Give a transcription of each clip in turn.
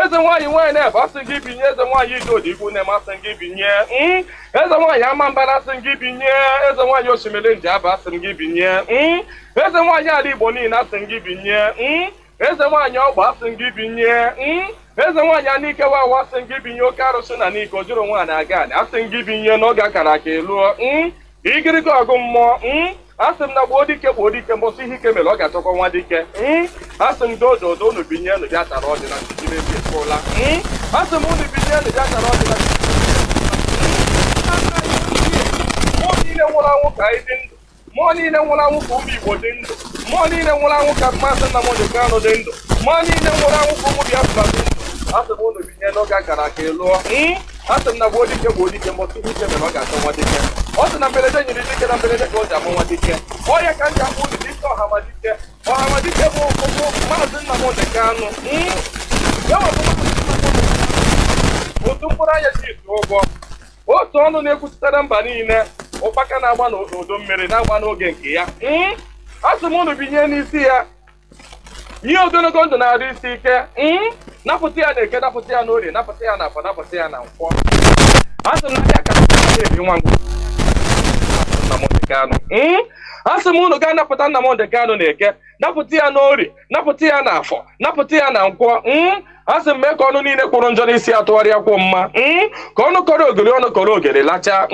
eze nwaanyị nwanyị ebe asị gị binye eze nwaanyị idodi ikwu na masị gị binye eze nwaanyị amambara asị gị binye eze nwaanyị osimiri nji aba asị gị binye eze nwaanyị ala Igbo niile asị gị binye eze nwaanyị ọgba asị gị binye eze nwaanyị anike wawa asị gị binye oke arụsị na n'ike ojuru nwaanyị aga anị asị gị binye n'oge akara aka eluo igirigi ọgụ mmụọ asị m na gboo dike mbọsị ihe ike mere ọ ga-achọkwa nwa dike asị m dododo unu binye unu bịa tara ọdị na chijire ebiefụla asị m unu binye unu bịa tara ọdị na mmụọ niile nwụrụ anwụ ka anyị dị ndụ mmụọ niile nwụrụ anwụ ka ụmụ Igbo dị ndụ mmụọ niile nwụrụ anwụ ka Mazi Nnamdi Kanu dị ndụ mmụọ niile nwụrụ anwụ ka ụmụ Biafra dị ndụ asị m unu binye n'oge akara aka eluo asị m na gboo dike mbọsị ihe ike mere ọ ga-achọ nwa dike ọ sị na mberede nyere dike na mberede ka o ji amụ nwa dike ọya ka ndị akpụ ụlọ dike ọhamadike bụ Mazi Nnamdi Kanu otu mkpụrụ anya ji isi ụgwọ otu ọnụ na-ekwuchitere mba niile ụkpaka na-agba n'udo mmiri na-agba n'oge nke ya asị m unu binye n'isi ya ihe ogologo ndụ na-arụ isi ike napụta ya na eke napụta ya n'orie napụta ya na afọ napụta ya na nkwọ asị m na ya ka na-ebi nwa Nnamdi Kanu asị m unu ga-anapụta Nnamdi Kanu na eke napụta ya n'orie napụta ya na afọ napụta ya na nkwọ asị m mee ka ọnụ niile kwụrụ njọ n'isi atụgharịa kwụ mma ka ọnụ kọrọ ogiri ọnụ kọrọ ogere lachaa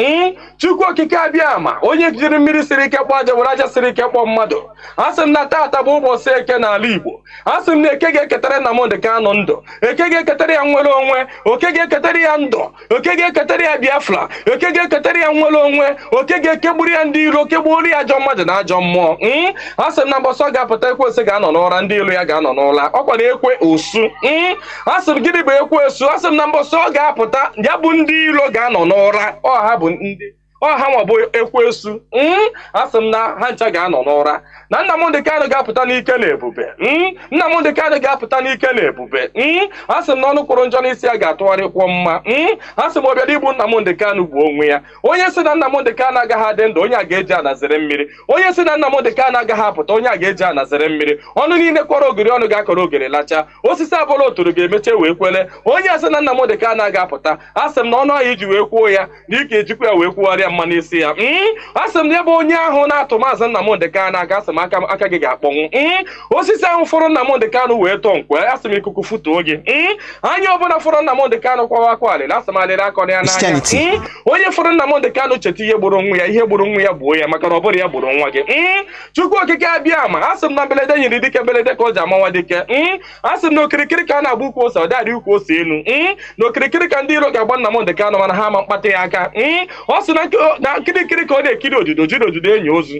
Chukwu okike abịa ma onye jiri mmiri siri ike kpọọ aja were aja siri ike kpọọ mmadụ asị m na taata bụ ụbọchị eke n'ala Igbo asị m na eke ga-eketara Nnamdi Kanu ndụ eke ga-eketara ya nwere onwe oke ga-eketara ya ndụ oke ga-eketara ya Biafra oke ga-eketara ya nwere onwe oke ga-ekegburu ya ndị iro kegburu ya ajọ mmadụ na ajọ mmụọ asị m na mbọsọ ga-apụta ekwensu ga-anọ n'ụra ndị ilu ya ga-anọ n'ụra ọkwa na ekwe osu asị m gịnị bụ ekwensu asị m na mbọsọ ọ ga-apụta ya bụ ndị ilo ga-anọ n'ụra ọha bụ ndị ọha ma bụ ekwensu asị m na ha ncha ga-anọ n'ụra na Nnamdi Kanu ga-apụta n'ike na ebube Nnamdi Kanu ga-apụta n'ike na ebube asị m na ọnụ kwụrụ njọ n'isi ya ga-atụgharịkwọ mma asị m ọbịa igbu Nnamdi Kanu bụ onwe ya onye si na Nnamdi Kanu agaghị adị ndụ onye a ga-eji anazere mmiri onye si na Nnamdi Kanu agaghị apụta onye a ga-eji anazere mmiri ọnụ niile kwọrọ ogiri ọnụ ga-akọrọ ogiri lachaa osisi abụla oturu ga-emeche wee kwele onye asị na Nnamdi Kanu ga-apụta asị m na ọnụ ahụ iji wee kwuo ya na ike ejikwa ya wee kwugharịa mma n'isi ya asị m na ebe onye ahụ na-atụ Mazi Nnamdi Kanu aka asị m aka gị ga-akpọnwụ osisi ahụ fọrọ Nnamdi Kanu wee tọọ nkwe asị m ikuku futuo gị anya ọbụla fọrọ Nnamdi Kanu kwawa akwa alịla asị m alịla akọrọ ya n'anya onye fọrọ Nnamdi Kanu cheta ihe gburu nwa ya ihe gburu nwa ya gbuo ya maka na ọ bụrụ ya gburu nwa gị Chukwu okike abịa ma asị m na mberede nyere dike mberede ka o ji amanwa dike asị m na okirikiri ka a na-agba ukwu ose ọ dadị ukwu ose elu na okirikiri ka ndị iro ga-agba Nnamdi Kanu mana ha ama mkpata ya aka ọ sị na nkirikiri ka ọ na-ekiri odido jiri odido enyi ozu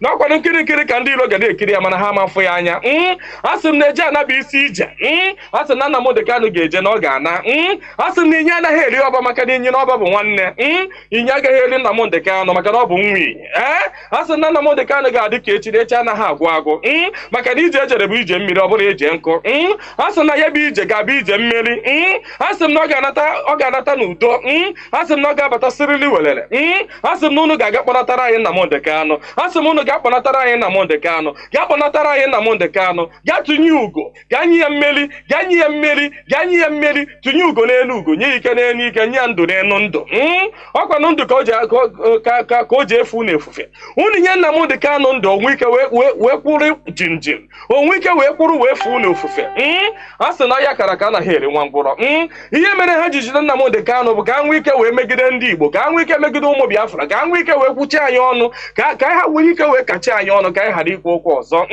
na ọkwanụ nkirikiri ka ndị iro ga na-ekiri ya mana ha ama mfụ ya anya asị m na eje anaba isi ije asị na Nnamdi Kanu ga-eje na ọ ga-ana asị m na inye anaghị eri ọba maka na inye na ọba bụ nwanne inye agaghị eri Nnamdi Kanu maka na ọ bụ nwa iyi asị na Nnamdi Kanu ga-adị ka echi echi anaghị agwụ agwụ maka na ije ejere bụ ije mmiri ọ bụrụ eje nkụ asị na ya bụ ije ga-abụ ije mmiri asị m na ọ ga-anata n'udo asị m na ọ ga-abata sirili welere asị m na unu ga-aga kpọnatara anyị Nnamdi Kanu asị m unu ga-akpọnatara anyị Nnamdi Kanu gaa kpọnatara anyị Nnamdi Kanu gaa tụnye ugo gaa nye ya mmeri gaa nye ya mmeri gaa nye ya mmeri tụnye ugo n'elu ugo nye ike n'elu ike nye ya ndụ n'elu ndụ ọkwanụ ndụ ka o ji efu na-efufe unu nye Nnamdi Kanu ndụ onwe ike wee kwụrụ jinjin onwe ike wee kwụrụ wee fuo n'ofufe a sị na ya kara ka anaghị eri nwa mkpụrụ ihe mere ha ji jide Nnamdi Kanu bụ ka nwee ike wee megide ndị Igbo ka nwee ike megide ụmụ Biafra ka nwee ike wee kwuchie anyị ọnụ ka ha nwee ike wee kachi anyị ọnụ ka anyị ghara ikwu okwu ọzọ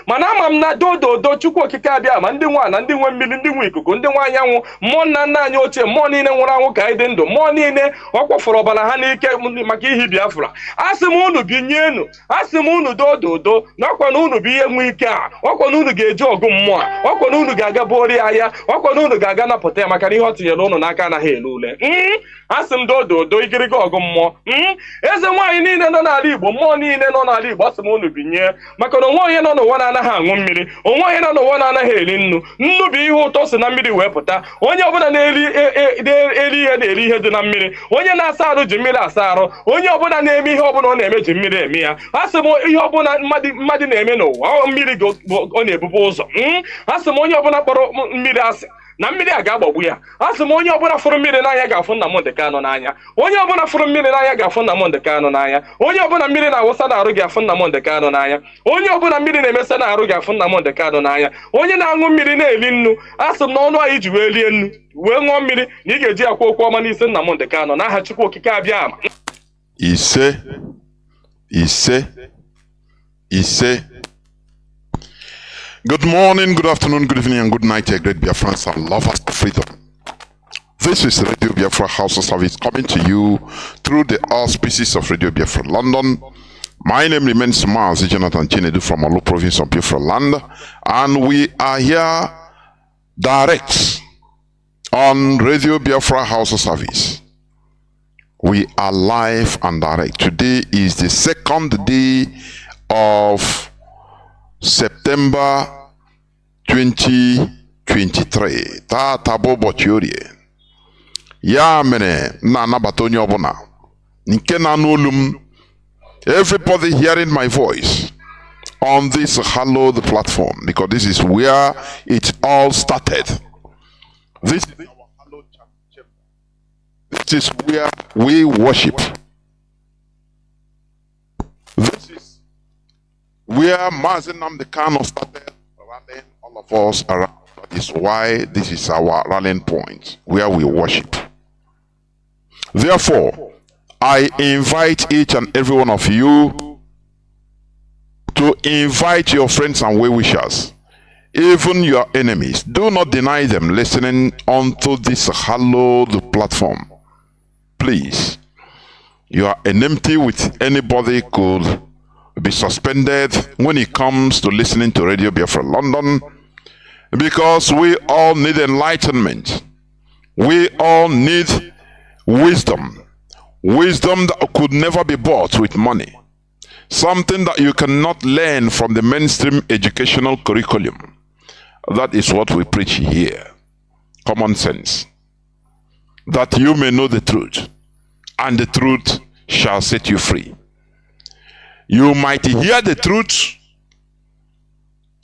mana ama m na dododo Chukwu okike abịa ma ndị nwa na ndị nwe mmiri ndị nwe ikuku ndị nwe anyanwụ mmụọ nna nna anyị ochie mmụọ niile nwụrụ anwụ ka anyị dị ndụ mmụọ niile ọ kwafọrọ ọbara ha n'ike maka ihi Biafra asị m unu binyenu asị m unu dododo na ọkwa na unu bụ ihe nwe ike a ọkwa na unu ga-eji ọgụ mmụọ a ọkwa na unu ga-aga bụori ahịa ọkwa na unu ga-aga napụta ya maka na ihe ọ tinyere unu n'aka anaghị ele ule asị m dododo igirigi ọgụ mmụọ eze nwaanyị niile nọ n'ala Igbo mmụọ niile nọ n'ala Igbo asị m unu binye maka na onwe onye nọ n'ụwa na-anaghị aṅụ mmiri onwe onye nọ n'ụwa na-anaghị eri nnu nnu bụ ihe ụtọ si na mmiri wee pụta onye ọbụla na-eri ihe na-eri ihe dị na mmiri onye na-asa arụ ji mmiri asa arụ onye ọbụla na-eme ihe ọbụla ọ na-eme ji mmiri eme ya asị m ihe ọbụla mmadụ na-eme n'ụwa mmiri ọ na-ebube ụzọ asị m onye ọbụla kpọrọ mmiri asị na mmiri a ga-agbagbu ya. Asị m onye ọbụla fụrụ mmiri n'anya ga-afụ Nnamdi Kanu n'anya. Onye ọbụla fụrụ mmiri n'anya ga-afụ Nnamdi Kanu n'anya. Onye ọbụla mmiri na-awụsa n'arụ ga-afụ Nnamdi Kanu n'anya. Onye ọbụla mmiri na-emesa n'arụ ga-afụ Nnamdi Kanu n'anya. Onye na-aṅụ mmiri na-eli nnu, asị m na ọnụ anyị ji wee lie nnu wee ṅụọ mmiri na ị ga-eji akwa okwu ọma n'isi Nnamdi Kanu n'aha Chukwu okike abịa ama. Ise. Good morning, good afternoon, good evening, and good night, great Biafrans and lovers of freedom. This is Radio Biafra HAUSA-SERVICE coming to you through the auspices of Radio Biafra London. My name remains Mazi Chinedu from Olu province of Biafra land, and we are here direct on Radio Biafra HAUSA-SERVICE. We are live and direct. Today is the second day of September 2023. Tata bobo chiorie. Ya mene na anabata onye ọbụla nke na n'olum. Everybody hearing my voice on this hallowed platform, because this is where it all started. This is our hallowed chamber. This is where we worship. This is where Mazi Nnamdi Kanu started rallying all of us around. That is why this is our rallying point, where we worship. Therefore, I invite each and every one of you to invite your friends and well-wishers, even your enemies. Do not deny them listening onto this hallowed platform. Please, your enmity with anybody could be suspended when it comes to listening to Radio Biafra London, because we all need enlightenment. We all need wisdom. Wisdom that could never be bought with money. Something that you cannot learn from the mainstream educational curriculum. That is what we preach here. Common sense. That you may know the truth, and the truth shall set you free. You might hear the truth,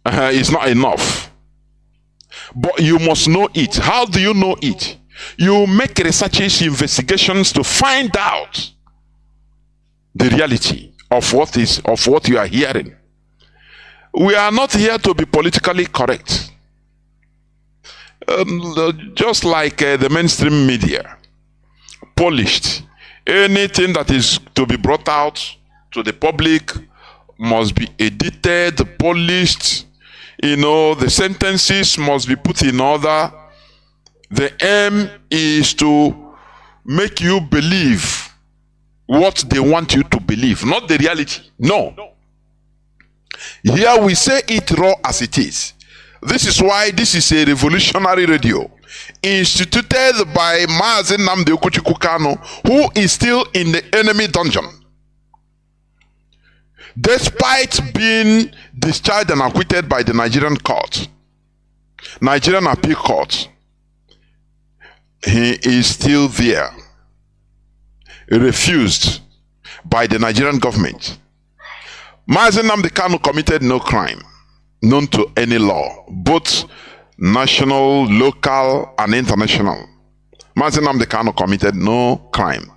it's not enough. But you must know it. How do you know it? You make researches, investigations to find out the reality of what you are hearing. We are not here to be politically correct. Just like the mainstream media, polished. Anything that is to be brought out to the public must be edited, polished. You know, the sentences must be put in order. The aim is to make you believe what they want you to believe, not the reality. No. Here we say it raw as it is. This is why this is a revolutionary radio instituted by Mazi Nnamdi Kanu, who is still in the enemy dungeon. Despite being discharged and acquitted by the Nigerian court, Nigerian appeal court, he is still there, refused by the Nigerian government. Mazi Nnamdi Kanu committed no crime known to any law, both national, local, and international. Mazi Nnamdi Kanu committed no crime.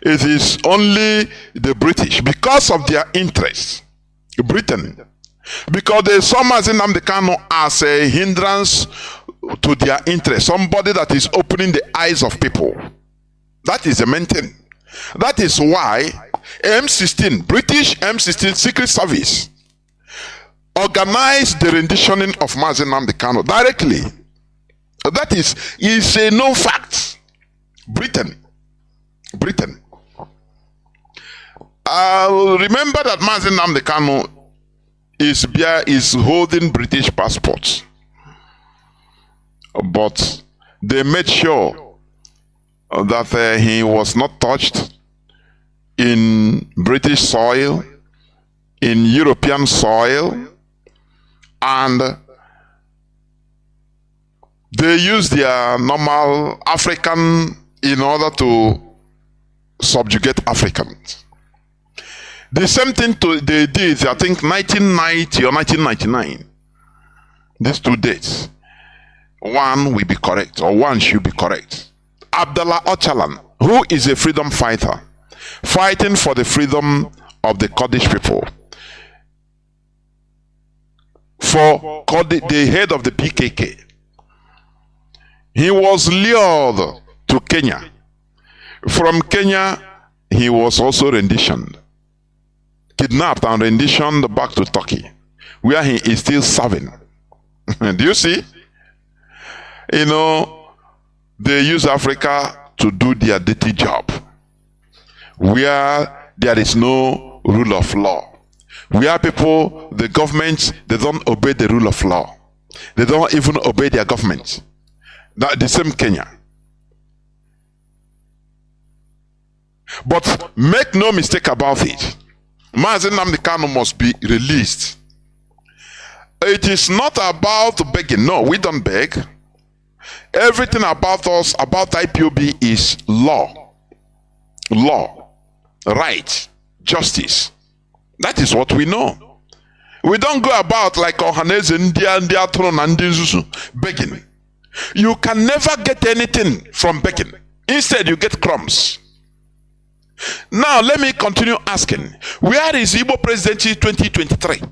It is only the British, because of their interests, Britain, because they saw Mazi Nnamdi Kanu as a hindrance to their interest, somebody that is opening the eyes of people. That is the main thing. That is why M16, British M16 Secret Service, organized the renditioning of Mazi Nnamdi Kanu directly. That is a known fact. Britain. Remember that Mazi Nnamdi Kanu is holding British passports. But they made sure that he was not touched in British soil, in European soil, and they used their normal African in order to subjugate Africans. The same thing they did, I think, 1990 or 1999. These 2 dates. one will be correct, or one should be correct. Abdallah Öcalan, who is a freedom fighter, fighting for the freedom of the Kurdish people, for the head of the PKK. He was lured to Kenya. From Kenya, he was also renditioned, kidnapped and renditioned back to Turkey, where he is still serving. Do you see? You know, they use Africa to do their dirty job, where there is no rule of law, where people, the government, they don't obey the rule of law. They don't even obey their government. That the same Kenya. But make no mistake about it, Mazi Nnamdi Kanu must be released. It is not about begging. No, we don't beg. Everything about us, about IPOB, is law. Law, right, justice. That is what we know. We don't go about like Ohaneze India and begging. You can never get anything from begging. Instead, you get crumbs. Now, let me continue asking, where is Igbo presidency 2023?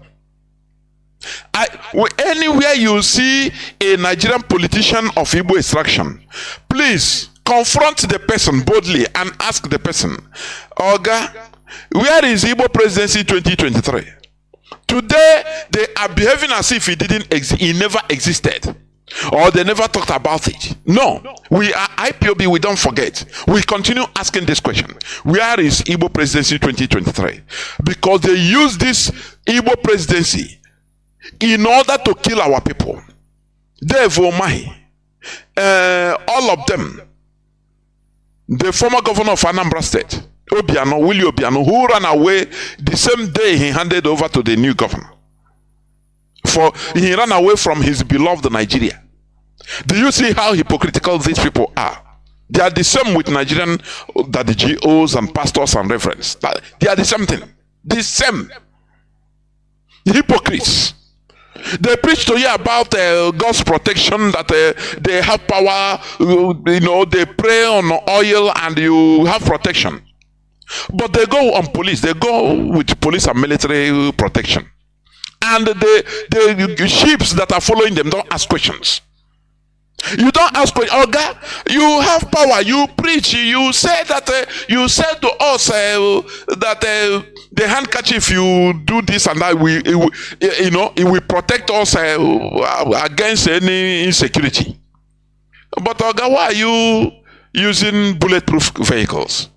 Anywhere you see a Nigerian politician of Igbo extraction, please confront the person boldly and ask the person, Oga, where is Igbo presidency 2023? Today, they are behaving as if he never existed. Or they never talked about it. No, we are IPOB, we don't forget. We continue asking this question. Where is Igbo presidency 2023? Because they use this Igbo presidency in order to kill our people. Dave Umahi, all of them, the former governor of Anambra State, Obiano, Willie Obiano, who ran away the same day he handed over to the new governor. For he ran away from his beloved Nigeria. Do you see how hypocritical these people are? They are the same with Nigerian, that the GOs and pastors and reverends. They are the same thing. The same. Hypocrites. They preach to you about God's protection, that they have power, they pray on oil and you have protection. But they go on police, they go with police and military protection. And the sheep that are following them don't ask questions. You don't ask questions. Oh God, you have power. You preach. You say that you said to us that the handkerchief, you do this and that. It will protect us against any insecurity. But oh God, why are you using bulletproof vehicles?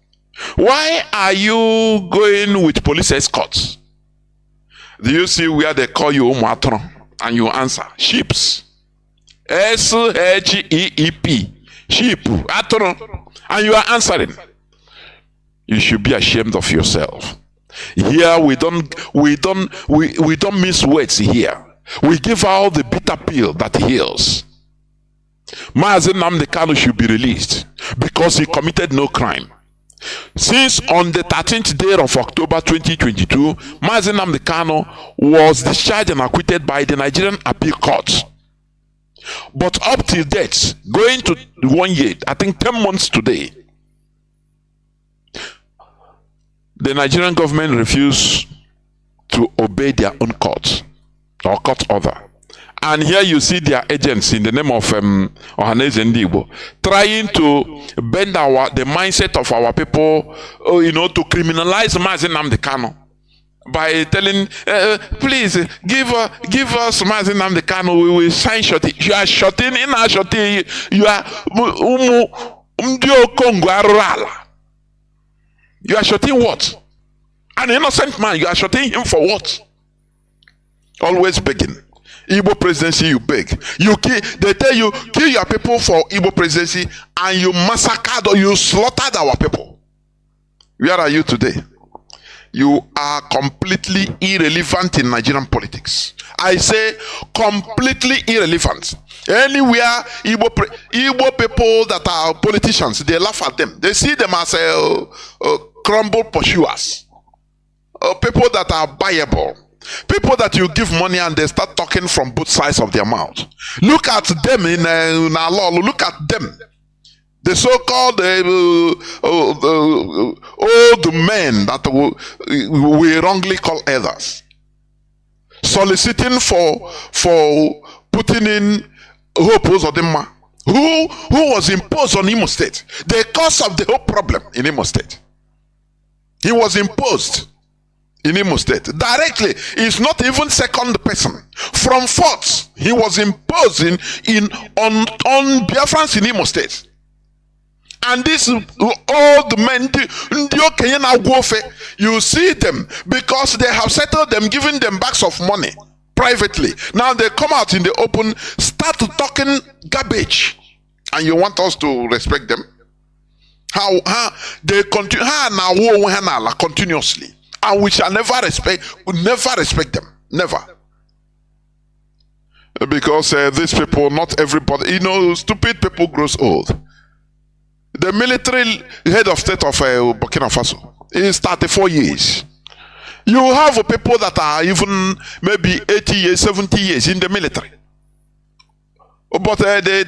Why are you going with police escorts? Do you see where they call you Matron and you answer? Sheeps. S-H-E-E-P. Sheep. Atron. And you are answering. You should be ashamed of yourself. Here we don't miss words here. We give out the bitter pill that heals. Mazi Nnamdi Kanu should be released because he committed no crime. Since on the 13th day of October 2022, Mazi Nnamdi Kanu was discharged and acquitted by the Nigerian Appeal Court. But up till date, going to 1 year, I think 10 months today, the Nigerian government refused to obey their own court or court order. And here you see their agents in the name of Ohaneze Ndigbo trying to bend the mindset of our people, to criminalize Mazi Nnamdi Kanu by telling, please give us Mazi Nnamdi Kanu, we will sign shorty. You are shorting in our shorty. You are You are shorting what? An innocent man. You are shorting him for what? Always begging. Igbo presidency, you beg. They tell you, kill your people for Igbo presidency, and you massacred or you slaughtered our people. Where are you today? You are completely irrelevant in Nigerian politics. I say completely irrelevant. Anywhere Igbo people that are politicians, they laugh at them. They see them as crumble pursuers. People that are buyable. People that you give money and they start talking from both sides of their mouth. Look at them in Alol. Look at them. The so-called old men that we wrongly call elders, soliciting for putting in Hope Uzodimma, who was imposed on Imo State. The cause of the whole problem in Imo State. He was imposed in Imo State directly. He's not even second person. From fourth, he was imposed on Biafrans in Imo State. And these old men, you see them because they have settled them, giving them bags of money privately. Now they come out in the open, start talking garbage, and you want us to respect them? How they continue continuously, and we shall never respect them, never. Because these people, not everybody, stupid people grows old. The military head of state of Burkina Faso is 34 years. You have people that are even maybe 80 years, 70 years in the military. But they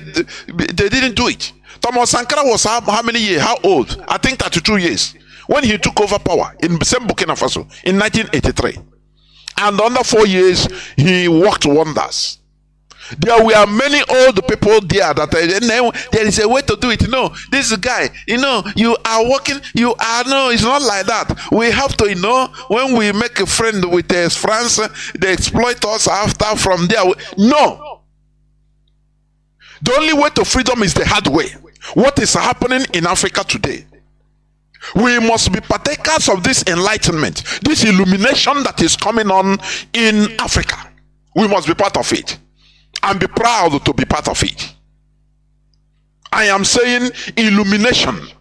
didn't do it. Thomas Sankara was how many years? How old? I think 32 years. When he took over power in the same Burkina Faso in 1983. And under 4 years, he worked wonders. There were many old people there that there is a way to do it. This guy, you are working, it's not like that. We have to, when we make a friend with France, they exploit us after from there. No. The only way to freedom is the hard way. What is happening in Africa today? We must be partakers of this enlightenment, this illumination that is coming on in Africa. We must be part of it. And be proud to be part of it. I am saying illumination.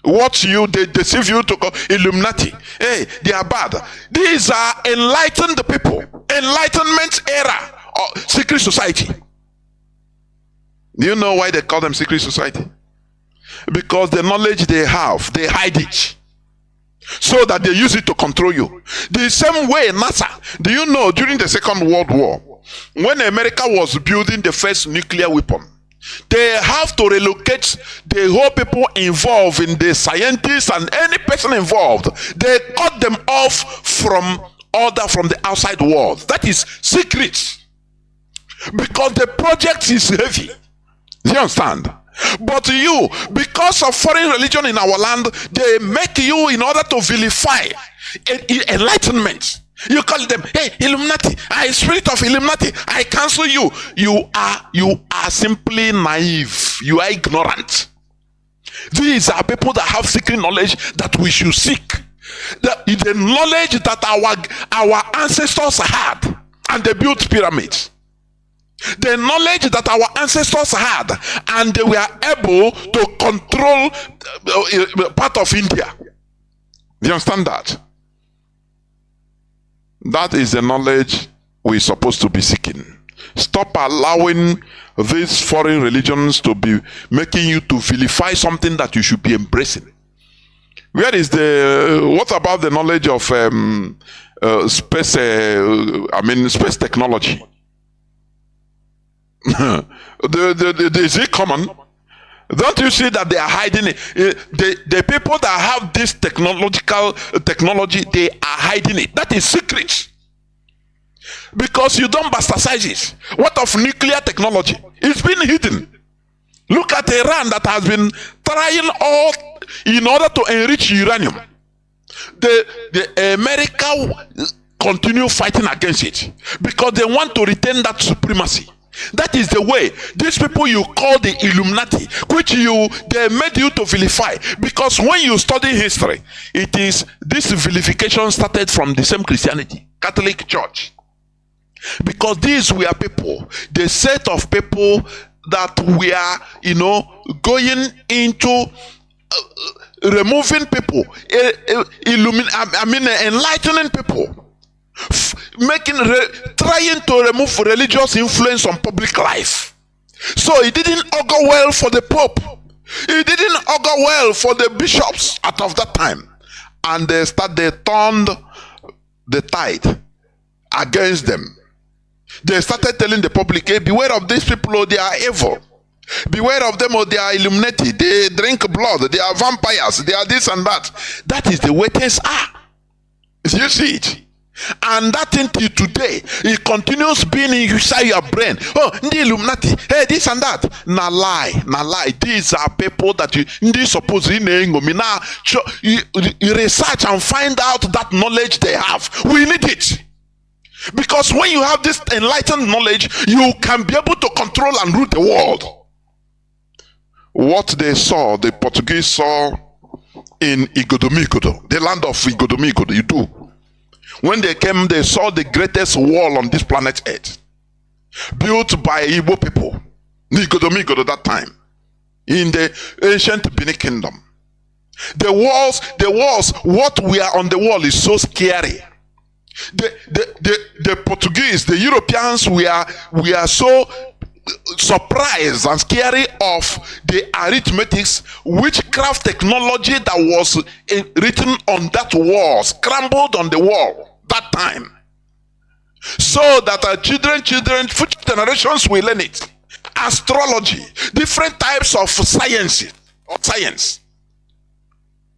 What they deceive you to call Illuminati. Hey, they are bad. These are enlightened people. Enlightenment era or secret society. Do you know why they call them secret society? Because the knowledge they have, they hide it. So that they use it to control you. The same way NASA. Do you know during the Second World War, when America was building the first nuclear weapon, they have to relocate the whole people involved in the scientists and any person involved. They cut them off from the outside world. That is secret. Because the project is heavy. Do you understand? But you, because of foreign religion in our land, they make you in order to vilify enlightenment. You call them, hey, Illuminati, spirit of Illuminati, I cancel you. You are simply naive. You are ignorant. These are people that have secret knowledge that we should seek. The knowledge that our ancestors had, and they built pyramids. The knowledge that our ancestors had, and they were able to control part of India. Do you understand that? That is the knowledge we're supposed to be seeking. Stop allowing these foreign religions to be making you to vilify something that you should be embracing. What about the knowledge of space technology? Is it common? Don't you see that they are hiding it? The people that have this technology, they are hiding it. That is secret. Because you don't bastardize it. What of nuclear technology? It's been hidden. Look at Iran that has been trying all in order to enrich uranium. The America continue fighting against it because they want to retain that supremacy. That is the way. These people you call the Illuminati, which they made you to vilify. Because when you study history, this vilification started from the same Christianity, Catholic Church. Because these were people, the set of people that were, going into removing people, enlightening people. Trying to remove religious influence on public life. So it didn't augur well for the Pope. It didn't augur well for the bishops of that time. And they turned the tide against them. They started telling the public, hey, beware of these people, they are evil. Beware of them, they are Illuminati. They drink blood. They are vampires. They are this and that. That is the way things are. You see it? And that thing till today, it continues being inside your brain. Oh, the Illuminati, hey, this and that. Na lie, na lie. These are people that you suppose you research and find out that knowledge they have. We need it. Because when you have this enlightened knowledge, you can be able to control and rule the world. What they saw, the Portuguese saw in Igodomigodo, the land of Igodomigodo, you do. When they came, they saw the greatest wall on this planet Earth, built by Igbo people, Igodomigodo that time, in the ancient Benin Kingdom. The walls, what we are on the wall is so scary. The Portuguese, the Europeans, we are so surprised and scary of the arithmetics, witchcraft technology that was written on that wall, scrambled on the wall that time, so that our children, future generations will learn it. Astrology, different types of science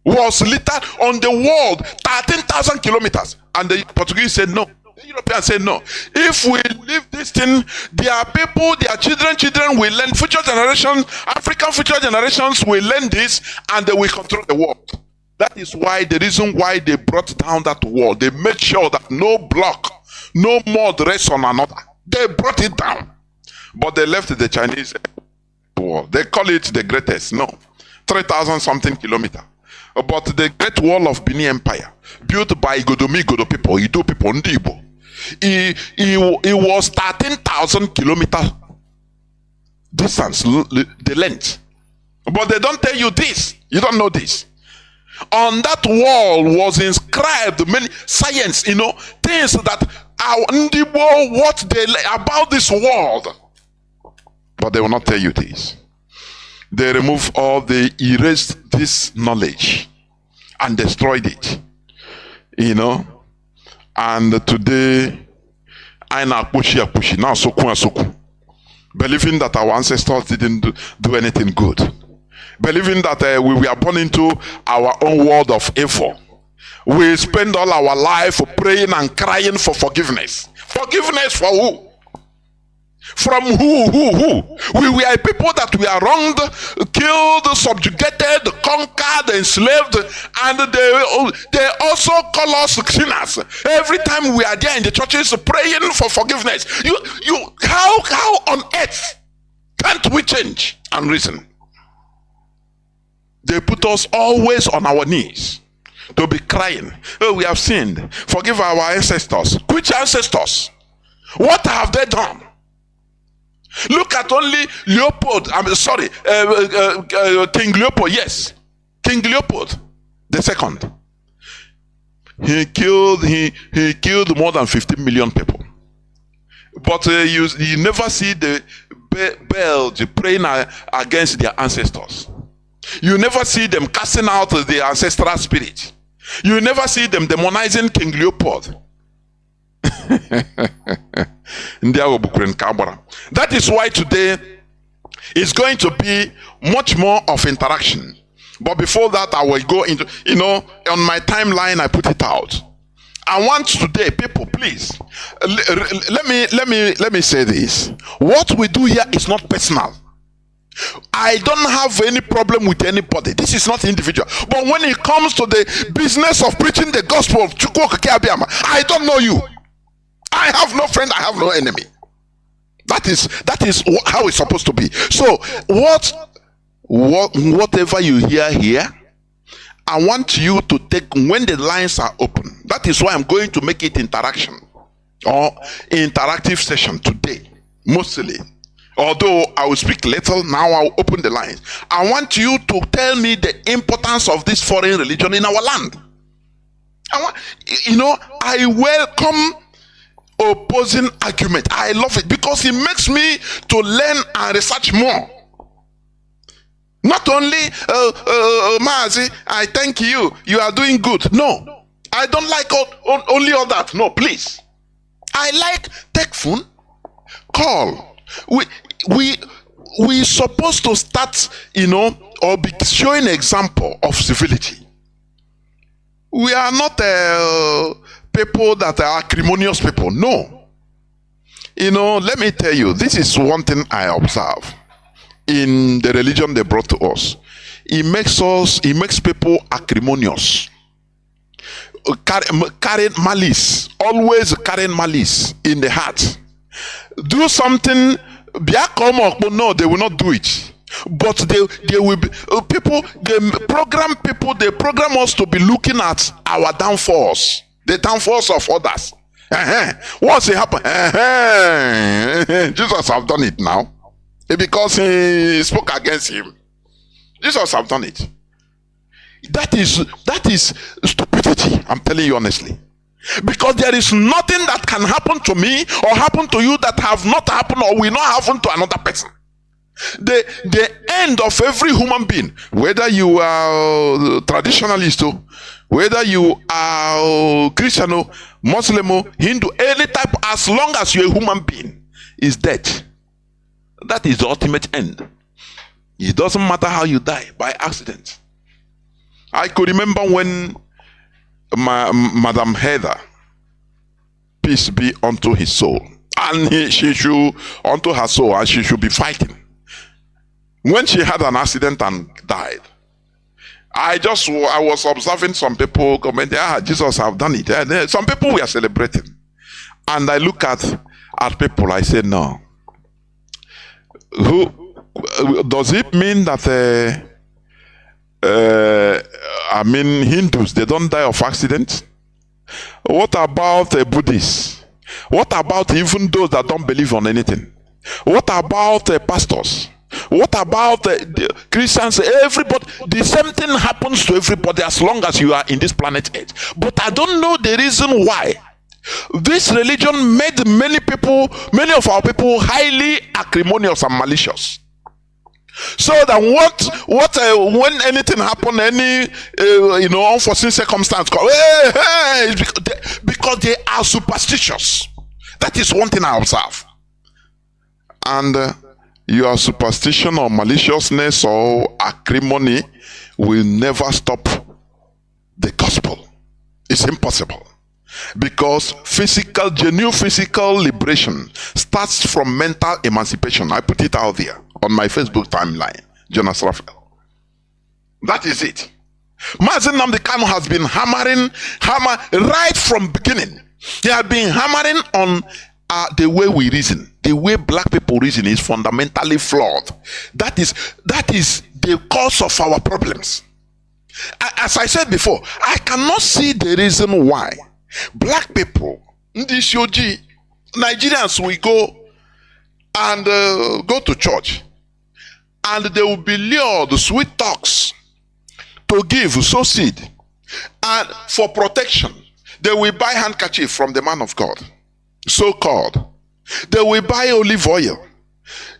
was littered on the wall, 13,000 kilometers, and the Portuguese said no. The Europeans said no. If we leave this thing, their people, their children will learn. Future generations, African future generations will learn this, and they will control the world. That is why the reason why they brought down that wall. They made sure that no block, no mud rests on another. They brought it down, but they left the Chinese wall. They call it the greatest. No, 3,000 something kilometers. But the Great Wall of Benin Empire, built by Igodomigodo people, Ido people, Ndibo. It was 13,000 kilometers distance, the length. But they don't tell you this. You don't know this. On that wall was inscribed many science, things that our Ndibo, what they about this world. But they will not tell you this. They removed all, they erased this knowledge and destroyed it. And today, I now push now soku, believing that our ancestors didn't do anything good, believing that we were born into our own world of evil. We spend all our life praying and crying for forgiveness. Forgiveness for who? From who? We were people that we are wronged, killed, subjugated, conquered, enslaved, and they also call us sinners. Every time we are there in the churches praying for forgiveness. How on earth can't we change and reason? They put us always on our knees to be crying. Oh, we have sinned. Forgive our ancestors. Which ancestors? What have they done? Look at only Leopold. King Leopold. Yes, King Leopold II. He killed more than 15 million people. But you never see the Belgians praying against their ancestors. You never see them casting out the ancestral spirit. You never see them demonizing King Leopold. That is why today is going to be much more of interaction. But before that, I will go into, on my timeline, I put it out. I want today, people, please, let me say this. What we do here is not personal. I don't have any problem with anybody. This is not individual. But when it comes to the business of preaching the gospel of Chukwuka, I don't know you. I have no friend, I have no enemy. That is how it's supposed to be. So whatever you hear here, I want you to take when the lines are open. That is why I'm going to make it interaction or interactive session today, mostly. Although I will speak little, now I'll open the lines. I want you to tell me the importance of this foreign religion in our land. I welcome opposing argument. I love it because it makes me to learn and research more. Not only Mazi, I thank you, you are doing good. No, I don't like only all that. No, please, I like take phone, call. We supposed to start, or be showing example of civility. We are not people that are acrimonious people. No. Let me tell you, this is one thing I observe in the religion they brought to us. It makes people acrimonious. Carrying malice, always carrying malice in the heart. Do something, no, they will not do it. But they will be they program us to be looking at our downfalls, the downfalls of others. What's it happen? Jesus have done it now. Because he spoke against him. Jesus have done it. That is stupidity, I'm telling you honestly. Because there is nothing that can happen to me or happen to you that have not happened or will not happen to another person. The end of every human being, whether you are traditionalist, whether you are Christian, Muslim, Hindu, any type, as long as you're a human being, is death. That is the ultimate end. It doesn't matter how you die, by accident. I could remember when Madam Heather, peace be unto his soul, and she should, unto her soul, and she should be fighting. When she had an accident and died, I was observing some people commenting, Jesus have done it. And some people were celebrating. And I look at people, I say, no. Who does it mean that Hindus, they don't die of accidents? What about Buddhists? What about even those that don't believe on anything? What about pastors? What about the Christians? Everybody, the same thing happens to everybody as long as you are in this planet Earth. But I don't know the reason why this religion made many of our people highly acrimonious and malicious. So that when anything happen, any unforeseen circumstance, because they are superstitious. That is one thing I observe. And your superstition or maliciousness or acrimony will never stop the gospel. It's impossible. Because genuine physical liberation starts from mental emancipation. I put it out there on my Facebook timeline, Jonas Raphael. That is it. Mazi Nnamdi Kanu has been hammer right from beginning. He has been hammering on the way we reason. The way black people reason is fundamentally flawed. That is the cause of our problems. As I said before, I cannot see the reason why black people, Nigerians, we go and go to church, and they will be lured sweet talks to give, sow seed, and for protection, they will buy handkerchief from the man of God, so-called. They will buy olive oil.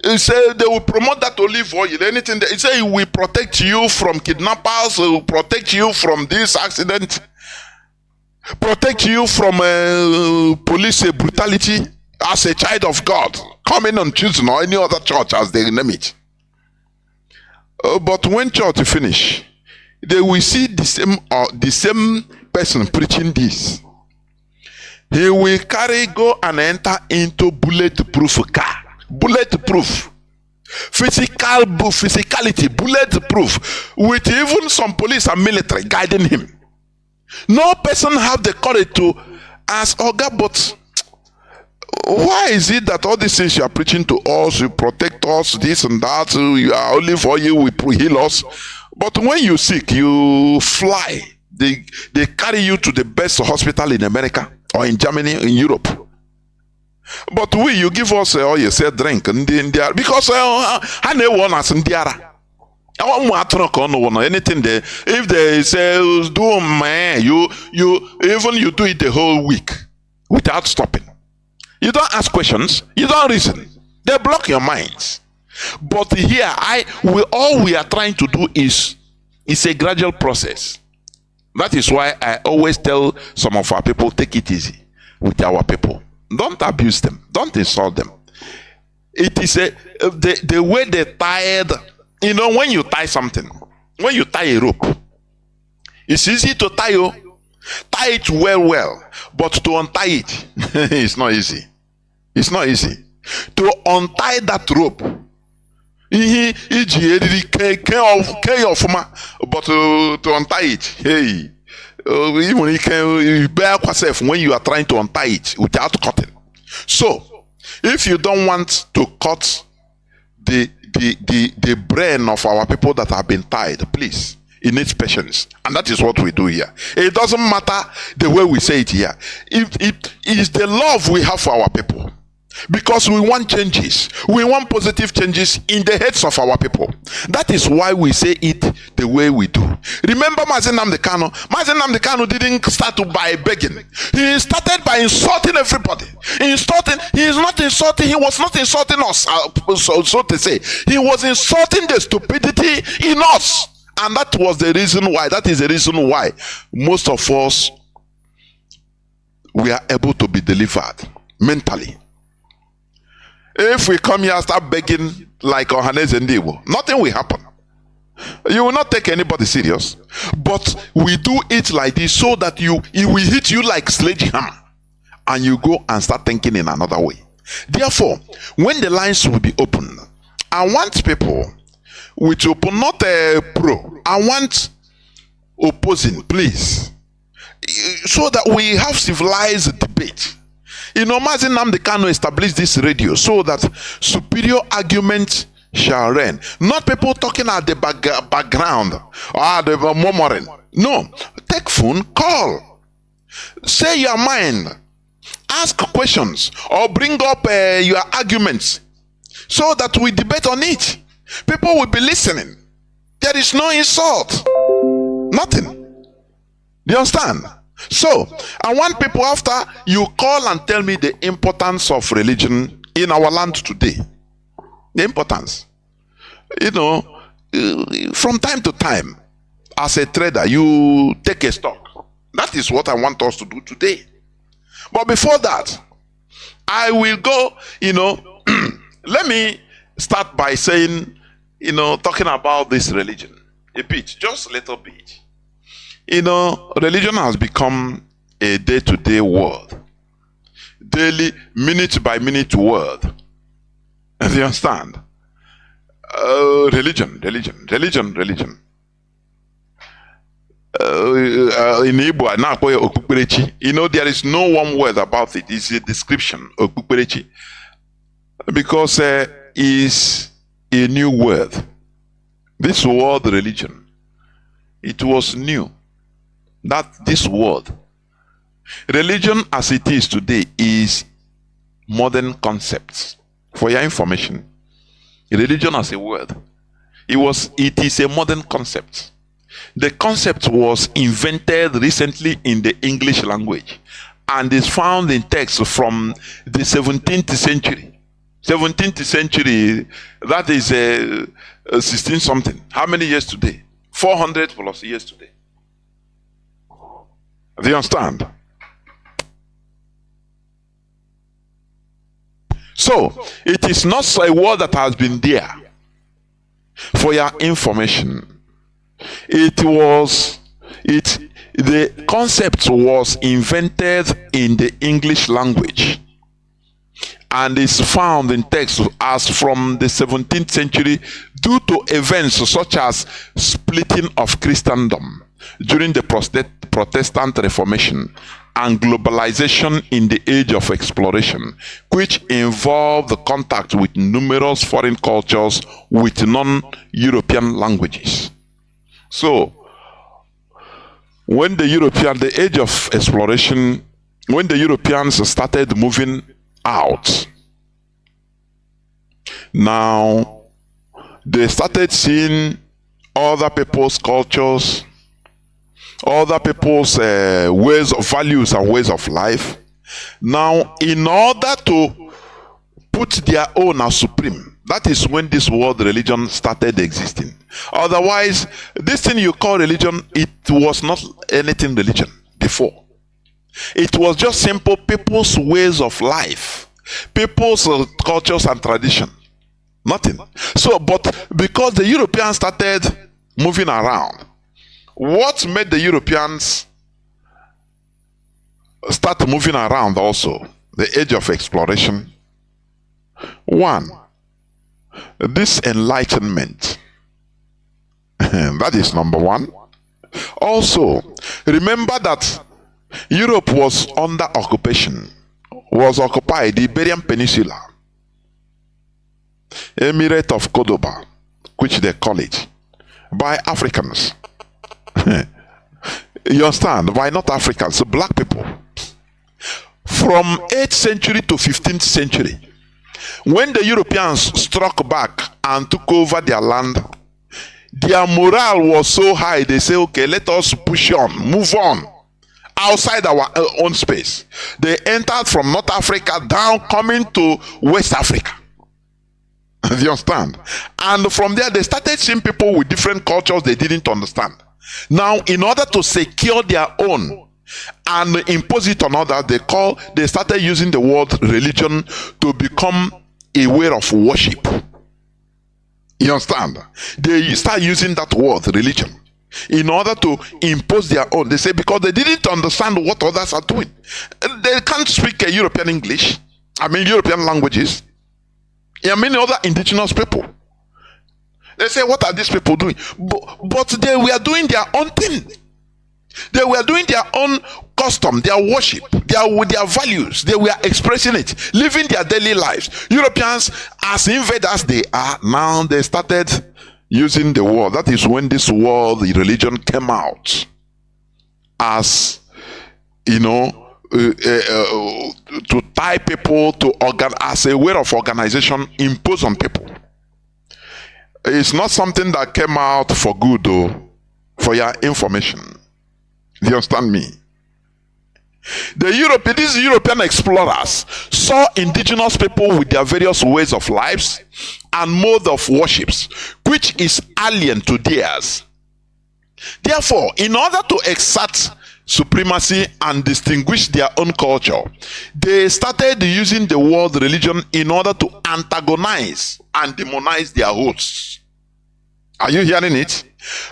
He said they will promote that olive oil. Anything he said, it will protect you from kidnappers, it will protect you from this accident, protect you from police brutality as a child of God, coming on Tuesday or any other church as they name it. But when church finish, they will see the same person preaching this. He will go and enter into bulletproof car. Bulletproof. Physicality, bulletproof. With even some police and military guiding him. No person have the courage to ask, oh God, but why is it that all these things you are preaching to us, you protect us, this and that, you are only for you, we heal us. But when you sick, you fly. They carry you to the best hospital in America or in Germany, in Europe. But you give us you say drink because I never want us in Diara. Anything there, if they say do man, you do it the whole week without stopping. You don't ask questions, you don't reason. They block your minds. But here, all we are trying to do is a gradual process. That is why I always tell some of our people, take it easy with our people. Don't abuse them. Don't insult them. It is the way they tied. You know, when you tie something, when you tie a rope, it's easy to tie it well, but to untie it, it's not easy. It's not easy. To untie that rope, but to untie it, hey, even you can bear yourself when you are trying to untie it without cutting. So, if you don't want to cut the brain of our people that have been tied, please, it needs patience, and that is what we do here. It doesn't matter the way we say it here. It is the love we have for our people, because we want changes. We want positive changes in the heads of our people. That is why we say it the way we do. Remember Mazi Nnamdi Kanu? Mazi Nnamdi Kanu didn't start by begging. He started by insulting everybody. He is not insulting. He was not insulting us, so to say. He was insulting the stupidity in us. And that was the reason why, that is the reason why most of us, we are able to be delivered mentally. If we come here and start begging like Ohaneze Ndiwo, nothing will happen. You will not take anybody serious. But we do it like this so that it will hit you like sledgehammer, and you go and start thinking in another way. Therefore, when the lines will be open, I want people with open, not a pro. I want opposing, please, so that we have civilized debate. You know, Mazi Nnamdi Kanu established this radio so that superior argument shall reign. Not people talking at the background or the murmuring. No, take phone, call, say your mind, ask questions, or bring up your arguments so that we debate on it. People will be listening. There is no insult. Nothing. Do you understand? So, I want people, after you call and tell me the importance of religion in our land today. The importance. You know, from time to time, as a trader, you take a stock. That is what I want us to do today. But before that, I will go, you know, let me start by saying, you know, talking about this religion a bit, just a little bit. You know, religion has become a day-to-day word, daily, minute-by-minute word. Do you understand? Religion. In Igbo, you know, there is no one word about it. It's a description, because it's a new word. This word religion, it was new. That this word religion as it is today is modern concepts. For your information, religion as a word, it is a modern concept. The concept was invented recently in the English language and is found in texts from the 17th century. 17th century, that is 16 something. How many years today? 400 plus years today. Do you understand? So, it is not a word that has been there. For your information, the concept was invented in the English language and is found in texts as from the 17th century due to events such as splitting of Christendom during the Protestant Reformation and globalization in the age of exploration, which involved the contact with numerous foreign cultures with non-European languages. So, when the age of exploration, when the Europeans started moving out, now they started seeing other people's cultures, other people's ways of values and ways of life. Now, in order to put their own as supreme, that is when this word religion started existing. Otherwise, this thing you call religion, it was not anything religion before. It was just simple people's ways of life, people's cultures and tradition. Nothing. So, but because the Europeans started moving around, what made the Europeans start moving around also? The age of exploration. One, this Enlightenment. That is number one. Also, remember that Europe was under occupation, was occupied, the Iberian Peninsula, Emirate of Cordoba, which they call it, by Africans. You understand? By not Africans, black people. From 8th century to 15th century, when the Europeans struck back and took over their land, their morale was so high, they say, okay, let us push on, move on, outside our own space. They entered from North Africa down, coming to West Africa. Do you understand? And from there, they started seeing people with different cultures they didn't understand. Now, in order to secure their own and impose it on others, they started using the word religion to become a way of worship. You understand? They start using that word religion in order to impose their own. They say because they didn't understand what others are doing. They can't speak European English. European languages. Many other indigenous people. They say, what are these people doing? But they were doing their own thing. They were doing their own custom, their worship, their values. They were expressing it, living their daily lives. Europeans, as invaders they are, now they started using the word. That is when this word, the religion, came out as, to tie people to as a way of organization imposed on people. It's not something that came out for good, though, for your information. Do you understand me? These European explorers saw indigenous people with their various ways of lives and mode of worships, which is alien to theirs. Therefore, in order to exert supremacy and distinguish their own culture, they started using the word religion in order to antagonize and demonize their hosts. Are you hearing it?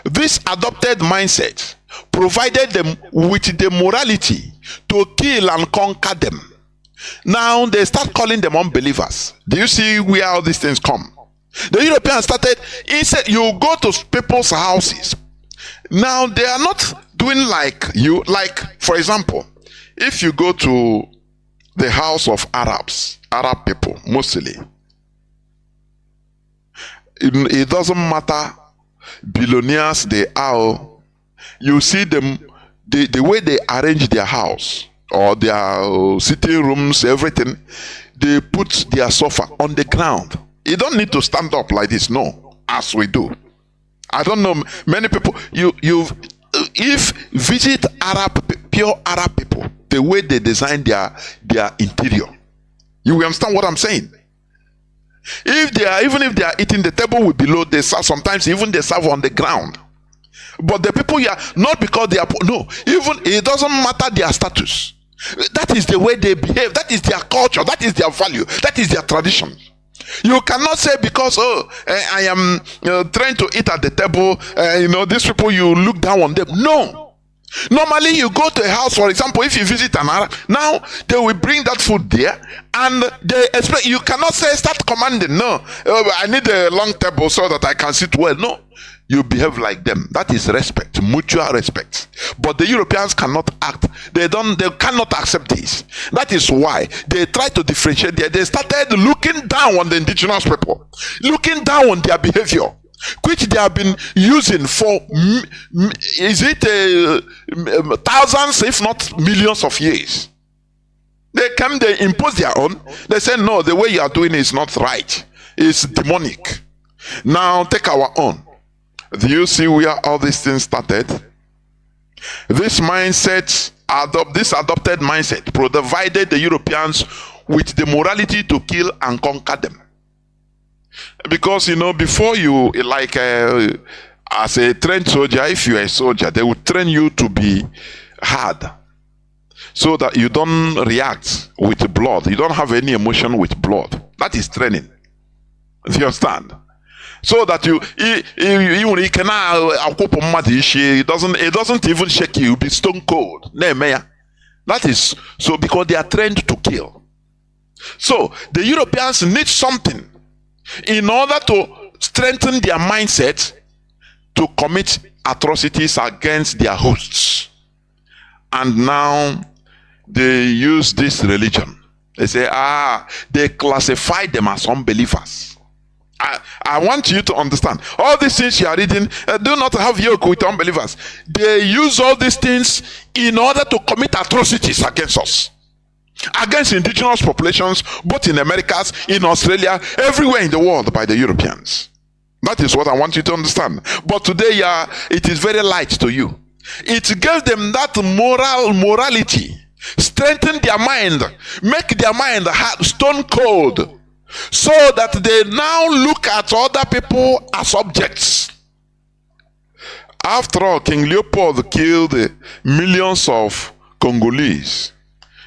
This adopted mindset provided them with the morality to kill and conquer them. Now they start calling them unbelievers. Do you see where all these things come? The Europeans started, instead you go to people's houses. Now they are not doing like you, like for example, if you go to the house of Arab people mostly, it doesn't matter billionaires they are, you see them, the way they arrange their house or their sitting rooms, everything, they put their sofa on the ground. You don't need to stand up like this, no, as we do. I don't know many people, if visit pure Arab people, the way they design their interior, you will understand what I'm saying. Even if they are eating, the table will be low, they serve, sometimes even they serve on the ground. But the people here, not because they are poor, no, even it doesn't matter their status. That is the way they behave, that is their culture, that is their value, that is their tradition. You cannot say because I am trying to eat at the table, these people, you look down on them. No. Normally you go to a house, for example, if you visit an Arab, now they will bring that food there and they expect, you cannot say start commanding, no, I need a long table so that I can sit well. No, you behave like them. That is respect, mutual respect. But the Europeans cannot act, they cannot accept this. That is why they try to differentiate. They started looking down on the indigenous people, looking down on their behavior, which they have been using for thousands if not millions of years. They impose their own. They say no, the way you are doing is not right, it's demonic. Now take our own. Do you see where all these things started? This mindset, this adopted mindset provided the Europeans with the morality to kill and conquer them. Because before you, like as a trained soldier, if you are a soldier, they will train you to be hard. so that you don't react with blood. You don't have any emotion with blood. That is training. Do you understand? So that you cannot it doesn't even shake you. You'll be stone cold. That is so because they are trained to kill. So the Europeans need something in order to strengthen their mindset to commit atrocities against their hosts. And now they use this religion. They say, they classify them as unbelievers. I want you to understand. All these things you are reading, do not have yoke with unbelievers. They use all these things in order to commit atrocities against us. Against indigenous populations, both in Americas, in Australia, everywhere in the world by the Europeans. That is what I want you to understand. But today, it is very light to you. It gave them that morality, strengthen their mind, make their mind stone cold, so that they now look at other people as objects. After all, King Leopold killed millions of Congolese,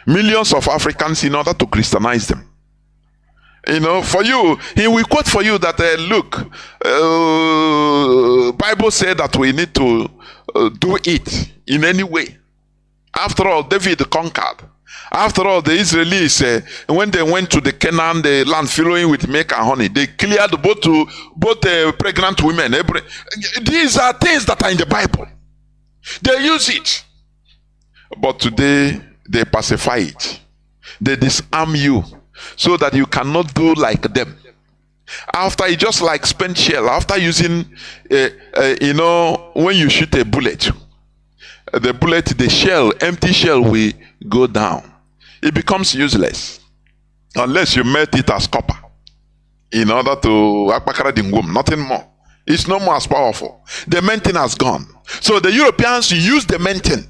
millions of Africans in order to Christianize them. For you, he will quote for you that, Bible said that we need to do it in any way. After all, David conquered. After all, the Israelis, when they went to the Canaan, the land flowing with milk and honey, they cleared both pregnant women. These are things that are in the Bible. They use it. But today, they pacify it. They disarm you so that you cannot do like them. After you just like spent shell, after using, when you shoot a bullet, the shell, empty shell will go down. It becomes useless unless you melt it as copper in order to nothing more. It's no more as powerful. The maintain has gone. So the Europeans use the maintain.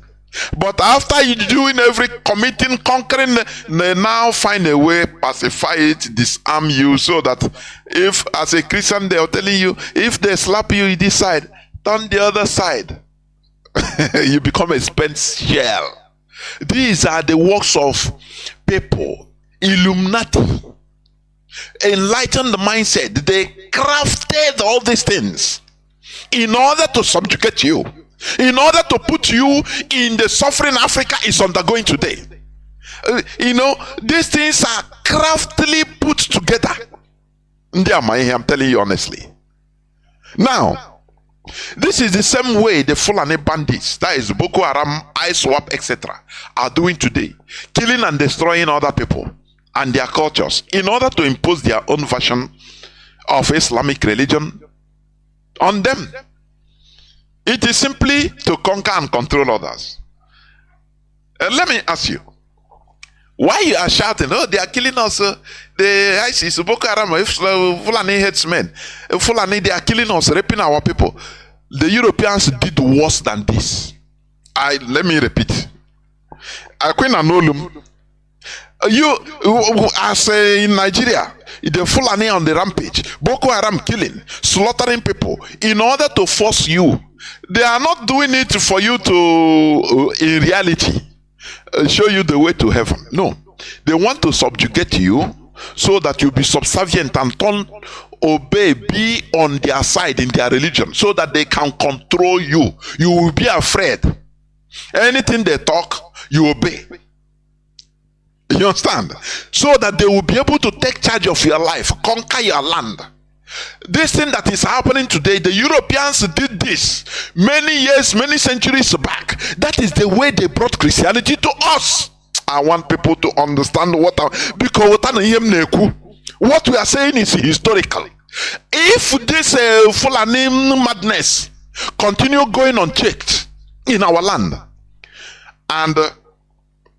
But after you doing committing, conquering, they now find a way, pacify it, disarm you, so that if, as a Christian, they are telling you, if they slap you this side, turn the other side. You become a spent shell. These are the works of people, Illuminati, enlightened mindset. They crafted all these things in order to subjugate you, in order to put you in the suffering Africa is undergoing today. These things are craftily put together. I'm telling you honestly. Now, this is the same way the Fulani bandits, that is Boko Haram, ISWAP, etc., are doing today, killing and destroying other people and their cultures in order to impose their own version of Islamic religion on them. It is simply to conquer and control others. Let me ask you, why you are shouting, they are killing us, the ISIS, Boko Haram, Fulani headsmen, Fulani, they are killing us, raping our people. The Europeans did worse than this. Let me repeat. You, as in Nigeria, the Fulani on the rampage, Boko Haram killing, slaughtering people, in order to force you. They are not doing it for you to, in reality, show you the way to heaven. No. They want to subjugate you so that you be subservient and obey, be on their side in their religion, so that they can control you. You will be afraid. Anything they talk, you obey. You understand? So that they will be able to take charge of your life, conquer your land. This thing that is happening today, the Europeans did this many years, many centuries back. That is the way they brought Christianity to us. I want people to understand because what we are saying is historical. If this Fulani madness continue going unchecked in our land, and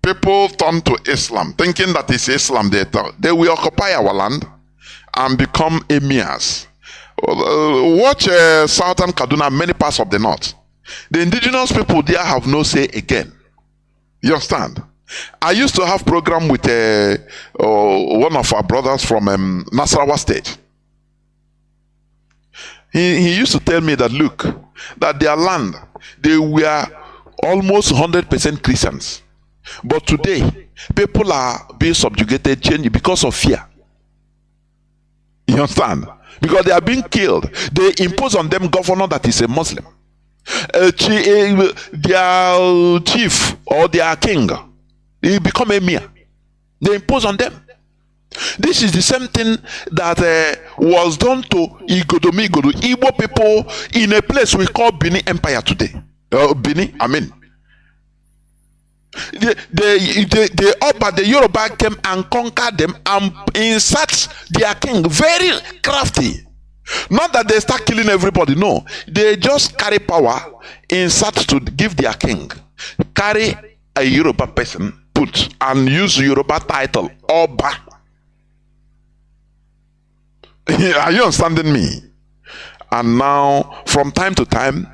people turn to Islam, thinking that it's Islam they will occupy our land and become emirs. Watch southern Kaduna, many parts of the north. The indigenous people there have no say again. You understand? I used to have program with one of our brothers from Nasarawa State. He used to tell me that, look, that their land, they were almost 100% Christians. But today, people are being subjugated, changed because of fear. You understand? Because they are being killed. They impose on them governor that is a Muslim. Their chief or their king, he become emir. They impose on them. This is the same thing that was done to Igbo people in a place we call Benin Empire today. Benin, I mean. The Yoruba came and conquered them and insert their king, very crafty. Not that they start killing everybody, no. They just carry power, insert to give their king. Carry a Yoruba person, put, and use Yoruba title, Oba. Are you understanding me? And now, from time to time,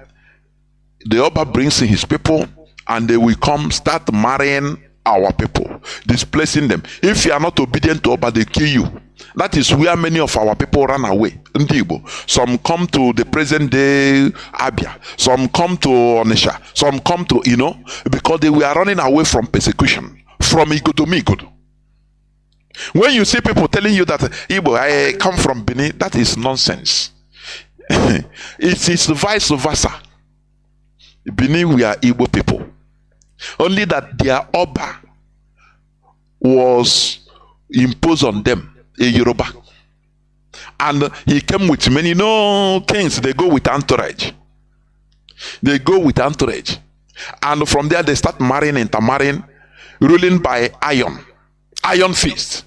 the Oba brings in his people, and they will come start marrying our people, displacing them. If you are not obedient to Oba, they kill you. That is where many of our people run away. Some come to the present day Abia, some come to Onisha, some come to, because they were running away from persecution, from Igodo. When you see people telling you that Igbo, I come from Benin, that is nonsense. It is vice versa. Benin, we are Igbo people. Only that their Oba was imposed on them, a Yoruba. And he came with many, kings, they go with entourage. They go with entourage. And from there they start marrying, intermarrying, ruling by iron fist.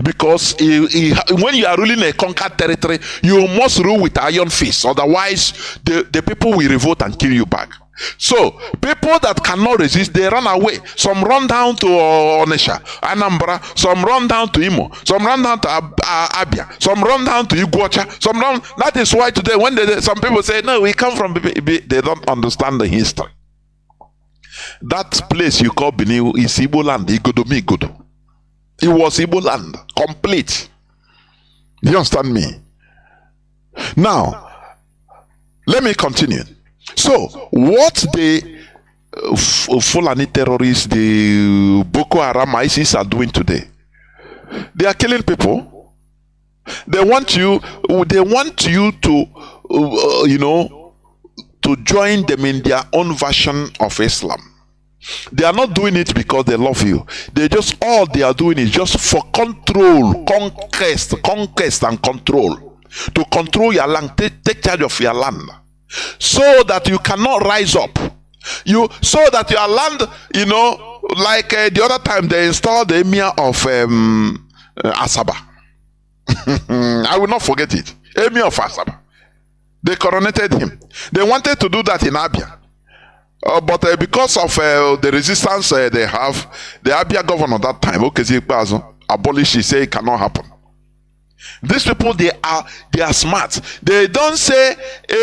Because when you are ruling a conquered territory, you must rule with iron fist. Otherwise, the people will revolt and kill you back. So, people that cannot resist, they run away. Some run down to Onisha, Anambra, some run down to Imo, some run down to Abia, some run down to Iguacha, some run. That is why today, when some people say, no, we come from, they don't understand the history. That place you call Benin is Igbo land, Igodo. It was Igbo land, complete. Do you understand me? Now, let me continue. So, what the Fulani terrorists, the Boko Haram, ISIS are doing today, they are killing people. They want you to, to join them in their own version of Islam. They are not doing it because they love you. All they are doing is just for control, conquest and control. To control your land, take charge of your land. So that you cannot rise up. So that your land, like the other time they installed the emir of Asaba. I will not forget it. Emir of Asaba. They coronated him. They wanted to do that in Abia. But because of the resistance they have, the Abia governor that time, abolished it, say it cannot happen. These people, they are smart. They don't say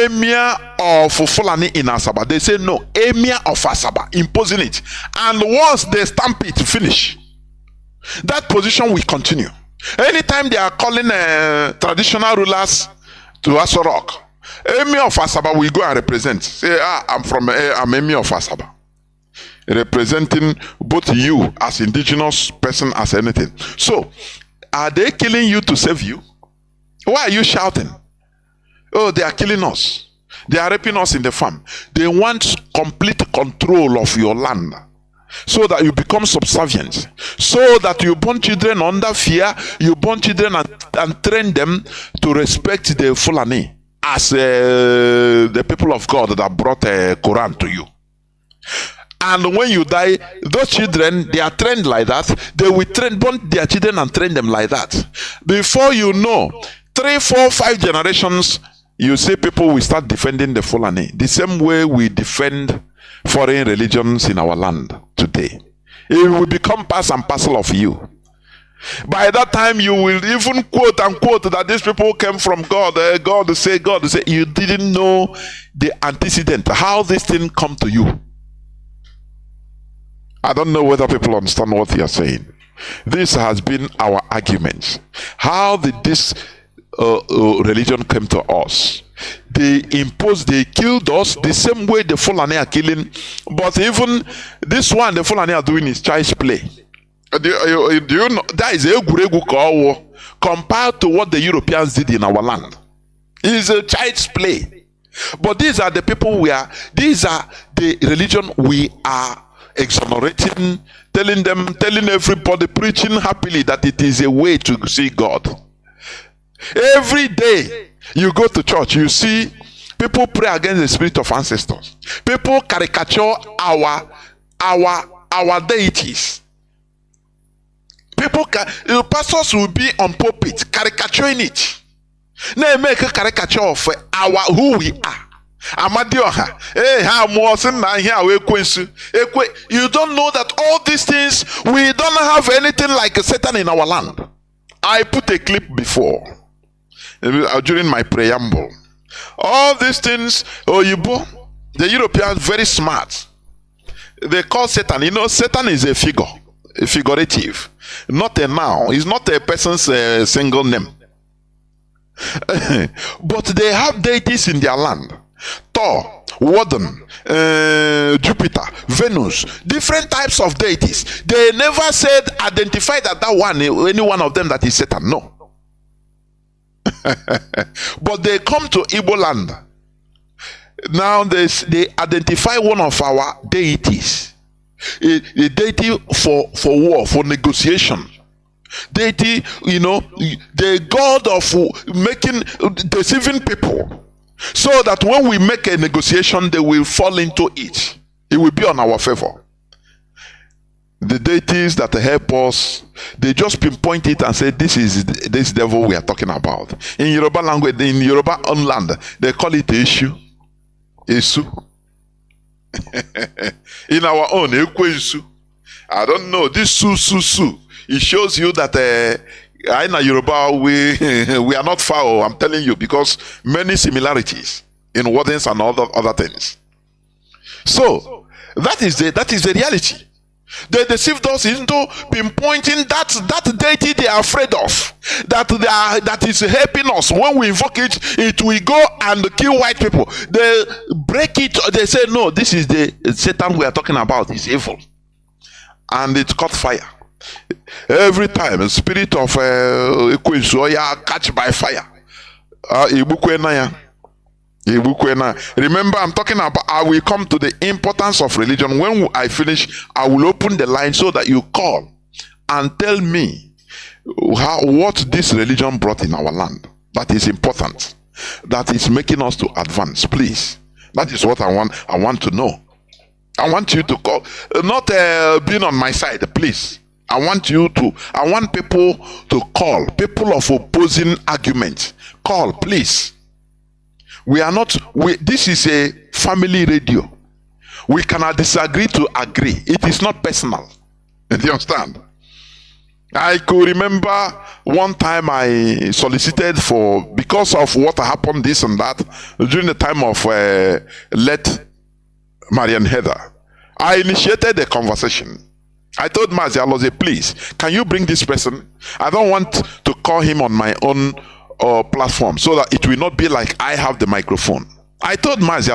Emir of Fulani in Asaba. They say no, Emir of Asaba, imposing it. And once they stamp it, finish. That position will continue. Anytime they are calling traditional rulers to Asorok, Emir of Asaba will go and represent. Say, I'm Emir of Asaba. Representing both you as indigenous person as anything. So, are they killing you to save you? Why are you shouting? Oh, they are killing us. They are raping us in the farm. They want complete control of your land, so that you become subservient, so that you born children under fear, you born children and train them to respect the Fulani as the people of God that brought a Quran to you. And when you die, those children, they are trained like that. They will born their children and train them like that. Before you know, 3, 4, 5 generations, you see people will start defending the Fulani. The same way we defend foreign religions in our land today. It will become part and parcel of you. By that time, you will even quote unquote that these people came from God. God say, you didn't know the antecedent, how this thing come to you. I don't know whether people understand what you are saying. This has been our argument. How did this religion come to us? They killed us the same way the Fulani are killing. But even this one, the Fulani are doing is child's play. Do you know that is a guregu war compared to what the Europeans did in our land? It is a child's play. But these are the people these are the religion we are exonerating, telling everybody, preaching happily that it is a way to see God. Every day you go to church, you see people pray against the spirit of ancestors. People caricature our deities. Pastors will be on pulpit caricaturing it. They make a caricature of who we are. Amadioha, you don't know that all these things, we don't have anything like a Satan in our land. I put a clip before during my preamble. All these things, the Europeans very smart. They call Satan. You know, Satan is a figure, a figurative, not a noun. It's not a person's single name. But they have deities in their land. Thor, Woden, Jupiter, Venus, different types of deities. They never said identify that any one of them that is Satan. No. But they come to Igbo land. Now they identify one of our deities, a deity for war, for negotiation. Deity, the god of deceiving people, so that when we make a negotiation, they will fall into it. It will be on our favor. The deities that help us, they just pinpoint it and say, this is this devil we are talking about. In Yoruba language, in Yoruba own land, they call it Eshu. Esu. In our own, Ekwesu. I don't know, this Su. It shows you that in Yoruba, we are not far, I'm telling you, because many similarities in wordings and other things. So that is the reality. They deceived us into pinpointing that deity they are afraid of, that is helping us. When we invoke it, it will go and kill white people. They break it. They say, no, this is the Satan we are talking about. It's evil, and it caught fire. Every time a spirit of catch by fire. Remember, I'm talking about, I will come to the importance of religion. When I finish, I will open the line so that you call and tell me what this religion brought in our land. That is important. That is making us to advance. Please. That is what I want to know. I want you to call. Not being on my side, please. I want people to call. People of opposing argument. Call, please. This is a family radio. We cannot disagree to agree. It is not personal. Do you understand? I could remember one time I solicited because of what happened, this and that, during the time of late Marian Heather. I initiated a conversation. I told Mazi, please, can you bring this person? I don't want to call him on my own platform, so that it will not be like I have the microphone. I told Mazi,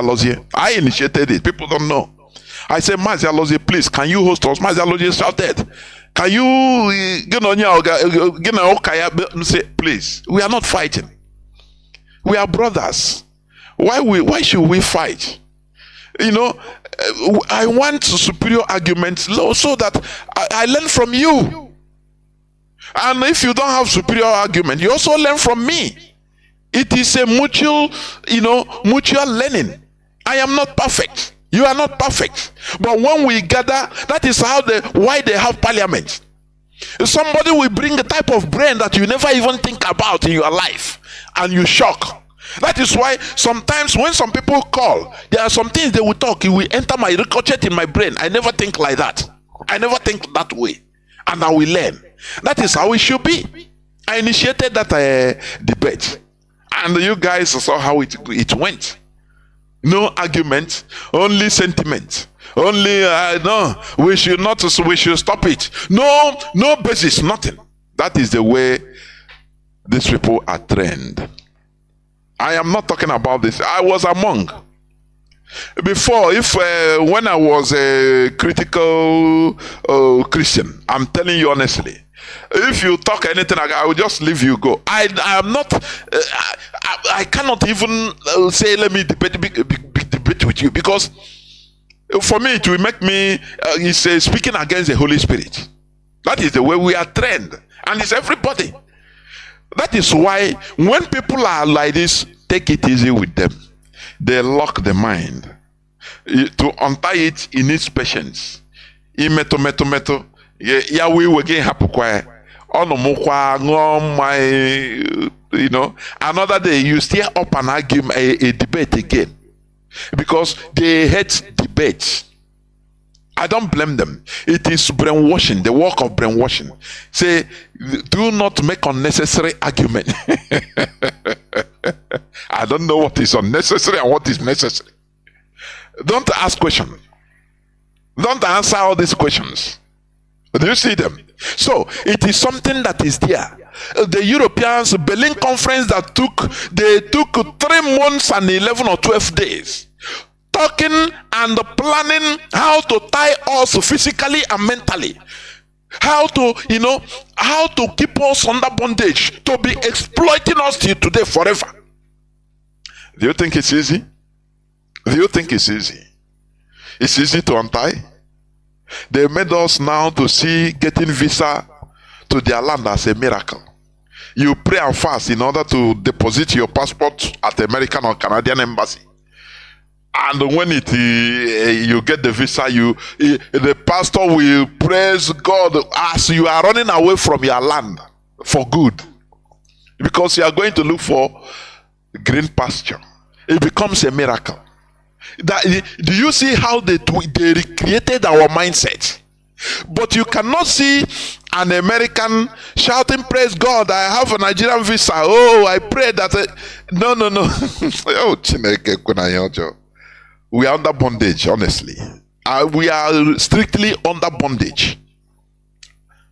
I initiated it. People don't know. I said, Mazi, please, can you host us? Mazi shouted, can you say, please, we are not fighting. We are brothers. Why should we fight? I want superior arguments so that I learn from you. And if you don't have superior argument, you also learn from me. It is a mutual learning. I am not perfect. You are not perfect. But when we gather, that is why they have parliament. Somebody will bring a type of brain that you never even think about in your life, and you shock. That is why sometimes when some people call, there are some things they will talk, it will enter my ricochet in my brain. I never think like that. I never think that way. And I will learn. That is how it should be. I initiated that debate. And you guys saw how it went. No argument, only sentiment. Only, no, we should stop it. No basis, nothing. That is the way these people are trained. I am not talking about this. I was among. Before, if when I was a critical Christian, I'm telling you honestly, if you talk anything, I will just leave you go. I am not. I cannot even say let me debate with you, because for me it will make me. It's speaking against the Holy Spirit. That is the way we are trained, and it's everybody. That is why when people are like this, take it easy with them. They lock the mind. To untie it, it needs patience. Imeto. Yeah, we will get happy quiet. You know, another day you stay up and argue a debate again, because they hate debates. I don't blame them. It is brainwashing, the work of brainwashing. Say, do not make unnecessary argument. I don't know what is unnecessary and what is necessary. Don't ask questions. Don't answer all these questions. Do you see them? So it is something that is there. The Europeans, Berlin conference that took 3 months and 11 or 12 days, talking and planning how to tie us physically and mentally, how to keep us under bondage, to be exploiting us till today forever. Do you think it's easy? Do you think it's easy? It's easy to untie. They made us now to see getting visa to their land as a miracle. You pray and fast in order to deposit your passport at the American or Canadian embassy. And when you get the visa, the pastor will praise God as you are running away from your land for good, because you are going to look for green pasture. It becomes a miracle. Do you see how they recreated our mindset? But you cannot see an American shouting, praise God, I have a Nigerian visa. Oh, I pray that. No. Oh, Chineke Kunayojo. We are under bondage, honestly. We are strictly under bondage.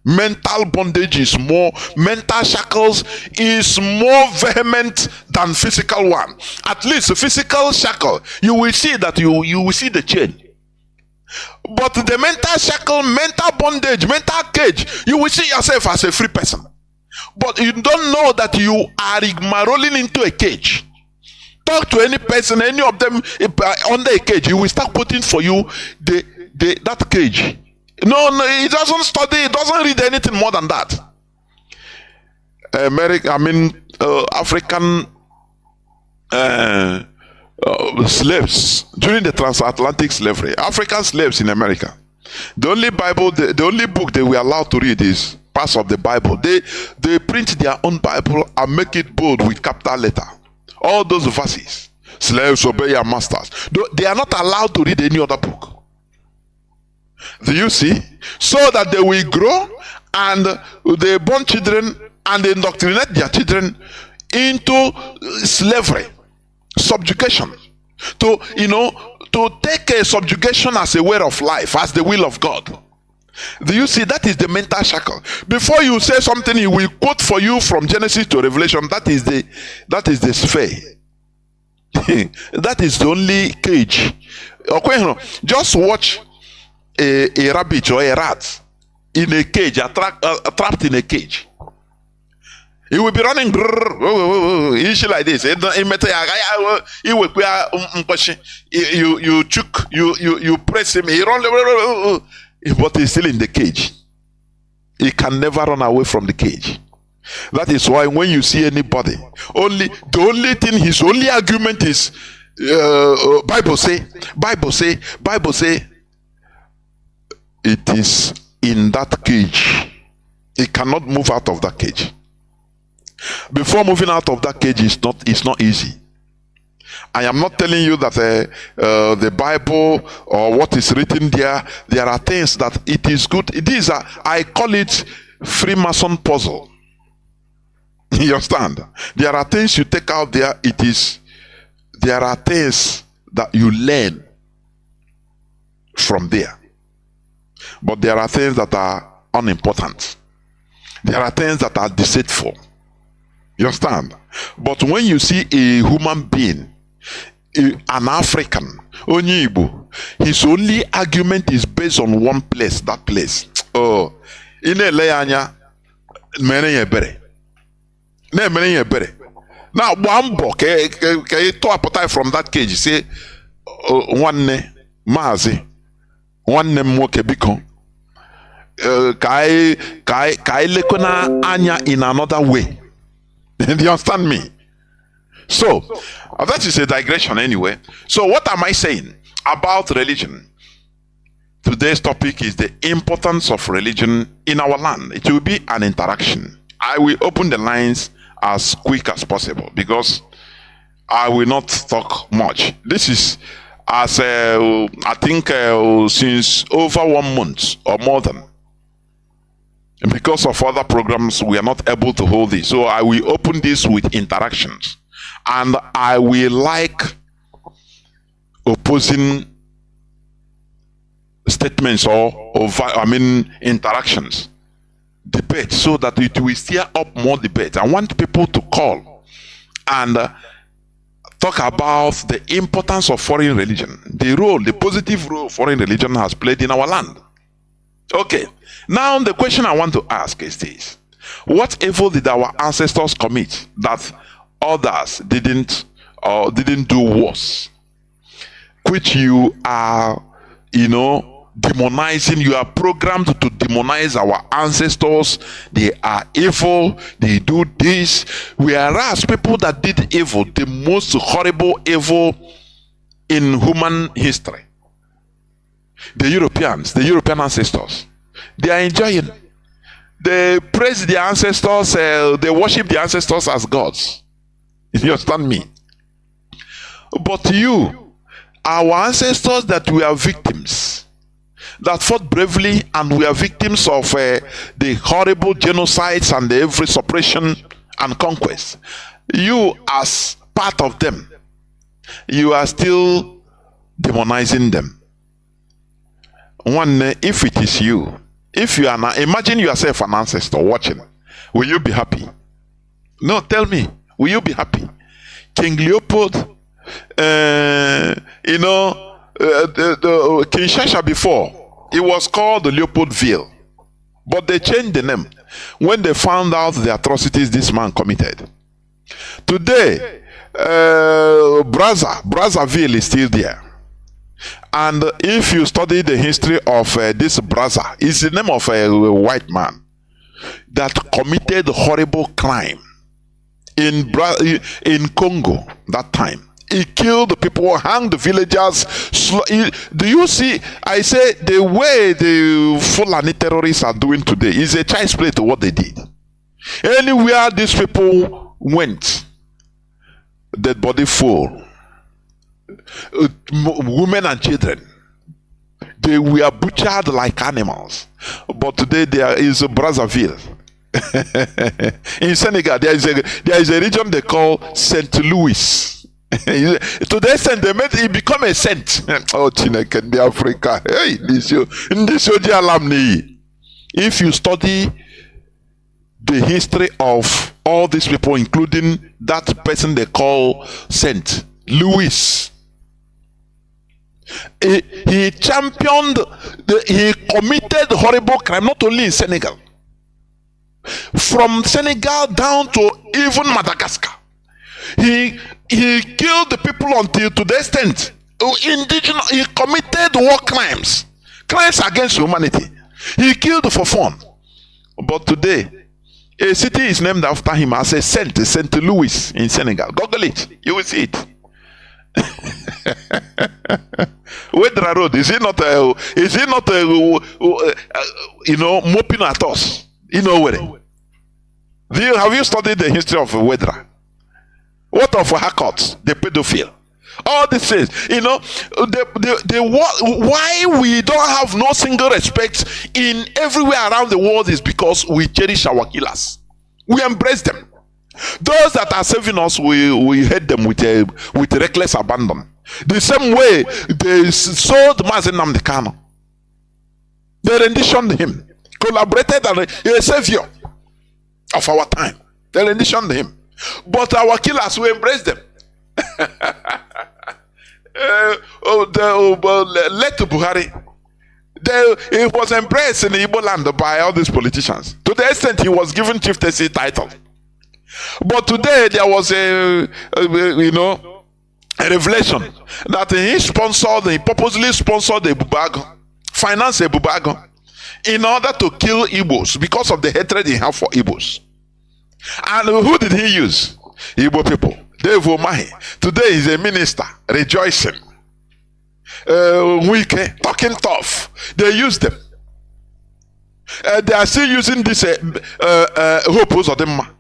Mental bondage is more, mental shackles is more vehement than physical one. At least a physical shackle, you will see that you will see the chain. But the mental shackle, mental bondage, mental cage, you will see yourself as a free person. But you don't know that you are rolling into a cage. Talk to any person, any of them under a cage, he will start putting for you that cage. No, he doesn't study, he doesn't read anything more than that. African slaves during the transatlantic slavery, African slaves in America. The only book they were allowed to read is parts of the Bible. They print their own Bible and make it bold with capital letter. All those verses, slaves obey your masters. They are not allowed to read any other book. Do you see? So that they will grow and they born children and they indoctrinate their children into slavery, subjugation. To take a subjugation as a way of life, as the will of God. Do you see? That is the mental shackle. Before you say something, he will quote for you from Genesis to Revelation. That is the sphere. That is the only cage. Okay, just watch a rabbit or a rat in a cage, trapped in a cage. He will be running like this. You press him, he runs, but he's still in the cage. He can never run away from the cage. That is why when you see anybody, the only thing, his only argument is Bible say. It is in that cage. He cannot move out of that cage. Before moving out of that cage, it's not easy. I am not telling you that the Bible or what is written there are things that it is good. These are, I call it Freemason puzzle. You understand? There are things you take out there. There are things that you learn from there. But there are things that are unimportant. There are things that are deceitful. You understand? But when you see a human being, an African, onye Igbo, his only argument is based on one place, that place. Oh, ine anya mere ya ebere. Na mere ya ebere. Now, Wambo, to appetite from that cage, say, nwanne Mazi, nwanne mwoke biko, kai lekona anya in another way. Do you understand me? So, that is a digression anyway. So, what am I saying about religion? Today's topic is the importance of religion in our land. It will be an interaction. I will open the lines as quick as possible because I will not talk much. This is as I think since over 1 month or more than. And because of other programs, we are not able to hold this. So I will open this with interactions. And I will like opposing statements or interactions, debate, so that it will stir up more debate. I want people to call and talk about the importance of foreign religion, the positive role foreign religion has played in our land. Okay, now the question I want to ask is this: what evil did our ancestors commit that others didn't do worse, which you are, demonizing? You are programmed to demonize our ancestors. They are evil, they do this, whereas people that did evil, the most horrible evil in human history, the European ancestors, they are enjoying. They praise their ancestors, they worship their ancestors as gods. You understand me? But you, our ancestors that we are victims, that fought bravely, and we are victims of the horrible genocides and the every suppression and conquest, you as part of them, you are still demonizing them. One, if it is you, if you are not, imagine yourself an ancestor watching, will you be happy? No, tell me, will you be happy? King Leopold, Kinshasa before, it was called the Leopoldville, but they changed the name when they found out the atrocities this man committed. Today, Brazzaville is still there. And if you study the history of this Brazza, it's the name of a white man that committed horrible crime in Congo that time. He killed the people, hanged the villagers. Do you see? I say the way the Fulani terrorists are doing today is a child's play to what they did. Anywhere these people went, dead body full. Women and children, they were butchered like animals. But today there is a Brazzaville. In Senegal, there is a region they call Saint Louis. Today, they made it become a saint. Oh, Chineke, the Africa. Hey, this alumni. If you study the history of all these people, including that person they call Saint Louis, he championed, he committed horrible crime, not only in Senegal, from Senegal down to even Madagascar. He killed the people until to the extent indigenous. He committed war crimes against humanity. He killed for fun. But today, a city is named after him as a saint, Saint Louis in Senegal. Google it, you will see it. Wedra Road, is it not moping at us? Where? Have you studied the history of Wedra? What of Hakot, the pedophile? All these things, why we don't have no single respect in everywhere around the world is because we cherish our killers. We embrace them. Those that are saving us, we hate them with reckless abandon. The same way they sold Mazi Nnamdi Kanu. They renditioned him, collaborated, and a savior of our time. They renditioned him. But our killers will embrace them. Let Buhari. It was embraced in the Igbo land by all these politicians. To the extent he was given chieftaincy title. But today there was a revelation that he purposely sponsored the Bubago, financed a Bubago, in order to kill Igbos because of the hatred he had for Igbos. And who did he use? Igbo people. Dave Omahi. Today he's a minister, rejoicing. Wike, talking tough. They use them. They are still using this hope Uzodimma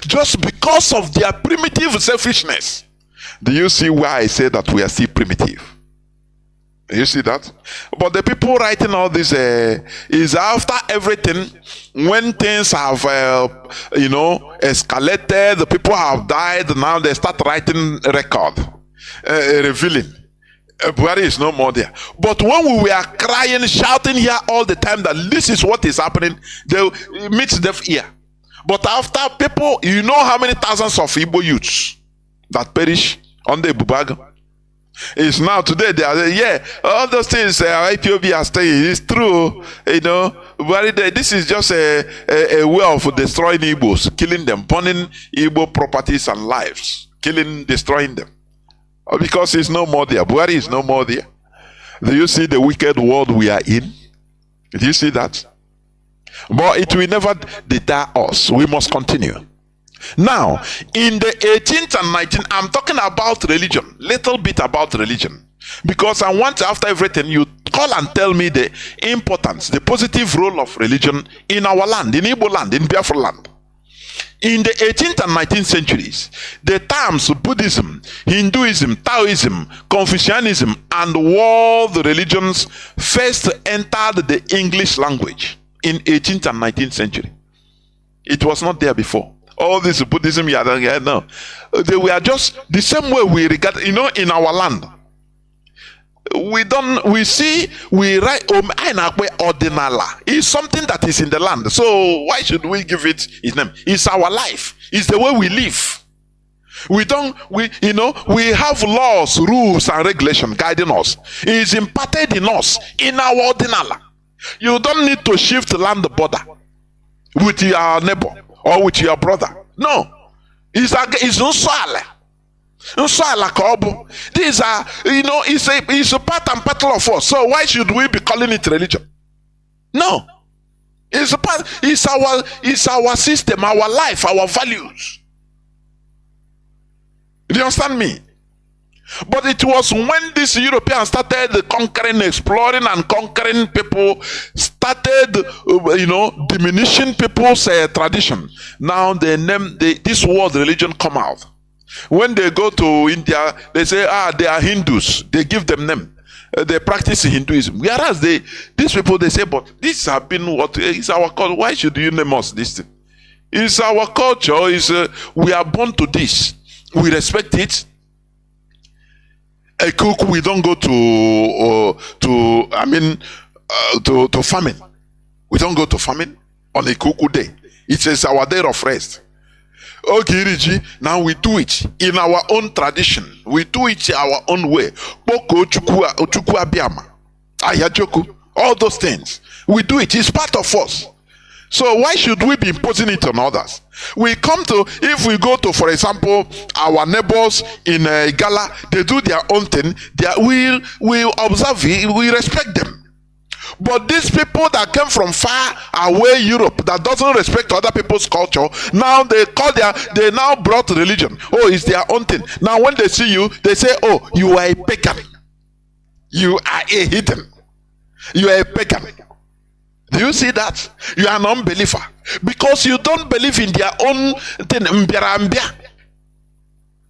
just because of their primitive selfishness. Do you see why I say that we are still primitive? You see that? But the people writing all this is after everything, when things have escalated, the people have died. Now they start writing record, revealing. Buhari is no more there. But when we were crying, shouting here all the time that this is what is happening, they meet deaf ear. But after people, you know how many thousands of Igbo youths that perish on the Bubago? It's now today they are all those things IPOB are saying is true, but this is just a way of destroying Igbos, killing them, burning Igbo properties and lives, destroying them. Because it's no more there. Buhari is no more there. Do you see the wicked world we are in? Do you see that? But it will never deter us. We must continue. Now, in the 18th and 19th, I'm talking about religion, little bit about religion, because I want, after everything, you call and tell me the importance, the positive role of religion in our land, in Igbo land, in Biafra land. In the 18th and 19th centuries, the terms Buddhism, Hinduism, Taoism, Confucianism, and world religions first entered the English language in 18th and 19th century. It was not there before. All this Buddhism, no. They were just the same way we regard, in our land. We write ordinala. It's something that is in the land. So why should we give it its name? It's our life. It's the way we live. We have laws, rules, and regulations guiding us. It is imparted in us, in our ordinala. You don't need to shift land border with your neighbor or with your brother. No. It's Nswala. Nswala Kobu. These are, it's a part and parcel of us. So why should we be calling it religion? No. It's a part, it's our system, our life, our values. Do you understand me? But it was when these Europeans started conquering, exploring and conquering people, started, diminishing people's tradition. Now this world religion come out. When they go to India, they say, they are Hindus. They give them name. They practice Hinduism. Whereas these people, they say, but this has been what is our culture. Why should you name us this thing? It's our culture. We are born to this. We respect it. A cook, we don't go to famine. We don't go to famine on a kuku day. It is our day of rest. Okay, Riji, now we do it in our own tradition. We do it our own way. Boko chukua biama, ayajoku, all those things. We do it. It's part of us. So why should we be imposing it on others? If we go to, for example, our neighbors in Gala, they do their own thing. We observe it, we respect them. But these people that came from far away Europe, that doesn't respect other people's culture, now they now brought religion. Oh, it's their own thing. Now when they see you, they say, oh, you are a pagan. You are a heathen. You are a pagan. Do you see that? You are an unbeliever. Because you don't believe in their own thing,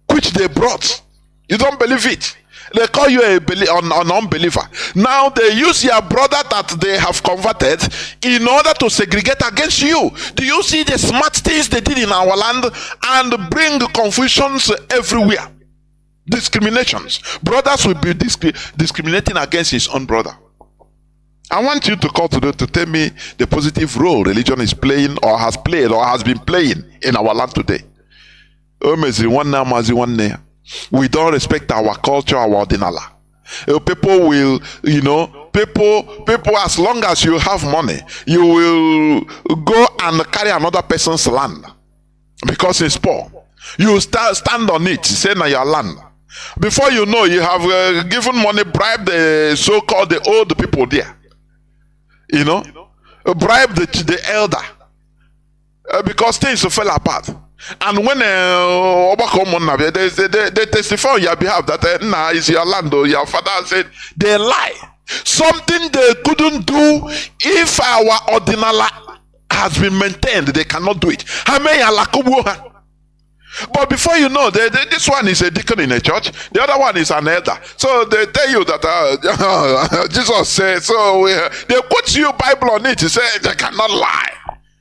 which they brought. You don't believe it. They call you an unbeliever. Now they use your brother that they have converted in order to segregate against you. Do you see the smart things they did in our land and bring confusions everywhere? Discriminations. Brothers will be discriminating against his own brother. I want you to call today to tell me the positive role religion is playing or has played or has been playing in our land today. O meziri nwanne amazi nwanne ya. We don't respect our culture, our ordinala. People will, people, as long as you have money, you will go and carry another person's land because it's poor. You stand on it, say na your land. Before you know, you have given money, bribed the so-called the old people there. Bribe the elder because things fell apart. And when they testify on your behalf that nah, it's your land, or your father said, they lie. Something they couldn't do if our ordinala has been maintained, they cannot do it. But before you know, this one is a deacon in a church, the other one is an elder. So they tell you that Jesus said, so they quote you Bible on it, he said they cannot lie.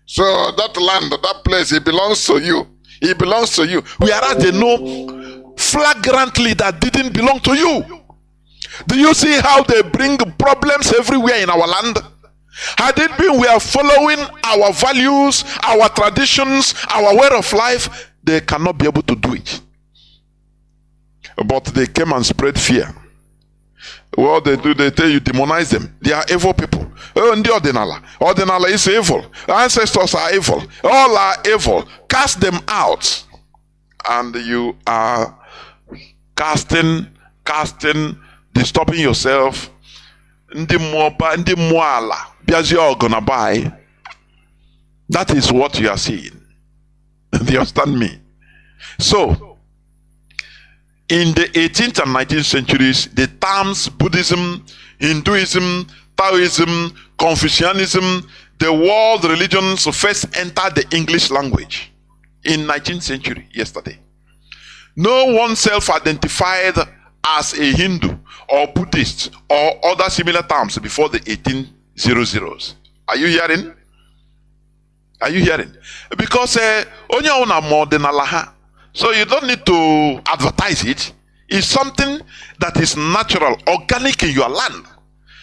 So that land, that place, it belongs to you. It belongs to you. Whereas they know flagrantly that didn't belong to you. Do you see how they bring problems everywhere in our land? Had it been we are following our values, our traditions, our way of life, they cannot be able to do it. But they came and spread fear. What they do, they tell you, demonize them. They are evil people. Oh, the ordinala. Ordinala is evil. Ancestors are evil. All are evil. Cast them out. And you are casting, disturbing yourself. That is what you are seeing. Do you understand me? So, in the 18th and 19th centuries, the terms Buddhism, Hinduism, Taoism, Confucianism, the world religions first entered the English language in 19th century, yesterday. No one self-identified as a Hindu or Buddhist or other similar terms before the 1800s. Are you hearing? Are you hearing? Because onye una modernalaha. So you don't need to advertise it. It's something that is natural, organic in your land.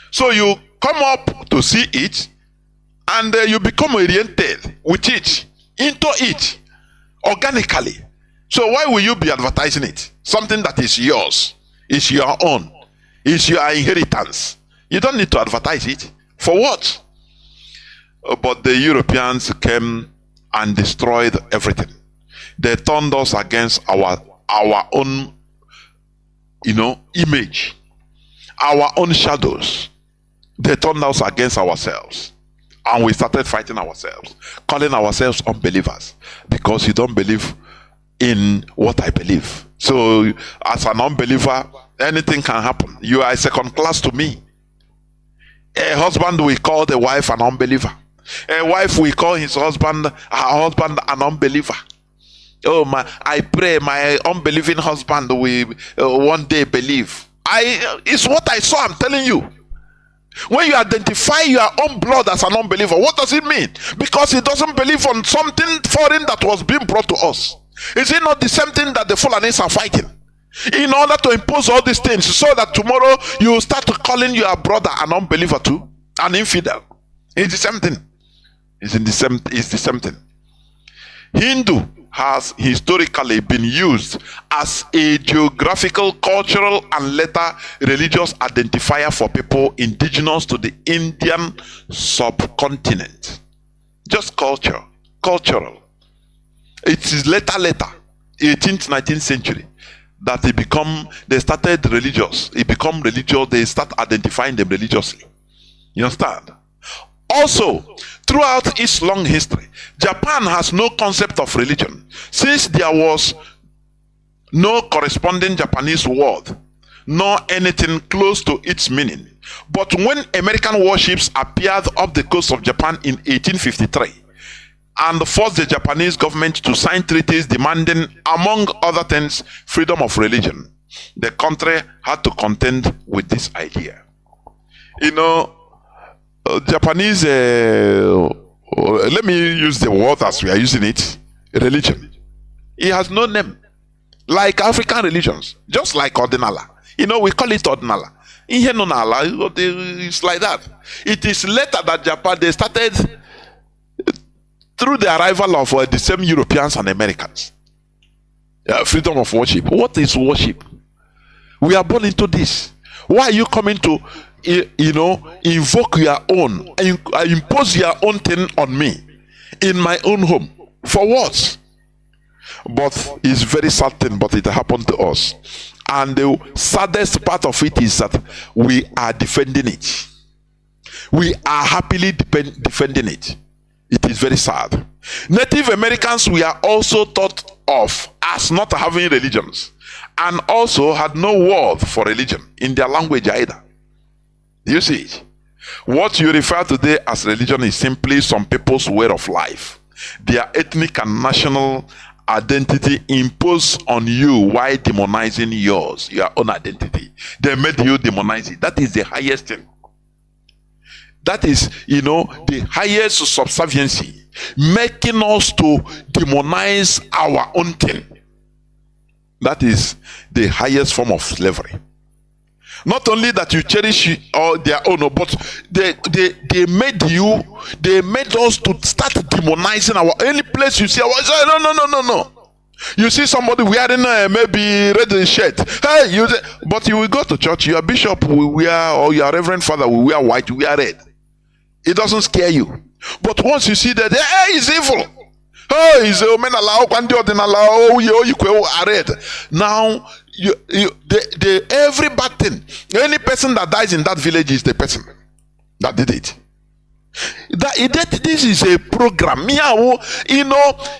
So you come up to see it and you become oriented with it, into it, organically. So why will you be advertising it? Something that is yours, is your own, is your inheritance. You don't need to advertise it. For what? But the Europeans came and destroyed everything. They turned us against our own, image, our own shadows. They turned us against ourselves. And we started fighting ourselves, calling ourselves unbelievers, because you don't believe in what I believe. So as an unbeliever, anything can happen. You are a second class to me. A husband will call the wife an unbeliever. A wife will call her husband an unbeliever. Oh my! I pray my unbelieving husband will one day believe. It's what I saw. I'm telling you. When you identify your own blood as an unbeliever, what does it mean? Because he doesn't believe on something foreign that was being brought to us. Is it not the same thing that the Fulanis are fighting? In order to impose all these things, so that tomorrow you start calling your brother an unbeliever too, an infidel. It's the same thing. It's the same thing. Hindu has historically been used as a geographical, cultural, and later religious identifier for people indigenous to the Indian subcontinent. Just cultural. It is later, 18th, 19th century, that they started religious. It become religious, they start identifying them religiously. You understand? Also, throughout its long history, Japan has no concept of religion, since there was no corresponding Japanese word, nor anything close to its meaning. But when American warships appeared off the coast of Japan in 1853 and forced the Japanese government to sign treaties demanding, among other things, freedom of religion, the country had to contend with this idea. Japanese, let me use the word as we are using it, religion. It has no name. Like African religions, just like Ordinala. We call it Ordinala. It's like that. It is later that Japan, they started, through the arrival of the same Europeans and Americans. freedom of worship. What is worship? We are born into this. Why are you coming to, invoke your own, impose your own thing on me in my own home? For what? But it's very certain, but it happened to us. And the saddest part of it is that we are defending it. We are happily defending it. It is very sad. Native Americans were also thought of as not having religions, and also had no word for religion in their language either. You see it? What you refer today as religion is simply some people's way of life, their ethnic and national identity imposed on you while demonizing yours, your own identity. They made you demonize it. That is the highest thing. That is, the highest subserviency, making us to demonize our own thing. That is the highest form of slavery. Not only that you cherish all their own, but they made us to start demonizing our any place you see. No. You see somebody wearing maybe red shirt. Hey, but you will go to church. Your bishop will wear, or your reverend father will wear white. You wear red. It doesn't scare you. But once you see that, hey, it's evil. Oh, he's a man allow now every bad thing, any person that dies in that village is the person that did it. This is a program.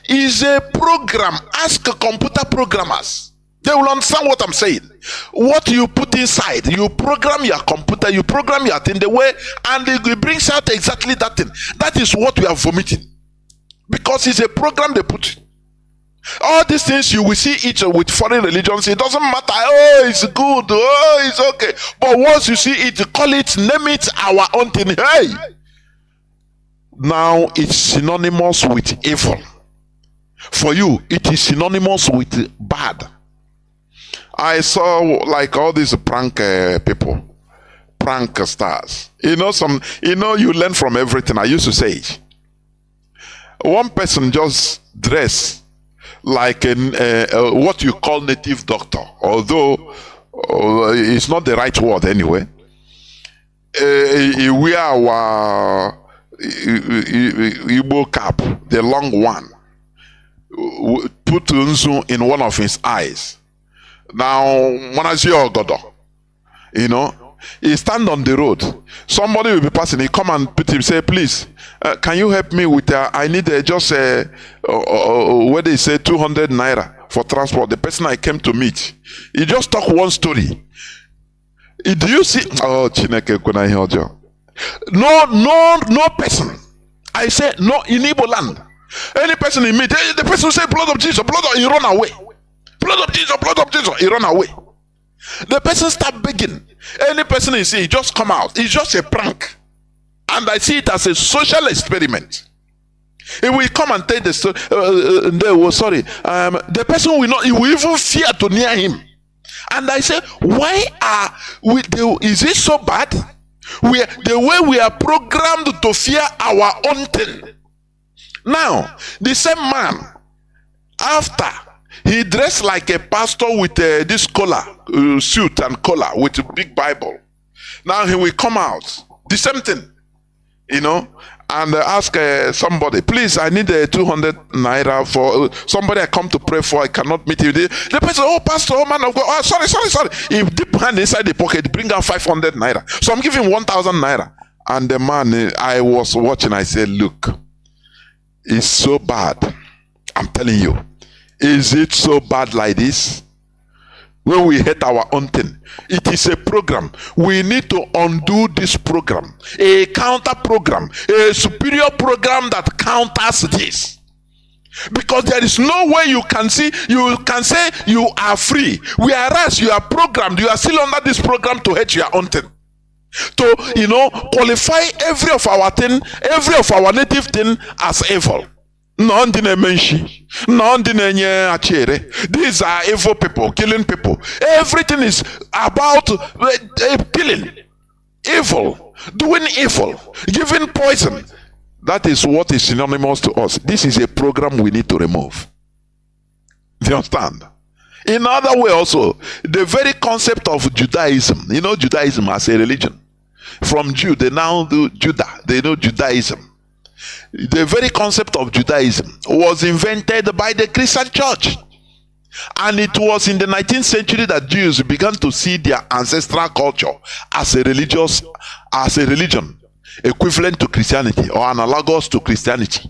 Is a program. Ask computer programmers. They will understand what I'm saying. What you put inside, you program your computer, you program your thing the way, and it brings out exactly that thing. That is what we are vomiting. Because it's a program they put. All these things you will see each with foreign religions, it doesn't matter. Oh, it's good. Oh, it's okay. But once you see it, call it, name it our own thing. Hey! Now it's synonymous with evil. For you, it is synonymous with bad. I saw like all these prank people, prank stars. You learn from everything. I used to say it. One person just dressed like what you call native doctor, although it's not the right word anyway. He wear our Igbo cap, the long one, put unzu in one of his eyes. Now, when I see Ogodo, he stand on the road. Somebody will be passing. He come and put him, say, please, can you help me with? I need just where they say 200 naira for transport. The person I came to meet, he just talk one story. Do you see? Oh, Chineke kuna hiyojo. No person. I say no in Igbo land. Any person he meet, the person say blood of Jesus, he run away. Blood of Jesus, he run away. The person start begging. Any person you see, he just come out. It's just a prank. And I see it as a social experiment. He will come and tell the story. The person will not, he will even fear to near him. And I say, why is it so bad? The way we are programmed to fear our own thing. Now, the same man, after he dressed like a pastor with this collar, suit and collar with a big Bible. Now he will come out, the same thing, and ask somebody, please, I need 200 naira for somebody I come to pray for. I cannot meet you. The person, oh, pastor, oh, man of God, oh, sorry. He dip hand inside the pocket, bring out 500 naira. So I'm giving 1,000 naira. And the man, I was watching, I said, look, it's so bad. I'm telling you. Is it so bad like this? When we hate our own thing, it is a program. We need to undo this program, a counter program, a superior program that counters this. Because there is no way you can say you are free, whereas you are programmed, you are still under this program to hate your own thing. To qualify every of our thing, every of our native thing as evil. These are evil people, killing people. Everything is about killing, evil, doing evil, giving poison. That is what is synonymous to us. This is a program we need to remove. Do you understand? In other way also, the very concept of Judaism, you know Judaism as a religion. From Jew, they now do Judah, they know Judaism. The very concept of Judaism was invented by the Christian church. And it was in the 19th century that Jews began to see their ancestral culture as a religion equivalent to Christianity or analogous to Christianity.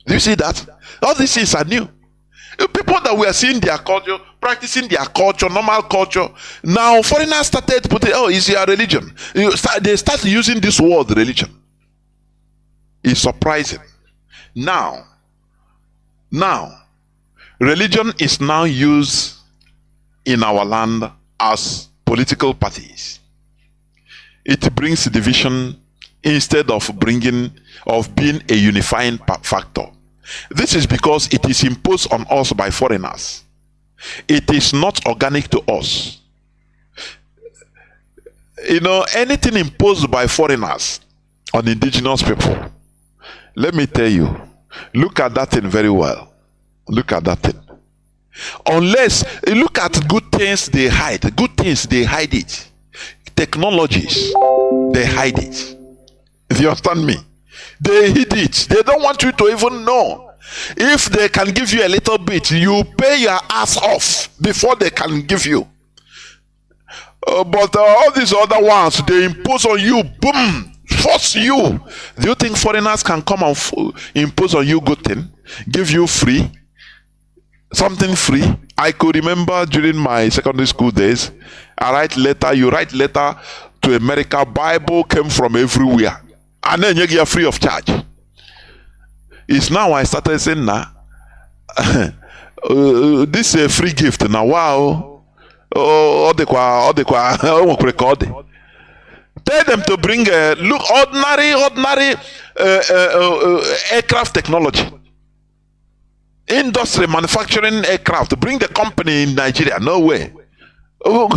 Do you see that? All these things are new. People that were seeing their culture, practicing their culture, normal culture, now foreigners started putting, oh, it's your religion. They start using this word religion. It's surprising. Now, religion is now used in our land as political parties. It brings division instead of being a unifying factor. This is because it is imposed on us by foreigners. It is not organic to us. You know, anything imposed by foreigners on indigenous people, let me tell you, look at that thing very well. Look at that thing. Unless you look at good things, they hide. Good things, they hide it. Technologies, they hide it. Do you understand me? They hid it. They don't want you to even know. If they can give you a little bit, you pay your ass off before they can give you. But all these other ones, they impose on you, boom, force you. Do you think foreigners can come and impose on you good thing? Give you free? Something free? I could remember during my secondary school days, I write letter, you write letter to America, Bible came from everywhere. And then you get free of charge. It's now I started saying, nah, this is a free gift. Now, wow. Tell them to bring ordinary aircraft technology. Industry manufacturing aircraft. Bring the company in Nigeria. No way. Or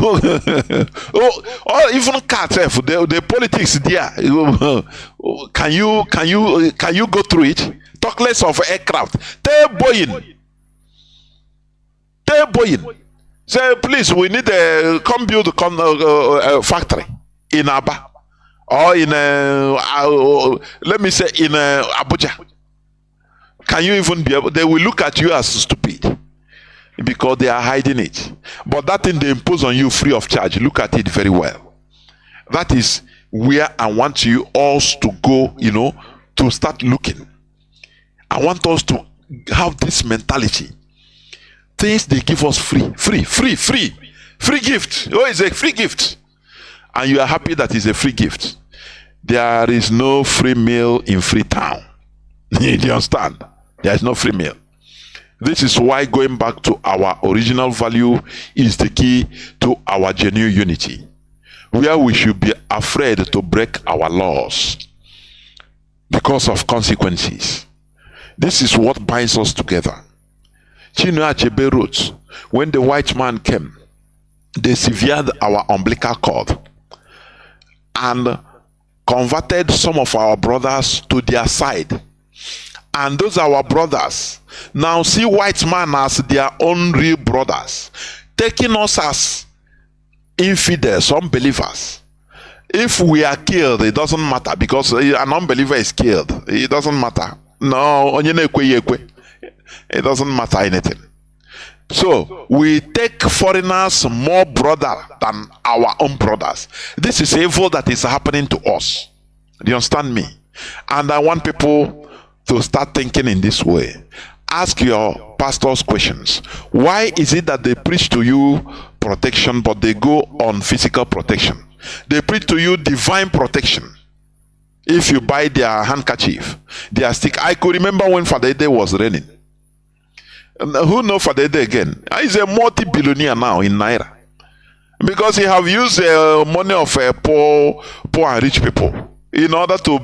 even cars, the politics there. Can you go through it? Talk less of aircraft. Tell Boeing. Say, please, we need to come build a factory in Aba or in let me say in Abuja. Can you even be able? They will look at you as stupid because they are hiding it. But that thing they impose on you free of charge. Look at it very well. That is where I want you all to go. You know, to start looking. I want us to have this mentality. Things they give us free gift. Oh, it's a free gift, and you are happy that it's a free gift. There is no free meal in Freetown. Do you understand? There is no free meal. This is why going back to our original value is the key to our genuine unity, where we should be afraid to break our laws because of consequences. This is what binds us together. Chinedu wrote, when the white man came, they severed our umbilical cord and converted some of our brothers to their side. And those our brothers now see white man as their own real brothers, taking us as infidels, unbelievers. If we are killed, it doesn't matter because an unbeliever is killed. It doesn't matter. No, it doesn't matter anything. So we take foreigners more brother than our own brothers. This is evil that is happening to us. Do you understand me? And I want people to start thinking in this way. Ask your pastors questions. Why is it that they preach to you protection but they go on physical protection? They preach to you divine protection. If you buy their handkerchief, their stick. I could remember when Father Day was reigning. Who know Father Day again? He's a multi-billionaire now in Naira. Because he have used money of poor and rich people in order to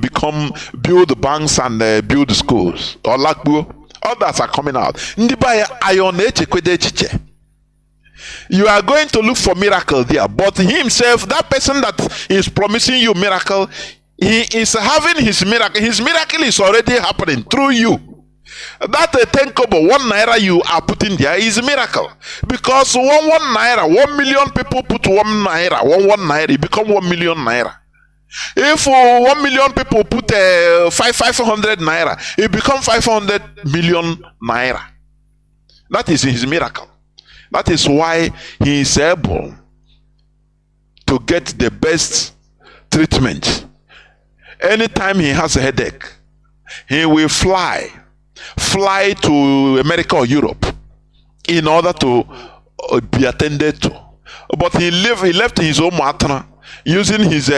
build banks and build schools. Or others are coming out. You are going to look for miracle there. But himself, that person that is promising you miracle, he is having his miracle. His miracle is already happening through you. That 10 kobo, 1 naira you are putting there is a miracle. Because 1 naira, 1 million people put 1 naira, 1 naira, it become 1 million naira. If 1 million people put 500 naira, it become 500 million naira. That is his miracle. That is why he is able to get the best treatment. Anytime he has a headache, he will fly to America or Europe in order to be attended to. But he left his own matana using his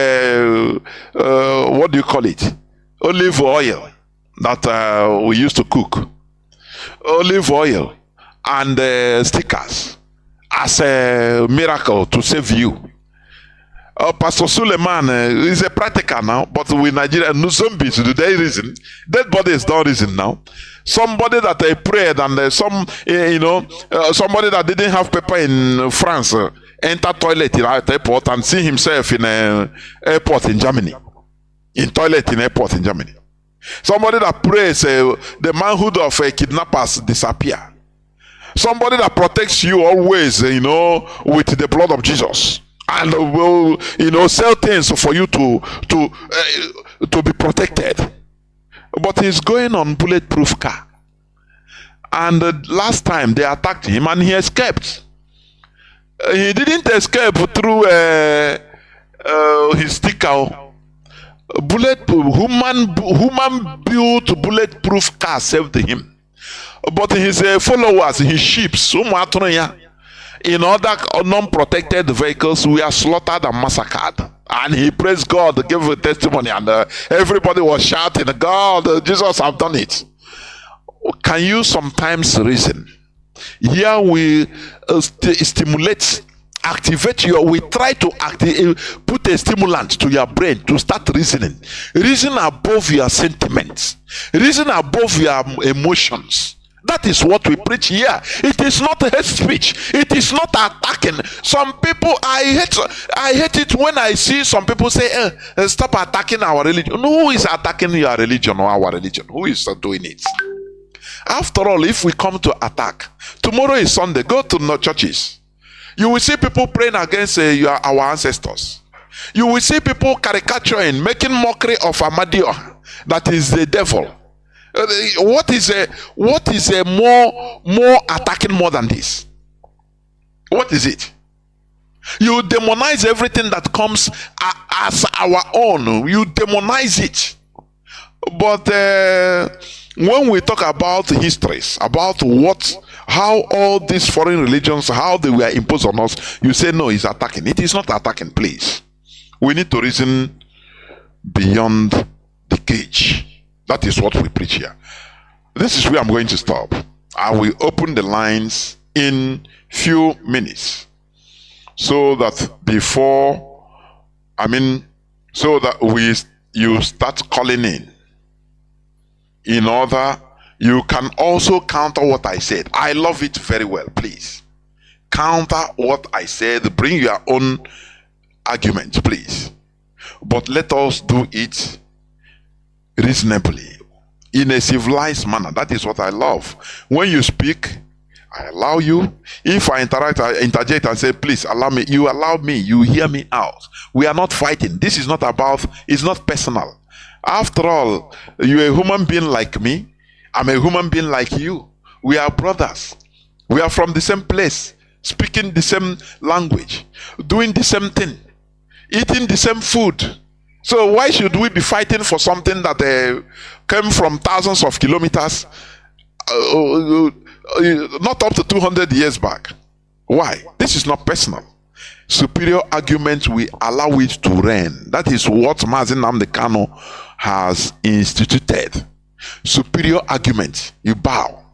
what do you call it, olive oil that we used to cook, olive oil and stickers as a miracle to save you. Pastor Suleiman is a practical now, but with Nigeria, no zombies, do they reason? Dead bodies don't reason now. Somebody that I prayed and somebody that didn't have paper in France enter toilet in airport and see himself in a airport in Germany, in toilet in airport in Germany. Somebody that prays the manhood of kidnappers disappear. Somebody that protects you always, with the blood of Jesus. And will sell things for you to be protected. But he's going on bulletproof car. And last time they attacked him and he escaped. He didn't escape through his sticker. Human built bulletproof car saved him. But his followers, his sheep, in other non-protected vehicles, we are slaughtered and massacred. And he praised God, gave a testimony, and everybody was shouting, God, Jesus have done it. Can you sometimes reason? Here we stimulate, activate we try to put a stimulant to your brain to start reasoning. Reason above your sentiments. Reason above your emotions. That is what we preach here. It is not hate speech. It is not attacking. Some people, I hate it when I see some people say, stop attacking our religion. Who is attacking your religion or our religion? Who is doing it? After all, if we come to attack, tomorrow is Sunday, go to no churches. You will see people praying against our ancestors. You will see people caricaturing, making mockery of Amadio, that is the devil. What is a more attacking more than this? What is it? You demonize everything that comes as our own. You demonize it. But when we talk about histories, about how all these foreign religions, how they were imposed on us, you say no, it's attacking. It is not attacking, please. We need to reason beyond the cage. That is what we preach here. This is where I'm going to stop. I will open the lines in few minutes, so that you start calling in order. You can also counter what I said. I love it very well. Please counter what I said. Bring your own argument, please. But let us do it reasonably, in a civilized manner. That is what I love. When you speak, I allow you. If I interject and say, please allow me, you allow me, you hear me out. We are not fighting. This is not about, it's not personal. After all, you're a human being like me. I'm a human being like you. We are brothers. We are from the same place, speaking the same language, doing the same thing, eating the same food. So why should we be fighting for something that came from thousands of kilometers, not up to 200 years back? Why? This is not personal. Superior argument, we allow it to reign. That is what Mazi Nnamdi Kanu has instituted. Superior argument, you bow.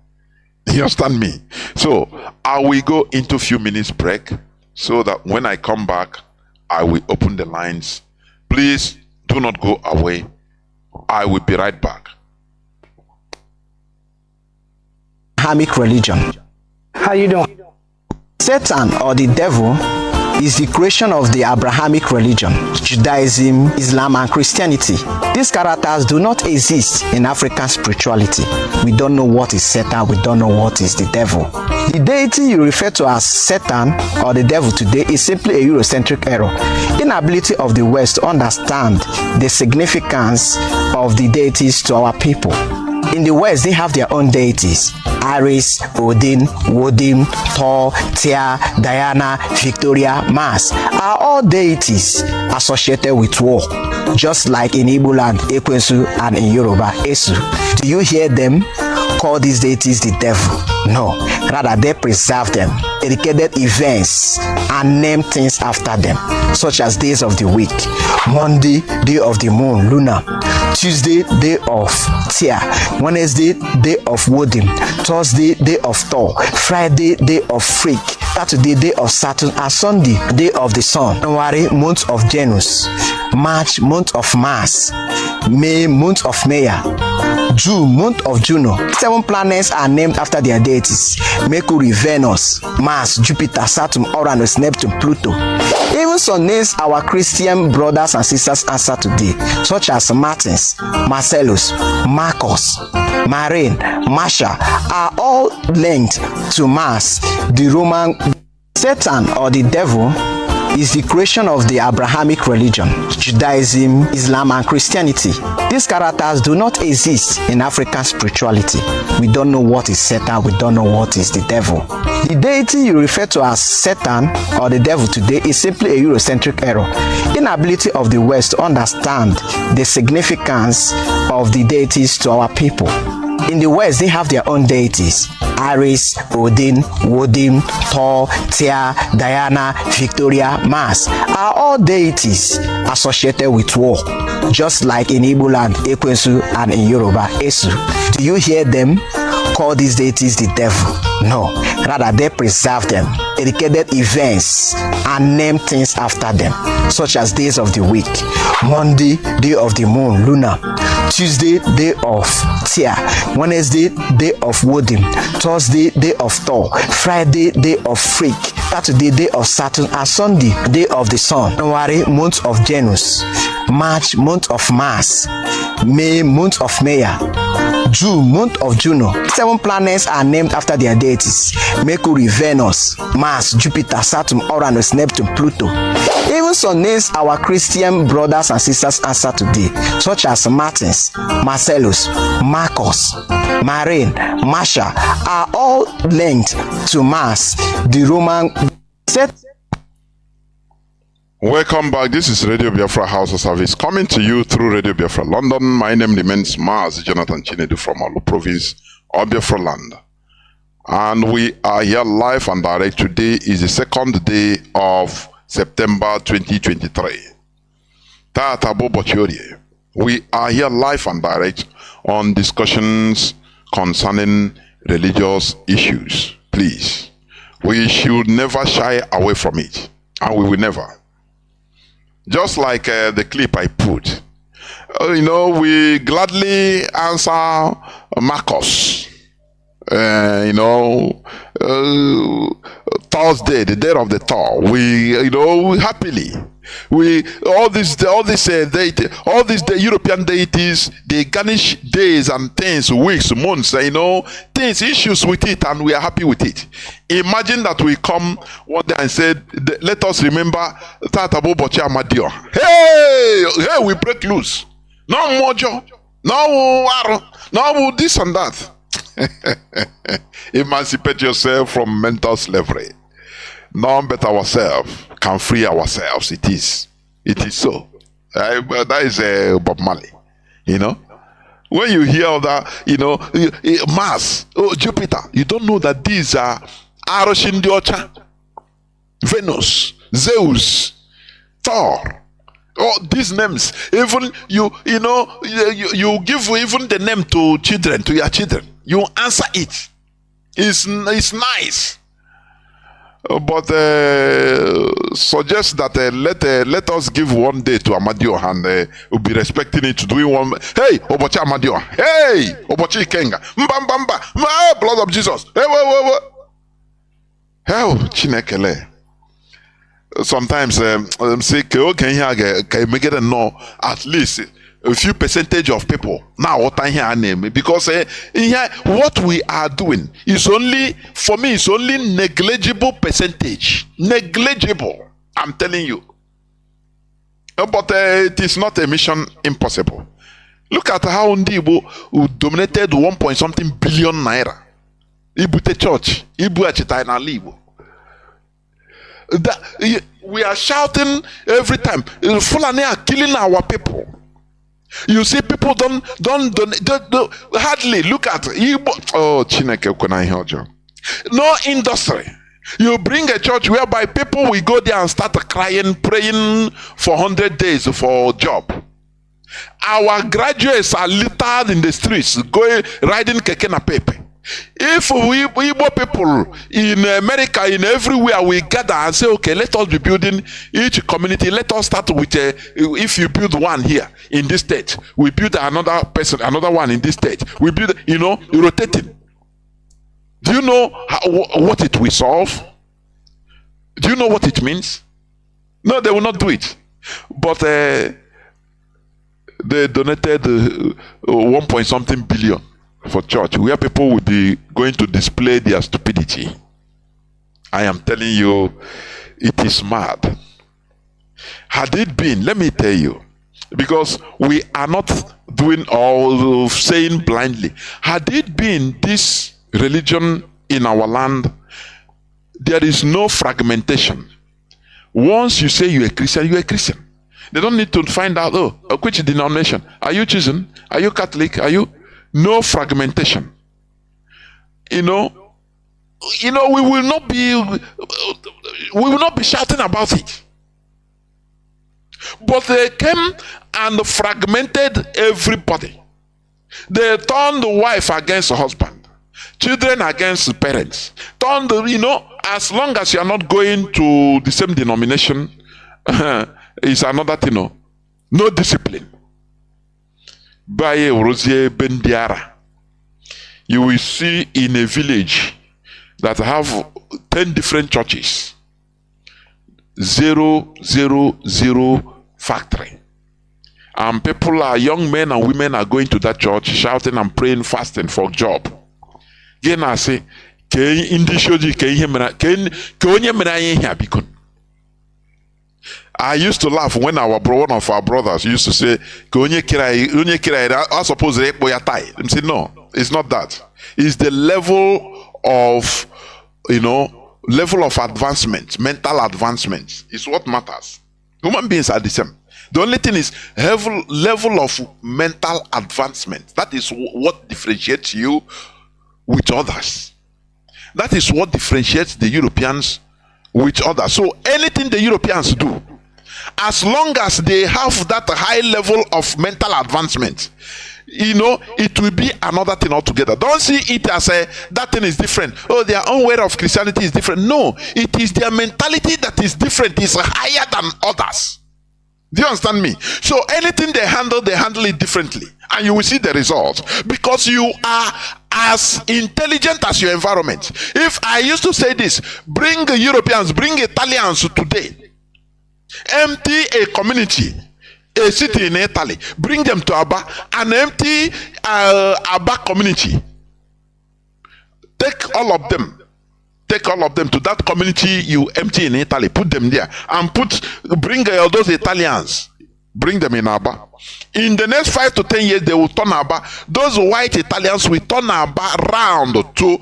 You understand me? So I will go into a few minutes break, so that when I come back, I will open the lines. Please do not go away. I will be right back. Islamic religion. How you doing? Satan or the devil is the creation of the Abrahamic religion, Judaism, Islam, and Christianity. These characters do not exist in African spirituality. We don't know what is Satan, we don't know what is the devil. The deity you refer to as Satan or the devil today is simply a Eurocentric error. Inability of the West to understand the significance of the deities to our people. In the West, they have their own deities. Ares, Odin, Wodim, Thor, Tia, Diana, Victoria, Mars are all deities associated with war. Just like in Igbo land, Ekwensu, and in Yoruba, Esu. Do you hear them call these deities the devil? No, rather they preserve them, educated events, and name things after them, such as days of the week. Monday, day of the moon, Luna. Tuesday, day of Tia. Wednesday, day of Wodim. Thursday, day of Thor. Friday, day of Freak. Saturday, day of Saturn. And Sunday, day of the sun. January, month of Janus. March, month of Mars. May, month of Maya. June, month of Juno. 7 planets are named after their deities: Mercury, Venus, Mars, Jupiter, Saturn, Uranus, Neptune, Pluto. Even some names our Christian brothers and sisters answer today, such as Martins, Marcellus, Marcus, Marine, Masha, are all linked to Mars, the Roman. Satan or the devil is the creation of the Abrahamic religion, Judaism, Islam, and Christianity. These characters do not exist in African spirituality. We don't know what is Satan, we don't know what is the devil. The deity you refer to as Satan or the devil today is simply a Eurocentric error. Inability of the West to understand the significance of the deities to our people. In the West, they have their own deities. Ares, Odin, Wodim, Thor, Tia, Diana, Victoria, Mars are all deities associated with war. Just like in Igbo land, Ekwensu, and in Yoruba, Esu. Do you hear them call these deities the devil? No, rather they preserve them, educated events, and name things after them, such as days of the week. Monday, day of the moon, Luna. Tuesday, day of Tia. Wednesday, day of Wodim. Thursday, day of Thor. Friday, day of Freak. Saturday, day of Saturn. And Sunday, day of the sun. January, month of Janus. March, month of Mars. May, month of Maya. June, month of Juno. 7 planets are named after their deities: Mercury, Venus, Mars, Jupiter, Saturn, Uranus, Neptune, Pluto. Even some names our Christian brothers and sisters answer today, such as Martins, Marcellus, Marcus, Marine, Masha, are all linked to Mars, the Roman. Welcome back. This is Radio Biafra HAUSA-SERVICE coming to you through Radio Biafra London. My name remains Mazi Jonathan Chinedu from Olu Province of Biafra land. And we are here live and direct. Today is the 2nd day of September 2023. We are here live and direct on discussions concerning religious issues. Please, we should never shy away from it, and we will never. Just like the clip I put, we gladly answer Marcus. Thursday, the day of the Thor, we happily. All these European deities, they garnish days and things, weeks, months, things, issues with it, and we are happy with it. Imagine that we come one day and said, let us remember Tatabo Bochi Amadio. Hey, we break loose. No mojo, no this and that. Emancipate yourself from mental slavery. None but ourselves can free ourselves. It is so. That is Bob Marley. When you hear that, Mars, Jupiter, you don't know that these are Aroshindiocha, Venus, Zeus, Thor. All these names, even you give even the name to children, to your children. You answer it. It's nice. But suggest that let us give one day to Amadio and we'll be respecting it, doing one. Hey, Obochi Amadio. Hey, Obochi Kenga. Mbamba. Blood of Jesus. Hey, Hell, Chinekele. sometimes say okay here can make it know at least a few percentage of people now what I hear name because here what we are doing is only for me it's only negligible percentage, negligible, I'm telling you. But it is not a mission impossible. Look at how Ndibo who dominated 1 point something billion naira. Ibute church, Ibu achita na Libo. We are shouting every time. Fulani are killing our people. You see, people don't hardly look at Igbo. Oh, Chineke kuna ihe ọjọọ. No industry. You bring a church whereby people will go there and start crying, praying for 100 days for a job. Our graduates are littered in the streets, going riding keke na pepe. If we Igbo people in America, in everywhere, we gather and say, okay, let us be building each community. Let us start with if you build one here in this state, we build another person, another one in this state. We build, rotating. Do you know what it will solve? Do you know what it means? No, they will not do it. But they donated 1 point something billion for church, where people will be going to display their stupidity. I am telling you, it is mad. Had it been, let me tell you, because we are not doing all saying blindly. Had it been this religion in our land, there is no fragmentation. Once you say you're a Christian, you're a Christian. They don't need to find out, which denomination are you choosing? Are you Catholic? Are you? No fragmentation. We will not be shouting about it. But they came and fragmented everybody. They turned the wife against the husband, children against the parents. Turned, as long as you are not going to the same denomination, is another thing. No discipline. Baye Rosier Bendiara. You will see in a village that have 10 different churches. 0, 0, 0 factory. And people are, young men and women are going to that church shouting and praying, fasting for job. Again, I say, I used to laugh when one of our brothers used to say, I suppose I say, no, it's not that. It's the level of, level of advancement, mental advancement is what matters. Human beings are the same. The only thing is level of mental advancement. That is what differentiates you with others. That is what differentiates the Europeans with others. So anything the Europeans do, as long as they have that high level of mental advancement, it will be another thing altogether. Don't see it as that thing is different. Oh, their own way of Christianity is different. No, it is their mentality that is different. It's higher than others. Do you understand me? So anything they handle it differently. And you will see the results. Because you are as intelligent as your environment. If I used to say this, bring the Europeans, bring Italians today. Empty a community, a city in Italy, bring them to Aba, and empty Aba community. Take all of them to that community you empty in Italy, put them there, and bring those Italians, bring them in Aba. In the next 5 to 10 years, they will turn Aba. Those white Italians will turn Aba round to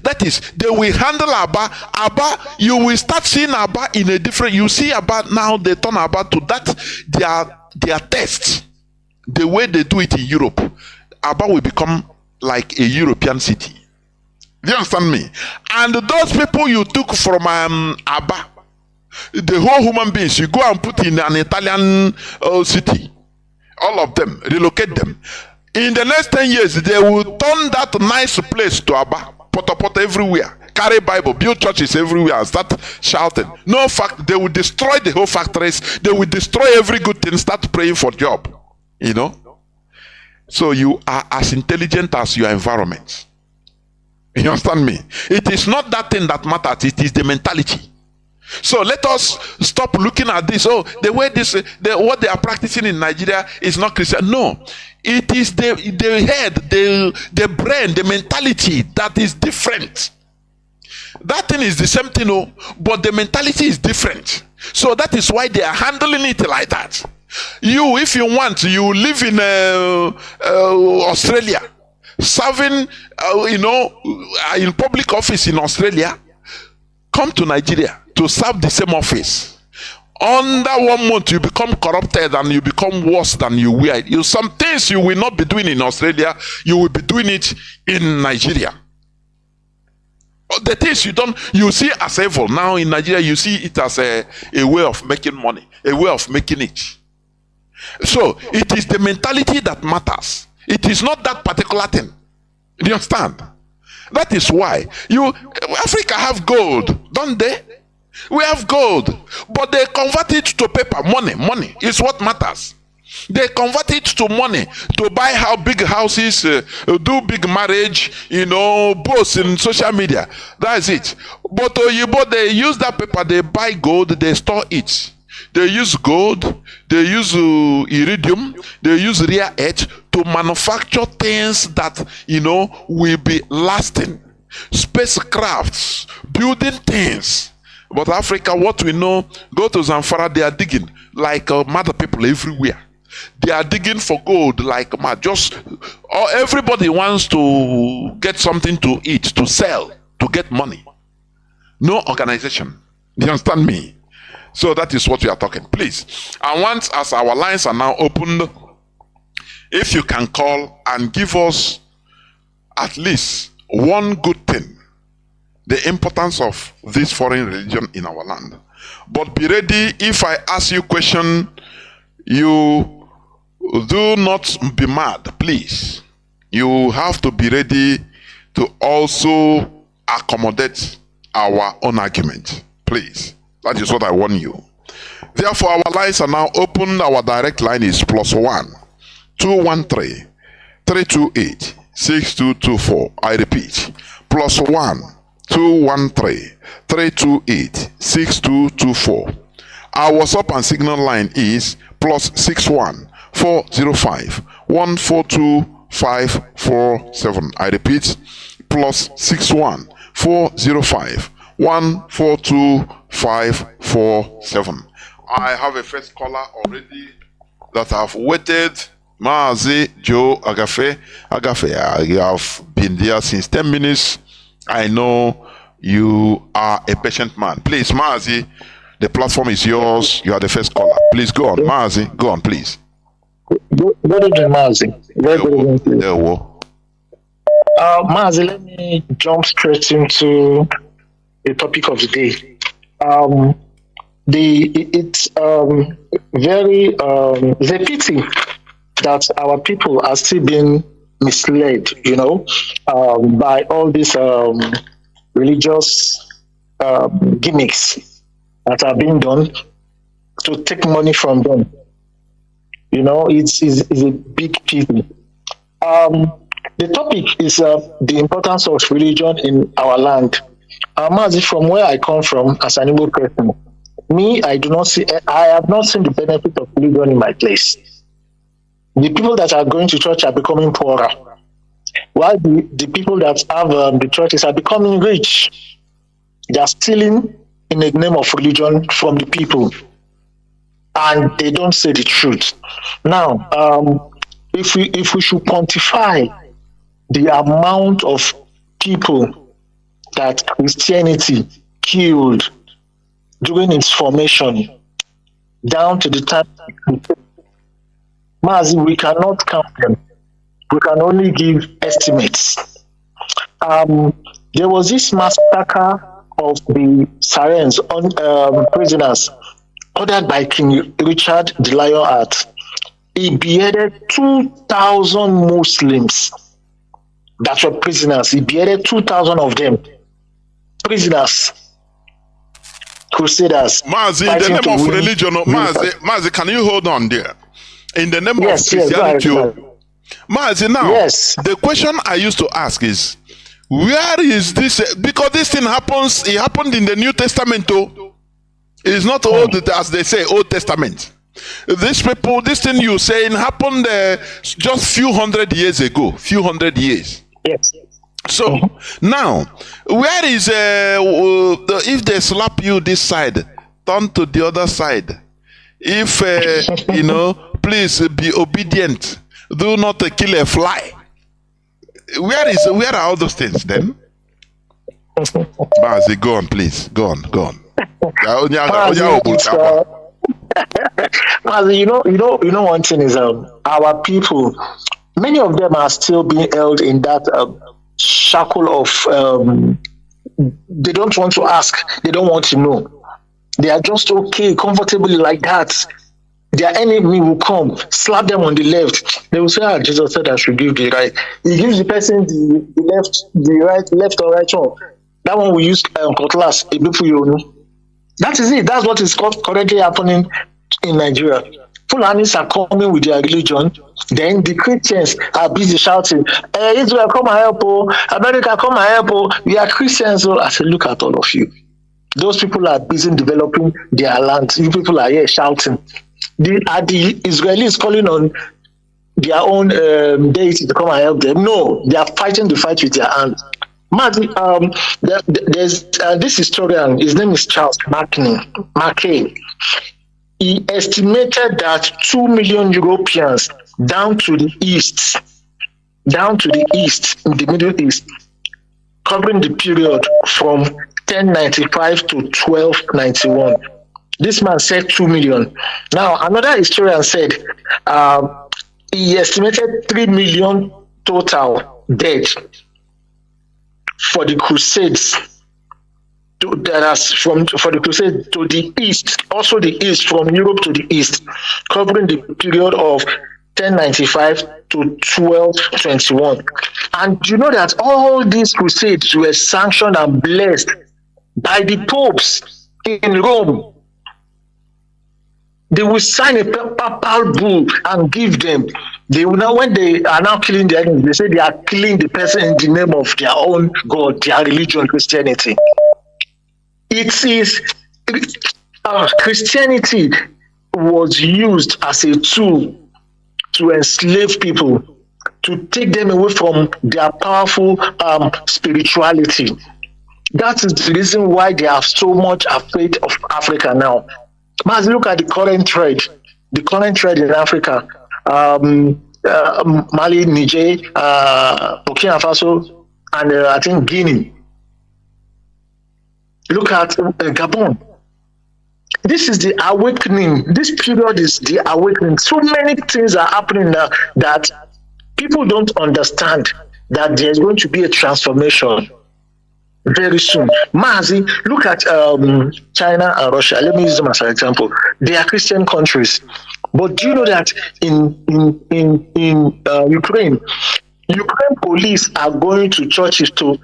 that is, they will handle Aba. Aba, you will start seeing Aba in a different. You see Aba now, they turn Aba to that their test. The way they do it in Europe, Aba will become like a European city. Do you understand me? And those people you took from Aba, the whole human beings, you go and put in an Italian city. All of them, relocate them. In the next 10 years, they will turn that nice place to Aba, pot everywhere. Carry Bible, build churches everywhere, and start shouting. No fact, they will destroy the whole factories. They will destroy every good thing. Start praying for job. So you are as intelligent as your environment. You understand me? It is not that thing that matters. It is the mentality. So let us stop looking at this. Oh, the way what they are practicing in Nigeria is not Christian. No, it is the head, the brain, the mentality that is different. That thing is the same thing, oh, but the mentality is different. So that is why they are handling it like that. You, if you want, you live in Australia, serving, in public office in Australia. Come to Nigeria to serve the same office. Under 1 month, you become corrupted and you become worse than you were. Some things you will not be doing in Australia, you will be doing it in Nigeria. The things you see as evil now in Nigeria, you see it as a way of making money, a way of making it. So it is the mentality that matters. It is not that particular thing. Do you understand? That is why Africa have gold, don't they? We have gold, but they convert it to paper. Money is what matters. They convert it to money to buy big houses, do big marriage, boast in social media. That's it. But they use that paper, they buy gold, they store it. They use gold, they use iridium, they use rare earth to manufacture things that, will be lasting. Spacecrafts, building things. But Africa, what we know, go to Zamfara, they are digging like mad people everywhere. They are digging for gold like mad. Everybody wants to get something to eat, to sell, to get money. No organization. Do you understand me? So that is what we are talking. Please, I want, as our lines are now opened, if you can call and give us at least one good thing, the importance of this foreign religion in our land. But be ready, if I ask you a question, you do not be mad, please. You have to be ready to also accommodate our own argument, please. That is what I warn you. Therefore, our lines are now open. Our direct line is +1 213 328 6224. I repeat, +1 213 328 6224. Our WhatsApp and Signal line is +61 405 142 547. I repeat, +61 405 142 547. I have a first caller already that have waited. Mazi Joe Agafe. You have been there since 10 minutes. I know you are a patient man. Please, Mazi, the platform is yours. You are the first caller. Please go on, Mazi. Go on, please. Good evening, Mazi. Very good evening. Mazi, let me jump straight into the topic of the day. It's a pity that our people are still being misled, by all these religious gimmicks that are being done to take money from them. It's a big pity. The topic is the importance of religion in our land. Mazi, from where I come from as an Igbo person, I have not seen the benefit of religion in my place. The people that are going to church are becoming poorer, while the people that have the churches are becoming rich. They are stealing in the name of religion from the people, and they don't say the truth. Now, if we should quantify the amount of people that Christianity killed during its formation down to the time, Mazi, we cannot count them. We can only give estimates. There was this massacre of the Sarens prisoners ordered by King Richard the Lionheart. He beheaded 2,000 Muslims that were prisoners. He beheaded 2,000 of them. Prisoners. Crusaders. Mazi, in the name of religion, Mazi, can you hold on there? In the name of Christianity, Mazi, now, the question I used to ask is, where is this? Because this thing happens, it happened in the New Testament too. It's not old, as they say, Old Testament. These people, this thing you're saying happened just few hundred years ago. Few hundred years. Yes. So now, where is if they slap you this side, turn to the other side. If please be obedient. Do not kill a fly. Where are all those things then? Mazi, go on, please. Go on. Mazi, you know one thing is our people, many of them are still being held in that shackle of they don't want to ask, they don't want to know. They are just okay, comfortably like that. Their enemy will come, slap them on the left. They will say, Jesus said I should give the right. He gives the person the left or right one. That one we use cutlass. That is it. That's what is currently happening in Nigeria. Fulanis are coming with their religion. Then the Christians are busy shouting, Israel, come and help, America, come and help. We are Christians. I said, look at all of you. Those people are busy developing their land. You people are here shouting. The Israelis calling on their own deity to come and help them. No, they are fighting the fight with their hands. Mazi, there's this historian, his name is Charles Mackay. He estimated that 2 million Europeans down to the east in the Middle East, covering the period from 1095 to 1291. This man said 2 million. Now, another historian said he estimated 3 million total dead for the Crusades. For the Crusades to the east, also the east, from Europe to the east, covering the period of 1095 to 1221. And you know that all these Crusades were sanctioned and blessed by the popes in Rome. They will sign a papal bull and give them. They will now, when they are now killing their enemies, they say they are killing the person in the name of their own God, their religion, Christianity. It is Christianity was used as a tool to enslave people, to take them away from their powerful spirituality. That is the reason why they are so much afraid of Africa now. Mazi, look at the current trade in Africa. Mali, Niger, Burkina Faso, and I think Guinea. Look at Gabon. This is the awakening. This period is the awakening. So many things are happening now that people don't understand that there's going to be a transformation very soon. Mazi, look at China and Russia. Let me use them as an example. They are Christian countries. But do you know that in Ukraine police are going to churches to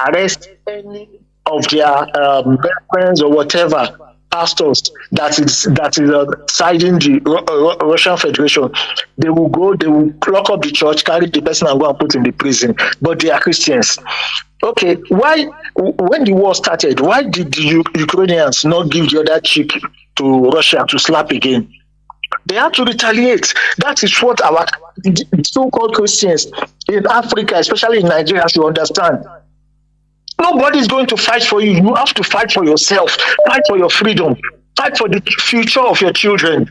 arrest any of their friends or whatever pastors that is siding the Russian Federation. They will go, they will lock up the church, carry the person and go and put in the prison. But they are Christians. Okay, why, when the war started, why did the Ukrainians not give the other cheek to Russia to slap again? They have to retaliate. That is what our so-called Christians in Africa, especially in Nigeria, should understand. Nobody is going to fight for you. You have to fight for yourself. Fight for your freedom. Fight for the future of your children.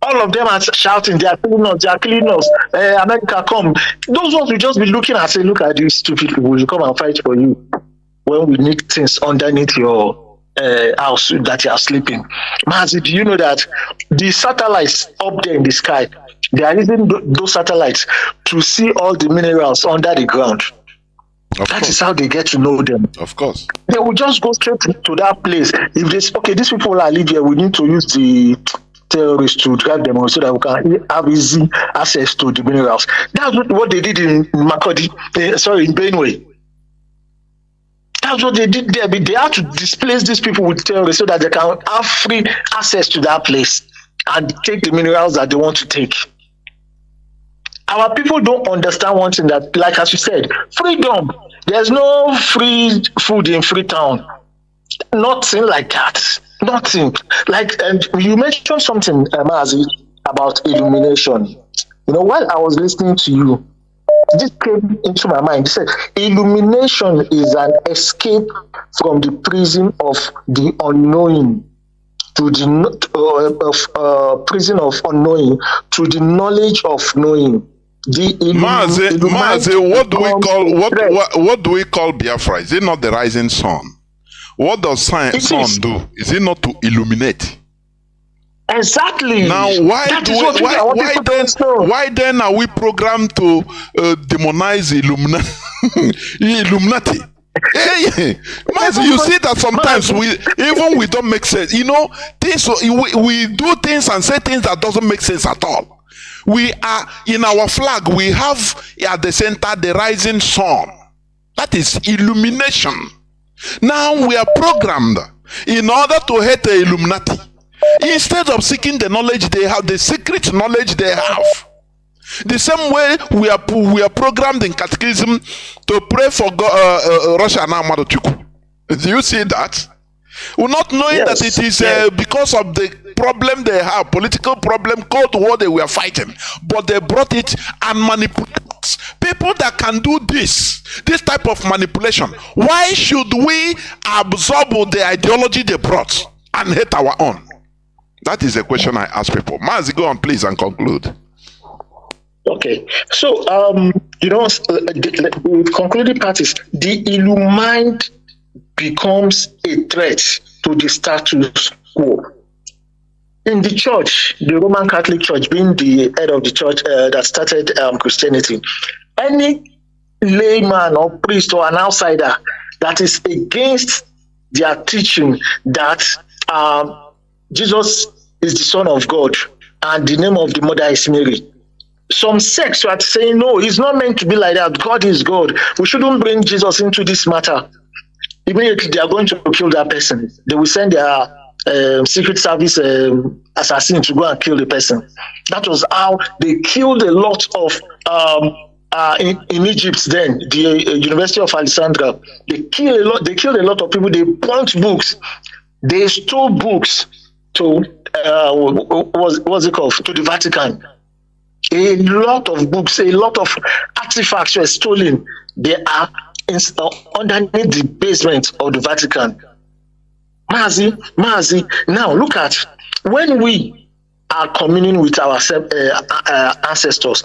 All of them are shouting, they are killing us, America, come. Those ones will just be looking and say, look at these stupid people, will come and fight for you when we need things underneath your house that you are sleeping. Mazi, do you know that the satellites up there in the sky, they are using those satellites to see all the minerals under the ground? That is how they get to know them. Of course. They will just go straight to that place. If they say, okay, these people are living here, we need to use the terrorists to drive them on so that we can have easy access to the minerals. That's what they did in Makodi, in Benue. That's what they did there. They have to displace these people with terrorists so that they can have free access to that place and take the minerals that they want to take. Our people don't understand one thing, that, like as you said, freedom. There's no free food in Freetown. Nothing like that. Nothing. Like, and you mentioned something, Mazi, about illumination. You know, while I was listening to you, this came into my mind. It said, illumination is an escape from the prison of the unknowing to the prison of unknowing to the knowledge of knowing. Mazi, what do we call Biafra? Is it not the rising sun? What does sun do? Is it not to illuminate? Exactly. Now, why then are we programmed to demonize Illuminati? Hey, Mazi, you see that sometimes we don't make sense. You know, things we do things and say things that doesn't make sense at all. We are in our flag. We have at the center the rising sun. That is illumination. Now we are programmed in order to hate the Illuminati. Instead of seeking the knowledge they have, the secret knowledge they have. The same way we are programmed in catechism to pray for Russia and Amadochukwu. Do you see that? We're not knowing that it is because of the problem they have, political problem, Cold War they were fighting, but they brought it and manipulated people that can do this type of manipulation. Why should we absorb the ideology they brought and hate our own? That is a question I ask people. Mazi, go on, please, and conclude. Okay, so you know, the concluding part is the illumined becomes a threat to the status quo. In the church, the Roman Catholic Church being the head of the church that started Christianity, any layman or priest or an outsider that is against their teaching that Jesus is the Son of God and the name of the mother is Mary, some sects are saying, no, it's not meant to be like that. God is God. We shouldn't bring Jesus into this matter. Immediately, they are going to kill that person. They will send their secret service assassin to go and kill the person. That was how they killed a lot of in Egypt then, the University of Alexandria. They killed a lot of people. They burnt books. They stole books to what's it called? To the Vatican. A lot of books, a lot of artifacts were stolen. They are underneath the basement of the Vatican. Mazi, now look at when we are communing with our ancestors,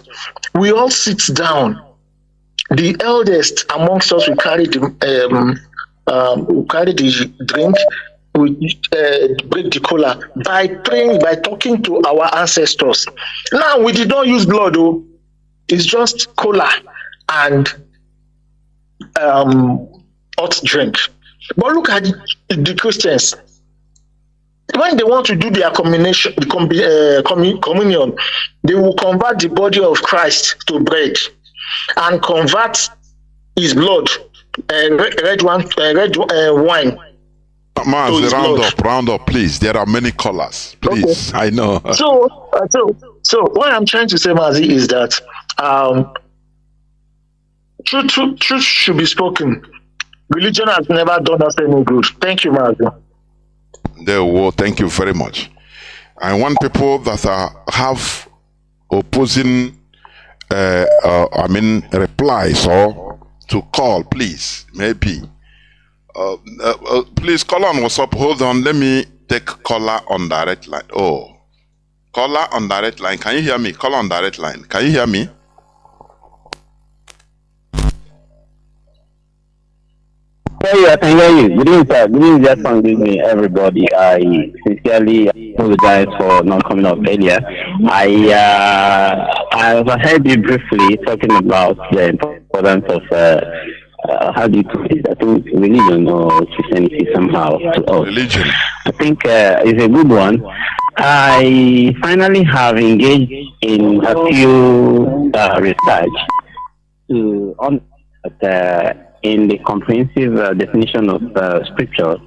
we all sit down. The eldest amongst us will carry the drink, we break the cola by praying, by talking to our ancestors. Now we did not use blood, though. It's just cola and hot drink. But look at the Christians. When they want to do their communion, they will convert the body of Christ to bread and convert his blood, red wine. Mazi, round up, please. There are many colors. Please, okay. I know. So what I'm trying to say, Mazi, is that truth should be spoken. Religion has never done us any good. Thank you, Mazi. Thank you very much. I want people that have opposing, replies or to call, please, maybe. Please, call on WhatsApp. Hold on, let me take caller on direct line. Oh, caller on direct line. Can you hear me? Caller on direct line. Can you hear me? Yeah, I can hear you. Good evening, sir. Good evening, just good evening, everybody. I sincerely apologize for not coming up earlier. I heard you briefly talking about the importance of how do you put it? I think religion or Christianity somehow to us. Religion. I think it's a good one. I finally have engaged in a few research to in the comprehensive definition of scripture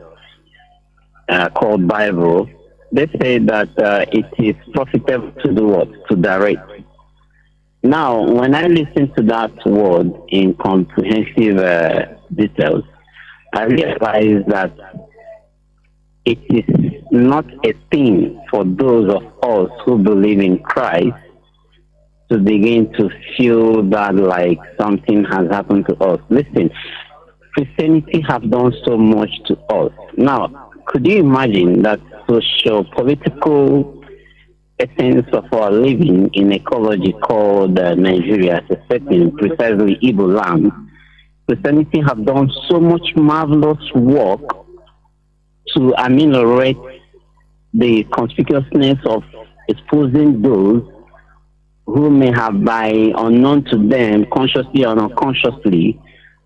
called Bible. They say that it is profitable to do what? To direct. Now, when I listen to that word in comprehensive details, I realize that it is not a thing for those of us who believe in Christ to begin to feel that like something has happened to us. Listen, Christianity have done so much to us. Now, could you imagine that socio-political essence of our living in ecology called Nigeria, as a setting, precisely Igbo land? Christianity have done so much marvelous work to ameliorate the conspicuousness of exposing those who may have, by unknown to them, consciously or unconsciously,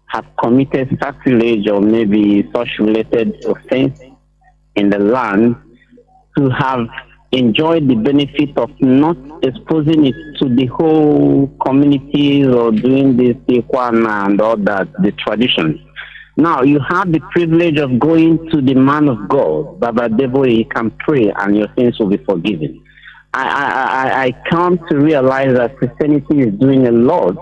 have committed sacrilege or maybe such related offense in the land, to have enjoyed the benefit of not exposing it to the whole communities or doing this Ikwana and all that, the traditions. Now you have the privilege of going to the man of God, Baba Devo, he can pray and your sins will be forgiven. I come to realize that Christianity is doing a lot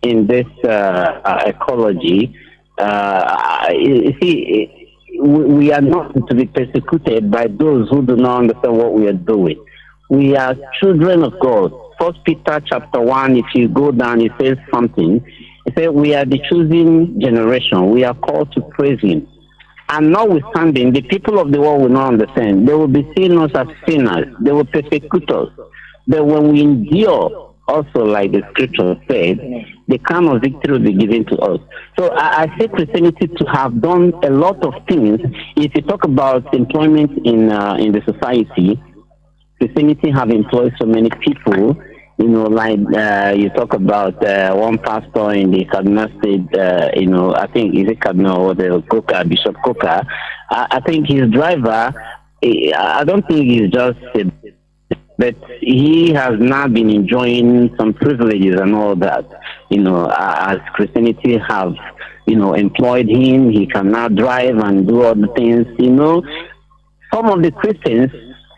in this ecology. You see, we are not to be persecuted by those who do not understand what we are doing. We are children of God. First Peter chapter 1, if you go down, it says something. It says we are the chosen generation. We are called to praise Him. And notwithstanding, the people of the world will not understand. They will be seeing us as sinners. They will persecute us. But when we endure, also like the scripture said, the crown of victory will be given to us. So I say Christianity to have done a lot of things. If you talk about employment in the society, Christianity have employed so many people. You know, like you talk about one pastor in the Kaduna State, you know, I think, is it Kaduna or the Koka, Bishop Koka? I think his driver, I don't think he's just, but he has now been enjoying some privileges and all that, you know, as Christianity have, you know, employed him. He can now drive and do all the things, you know. Some of the Christians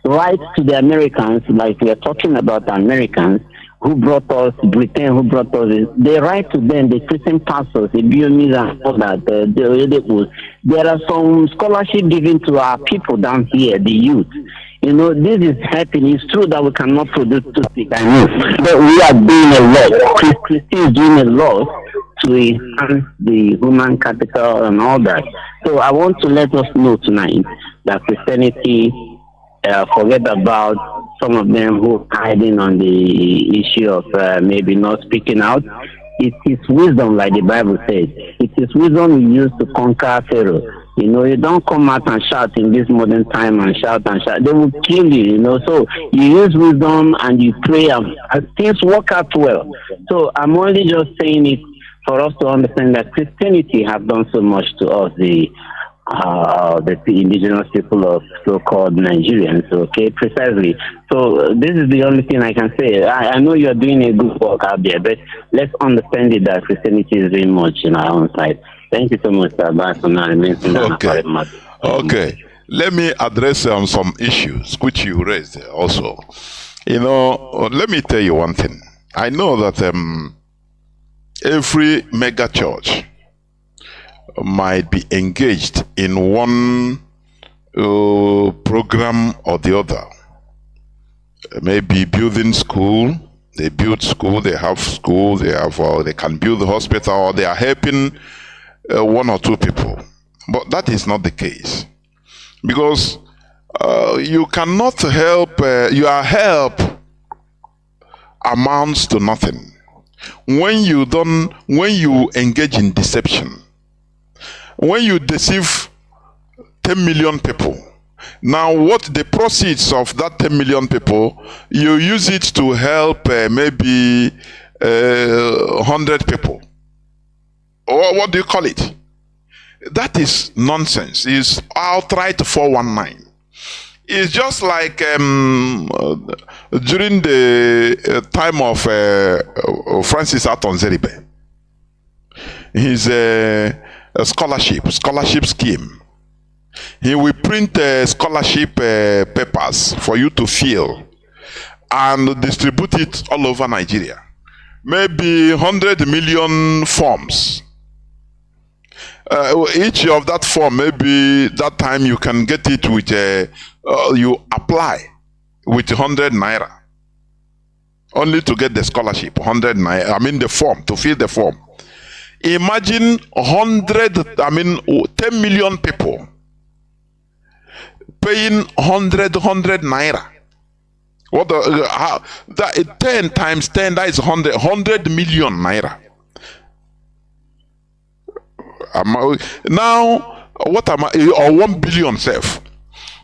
write to the Americans, like we are talking about the Americans who brought us, Britain who brought us, they write to them, the Christian pastors, the Biomis and all that, there are some scholarship given to our people down here, the youth. You know, this is happening. It's true that we cannot produce toothpick, but we are doing a lot. Christians is doing a lot to enhance the human capital and all that. So I want to let us know tonight that Christianity, forget about some of them who are hiding on the issue of maybe not speaking out. It is wisdom, like the Bible says. It is wisdom you use to conquer Pharaoh. You know, you don't come out and shout in this modern time and shout and shout. They will kill you, you know. So you use wisdom and you pray and things work out well. So I'm only just saying it for us to understand that Christianity has done so much to us, the indigenous people of so-called Nigerians, okay, precisely. So this is the only thing I can say. I know you're doing a good work out there, but let's understand it that Christianity is very much in our own side. Thank you so much, sir. Okay. Okay. Let me address some issues which you raised also. You know, let me tell you one thing. I know that every mega church might be engaged in one program or the other. Maybe building school, they build school, they have school, they can build the hospital, or they are helping one or two people. But that is not the case, because you cannot help. Your help amounts to nothing when you engage in deception. When you deceive 10 million people, now what the proceeds of that 10 million people, you use it to help maybe 100 people. Or what do you call it? That is nonsense. It's outright 419. It's just like during the time of Francis Aton Zeribe. His a scholarship scheme. He will print scholarship papers for you to fill and distribute it all over Nigeria. Maybe 100 million forms. Each of that form, maybe that time you can get it with you apply with 100 naira only to get the scholarship. 100 naira, I mean the form, to fill the form. Imagine 10 million people paying 100 naira. What that 10 times 10, that is 100 million naira. Now, what am I, or 1 billion self.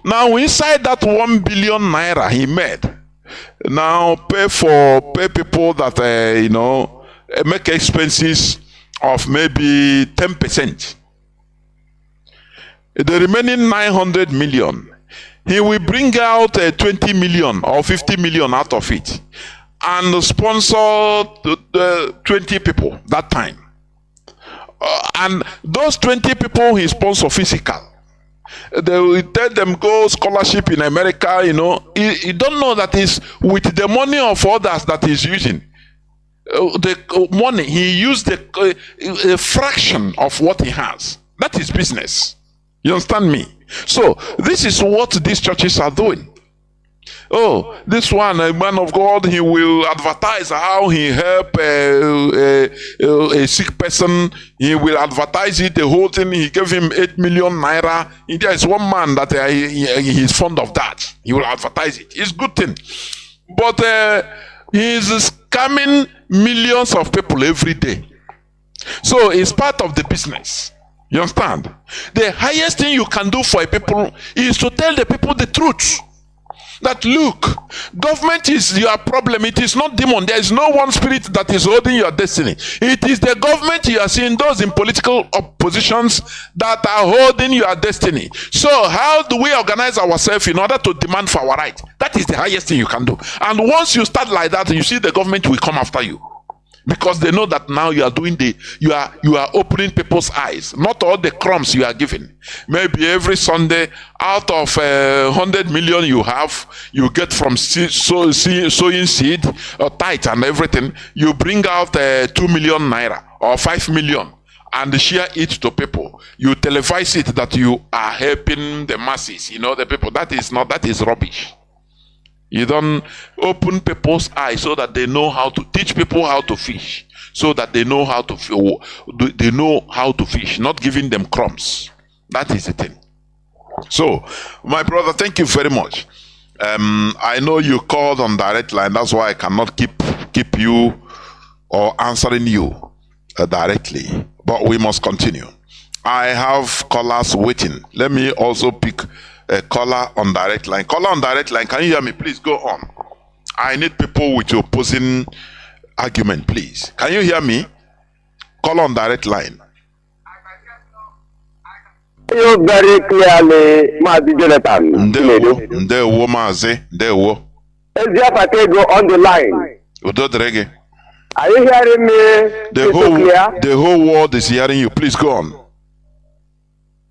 Now, inside that 1 billion naira he made, now pay people that, make expenses of maybe 10%. The remaining 900 million, he will bring out 20 million or 50 million out of it and sponsor the 20 people that time. And those 20 people he sponsor physical. They will tell them go scholarship in America, you don't know that is with the money of others that he's using. The money, he used a fraction of what he has. That is business. You understand me? So, this is what these churches are doing. Oh, this one, a man of God, he will advertise how he help a sick person. He will advertise it, the whole thing. He gave him 8 million naira. There is one man that he is fond of that. He will advertise it. It's a good thing. But he is scamming millions of people every day. So it's part of the business. You understand? The highest thing you can do for a people is to tell the people the truth. That look, government is your problem. It is not demon. There is no one spirit that is holding your destiny. It is the government you are seeing, those in political oppositions that are holding your destiny. So how do we organize ourselves in order to demand for our right? That is the highest thing you can do. And once you start like that, you see the government will come after you. Because they know that now you are doing you are opening people's eyes. Not all the crumbs you are giving. Maybe every Sunday, out of 100 million you have, you get from sowing seed, tithe and everything, you bring out 2 million naira or 5 million and share it to people. You televise it that you are helping the masses, the people. That is rubbish. You don't open people's eyes so that they know how to teach people how to fish, so that they know how to fish, not giving them crumbs. That is the thing. So, my brother, thank you very much. I know you called on direct line. That's why I cannot keep you or answering you directly. But we must continue. I have callers waiting. Let me also pick a caller on direct line. Caller on direct line, can you hear me? Please go on. I need people with opposing argument, please. Can you hear me? Caller on direct line. You very clearly, Mazi Jonathan. Ndewo Mazi, ndewo. Go on the line. Udodrege. Are you hearing me? The whole world is hearing you. Please go on.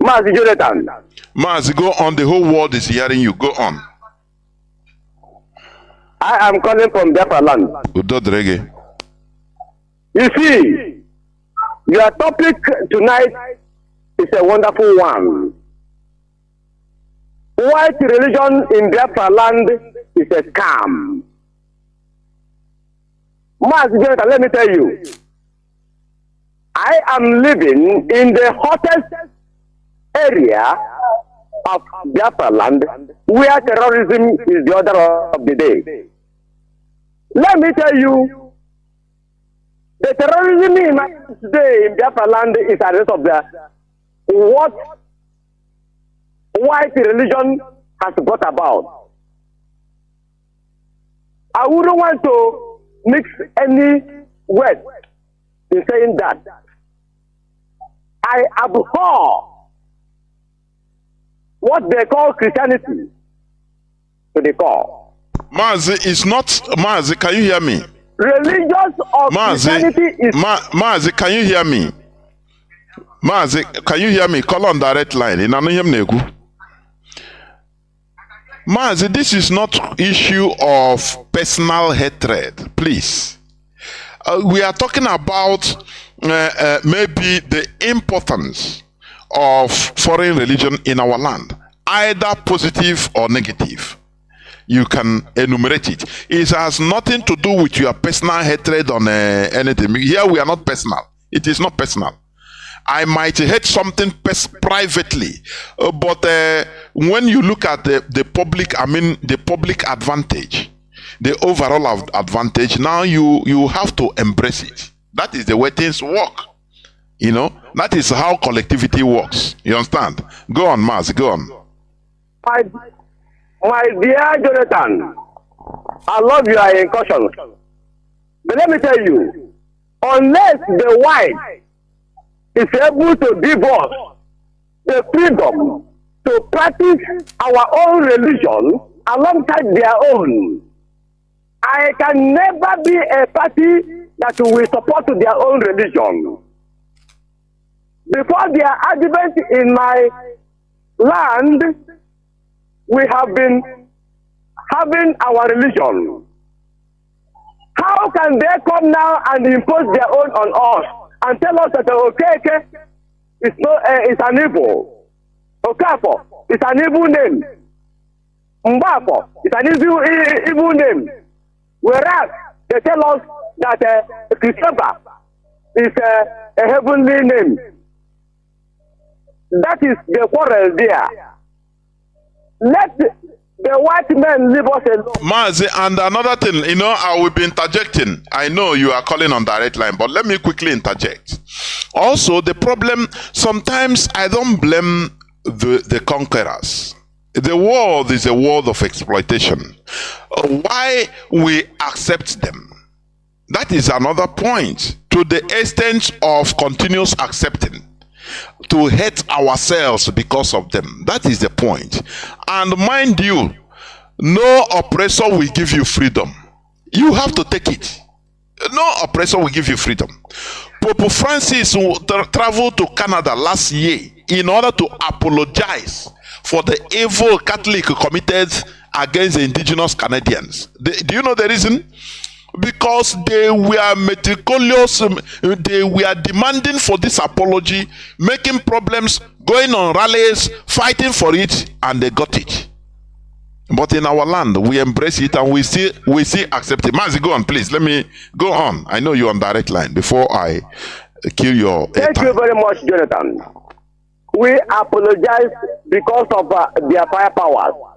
Mazi Jonathan. Mazi, go on. The whole world is hearing you. Go on. I am calling from Biafra land. Udodrege. You see, your topic tonight is a wonderful one. White religion in Biafra land is a scam. Mazi Jonathan, let me tell you, I am living in the hottest area of Biafra land where terrorism is the order of the day. Let me tell you, the terrorism today in Biafra land is a result of what white religion has brought about. I wouldn't want to mix any word in saying that. I abhor what they call Christianity to the core. Mazi is not Mazi. Can you hear me? Religious of Christianity is Mazi. Can you hear me? Mazi, can you hear me? Call on direct line. In Mazi, this is not issue of personal hatred. Please, we are talking about maybe the importance of foreign religion in our land. either positive or negative. You can enumerate it. It has nothing to do with your personal hatred on anything. Here we are not personal. It is not personal. I might hate something privately, but when you look at the public, I mean the public advantage, the overall advantage, now you have to embrace it. That is the way things work. You know, that is how collectivity works. You understand? Go on, Mazi, go on. My dear Jonathan, I love your incursions. But let me tell you, unless the white is able to give us the freedom to practice our own religion alongside their own, I can never be a party that will support their own religion. Before their advent in my land, we have been having our religion. How can they come now and impose their own on us and tell us that okay, it's an evil. Okafor, it's an evil name. Mbafo, it's an evil name. Whereas they tell us that Christopher is a heavenly name. That is the quarrel there. Let the white men leave us alone. Mazi, and another thing, you know, I will be interjecting. I know you are calling on direct line, but let me quickly interject. Also, the problem, sometimes I don't blame the conquerors. The world is a world of exploitation. Why we accept them? That is another point. To the extent of continuous accepting, to hate ourselves because of them. That is the point. And mind you, no oppressor will give you freedom. You have to take it. No oppressor will give you freedom. Pope Francis traveled to Canada last year in order to apologize for the evil Catholic committed against the indigenous Canadians. Do you know the reason? Because they were meticulous, they were demanding for this apology, making problems, going on rallies, fighting for it, and they got it. But in our land, we embrace it and we still accept it. Mazi, go on, please. Let me go on. I know you're on direct line before I kill your Thank you very much, Jonathan. We apologize because of their firepowers.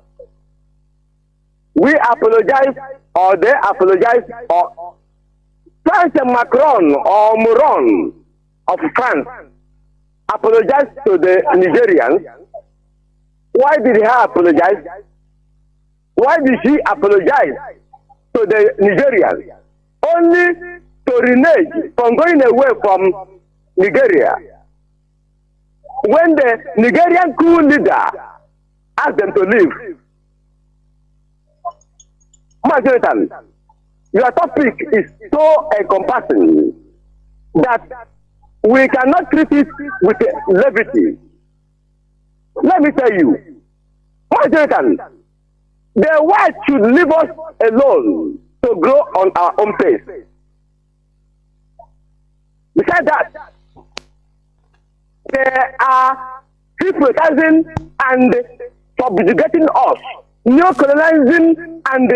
We apologize, or they apologize, or France Macron or Moron of France apologize to the Nigerians. Why did he apologize? Why did she apologize to the Nigerians? Only to renege from going away from Nigeria. When the Nigerian coup leader asked them to leave. Jonathan, your topic is so encompassing that we cannot treat it with levity. Let me tell you, Jonathan, the white should leave us alone to grow on our own pace. Besides that, they are hypnotizing and subjugating us, neo-colonizing and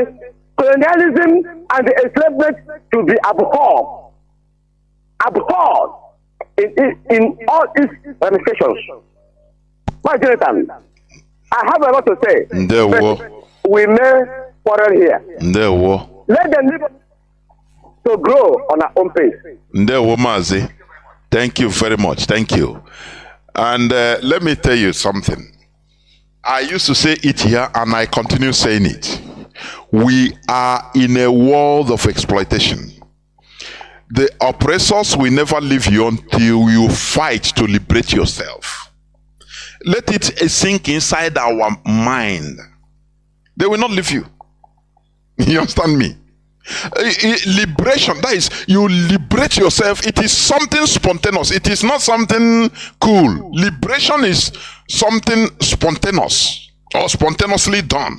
colonialism and enslavement to be abhorred in all its ramifications. Jonathan, I have a lot to say. But we may quarrel here. Let them live to grow on our own pace. Mazi, thank you very much. Thank you. And let me tell you something. I used to say it here and I continue saying it. We are in a world of exploitation. The oppressors will never leave you until you fight to liberate yourself. Let it sink inside our mind. They will not leave you. You understand me? Liberation, that is, you liberate yourself. It is something spontaneous. It is not something cool. Liberation is something spontaneous or spontaneously done.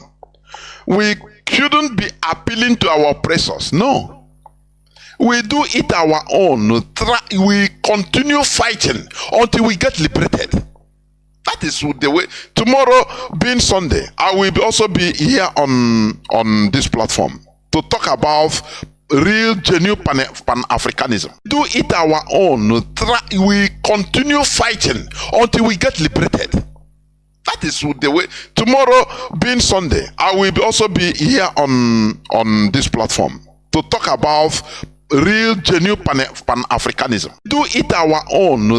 We shouldn't be appealing to our oppressors. No. We do it our own. We continue fighting until we get liberated. That is the way. Tomorrow, being Sunday, I will also be here on this platform to talk about real, genuine Pan-Africanism. Do it our own. We continue fighting until we get liberated. That is the way. Tomorrow, being Sunday, I will also be here on this platform to talk about real, genuine Pan-Africanism. Do it our own.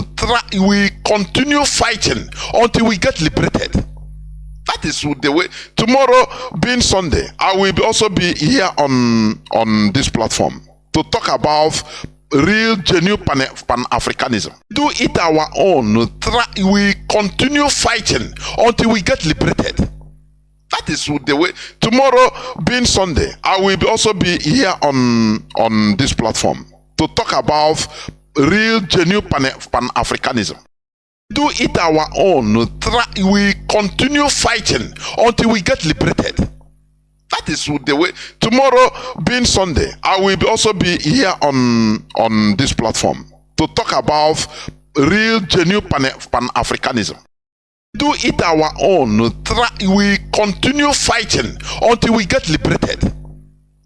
We continue fighting until we get liberated. That is the way. Tomorrow, being Sunday, I will also be here on this platform to talk about real, genuine Pan-Africanism. Do it our own. We continue fighting until we get liberated. That is the way. Tomorrow, being Sunday, I will also be here on this platform to talk about real, genuine Pan-Africanism. Do it our own. We continue fighting until we get liberated. That is the way. Tomorrow, being Sunday, I will also be here on this platform to talk about real, genuine Pan-Africanism. Do it our own. We continue fighting until we get liberated.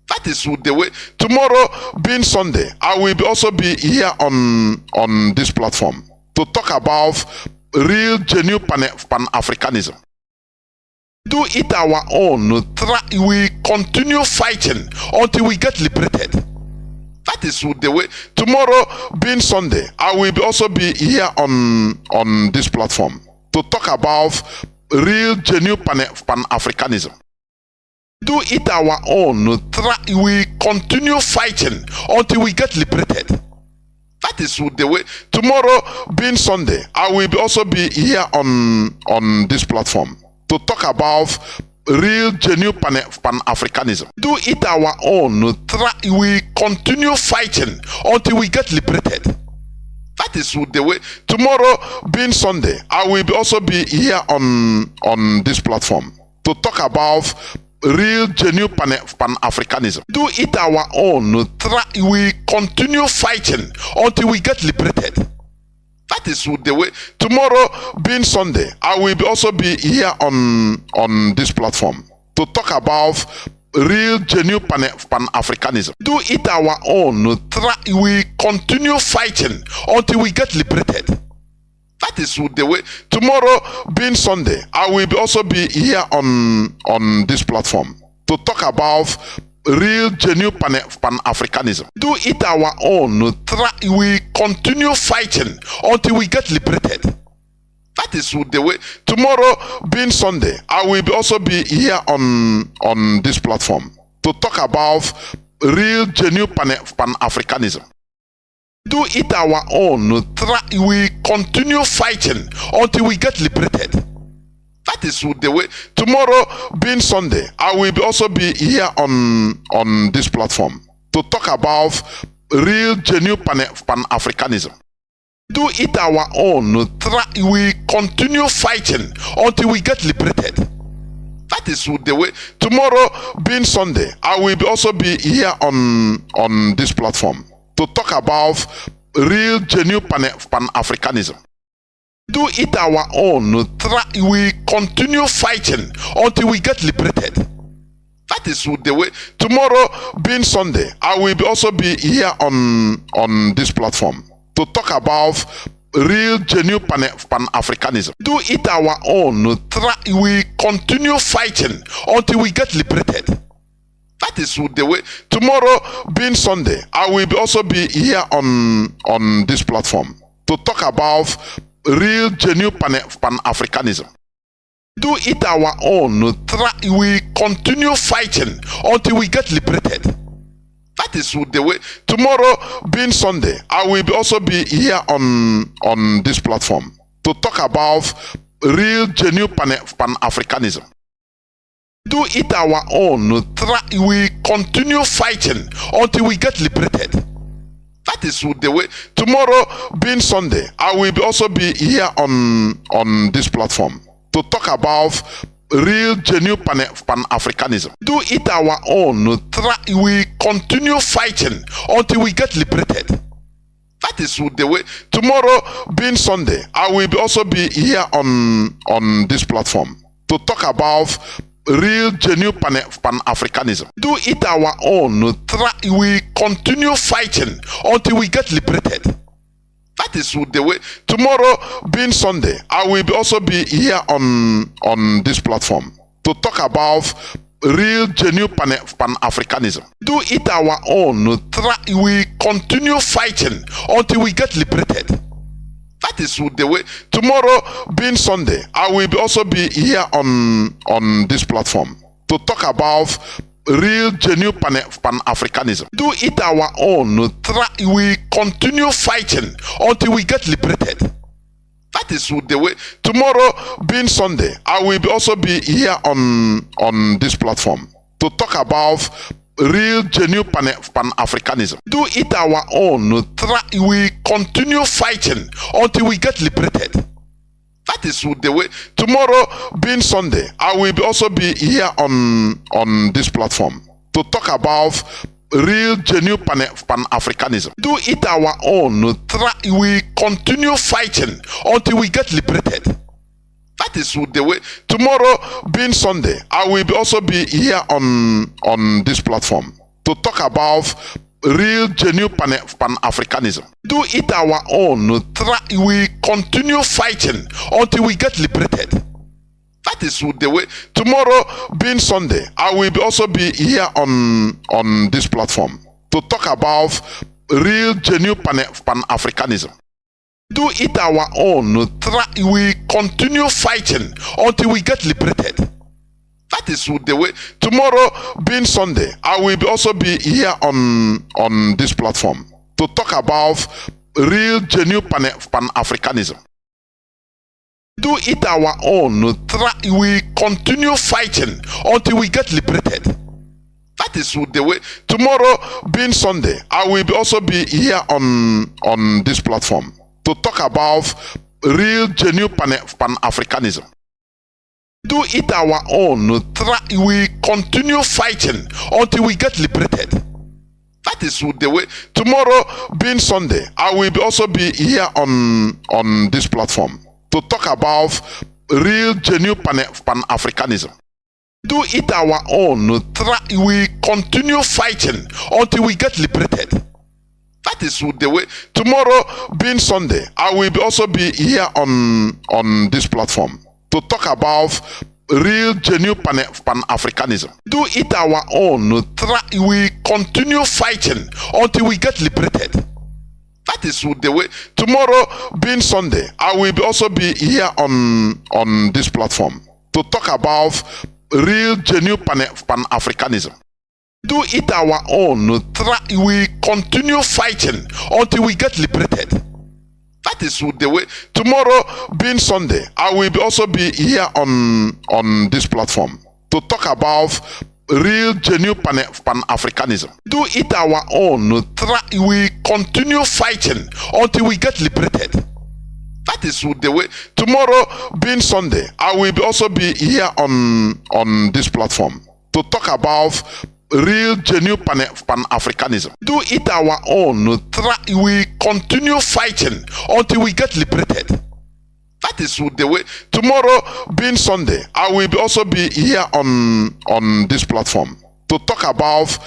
That is the way. Tomorrow, being Sunday, I will also be here on this platform to talk about real, genuine Pan-Africanism. Do it our own. We continue fighting until we get liberated. That is the way. Tomorrow, being Sunday, I will also be here on this platform to talk about real, genuine Pan-Africanism. Do it our own. We continue fighting until we get liberated. That is the way. Tomorrow, being Sunday, I will also be here on this platform to talk about real, genuine Pan-Africanism. Do it our own. We continue fighting until we get liberated. That is the way. Tomorrow, being Sunday, I will also be here on this platform to talk about real, genuine Pan-Africanism. Do it our own. We continue fighting until we get liberated. That is the way. Tomorrow, being Sunday, I will also be here on this platform to talk about real, genuine Pan-Africanism. Do it our own. We continue fighting until we get liberated. That is the way. Tomorrow, being Sunday, I will also be here on this platform to talk about real, genuine Pan-Africanism. Do it our own. We continue fighting until we get liberated. That is the way. Tomorrow, being Sunday, I will also be here on this platform to talk about real, genuine Pan-Africanism. Do it our own. We continue fighting until we get liberated. That is the way. Tomorrow, being Sunday, I will also be here on this platform to talk about real, genuine Pan-Africanism. Do it our own. We continue fighting until we get liberated. That is the way. Tomorrow, being Sunday, I will also be here on this platform to talk about real, genuine Pan-Africanism. Do it our own. We continue fighting until we get liberated. That is the way. Tomorrow, being Sunday, I will also be here on this platform to talk about real, genuine Pan-Africanism. Do it our own. We continue fighting until we get liberated. That is the way. Tomorrow, being Sunday, I will also be here on this platform to talk about real, genuine Pan-Africanism. Do it our own. We continue fighting until we get liberated. That is the way. Tomorrow, being Sunday, I will also be here on this platform to talk about real, genuine Pan-Africanism. Do it our own. We continue fighting until we get liberated. That is the way. Tomorrow, being Sunday, I will also be here on this platform to talk about real, genuine Pan-Africanism. Do it our own. We continue fighting until we get liberated. That is the way. Tomorrow being Sunday, I will also be here on this platform to talk about real genuine pan-Africanism. Do it our own. We continue fighting until we get liberated. That is the way. Tomorrow being Sunday, I will also be here on this platform to talk about real genuine pan-Africanism. Do it our own. We continue fighting until we get liberated. That is the way. Tomorrow being Sunday, I will also be here on this platform to talk about real genuine pan-Africanism. Do it our own. We continue fighting until we get liberated. That is the way. Tomorrow being Sunday, I will also be here on this platform to talk about real genuine pan-Africanism. Do it our own. We continue fighting until we get liberated. That is the way. Tomorrow being Sunday, I will also be here on this platform to talk about real genuine pan-Africanism. Do it our own. We continue fighting until we get liberated. That is the way. Tomorrow being Sunday, I will also be here on this platform to talk about real genuine pan-Africanism. Do it our own. We continue fighting until we get liberated. That is the way. Tomorrow being Sunday, I will also be here on this platform to talk about real genuine pan-Africanism. Do it our own. We continue fighting until we get liberated. That is the way. Tomorrow being Sunday, I will also be here on this platform to talk about real genuine pan-Africanism. Do it our own. We continue fighting until we get liberated. That is the way. Tomorrow being Sunday, I will also be here on this platform to talk about real genuine pan-Africanism. Do it our own. We continue fighting until we get liberated. That is the way. Tomorrow being Sunday, I will also be here on this platform to talk about real genuine pan-Africanism. Do it our own. We continue fighting until we get liberated. That is the way. Tomorrow being Sunday, I will also be here on this platform to talk about real genuine pan-Africanism. Do it our own. We continue fighting until we get liberated. That is the way. Tomorrow being Sunday, I will also be here on this platform to talk about real genuine pan-Africanism. Do it our own. We continue fighting until we get liberated. That is the way. Tomorrow being Sunday, I will also be here on this platform to talk about real genuine pan-Africanism. Do it our own. We continue fighting until we get liberated. That is the way. Tomorrow being Sunday, I will also be here on this platform to talk about real genuine pan-Africanism. Do it our own. We continue fighting until we get liberated. That is the way. Tomorrow being Sunday, I will also be here on this platform to talk about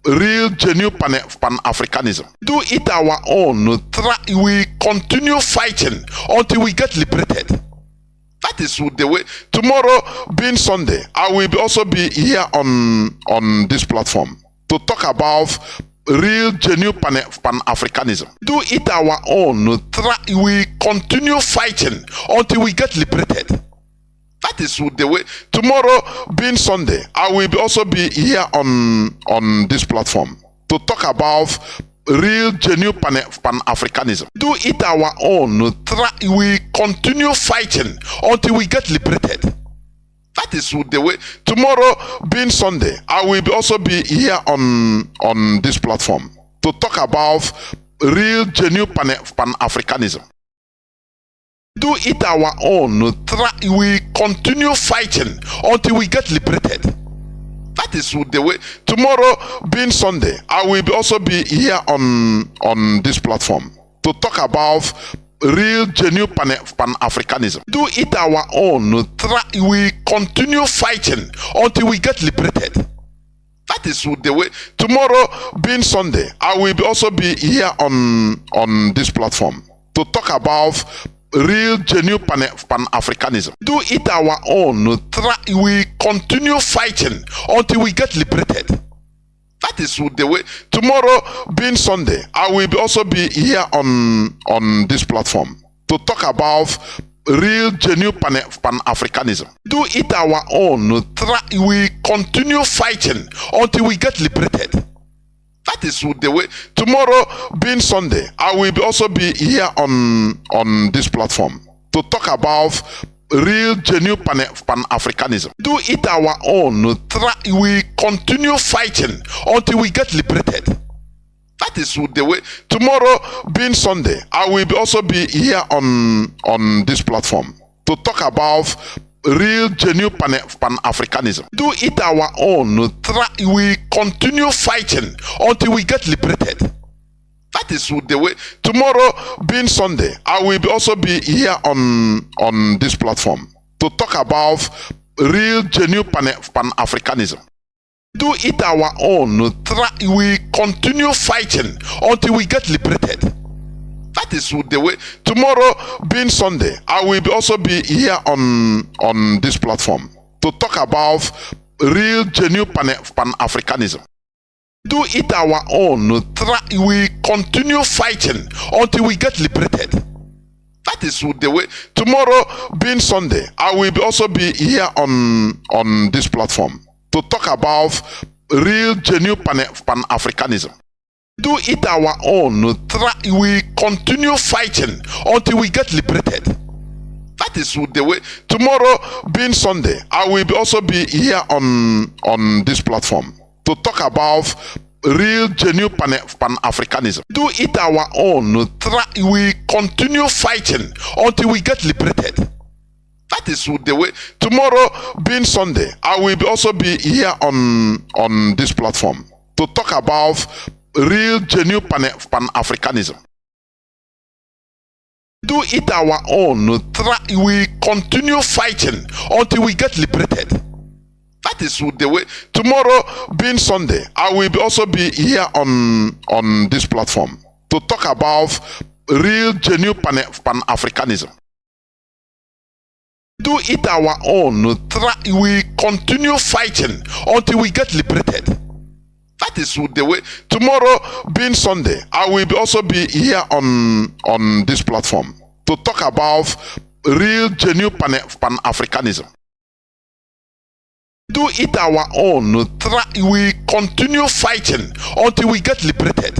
real genuine pan-Africanism. Do it our own. We continue fighting until we get liberated. That is the way. Tomorrow being Sunday, I will also be here on this platform to talk about real genuine pan-Africanism. Do it our own. We continue fighting until we get liberated. That is the way. Tomorrow being Sunday, I will also be here on this platform to talk about real genuine pan-Africanism. Do it our own. We continue fighting until we get liberated. That is the way. Tomorrow being Sunday, I will also be here on this platform to talk about real genuine pan-Africanism. Do it our own. We continue fighting until we get liberated. That is the way. Tomorrow being Sunday, I will also be here on this platform to talk about real, genuine Pan-Africanism. Do it our own. We continue fighting until we get liberated. That is the way. Tomorrow, being Sunday, I will also be here on this platform to talk about real, genuine Pan-Africanism. Do it our own. We continue fighting until we get liberated. That is the way. Tomorrow, being Sunday, I will also be here on this platform to talk about real, genuine Pan-Africanism. Do it our own. We continue fighting until we get liberated. That is the way. Tomorrow, being Sunday, I will also be here on this platform to talk about real, genuine Pan-Africanism. Do it our own. We continue fighting until we get liberated. That is the way. Tomorrow, being Sunday, I will also be here on this platform to talk about real, genuine Pan-Africanism. Do it our own. We continue fighting until we get liberated. That is the way. Tomorrow, being Sunday, I will also be here on this platform to talk about real, genuine Pan-Africanism. Do it our own. We continue fighting until we get liberated. That is the way. Tomorrow, being Sunday, I will also be here on this platform to talk about real, genuine Pan-Africanism. Do it our own. We continue fighting until we get liberated. That is the way. Tomorrow, being Sunday, I will also be here on this platform to talk about real, genuine Pan-Africanism. Do it our own. We continue fighting until we get liberated. That is the way. Tomorrow, being Sunday, I will also be here on this platform to talk about real, genuine Pan-Africanism. Do it our own. We continue fighting until we get liberated. That is the way. Tomorrow, being Sunday, I will also be here on this platform to talk about real, genuine Pan-Africanism. Do it our own. We continue fighting until we get liberated. That is the way. Tomorrow, being Sunday, I will also be here on this platform to talk about real, genuine Pan-Africanism. Do it our own. We continue fighting until we get liberated. That is the way. Tomorrow, being Sunday, I will also be here on this platform to talk about real, genuine Pan-Africanism. Do it our own. We continue fighting until we get liberated.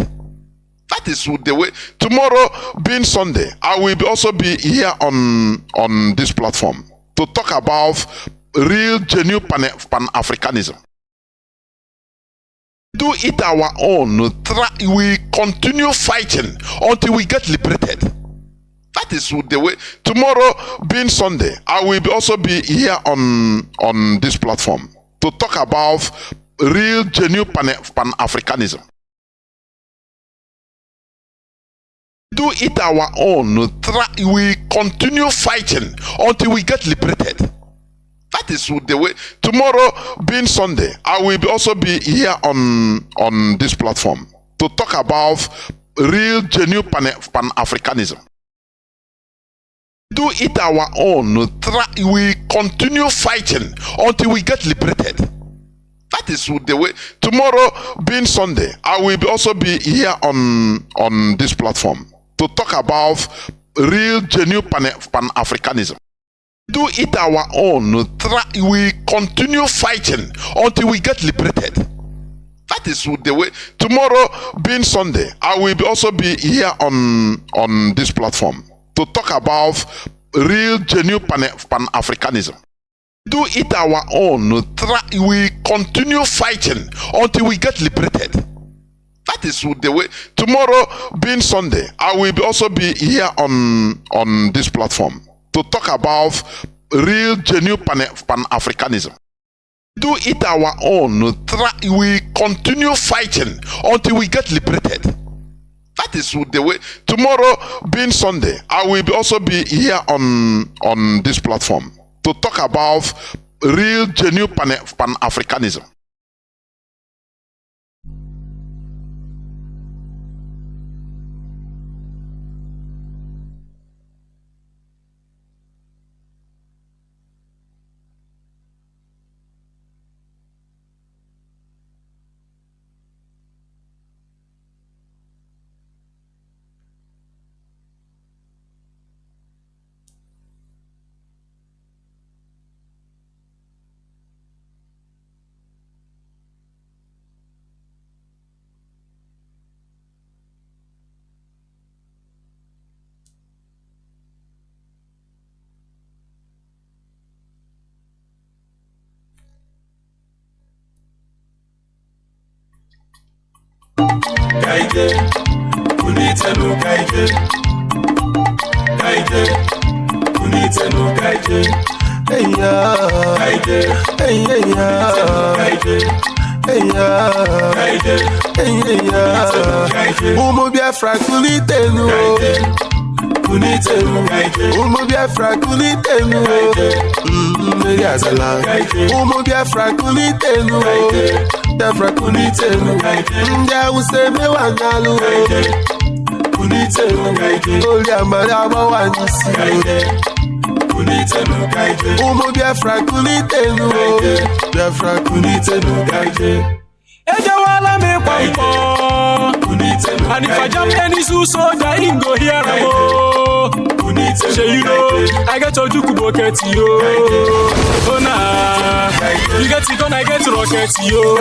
That is the way. Tomorrow, being Sunday, I will also be here on this platform to talk about real, genuine Pan-Africanism. Do it our own. We continue fighting until we get liberated. That is the way. Tomorrow, being Sunday, I will also be here on this platform to talk about real, genuine Pan-Africanism. Do it our own. We continue fighting until we get liberated. That is the way. Tomorrow, being Sunday, I will also be here on this platform to talk about real, genuine Pan-Africanism. Do it our own. We continue fighting until we get liberated. That is the way. Tomorrow, being Sunday, I will also be here on this platform to talk about real, genuine Pan-Africanism. Do it our own. We continue fighting until we get liberated. That is the way. Tomorrow, being Sunday, I will also be here on this platform to talk about real, genuine Pan-Africanism. Do it our own. We continue fighting until we get liberated. That is the way. Tomorrow, being Sunday, I will also be here on this platform to talk about real, genuine Pan-Africanism. Do it our own. We continue fighting until we get liberated. That That is the way. Tomorrow, being Sunday, I will also be here on this platform to talk about real, genuine Pan-Africanism. Kaide, kunitenu kaide, kaide, kunitenu kaide, hey ya, kaide, hey ya, kaide, hey ya, kaide, hey ya, Umu Biafra kunitenu, kunitenu kaide, Umu Biafra kunitenu, Yazala, Umu Biafra kunitenu, Biafra kunitenu, Nja useme wangalu, kunitenu, Oli amara wanisi, kunitenu, Umu Biafra kunitenu, Biafra kunitenu, Ejawala me kwampo, and if I jump any soldier, he go here. Say you know, I get to bucket yo. Oh na, you get it on, I get rocket yo.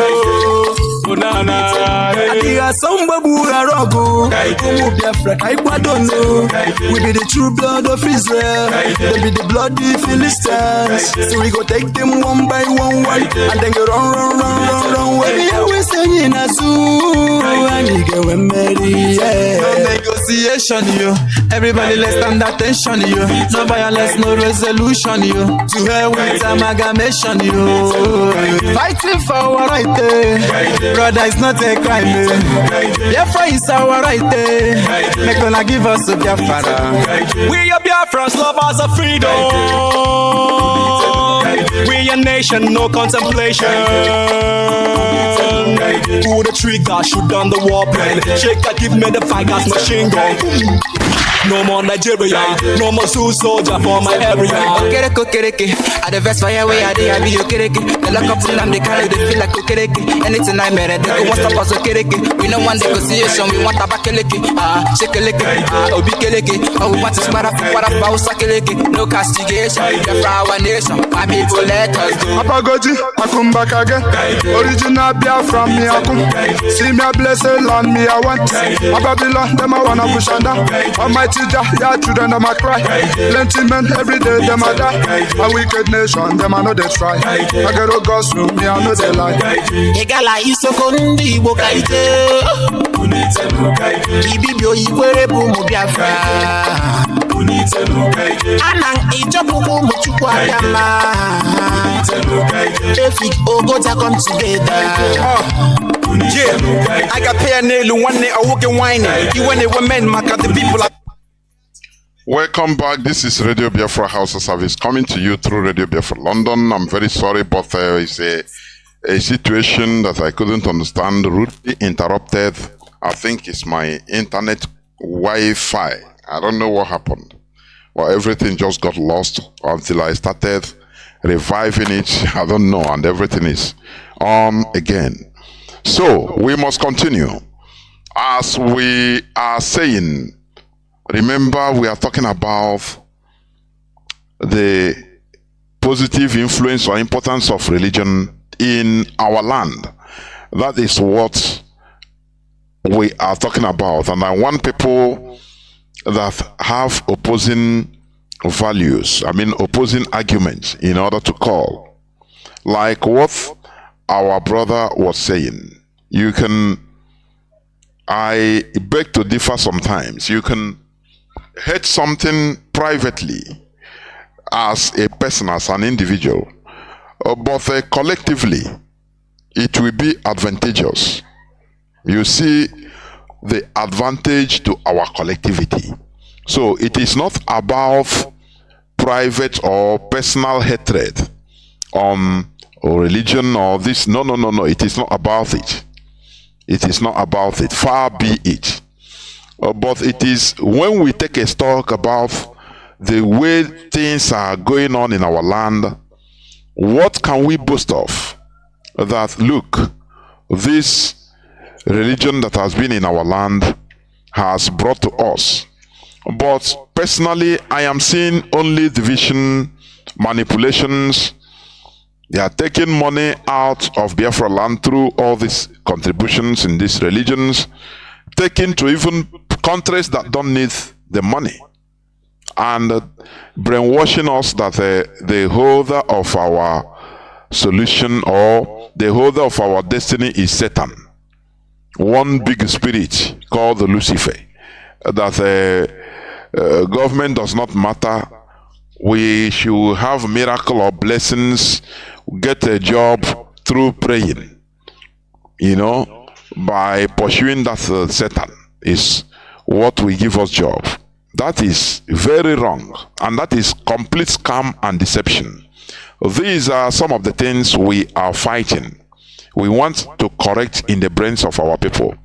Oh na na, I got some babura rogo. Umu Biafra, I don't know. We be the true blood of Israel. They be the bloody Philistines. So we go take them one by one, and then go run. We singing a zoo, and you get when ready. No negotiation, you. Everybody let's stand attention, you. No violence, no resolution, you. To hell with amalgamation, you. Fighting for our right, brother, it's not a crime. Biafra is our right, make gonna give us a Biafra. We are Biafrans, lovers of freedom. We a nation, no contemplation. Pull the trigger, shoot down the weapon. Shake that, give me the fighters machine gun. No more Nigeria, no more soldier for my area. Okereke, I the best fire way I be okereke. The lock up to Nnamdi Kanu, they feel like okereke. Anything I made, they go want stop us okereke. We don't want negotiation, we want tabakeleke. Shekeleke, obikeleke. We want to spara for HAUSA-SERVICE. No castigation, we are our nation. My people let us go. Apagoji, I come back again. Original Biafra me I come. See me a blessed land me I want. A Babylon, them I wanna push under. Almighty Jah, yeah, children them a cry. Plenty men every day them a die. A wicked nation, them I know they try. I get a gospel, me I know they lie. Egala isokondi bokaite. Ibibio ikwere bumu Biafra. Anang ijopuku muchukwu agama. If it all go to come together. Yeah, I got pay a nail one day I walk and whining. You when they were men, mark the people like. Welcome back. This is Radio Biafra HAUSA-SERVICE coming to you through Radio Biafra London. I'm very sorry, but there is a situation that I couldn't understand, rudely interrupted. I think it's my internet Wi-Fi. I don't know what happened. Well, everything just got lost until I started reviving it. I don't know, and everything is on again. So we must continue. As we are saying, remember we are talking about the positive influence or importance of religion in our land. That is what we are talking about. And I want people that have opposing values, opposing arguments in order to call. Like what our brother was saying. I beg to differ sometimes. You can hate something privately as a person, as an individual, but collectively it will be advantageous. You see, the advantage to our collectivity. So it is not about private or personal hatred or religion or this. No. It is not about it. It is not about it. Far be it. But it is when we take a stock about the way things are going on in our land, what can we boast of? That look, this religion that has been in our land has brought to us. But personally, I am seeing only division, manipulations. They are taking money out of Biafra land through all these contributions in these religions, taken to even countries that don't need the money, and brainwashing us that the holder of our solution or the holder of our destiny is Satan, one big spirit called Lucifer, that government does not matter. We should have miracle or blessings, get a job through praying, by pursuing that Satan is what will give us job. That is very wrong, and that is complete scam and deception. These are some of the things we are fighting. We want to correct in the brains of our people.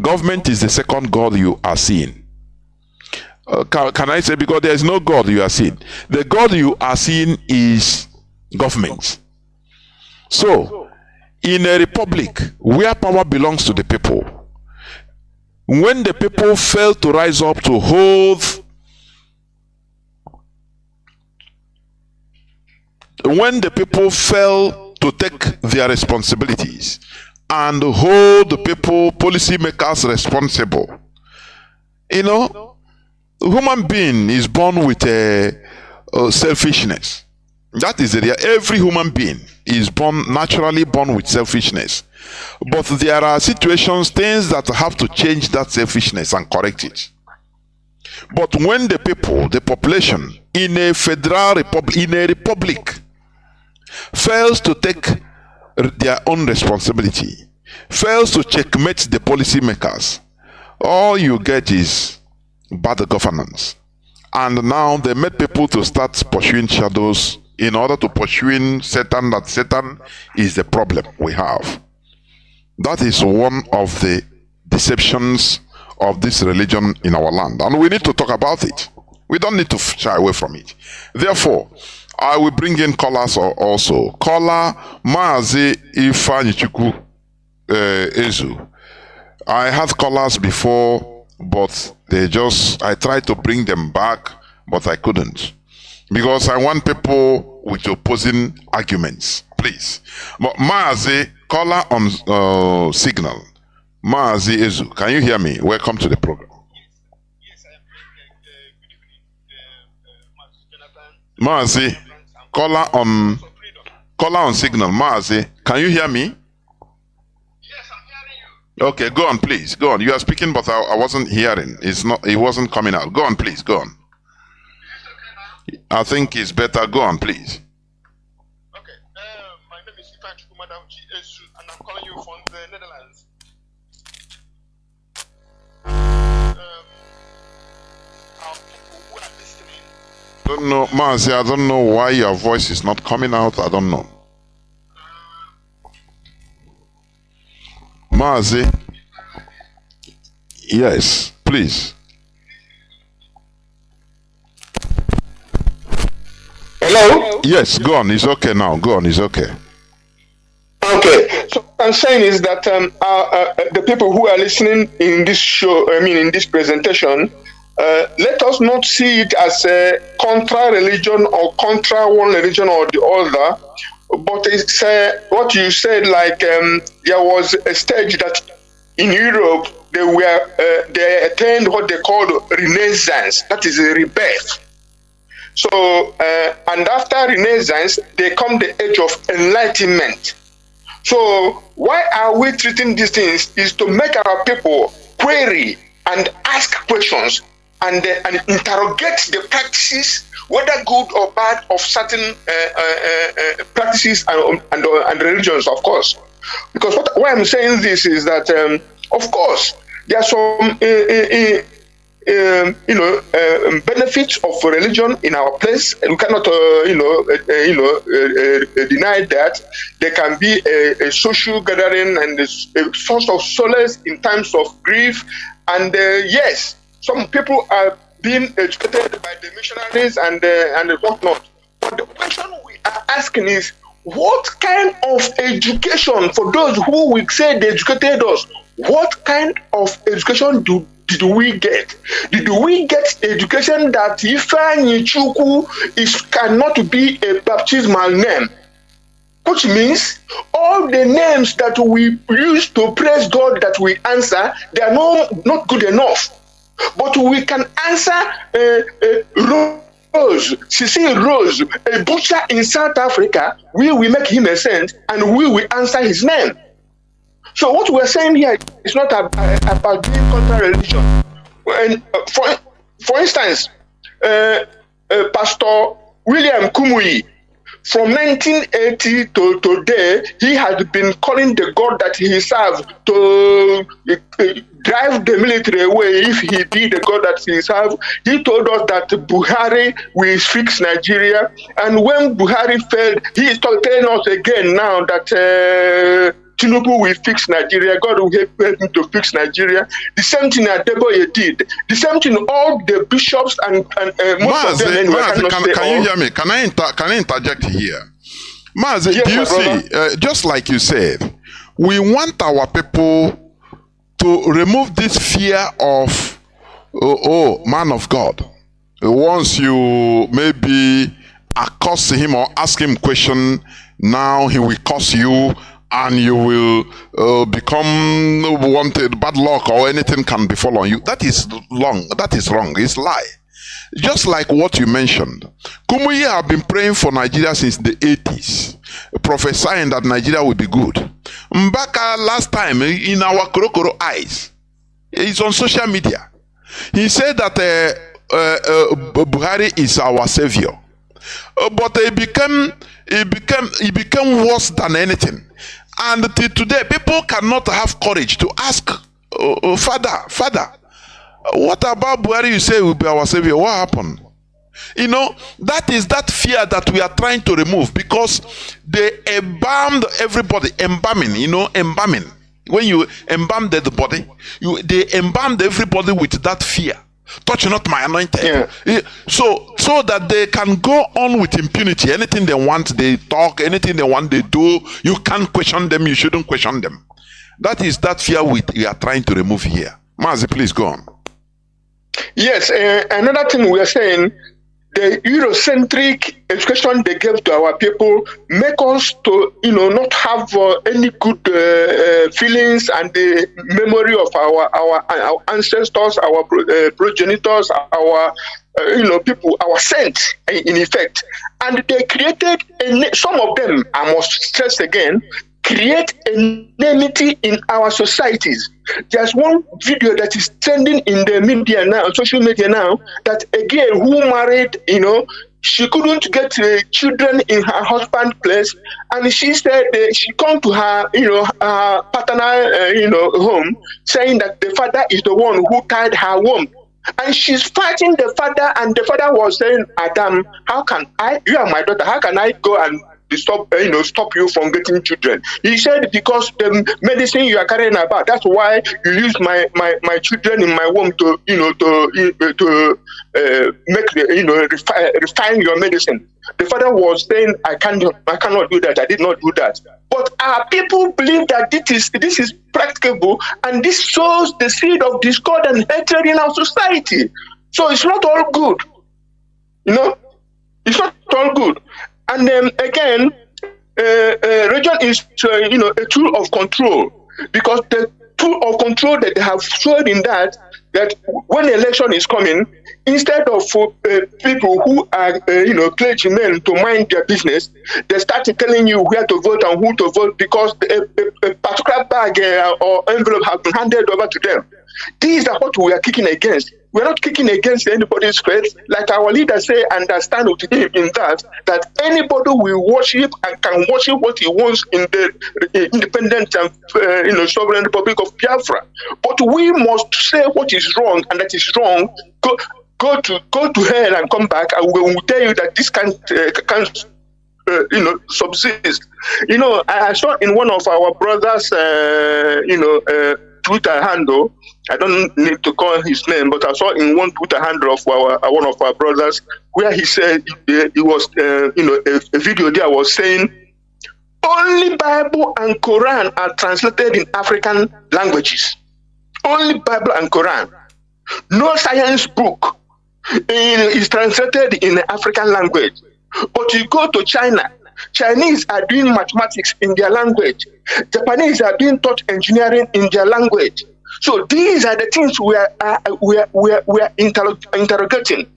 Government is the second God you are seeing. Can I say, because there is no God you are seeing. The God you are seeing is government. So, in a republic where power belongs to the people, when the people fail to rise up to hold, when the people fail to take their responsibilities and hold the people, policymakers responsible, human being is born with a selfishness. That is the every human being is naturally born with selfishness. But there are situations, things that have to change that selfishness and correct it. But when the people, the population, in a federal republic, in a republic, fails to take their own responsibility, fails to checkmate the policymakers, all you get is bad governance. And now they made people to start pursuing shadows in order to pursue Satan, that Satan is the problem we have. That is one of the deceptions of this religion in our land. And we need to talk about it. We don't need to shy away from it. Therefore, I will bring in callers also. Caller Mazi Ifanichuku Ezu. I had callers before, but I tried to bring them back, but I couldn't. Because I want people with opposing arguments. Please. But Mazi, caller on signal. Mazi Ezu, can you hear me? Welcome to the program. Yes, I am. Mazi, caller on signal. Mazi, can you hear me? Yes, I'm hearing you. Okay, go on, please. Go on. You are speaking, but I wasn't hearing. It wasn't coming out. Go on, please. Go on. Is it okay now? I think it's better. Go on, please. Okay. My name is Ifan, and I'm calling you from the Netherlands. Our people who are listening. Don't know, Mazi, I don't know why your voice is not coming out. I don't know. Mazi. Yes, please. Hello? Yes, go on. It's okay now. Go on. It's okay. Okay. So what I'm saying is that the people who are listening in this show, in this presentation, let us not see it as a contra religion or contra one religion or the other, but it's what you said, like there was a stage that in Europe they attained what they called Renaissance, that is a rebirth. So and after Renaissance, they come the age of Enlightenment. So why are we treating these things is to make our people query and ask questions and interrogate the practices, whether good or bad, of certain practices and religions, of course. Because why I'm saying this is that, of course, There are some benefits of religion in our place. We cannot deny that. There can be a social gathering and a source of solace in times of grief. And yes, some people are being educated by the missionaries and whatnot. But the question we are asking is, what kind of education, for those who will say they educated us, what kind of education did we get? Did we get education that Ifeanyi Chukwu cannot be a baptismal name? Which means all the names that we use to praise God that we answer, they are not good enough. But we can answer Rose, Cecil Rose, a butcher in South Africa. We will make him a saint and we will answer his name. So what we're saying here is not about being contra-religion. And for instance, Pastor William Kumuyi, from 1980 to today, he has been calling the God that he serves to drive the military away if he be the God that he serves. He told us that Buhari will fix Nigeria. And when Buhari failed, he is telling us again now that Chinedu will fix Nigeria. God will help him to fix Nigeria. The same thing Adeboye did. The same thing all the bishops and most of them. Can you hear me? Can I interject here? Mazi, yes, do you see, just like you said, we want our people to remove this fear of, man of God. Once you maybe accost him or ask him question, now he will curse you, and you will become wanted, bad luck or anything can befall on you. That is wrong. That is wrong. It's lie. Just like what you mentioned. Kumuyi have been praying for Nigeria since the 80s, prophesying that Nigeria will be good. Mbaka last time in our Korokoro eyes, it's on social media. He said that Buhari is our savior. But it became worse than anything. And till today, people cannot have courage to ask, Father, what about Buhari you say will be our savior? What happened? You know, that is that fear that we are trying to remove, because they embalmed everybody, embalming. When you embalm the body, they embalmed everybody with that fear. Touch not my anointed. Yeah. So that they can go on with impunity. Anything they want, they talk. Anything they want, they do. You can't question them. You shouldn't question them. That is that fear we are trying to remove here. Mazi, please go on. Yes, another thing we are saying, the Eurocentric education they gave to our people make us to, not have any good feelings and the memory of our ancestors, our progenitors, our people, our saints, in effect. And they created, some of them, I must stress again, create enmity in our societies. There's one video that is trending in the media now, social media now, that a girl who married, she couldn't get children in her husband's place, and she said she come to her, her paternal, home, saying that the father is the one who tied her womb. And she's fighting the father, and the father was saying, Adam, how can you are my daughter, how can I go and stop you from getting children? He said, because the medicine you are carrying about, that's why you use my children in my womb to make refine your medicine. The father was saying, I cannot do that. I did not do that. But our people believe that this is practicable, and this shows the seed of discord and hatred in our society. So it's not all good. It's not all good. And then again, religion is a tool of control, because the tool of control that they have showed in that when election is coming, instead of people who are clergymen to mind their business, they start telling you where to vote and who to vote, because a particular bag or envelope has been handed over to them. These are what we are kicking against. we're not kicking against anybody's faith. Like our leader say, understand with him in that anybody will worship and can worship what he wants in the independent and sovereign Republic of Biafra. But we must say what is wrong, and that is wrong. Go to hell and come back, and we will tell you that this can't subsist. I saw in one of our brothers, Twitter handle. I don't need to call his name, but I saw in one Twitter handle of one of our brothers where he said it was a video there was saying only Bible and Quran are translated in African languages. Only Bible and Quran. No science book is translated in the African language. But you go to China, Chinese are doing mathematics in their language. Japanese are doing taught engineering in their language. So these are the things we are interrogating.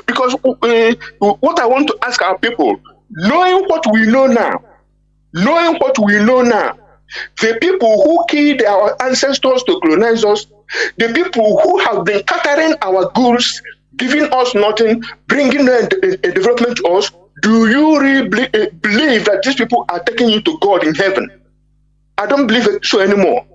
Because what I want to ask our people, knowing what we know now, the people who killed our ancestors to colonize us, the people who have been catering our goods, giving us nothing, bringing a development to us, do you really believe that these people are taking you to God in heaven? I don't believe it so anymore.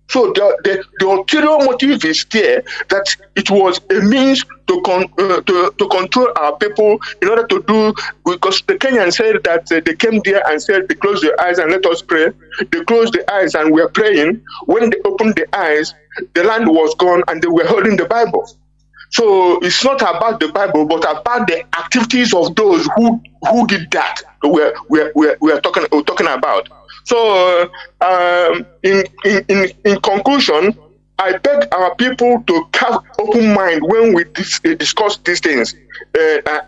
So the ulterior motive is there, that it was a means to control our people in order to do, because the Kenyans said that they came there and said they closed their eyes and let us pray. They closed the eyes and we are praying. When they opened the eyes, the land was gone and they were holding the Bible. So it's not about the Bible, but about the activities of those who did that. We are talking about. So in conclusion, I beg our people to have open mind when we discuss these things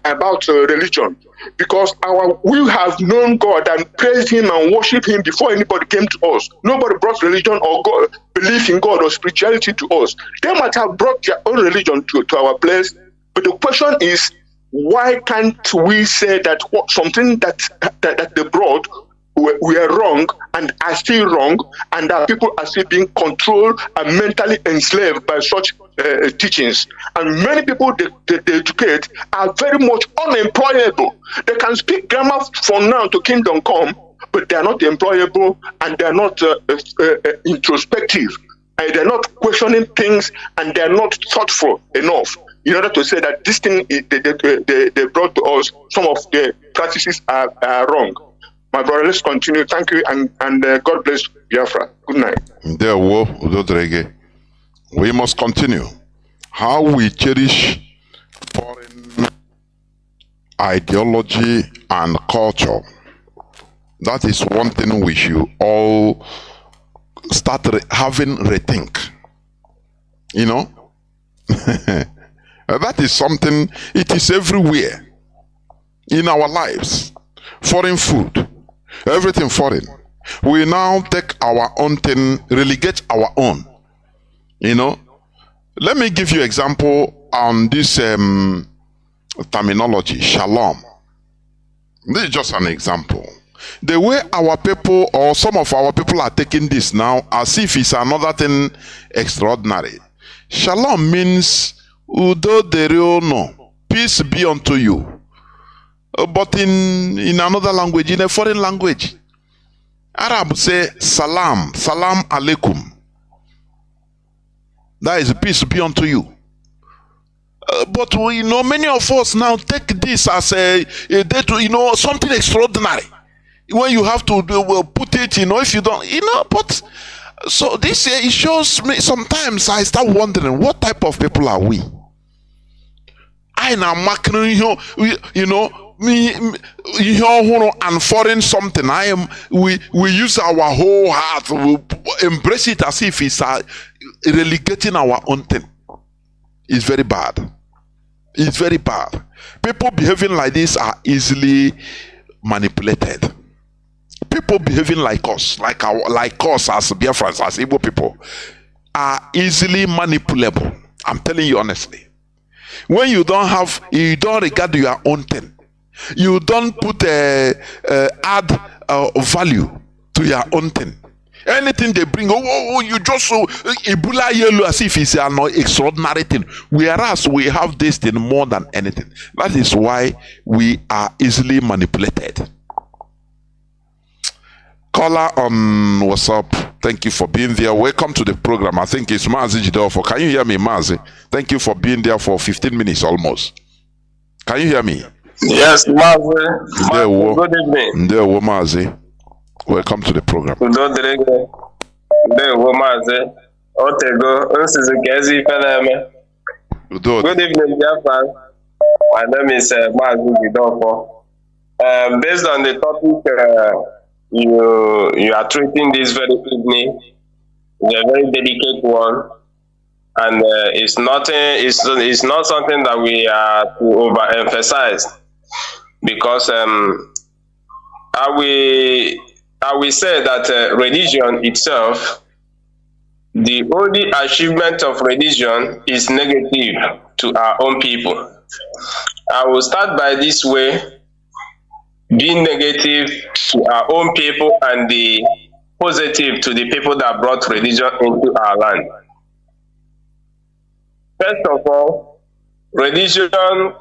about religion, because we have known God and praised Him and worshipped Him before anybody came to us. Nobody brought religion or God, belief in God or spirituality to us. They might have brought their own religion to our place, but the question is, why can't we say that something that they brought we are wrong and are still wrong, and that people are still being controlled and mentally enslaved by such teachings? And many people they educate are very much unemployable. They can speak grammar from now to kingdom come, but they are not employable, and they are not introspective, and they are not questioning things, and they are not thoughtful enough in order to say that this thing they brought to us, some of the practices are wrong. My brother, let's continue. Thank you, and God bless Biafra. Good night. We must continue. How we cherish foreign ideology and culture. That is one thing we should all start having rethink. That is something, it is everywhere in our lives. Foreign food. Everything foreign. We now take our own thing, relegate our own. Let me give you example on this terminology, shalom. This is just an example. The way our people or some of our people are taking this now as if it's another thing extraordinary. Shalom means udo dere no, peace be unto you. But in another language, in a foreign language, Arab say salam, salam alaikum. That is peace be unto you. But many of us now take this as a day to, something extraordinary. When you have to put it, if you don't, but so this it shows me. Sometimes I start wondering, what type of people are we? I now and foreign something. We use our whole heart, we embrace it as if it's relegating our own thing. It's very bad. It's very bad. People behaving like this are easily manipulated. People behaving like us, like us as Biafrans, as Igbo people, are easily manipulable. I'm telling you honestly. When you don't regard your own thing, you don't put add value to your own thing. Anything they bring, you just so Ebola yellow as if it's an extraordinary thing. Whereas we have this thing more than anything. That is why we are easily manipulated. Caller on WhatsApp, thank you for being there. Welcome to the program. I think it's Mazi Jidofo. Can you hear me, Mazi? Thank you for being there for 15 minutes almost. Can you hear me? Yes, Mazi. Good evening. Mazi. Welcome to the program. Good evening, Biafra. My name is Mazi Jidofo. Based on the topic you are treating this very evening, it's a very delicate one, and it's not something that we are to overemphasize, because I will say that religion itself, the only achievement of religion is negative to our own people. I will start by this way: being negative to our own people and the positive to the people that brought religion into our land. First of all, religion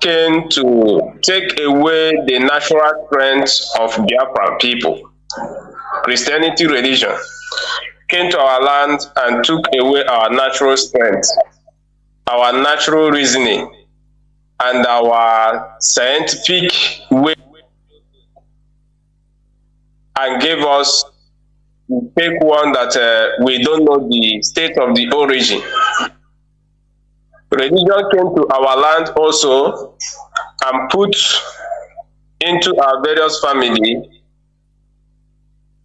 came to take away the natural strength of Biafran people. Christianity religion came to our land and took away our natural strength, our natural reasoning, and our scientific way, and gave us fake one that we don't know the state of the origin. Religion came to our land also and put into our various families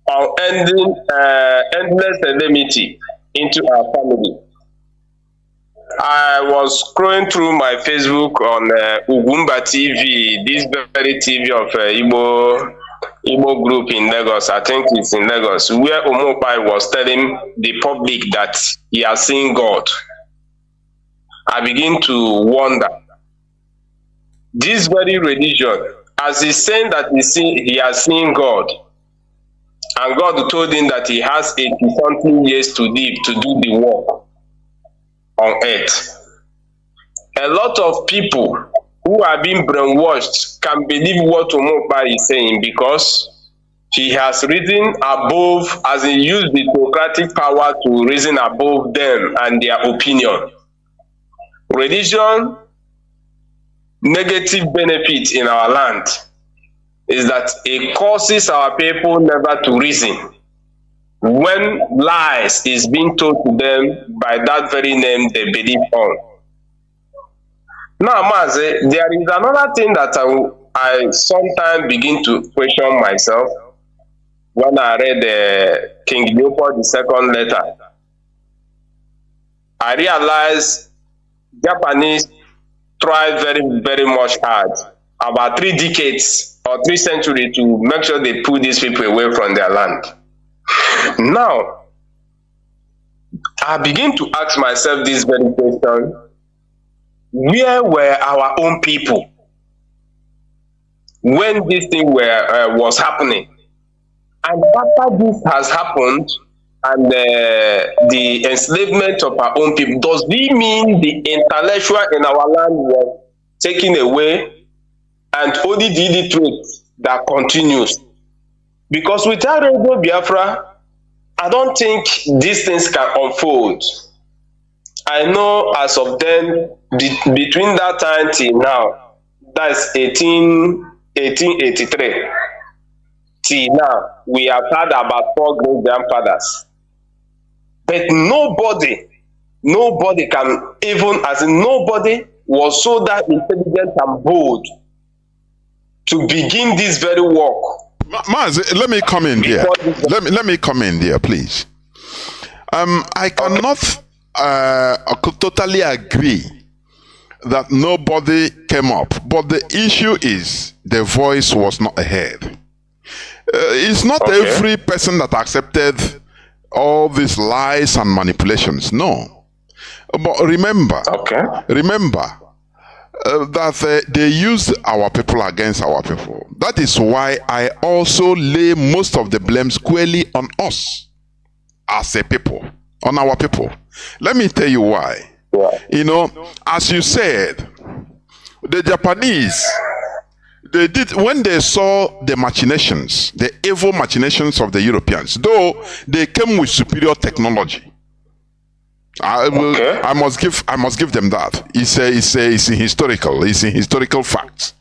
our endless enmity into our family. I was scrolling through my Facebook on Ugumba TV, this very TV of Igbo group in Lagos. I think it's in Lagos, where Omopai was telling the public that he has seen God. I begin to wonder, this very religion, as he's saying that he has seen God, and God told him that he has 80-something years to live to do the work on earth. A lot of people who are being brainwashed can believe what Omopai is saying, because he has risen above, as he used the democratic power to reason above them and their opinion. Religion, negative benefit in our land is that it causes our people never to reason when lies is being told to them by that very name they believe on. Now, Mazi, there is another thing that I sometimes begin to question myself when I read King Leopold II letter. I realized Japanese tried very, very much hard, about 3 decades or 3 centuries, to make sure they put these people away from their land. Now, I begin to ask myself this very question: where were our own people when this thing was happening? And after this has happened, and the enslavement of our own people, does it mean the intellectual in our land was taken away and only the illiterate that continues? Because without Radio Biafra, I don't think these things can unfold. I know as of then, between that time till now, that's 1883, till now, we have had about 4 great grandfathers. But nobody can, even as in nobody was so that intelligent and bold to begin this very work. Mazi, let me come in there. Let me come in there, please. I cannot totally agree that nobody came up, but the issue is the voice was not heard. It's not every person that accepted all these lies and manipulations. No, but remember, that they used our people against our people. That is why I also lay most of the blame squarely on us. as a people, on our people. Let me tell you why. You know, as you said, the Japanese, they did, when they saw the machinations, the evil machinations of the Europeans, though they came with superior technology. I must give them that. It's a historical fact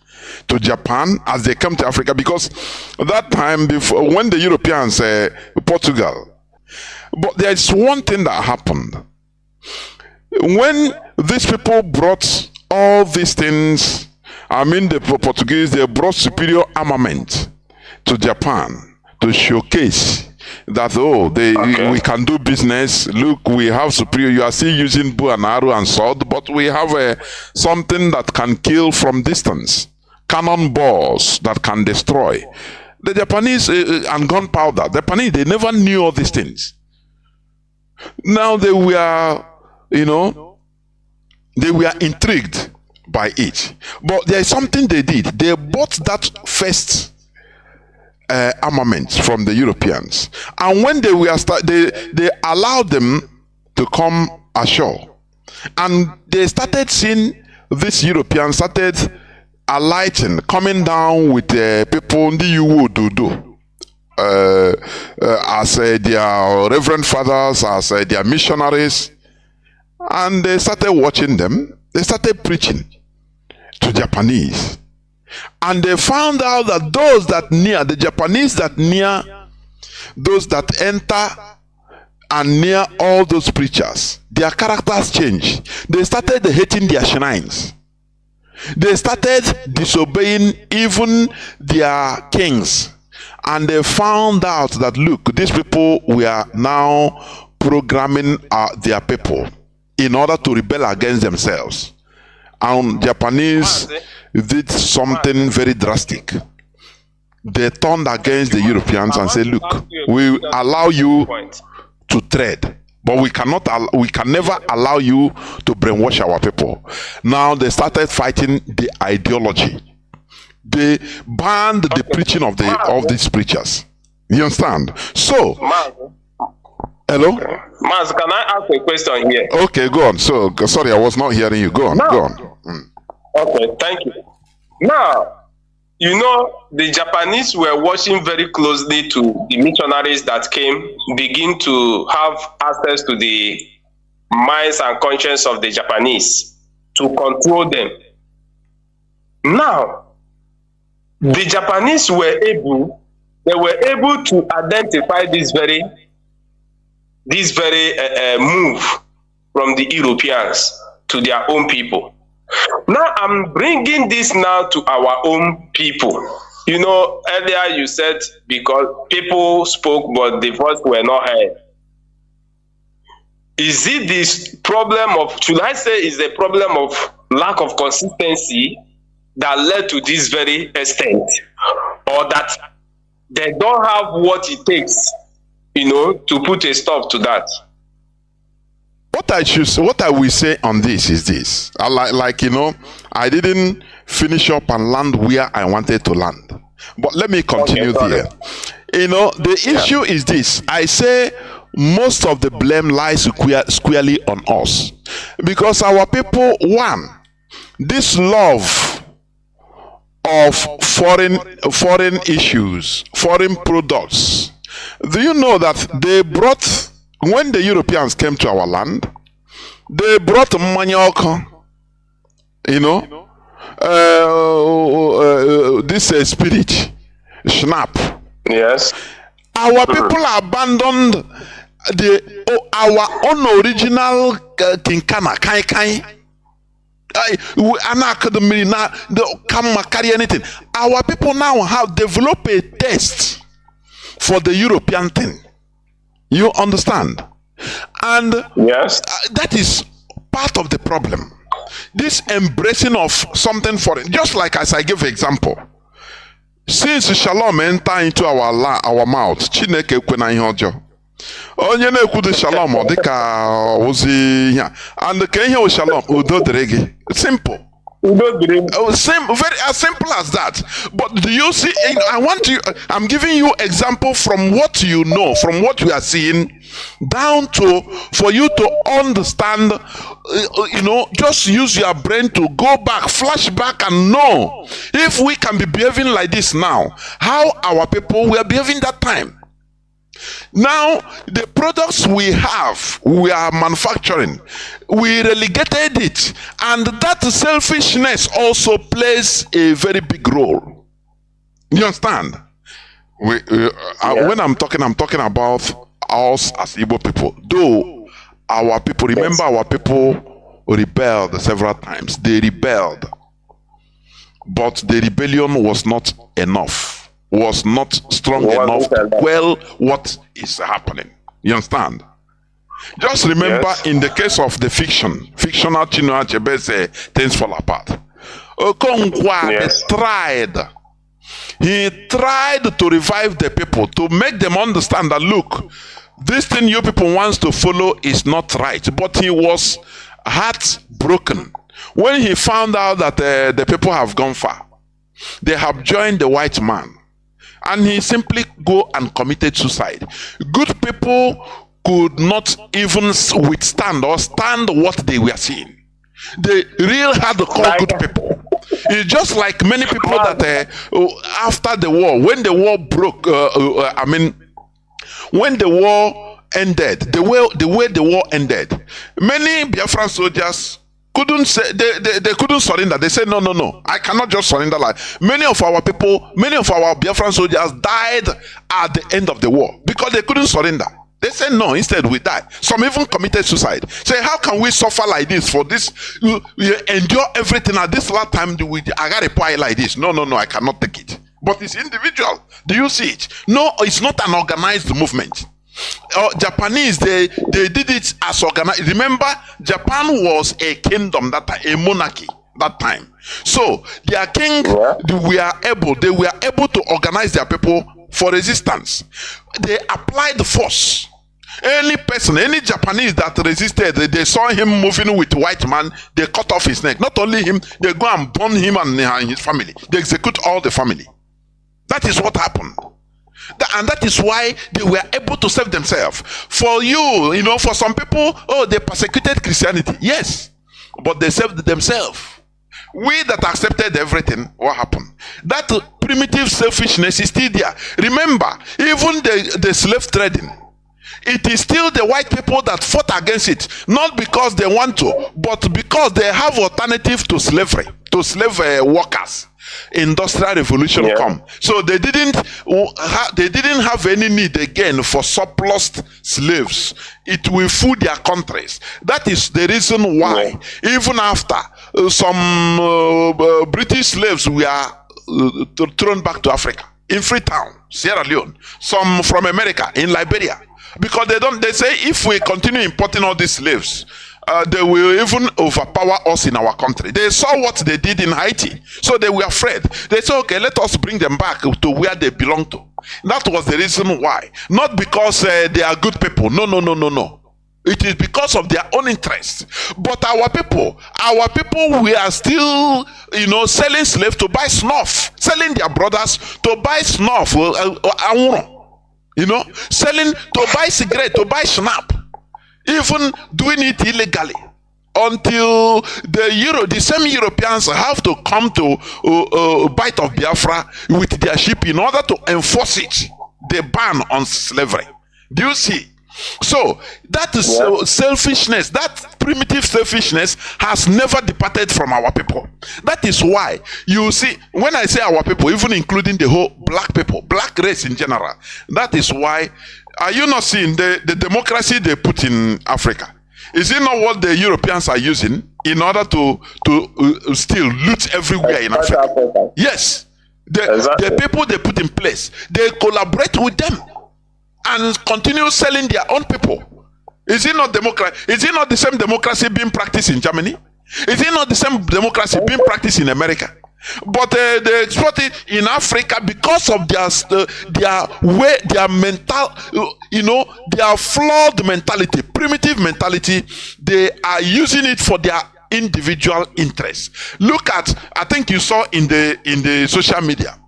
to Japan as they come to Africa, because that time before, when the Europeans, Portugal, but there's one thing that happened. When these people brought all these things, I mean the Portuguese, they brought superior armament to Japan to showcase that, we can do business. Look, we have superior, you are still using bow and arrow and sword, but we have something that can kill from distance, cannonballs that can destroy. The Japanese and gunpowder, the Japanese, they never knew all these things. Now they were, they were intrigued by it. But there is something they did. They bought that first armament from the Europeans, and when they were they allowed them to come ashore, and they started seeing these Europeans started alighting, coming down with people as their reverend fathers, as their missionaries, and they started watching them. They started preaching to Japanese. And they found out that those that near, the Japanese that near, those that enter and near all those preachers, their characters changed. They started hating their shrines. They started disobeying even their kings. And they found out that, look, these people were now programming their people in order to rebel against themselves. And Japanese did something very drastic. They turned against the Europeans and said, look, we allow you to trade, but we can never allow you to brainwash our people. Now they started fighting the ideology. They banned the preaching of these preachers. You understand? So, hello? Maz, can I ask a question here? Okay, go on. So, sorry, I was not hearing you. Go on, go on. Okay, thank you. Now, the Japanese were watching very closely to the missionaries that begin to have access to the minds and conscience of the Japanese to control them. Now, the Japanese were able to identify this very move from the Europeans to their own people. Now I'm bringing this now to our own people. Earlier you said because people spoke but the voice were not heard. Is it this problem of, should I say, is the problem of lack of consistency that led to this very extent, or that they don't have what it takes, to put a stop to that? What I will say on this is this. I didn't finish up and land where I wanted to land. But let me continue there. The issue is this. I say most of the blame lies squarely on us. Because our people, one, this love of foreign issues, foreign products. Do you know that they brought, when the Europeans came to our land, they brought manioc, this spirit, schnapp. Yes. Our people abandoned our own original kinkana, kai. Can't carry anything. Our people now have developed a taste for the European thing. You understand? And yes, that is part of the problem. This embracing of something foreign, just like as I give example. Since shalom enter into our mouth, Chineke kwena ihe ọjọọ. Onye na-ekwu shalom ọ dịka ozi ya. And ka ihe shalom udo dịrị gị. Simple. Very as simple as that. But do you see? I'm giving you example from what you know, from what we are seeing, down to for you to understand. Just use your brain to go back, flash back, and know if we can be behaving like this now, how our people were behaving that time. Now, the products we are manufacturing, we relegated it, and that selfishness also plays a very big role. You understand? When I'm talking about us as Igbo people. Though our people, remember, our people rebelled several times. They rebelled, but the rebellion was not enough. Was not strong enough to quell what is happening. You understand? Just remember, in the case of the fictional Chinua Achebe say things fall apart. Okonkwa he tried to revive the people, to make them understand that, look, this thing you people wants to follow is not right. But he was heartbroken when he found out that the people have gone far. They have joined the white man. And he simply go and committed suicide. Good people could not even withstand or stand what they were seeing. They really had to call good people. It's just like many people that after the war, when the war broke, when the war ended, the way the war ended, many Biafran soldiers couldn't say they couldn't surrender. They said, no, I cannot just surrender. Like many of our people, many of our Biafran soldiers died at the end of the war because they couldn't surrender. They said no, instead we die. Some even committed suicide. Say, how can we suffer like this for this? We endure everything at this last time. I got a pie like this. No, I cannot take it. But it's individual. Do you see it? No, it's not an organized movement. Japanese, they did it as organized. Remember, Japan was a kingdom that time, a monarchy that time. So their king, they were able to organize their people for resistance. They applied force. Any person, any Japanese that resisted, they saw him moving with white man, they cut off his neck. Not only him, they go and burn him and his family. They execute all the family. That is what happened. And that is why they were able to save themselves. For you, for some people, they persecuted Christianity. Yes, but they saved themselves. We that accepted everything, what happened? That primitive selfishness is still there. Remember, even the slave trading, it is still the white people that fought against it. Not because they want to, but because they have alternative to slavery, to slave workers. Industrial revolution come, so they didn't have any need again for surplus slaves. It will food their countries. That is the reason why even after some British slaves were thrown back to Africa, in Freetown, Sierra Leone, some from America, in Liberia, because they say if we continue importing all these slaves, they will even overpower us in our country. They saw what they did in Haiti, so they were afraid. They said, okay, let us bring them back to where they belong to. That was the reason why. Not because they are good people. No. It is because of their own interest. But our people, we are still, selling slaves to buy snuff, selling their brothers to buy snuff, selling to buy cigarette, to buy schnapp. Even doing it illegally until the same Europeans have to come to Bight of Biafra with their ship in order to enforce it, the ban on slavery. Do you see? So that is selfishness, that primitive selfishness has never departed from our people. That is why you see, when I say our people, even including the whole black people, black race in general, that is why. Are you not seeing the democracy they put in Africa? Is it not what the Europeans are using in order to still loot everywhere in Africa? Yes. The people they put in place, they collaborate with them and continue selling their own people. Is it not democracy? Is it not the same democracy being practiced in Germany? Is it not the same democracy being practiced in America? But they export it in Africa because of their way, their mental, their flawed mentality, primitive mentality. They are using it for their individual interests. Look at, I think you saw in the social media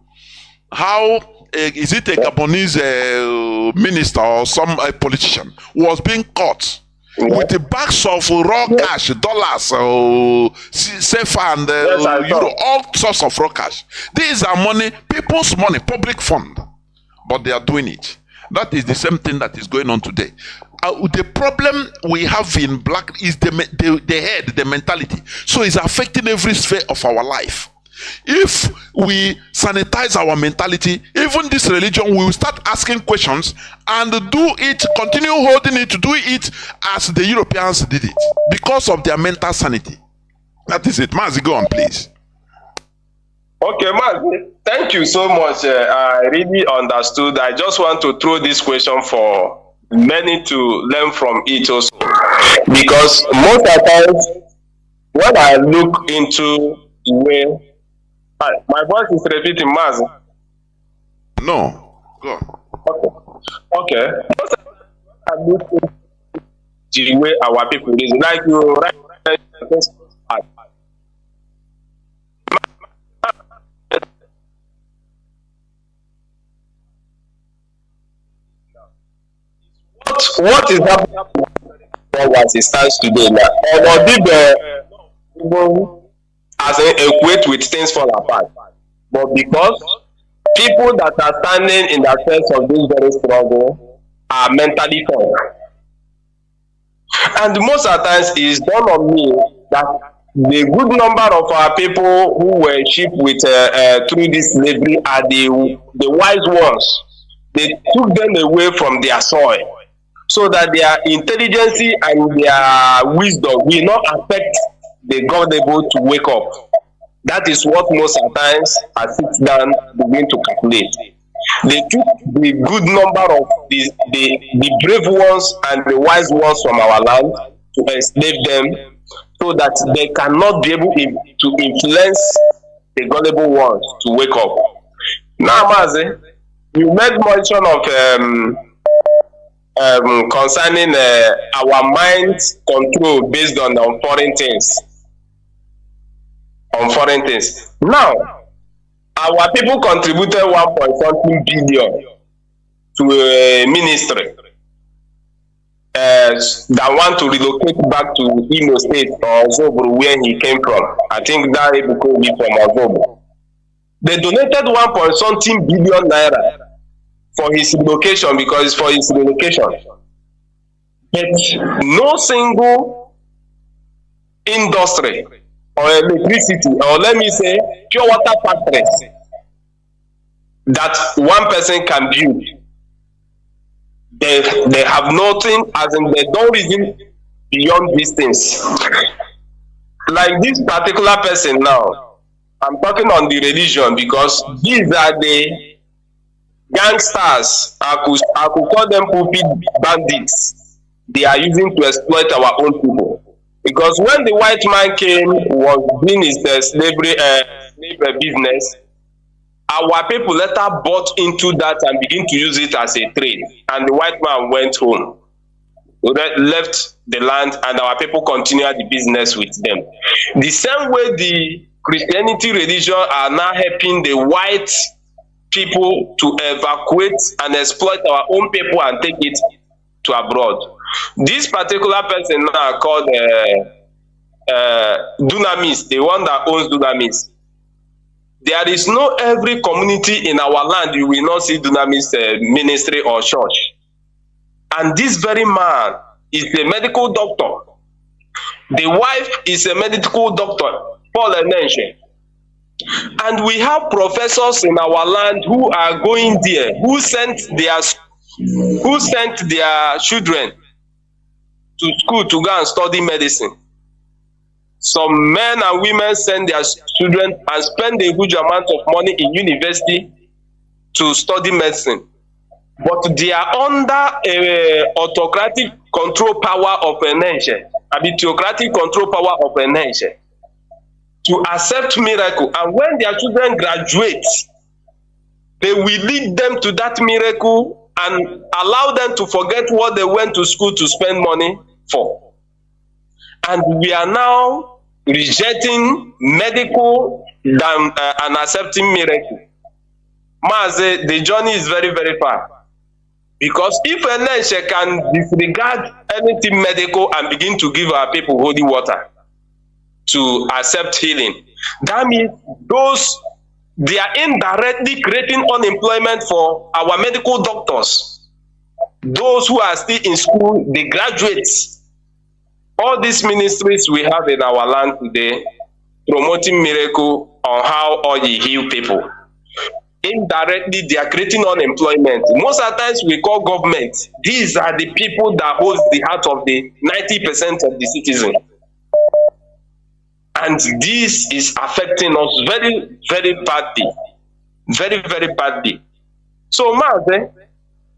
how is it a Gabonese minister or some politician was being caught with the bags of raw cash, dollars, CFA, and euro, all sorts of raw cash. These are money, people's money, public fund, but they are doing it. That is the same thing that is going on today. The problem we have in black is the head, the mentality. So it's affecting every sphere of our life. If we sanitize our mentality, even this religion, we will start asking questions and do it, continue holding it, to do it as the Europeans did it, because of their mental sanity. That is it. Mazi, go on, please. Okay, Mazi, thank you so much. I really understood. I just want to throw this question for many to learn from it also. Because most of the times, when I look into the way... my voice is repeating, Mazi. No, go on. Okay. Most of the time, I look into the way our people reason. Like you right. What is happening as it stands today now? Or did as equate with things fall apart? But because people that are standing in the sense of this very struggle are mentally strong. And most of the times it is done on me that the good number of our people who were shipped with through this slavery are the wise ones. They took them away from their soil, so that their intelligence and their wisdom will not affect the gullible to wake up. That is what most of the times I sit down begin to calculate. They took the good number of the brave ones and the wise ones from our land to enslave them, so that they cannot be able to influence the gullible ones to wake up. Now, Mazi, you made mention of concerning our mind control based on foreign things. Now, our people contributed 1.something billion to a ministry that want to relocate back to Imo State or Zobro, where he came from. I think that he from Zobro. They donated 1.something billion naira for his relocation, because it's for his relocation. But no single industry or electricity, or let me say pure water factories that one person can build. They have nothing, as in they don't reason beyond these things. Like this particular person now, I'm talking on the religion, because these are the gangsters. I could call them pulpit bandits. They are using to exploit our own people. Because when the white man came, was doing his slavery business, our people later bought into that and begin to use it as a trade. And the white man went home, left the land, and our people continued the business with them. The same way the Christianity religion are now helping the white people to evacuate and exploit our own people and take it to abroad. This particular person now called Dunamis, the one that owns Dunamis. There is no every community in our land you will not see Dunamis ministry or church. And this very man is a medical doctor. The wife is a medical doctor, Paul Enenshe. And we have professors in our land who are going there, who sent their children to school to go and study medicine. Some men and women send their children and spend a huge amount of money in university to study medicine. But they are under a autocratic control power of Enenshe, a theocratic control power of Enenshe, to accept miracle. And when their children graduate, they will lead them to that miracle and allow them to forget what they went to school to spend money for. And we are now rejecting medical than and accepting miracle. Mazi, the journey is very, very far. Because if a nation can disregard anything medical and begin to give our people holy water to accept healing, that means they are indirectly creating unemployment for our medical doctors. Those who are still in school, the graduates. All these ministries we have in our land today, promoting miracle on how oil heal people. Indirectly, they are creating unemployment. Most of the times we call government, these are the people that hold the heart of the 90% of the citizens. And this is affecting us very, very badly. Very, very badly. So, Mazi,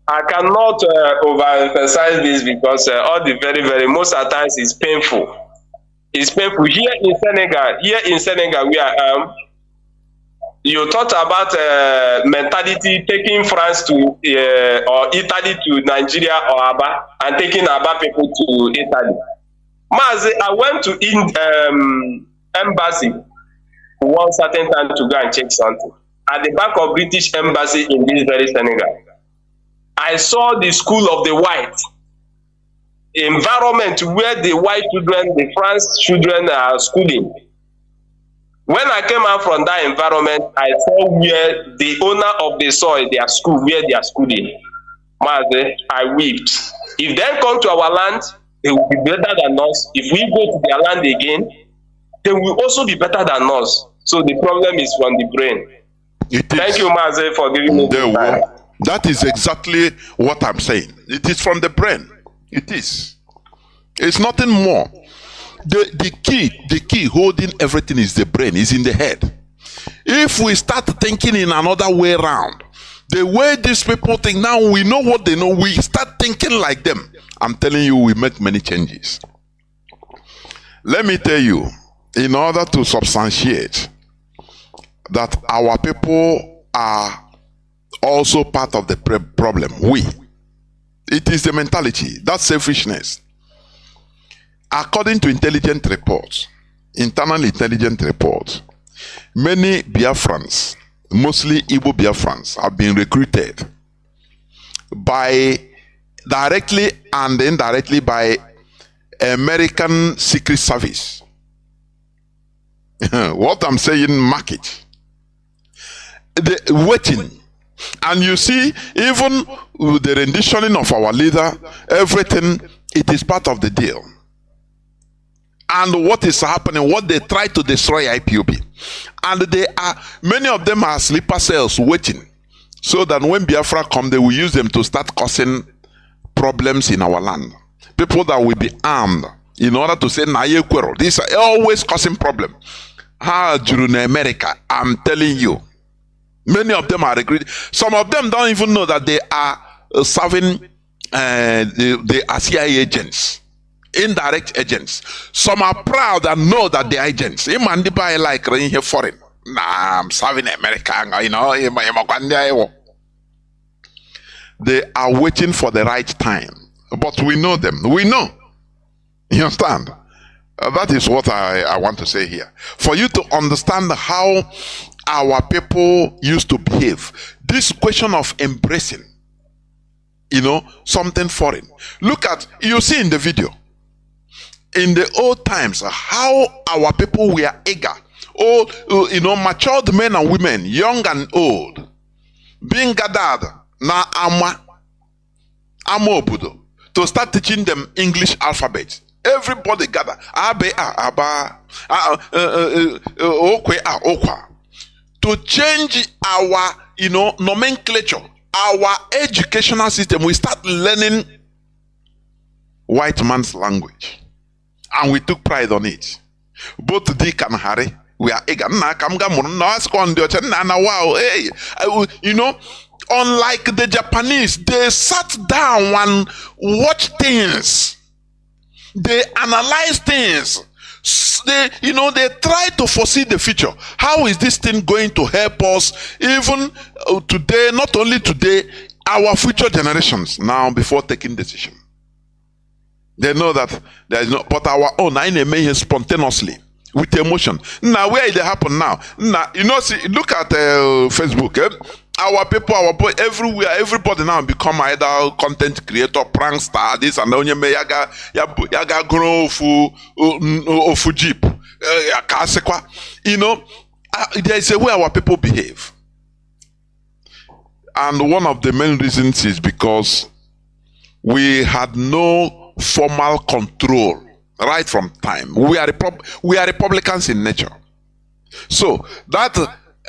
I cannot overemphasize this because all the most of the times it's painful. It's painful. Here in Senegal, where I am, you talked about mentality taking France to or Italy to Nigeria or Aba and taking Aba people to Italy. Mazi, I went to embassy one certain time to go and check something. At the back of British embassy in this very Senegal, I saw the school of the white environment where the white children, the France children are schooling. When I came out from that environment, I saw where the owner of the soil, their school, where they are schooling. Mazi, I wept. If they come to our land, they will be better than us. If we go to their land again, they will also be better than us. So the problem is from the brain. Thank you, Mazi, for giving me the time. That is exactly what I'm saying. It is from the brain. It is. It's nothing more. The key holding everything is the brain, is in the head. If we start thinking in another way around, the way these people think, now we know what they know, we start thinking like them. I'm telling you, we make many changes. Let me tell you, in order to substantiate that our people are also part of the problem, it is the mentality, that selfishness. According to intelligent reports, internal intelligence reports, many Biafrans, mostly Igbo Biafrans, have been recruited by directly and indirectly by American Secret Service. What I'm saying, market. Waiting. And you see, even with the renditioning of our leader, everything, it is part of the deal. And what is happening, what they try to destroy IPOB. And many of them are sleeper cells waiting. So that when Biafra come, they will use them to start causing problems in our land. People that will be armed in order to say, these are always causing problems. During America, I'm telling you, many of them are recruited. Some of them don't even know that they are serving, they are CIA agents, indirect agents. Some are proud and know that they are agents. They are like foreign. Nah, I'm serving America, you know. They are waiting for the right time. But we know them. We know. You understand? That is what I want to say here. For you to understand how our people used to behave. This question of embracing, you know, something foreign. Look at, you see in the video, in the old times, how our people were eager. Old, you know, matured men and women, young and old, being gathered na ama obodo to start teaching them English alphabet. Everybody gather. To change our, you know, nomenclature, our educational system. We start learning white man's language, and we took pride on it. Both Dick and Harry, we are eager. You know, unlike the Japanese, they sat down and watched things. They analyze things. They, you know, they try to foresee the future. How is this thing going to help us even today, not only today, our future generations now before taking decision. They know that there is no, but our own, I may spontaneously. with emotion. Now, where it happen now? Now, you know, see, look at Facebook. Our people, our boy, everywhere, everybody now become either content creator, prankster, this and that. Yaga grow ofu jeep. You know, there is a way our people behave. And one of the main reasons is because we had no formal control right from time. We are Republicans in nature. So that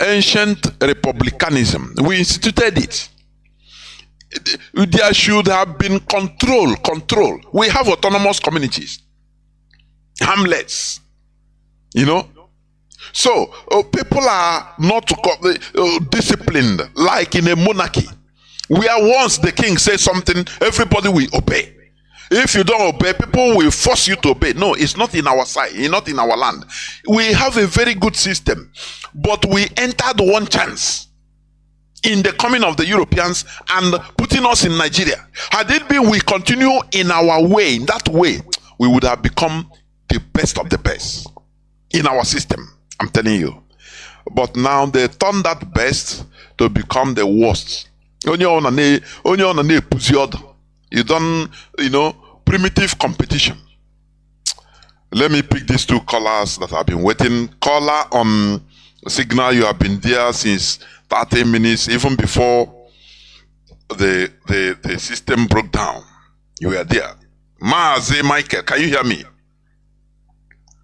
ancient republicanism, we instituted it. There should have been control. We have autonomous communities, hamlets, you know. So people are not disciplined like in a monarchy, where once the king says something, everybody will obey. If you don't obey, people will force you to obey. No, it's not in our side, it's not in our land. We have a very good system, but we entered one chance in the coming of the Europeans and putting us in Nigeria. Had it been we continue in our way, in that way, we would have become the best of the best in our system. I'm telling you. But now they turn that best to become the worst. You don't, you know, primitive competition. Let me pick these two callers that have been waiting. Caller on Signal, you have been there since 30 minutes, even before the system broke down. You were there. Mazi, Michael, can you hear me?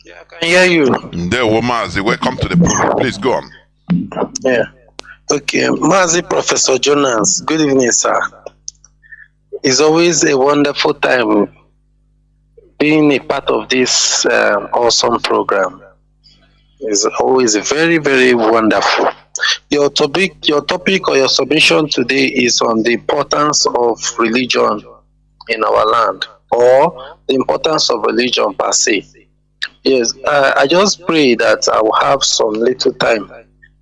Yeah, I can hear you. There, Mazi, welcome to the program. Please go on. Yeah. Okay, Mazi, Professor Jonas. Good evening, sir. It's always a wonderful time being a part of this awesome program. It's always very, very wonderful. Your topic or your submission today is on the importance of religion in our land, or the importance of religion per se. Yes, I just pray that I will have some little time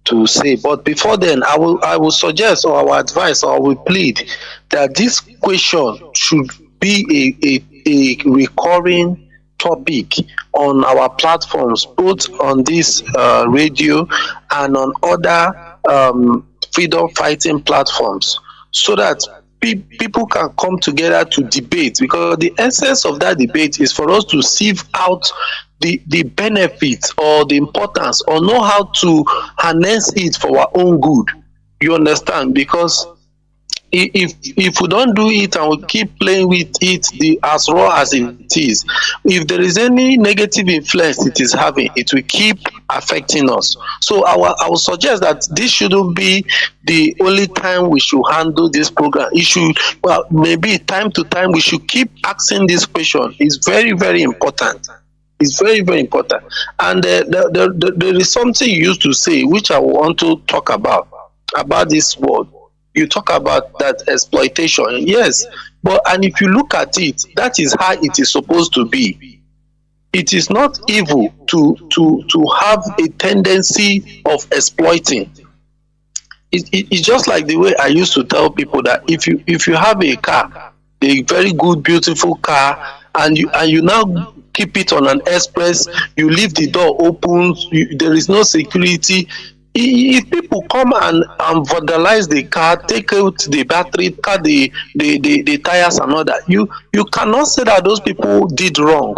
to say, but before then, I will suggest, or I will advise, or I will plead that this question should be a recurring topic on our platforms, both on this radio and on other freedom fighting platforms, so that people can come together to debate, because the essence of that debate is for us to sieve out the benefits or the importance, or know how to harness it for our own good. You understand? Because if we don't do it and we keep playing with it as raw as it is, if there is any negative influence it is having, it will keep affecting us. So I will suggest that this shouldn't be the only time we should handle this program. It should, well, maybe time to time we should keep asking this question. It's very, very important. It's very, very important. And there is something you used to say, which I want to talk about this word. You talk about that exploitation. Yes, and if you look at it, that is how it is supposed to be. It is not evil to have a tendency of exploiting. It's just like the way I used to tell people that if you have a car, a very good, beautiful car, and you now keep it on an express, you leave the door open, there is no security. If people come and vandalize the car, take out the battery, cut the tires and all that, you cannot say that those people did wrong.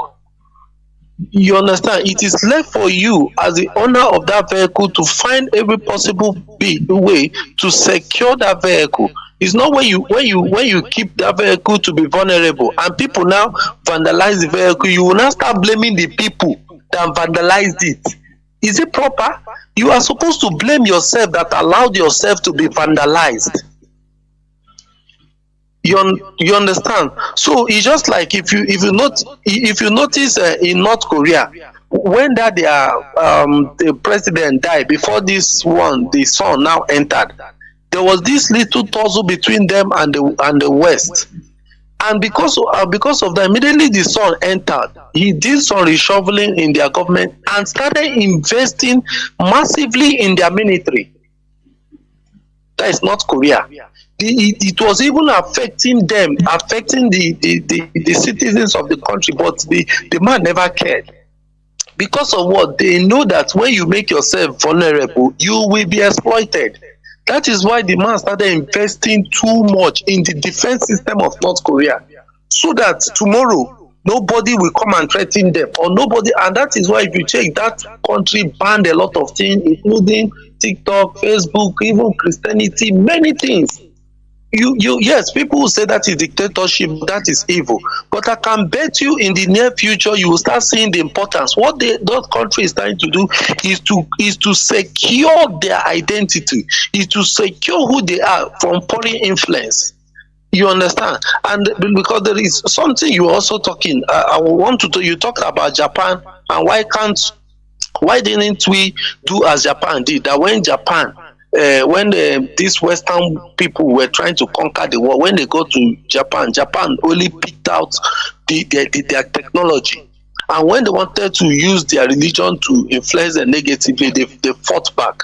You understand? It is left for you as the owner of that vehicle to find every possible way to secure that vehicle. It's not when you keep that vehicle to be vulnerable and people now vandalize the vehicle, you will now start blaming the people that vandalized it. Is it proper? You are supposed to blame yourself that allowed yourself to be vandalized. You understand? So it's just like if you notice in North Korea, when that the president died, before this one, the son now entered, there was this little tussle between them and the West. And because of that, immediately the son entered. He did some reshuffling in their government and started investing massively in their military. That is North Korea. It was even affecting them, affecting the citizens of the country, but the man never cared. Because of what? They know that when you make yourself vulnerable, you will be exploited. That is why the man started investing too much in the defense system of North Korea, so that tomorrow nobody will come and threaten them, or nobody. And that is why, if you check, that country banned a lot of things, including TikTok, Facebook, even Christianity, many things. Yes, people will say that is dictatorship, that is evil, but I can bet you in the near future you will start seeing the importance. What those countries are trying to do is to secure their identity, is to secure who they are from foreign influence. You understand? And because there is something you are also talking, I want to you talk about Japan, and why didn't we do as Japan did? That when Japan, when these Western people were trying to conquer the world, when they go to Japan only picked out their technology, and when they wanted to use their religion to influence them negatively, they fought back.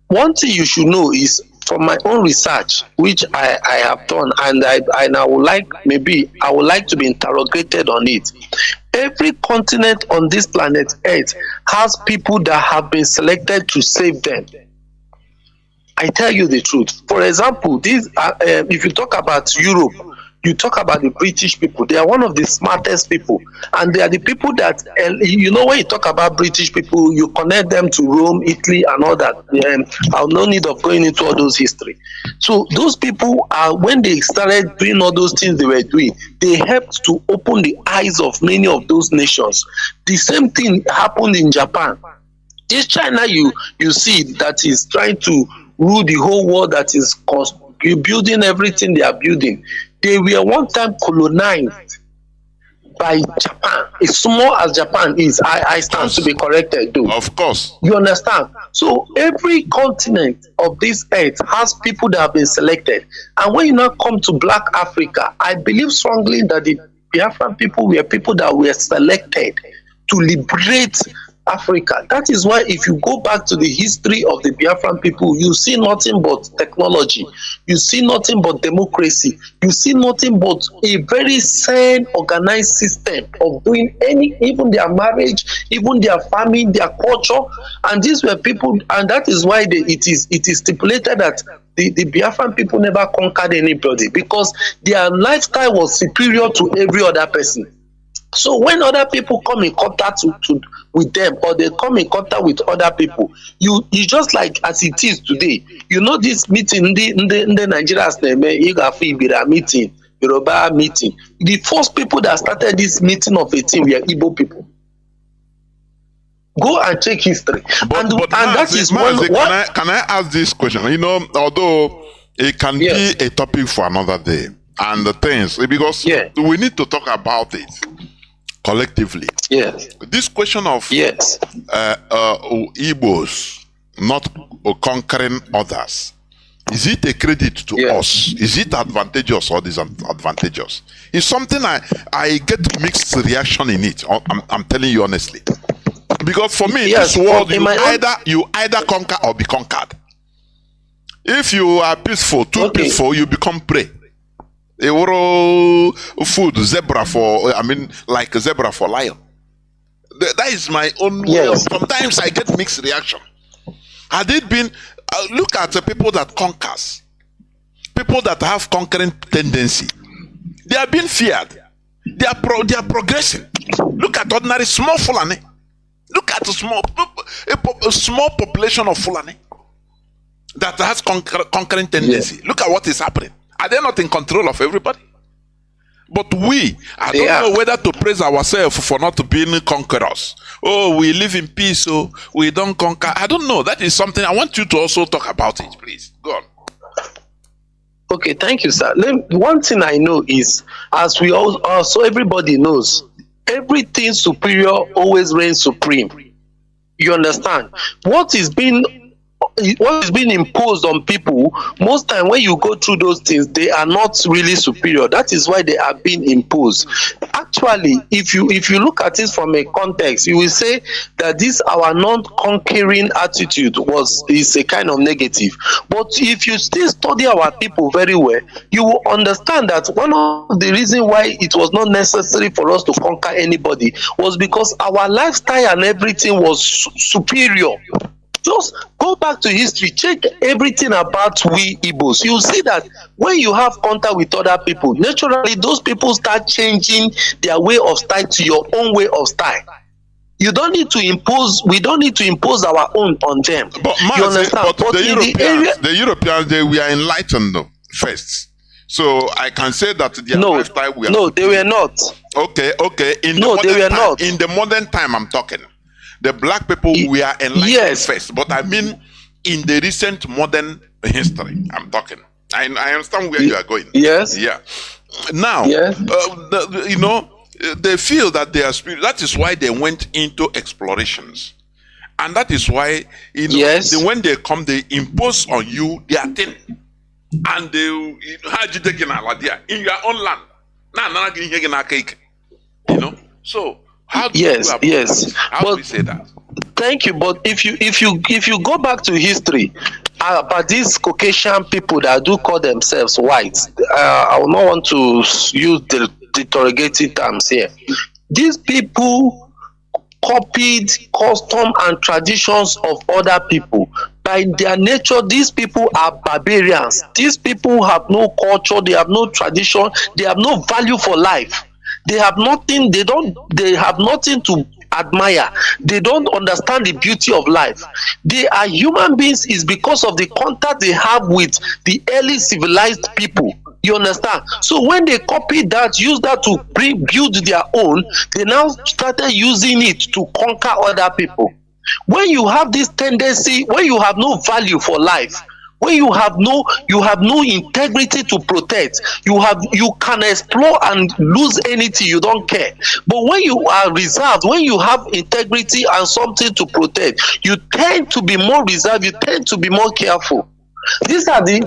One thing you should know is, from my own research, which I have done, and I would like to be interrogated on it. Every continent on this planet Earth has people that have been selected to save them. I tell you the truth. For example, if you talk about Europe, you talk about the British people. They are one of the smartest people, and they are the people that, when you talk about British people, you connect them to Rome, Italy, and all that. I've no need of going into all those history. So those people are, when they started doing all those things they were doing, they helped to open the eyes of many of those nations. The same thing happened in Japan. This China you see that is trying to rule the whole world, that is building everything they are building. They were one time colonized by Japan. As small as Japan is, I stand to be corrected though. Of course. You understand? So every continent of this earth has people that have been selected. And when you now come to Black Africa, I believe strongly that the Biafran people were people that were selected to liberate Africa. That is why, if you go back to the history of the Biafran people, you see nothing but technology, you see nothing but democracy, you see nothing but a very sane, organized system of doing even their marriage, even their farming, their culture. And these were people, and that is why it is stipulated that the Biafran people never conquered anybody, because their lifestyle was superior to every other person. So when other people come in contact with them, or they come in contact with other people, you just like as it is today. You know, this meeting, the Nigerians meeting, Yoruba meeting. The first people that started this meeting of a team were Igbo people. Go and check history. But that is Mazi, can I ask this question? You know, although it can be a topic for another day, and the things, because we need to talk about it collectively. Yes. This question of Igbos not conquering others, is it a credit to us? Is it advantageous or disadvantageous? It's something I get mixed reaction in it. I'm telling you honestly, because for me, this world, you either conquer or be conquered. If you are peaceful, too peaceful, you become prey. Food, zebra for, like a zebra for lion. That is my own way. Sometimes I get mixed reaction. Had it been, look at the people that conquers, people that have conquering tendency. They are being feared. They are progressing. Look at ordinary small Fulani. Look at a small population of Fulani that has conquering tendency. Look at what is happening. Are they not in control of everybody? But I don't know whether to praise ourselves for not being conquerors. Oh, we live in peace, so we don't conquer. I don't know. That is something I want you to also talk about it, please. Go on. Okay, thank you, sir. One thing I know is, as we also everybody knows, everything superior always reigns supreme. You understand? What is being what is being imposed on people, most time when you go through those things, they are not really superior. That is why they are being imposed. Actually, if you look at it from a context, you will say that this our non-conquering attitude is a kind of negative. But if you still study our people very well, you will understand that one of the reasons why it was not necessary for us to conquer anybody was because our lifestyle and everything was superior. Just go back to history, check everything about we Igbos. You see that when you have contact with other people, naturally those people start changing their way of style to your own way of style. You don't need to impose, we don't need to impose our own on them. But, you understand? but the Europeans, they were enlightened first. So I can say that their lifestyle were... No, they were not. Okay. They were not. In the modern time, I'm talking. The black people were enlightened first, but I mean in the recent modern history, I'm talking. I understand where you are going. Yes. Yeah. Now, they feel that they are spirit. That is why they went into explorations, and that is why when they come, they impose on you their thing, and they in your own land. So. How do we say that? Thank you. But if you go back to history about these Caucasian people that do call themselves whites, I will not want to use the interrogating terms here. These people copied custom and traditions of other people. By their nature, these people are barbarians. These people have no culture, they have no tradition, they have no value for life. They have nothing, they have nothing to admire. They don't understand the beauty of life. They are human beings is because of the contact they have with the early civilized people. You understand? So when they copied that, use that to build their own, they now started using it to conquer other people. When you have this tendency, when you have no value for life, when you have no integrity to protect, you can explore and lose anything, you don't care. But when you are reserved, when you have integrity and something to protect, you tend to be more reserved, you tend to be more careful. These are the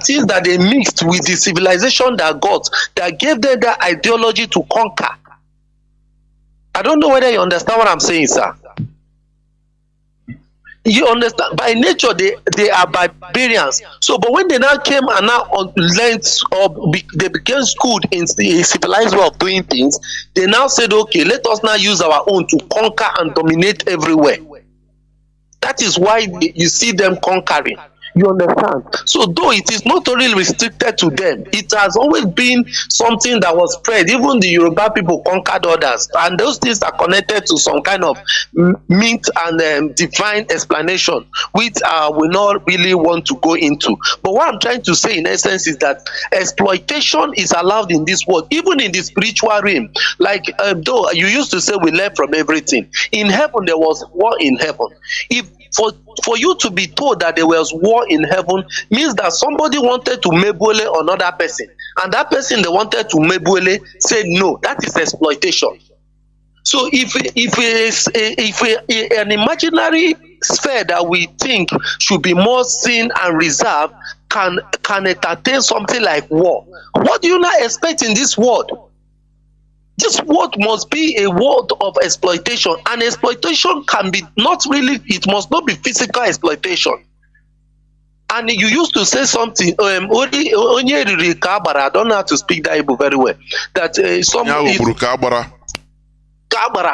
things that they mixed with the civilization that gave them that ideology to conquer. I don't know whether you understand what I'm saying, sir. You understand? By nature, they are barbarians. So, but when they now came and now learned or they became schooled in a civilized way of doing things, they now said, okay, let us now use our own to conquer and dominate everywhere. That is why you see them conquering. You understand? So though it is not only restricted to them, it has always been something that was spread. Even the Yoruba people conquered others, and those things are connected to some kind of myth and divine explanation, which we not really want to go into. But what I'm trying to say in essence is that exploitation is allowed in this world, even in the spiritual realm. Like though you used to say we learn from everything. In heaven there was war in heaven. If for you to be told that there was war in heaven means that somebody wanted to mebule another person, and that person they wanted to mebule said no. That is exploitation. So if an imaginary sphere that we think should be more seen and reserved can entertain something like war, what do you not expect in this world? This world must be a world of exploitation, and exploitation can be not really, it must not be physical exploitation. And you used to say something, I don't know how to speak that Igbo very well, that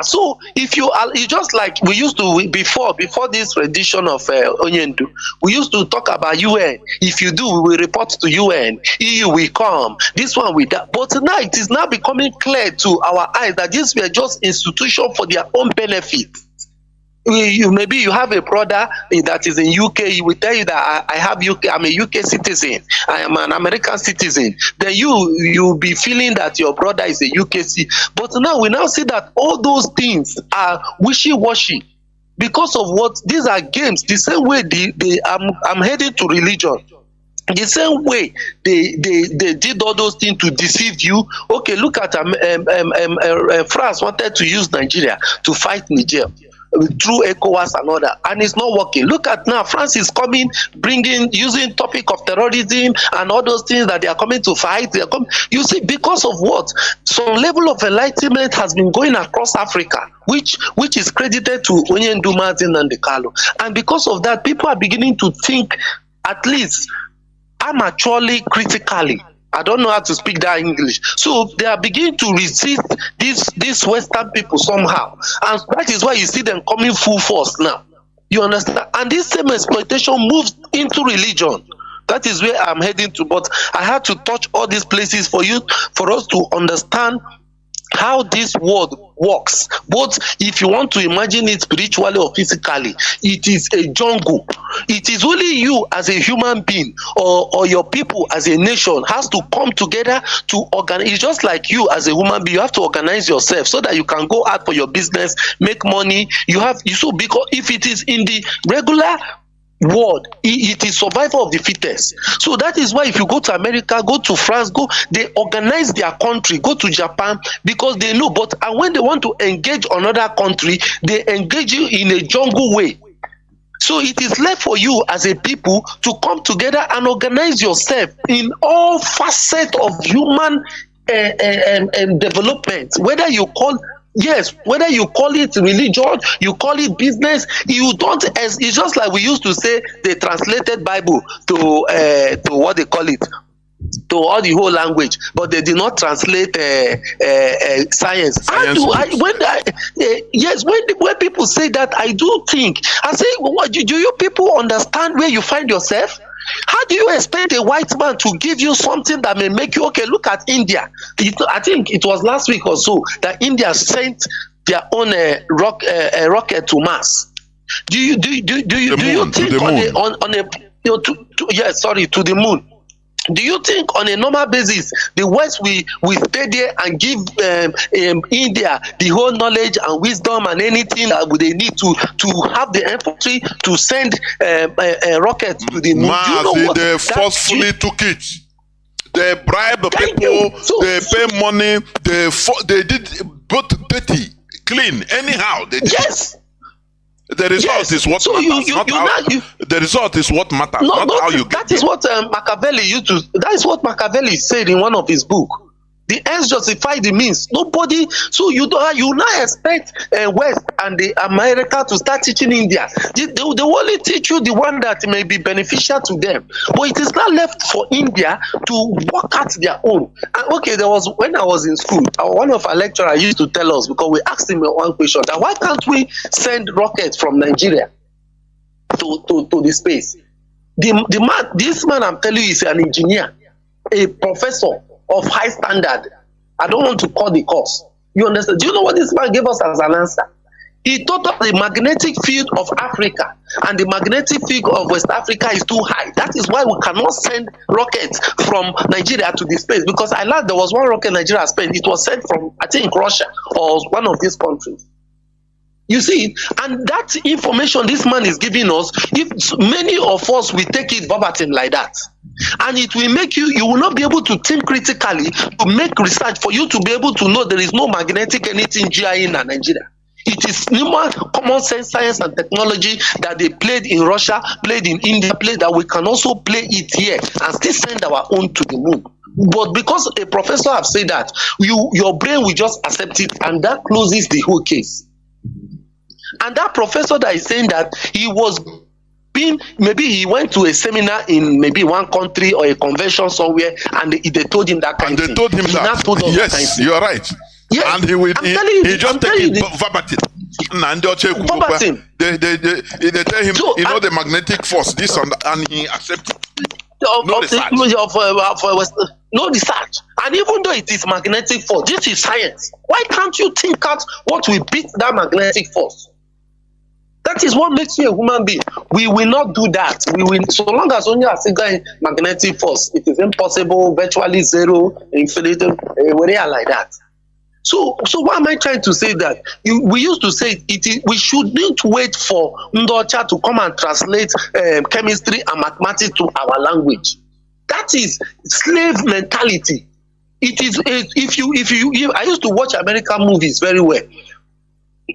so if you just like we used to before this rendition of Onyendu, we used to talk about UN. If you do, we will report to UN. EU will come. This one will that. But now it is now becoming clear to our eyes that these were just institutions for their own benefit. Maybe you have a brother that is in UK, he will tell you that I have UK, I'm a UK citizen, I am an American citizen. Then you'll be feeling that your brother is a UK citizen. But now we now see that all those things are wishy-washy because of what these are games. The same way I'm heading to religion. The same way they did all those things to deceive you. Okay, look at France wanted to use Nigeria to fight Niger. through ECOWAS and all that, and it's not working. Look at now, France is coming, using topic of terrorism and all those things that they are coming to fight. They are coming. You see, because of what? Some level of enlightenment has been going across Africa, which is credited to Mazi and Nnamdi Kanu. And because of that, people are beginning to think, at least amateurly, critically. I don't know how to speak that English. So they are beginning to resist these Western people somehow. And that is why you see them coming full force now. You understand? And this same exploitation moves into religion. That is where I'm heading to. But I had to touch all these places for us to understand how this world works. Both if you want to imagine it spiritually or physically, it is a jungle. It is only you as a human being or your people as a nation has to come together to organize. It's just like you as a human being, you have to organize yourself so that you can go out for your business, make money. Because if it is in the regular world, it is survival of the fittest. So that is why if you go to America, go to France, they organize their country, go to Japan, because they know. And when they want to engage another country, they engage you in a jungle way. So it is left for you as a people to come together and organize yourself in all facets of human development, whether you call it religion, you call it business, you don't. It's just like we used to say they translated Bible to what they call it, to all the whole language, but they did not translate science. When people say that, I do think, I say, what do you people understand where you find yourself? How do you expect a white man to give you something that may make you okay? Look at India. I think it was last week or so that India sent their own rocket to Mars. Do you think to the moon? Do you think on a normal basis the West will stay there and give India the whole knowledge and wisdom and anything that they need to have the infantry to send a rocket to the moon? They forcefully took it. They bribe the people. They pay money. They did both dirty, clean, anyhow. They did. Yes. The result is what matters. The result is what matters, not how you get. That is what Machiavelli used to. That is what Machiavelli said in one of his books. The ends justify the means. Nobody. So you now expect West and the America to start teaching India. They will only teach you the one that may be beneficial to them. But it is not left for India to work out their own. And okay, when I was in school, one of our lecturers used to tell us, because we asked him one question, that why can't we send rockets from Nigeria to the space? This man I'm telling you is an engineer, a professor of high standard. I don't want to call the course. You understand? Do you know what this man gave us as an answer? He told us the magnetic field of Africa and the magnetic field of West Africa is too high. That is why we cannot send rockets from Nigeria to the space. Because I learned there was one rocket Nigeria spent. It was sent from, I think, Russia or one of these countries. You see, and that information this man is giving us, if many of us will take it verbatim like that, and it will make you will not be able to think critically, to make research for you to be able to know there is no magnetic anything GI in Nigeria. It is normal common sense science and technology that they played in Russia, played in India, played that we can also play it here and still send our own to the moon. But because a professor have said that, your brain will just accept it, and that closes the whole case. And that professor that is saying that maybe he went to a seminar in maybe one country or a convention somewhere, and they told him that kind of thing. And they told him that. Yes, you are right. Yes, and he just take it verbatim. Verbatim. They tell him, so, the magnetic force, this and he accepts it. No research. No research. And even though it is magnetic force, this is science. Why can't you think out what will beat that magnetic force? That is what makes you a human being. We will not do that. We will, so long as only a single magnetic force, it is impossible, virtually zero, infinite, like that. So why am I trying to say that? We used to say we shouldn't wait for Ndocha to come and translate chemistry and mathematics to our language. That is slave mentality. It is if I used to watch American movies very well.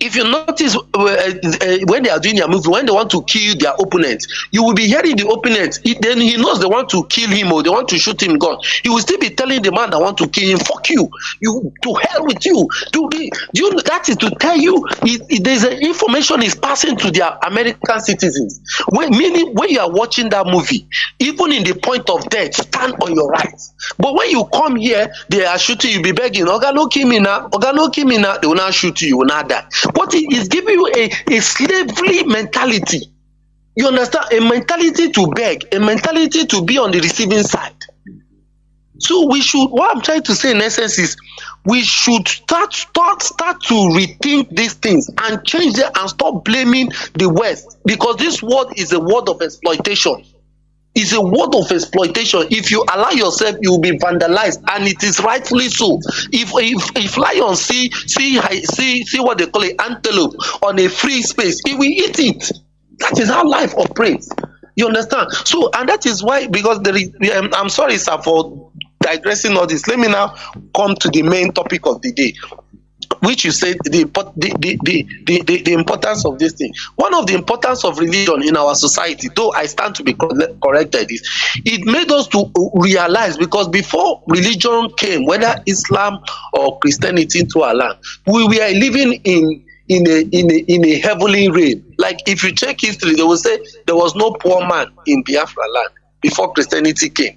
if you notice when they are doing their movie, when they want to kill their opponent, you will be hearing the opponent. Then he knows they want to kill him or they want to shoot him gun. He will still be telling the man that want to kill him, "Fuck you, you to hell with you." That is to tell you there's an information is passing to their American citizens. Meaning when you are watching that movie, even in the point of death, stand on your rights. But when you come here, they are shooting you, be begging, "Oga, no kill me now. Oga, no kill me now." They will not shoot you, you will not die. But it is giving you a slavery mentality. You understand? A mentality to beg, a mentality to be on the receiving side. So we should, what I'm trying to say in essence is, we should start to rethink these things and change them and stop blaming the West, because this world is a world of exploitation. It's a world of exploitation. If you allow yourself, you will be vandalized, and it is rightfully so. If lions see what they call an antelope on a free space, it will eat it. That is how life operates. You understand? So, and that is why, because there is, I'm sorry, sir, for digressing all this. Let me now come to the main topic of the day, which you said the importance of this thing. One of the importance of religion in our society, though I stand to be corrected, is it made us to realize, because before religion came, whether Islam or Christianity, into our land, we were living in a heavenly rain. Like if you check history, they will say there was no poor man in Biafra land before Christianity came.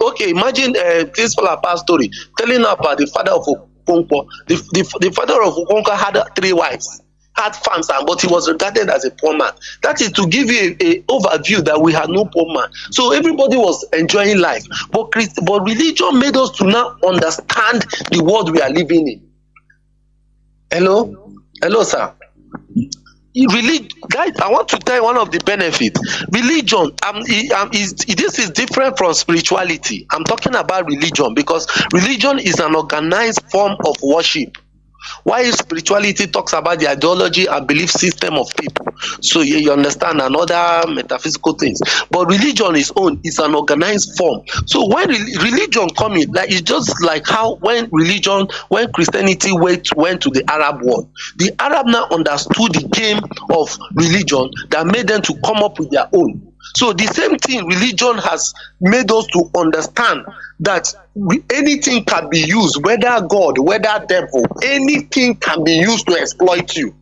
Okay, imagine this Falapa story telling about the father of Okonkwo. The father of Okonkwo had 3 wives, had farms, but he was regarded as a poor man. That is to give you a overview that we had no poor man. So everybody was enjoying life. But religion made us to now understand the world we are living in. Hello, sir. Guys, I want to tell you one of the benefits. Religion, this is different from spirituality. I'm talking about religion because religion is an organized form of worship, while spirituality talks about the ideology and belief system of people. So you understand, another metaphysical things. But religion is an organized form. So when religion comes in, like, it's just like how when Christianity went to the Arab world, the Arab now understood the game of religion that made them to come up with their own. So the same thing, religion has made us to understand that anything can be used, whether God, whether devil, anything can be used to exploit you.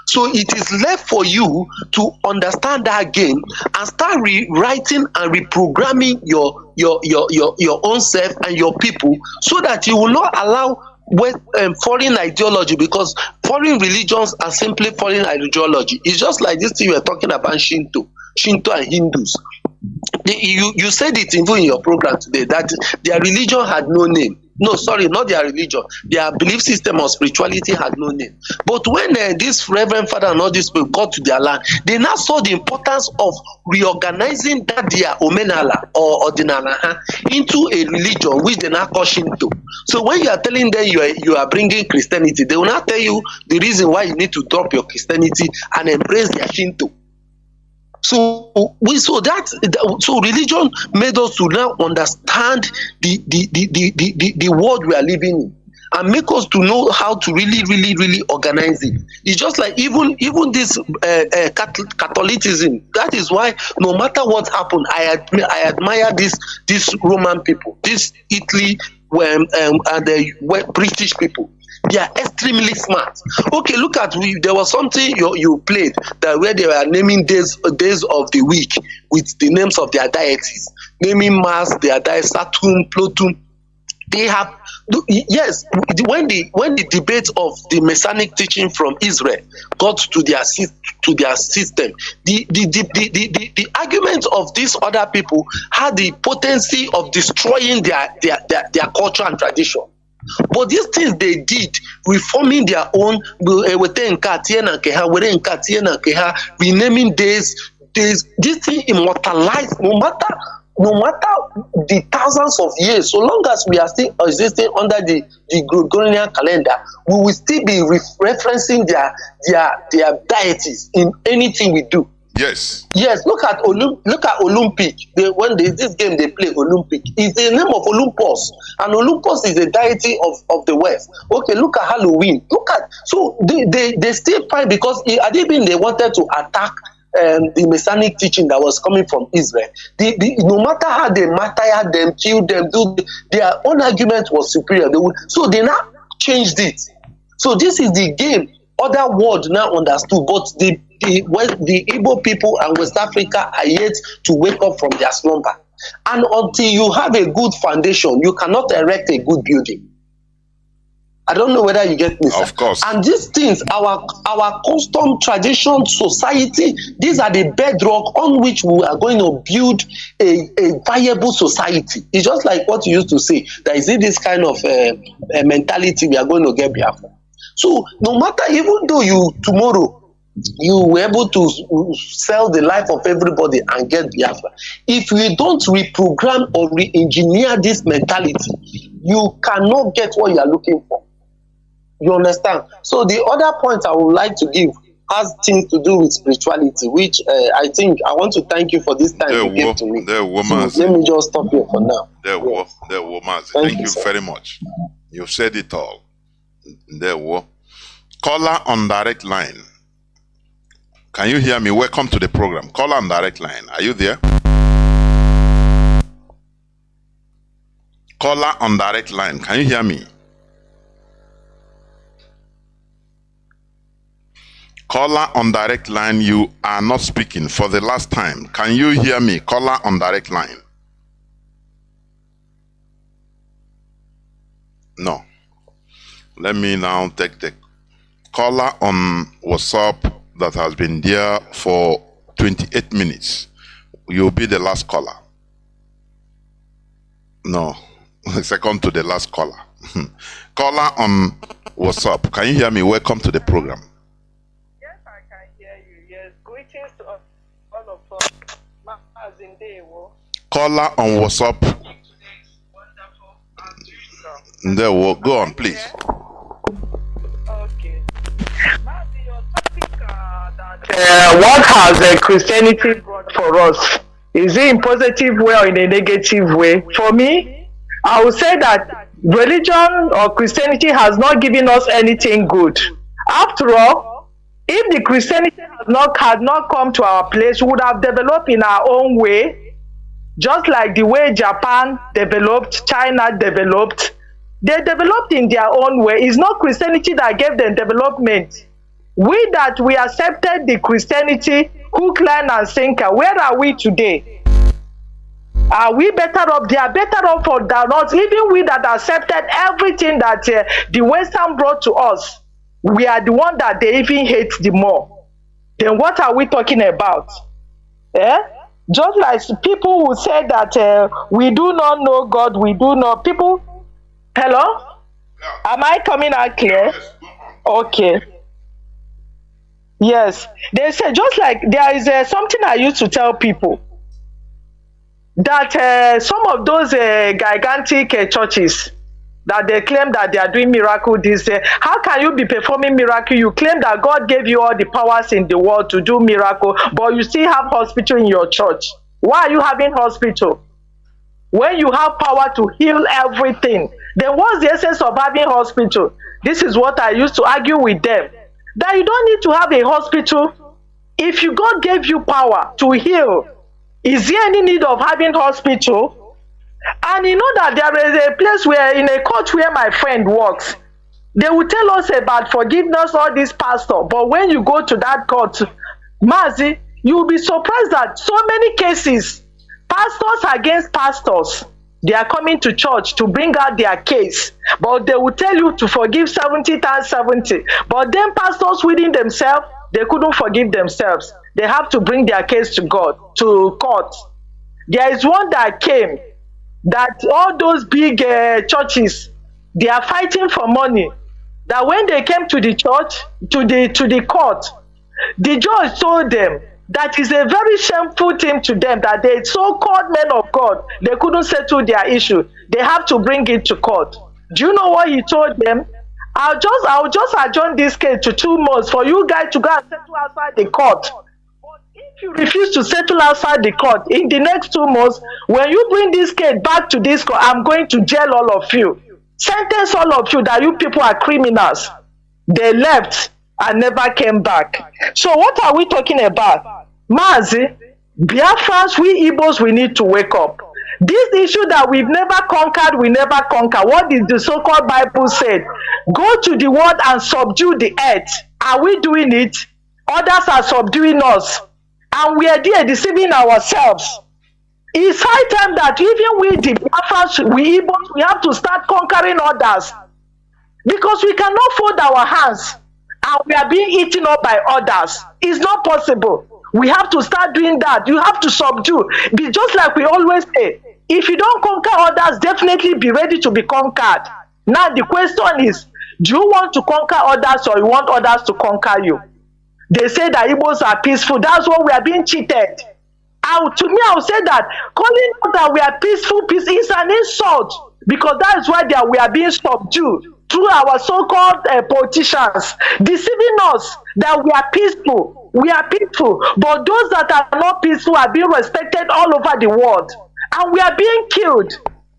So it is left for you to understand that game and start rewriting and reprogramming your own self and your people, so that you will not allow foreign ideology, because foreign religions are simply foreign ideology. It's just like this thing you were talking about, Shinto and Hindus. You said it even in your program today that their religion had no name. No, sorry, not their religion. Their belief system or spirituality had no name. But when this Reverend Father and all these people got to their land, they now saw the importance of reorganizing that their Omenala or Ordinala into a religion which they now call Shinto. So when you are telling them you are bringing Christianity, they will not tell you the reason why you need to drop your Christianity and embrace their Shinto. So religion made us to now understand the world we are living in, and make us to know how to really organize it. It's just like even this Catholicism. That is why no matter what happened, I admire this Roman people, this Italy and the British people. They are extremely smart. Okay, look at, there was something you played that where they were naming days of the week with the names of their deities, naming Mars, their deity, Saturn, Pluto. They have, yes, when the debate of the Messianic teaching from Israel got to their system, the argument of these other people had the potency of destroying their culture and tradition. But these things they did, reforming their own, renaming days, this thing immortalized, no matter the thousands of years, so long as we are still existing under the Gregorian calendar, we will still be referencing their deities in anything we do. Yes. Yes, look at Olympic. This game they play Olympic. It's the name of Olympus, and Olympus is a deity of the West. Okay, look at Halloween. So they still fight because they wanted to attack the Messianic teaching that was coming from Israel. No matter how they martyr them, kill them, their own argument was superior. So they now changed it. So this is the game other world now understood, but the Igbo people and West Africa are yet to wake up from their slumber. And until you have a good foundation, you cannot erect a good building. I don't know whether you get me. Of course. And these things, our custom, tradition, society, these are the bedrock on which we are going to build a viable society. It's just like what you used to say, that is this kind of mentality we are going to get Biafra. So no matter, even though tomorrow you were able to sell the life of everybody and get Biafra, if you don't reprogram or re-engineer this mentality, you cannot get what you are looking for. You understand? So the other point I would like to give has things to do with spirituality, which I think I want to thank you for this time you gave to me. So let me just stop here for now. Mazi. Thank you very much. You've said it all. Caller on direct line. Can you hear me? Welcome to the program. Caller on direct line. Are you there? Caller on direct line. Can you hear me? Caller on direct line, you are not speaking for the last time. Can you hear me? Caller on direct line. No. Let me now take the caller on WhatsApp that has been there for 28 minutes. You'll be the last caller. No, second to the last caller. Caller on WhatsApp. Can you hear me? Welcome to the program. Yes, I can hear you. Yes, greetings to all of us. Caller on WhatsApp. There, go on, please. Okay. Mazi, your topic what has Christianity brought for us? Is it in positive way or in a negative way? For me, I would say that religion or Christianity has not given us anything good. After all, if the Christianity had not come to our place, we would have developed in our own way, just like the way Japan developed, China developed. They developed in their own way. It's not Christianity that gave them development. We accepted the Christianity, hook, line, and sinker. Where are we today? Are we better off? They are better off or than us. Even we that accepted everything that the Western brought to us, we are the one that they even hate the more. Then what are we talking about? Just like people who say that we do not know God, we do not. People, hello? Am I coming out clear? Okay. Yes. They say, just like there is something I used to tell people, that some of those gigantic churches that they claim that they are doing miracle, how can you be performing miracle? You claim that God gave you all the powers in the world to do miracle, but you still have hospital in your church. Why are you having hospital? When you have power to heal everything, then what's the essence of having hospital? This is what I used to argue with them. That you don't need to have a hospital. If God gave you power to heal, is there any need of having hospital? And you know that there is a place where, in a court where my friend works, they will tell us about forgiveness, all this pastor. But when you go to that court, Mazi, you will be surprised that so many cases, pastors against pastors, they are coming to church to bring out their case, but they will tell you to forgive 70 times 70. But then pastors within themselves, they couldn't forgive themselves. They have to bring their case to God, to court. There is one that came, that all those big churches, they are fighting for money. That when they came to the church, to the court, the judge told them that is a very shameful thing to them, that they so-called men of God, they couldn't settle their issue. They have to bring it to court. Do you know what he told them? I'll just adjourn this case to 2 months for you guys to go and settle outside the court. But if you refuse to settle outside the court in the next 2 months, when you bring this case back to this court, I'm going to jail all of you. Sentence all of you that you people are criminals. They left and never came back. So what are we talking about? Mazi, Biafrans, we Igbos, we need to wake up. This issue that we've never conquered, we never conquer. What is the so-called Bible said? Go to the world and subdue the earth. Are we doing it? Others are subduing us. And we are there deceiving ourselves. It's high time that even we, the Biafrans, we Igbos, we have to start conquering others. Because we cannot fold our hands and we are being eaten up by others. It's not possible. We have to start doing that. You have to subdue. Be just like we always say, if you don't conquer others, definitely be ready to be conquered. Now the question is, do you want to conquer others or you want others to conquer you? They say that Igbos are peaceful. That's why we are being cheated. To me, I would say that calling out that we are peaceful, peace is an insult, because that is why we are being subdued through our so-called politicians, deceiving us that we are peaceful. We are peaceful, but those that are not peaceful are being respected all over the world, and we are being killed.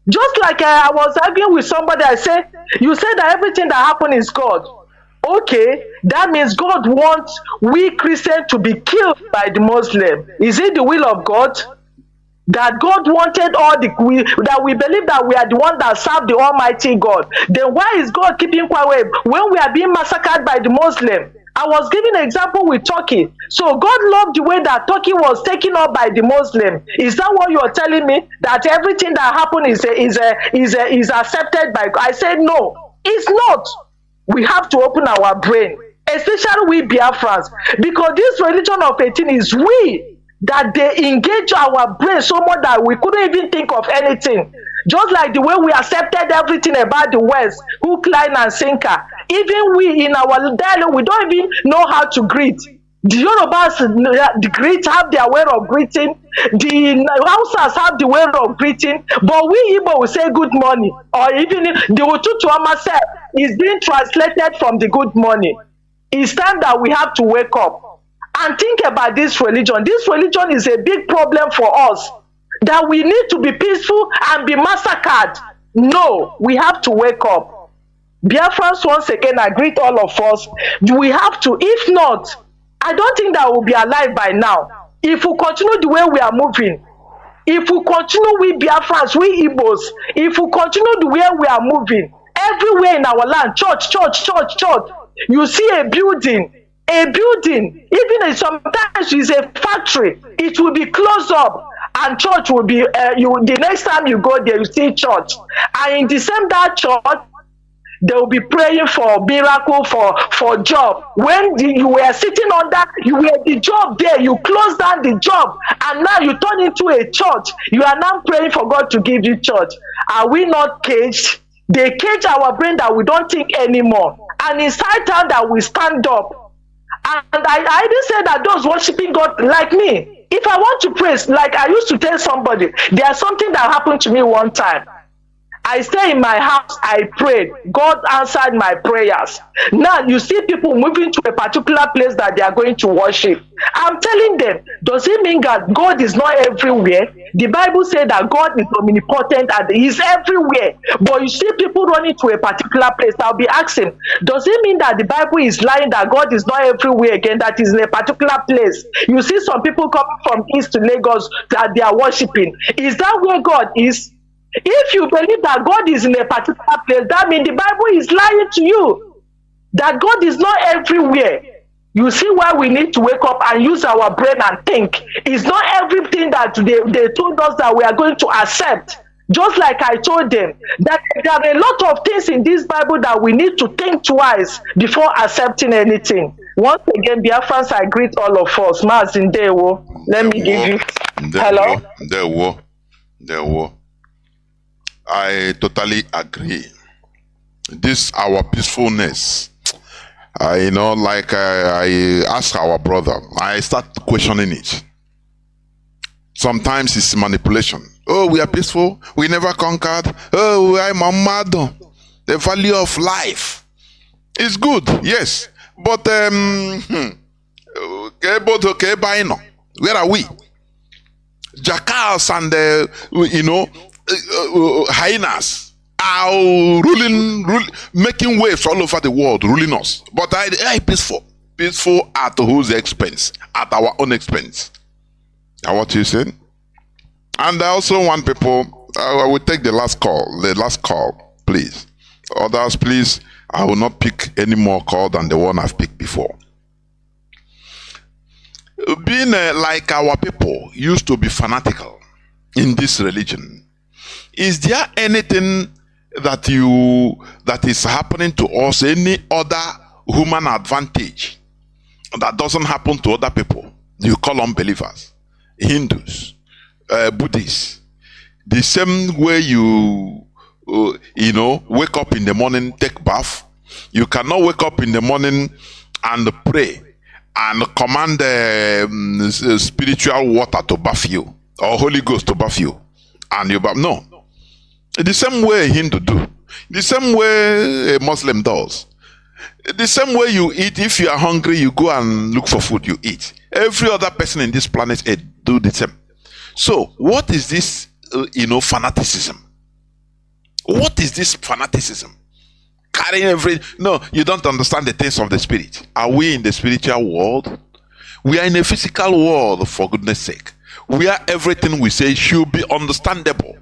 Just like I was arguing with somebody, I said, you said that everything that happened is God. Okay, that means God wants we Christians to be killed by the Muslim. Is it the will of God? That God wanted that we believe that we are the one that serve the Almighty God. Then why is God keeping quiet when we are being massacred by the Muslim? I was giving an example with Turkey. So God loved the way that Turkey was taken up by the Muslim. Is that what you are telling me? That everything that happened is accepted by God? I said no, it's not. We have to open our brain, especially we Biafrans, because this religion of 18 is we that they engage our brain so much that we couldn't even think of anything. Just like the way we accepted everything about the West, hook, line, and sinker. Even we in our dialogue, we don't even know how to greet. The Yorubas, the greet have their way of greeting. The Hausas have the way of greeting. But we Igbo will say good morning. Or even the Ututu Amasef is being translated from the good morning. It's time that we have to wake up and think about this religion. This religion is a big problem for us. That we need to be peaceful and be massacred. No, we have to wake up. Biafrans, once again, I greet all of us. We have to, if not, I don't think that we'll be alive by now. If we continue the way we are moving, if we continue with Biafrans, we Igbos, if we continue the way we are moving, everywhere in our land, church, you see a building, even if sometimes it's a factory, it will be closed up, and church will be, the next time you go there, you see church. And in December church, they will be praying for miracle, for job. When you were sitting under, you were the job there, you closed down the job, and now you turn into a church. You are now praying for God to give you church. Are we not caged? They cage our brain that we don't think anymore. And it's high time that we stand up. And I didn't say that those worshiping God like me. If I want to praise, like I used to tell somebody, there's something that happened to me one time. I stay in my house, I prayed. God answered my prayers. Now you see people moving to a particular place that they are going to worship. I'm telling them, does it mean that God is not everywhere? The Bible says that God is omnipotent and He's everywhere. But you see people running to a particular place. I'll be asking, does it mean that the Bible is lying that God is not everywhere again, that is in a particular place? You see some people coming from East to Lagos that they are worshiping. Is that where God is? If you believe that God is in a particular place, that means the Bible is lying to you. That God is not everywhere. You see why we need to wake up and use our brain and think. It's not everything that they told us that we are going to accept. Just like I told them, that there are a lot of things in this Bible that we need to think twice before accepting anything. Once again, Biafrans, I greet all of us. Mazi, let me give you. Hello? There were. I totally agree. This our peacefulness. I ask our brother, I start questioning it. Sometimes it's manipulation. Oh, we are peaceful. We never conquered. Oh, we are mamado. The value of life is good, yes. But Where are we? Jackals and hyenas are making waves all over the world, ruling us. But I peaceful at whose expense? At our own expense. Now what you said? And I also want people, I will take the last call, please. Others, please, I will not pick any more call than the one I've picked before. Being like our people used to be fanatical in this religion, is there anything that is happening to us, any other human advantage that doesn't happen to other people? You call unbelievers, Hindus, Buddhists. The same way you wake up in the morning, take bath. You cannot wake up in the morning and pray and command spiritual water to bath you or Holy Ghost to bath you, and you bath. No, the same way a Hindu do, the same way a Muslim does, the same way you eat. If you are hungry, you go and look for food, you eat. Every other person in this planet do the same. So what is this fanaticism? What is this fanaticism? Carrying no, you don't understand the things of the spirit. Are we in the spiritual world? We are in a physical world, for goodness sake, where everything we say should be understandable.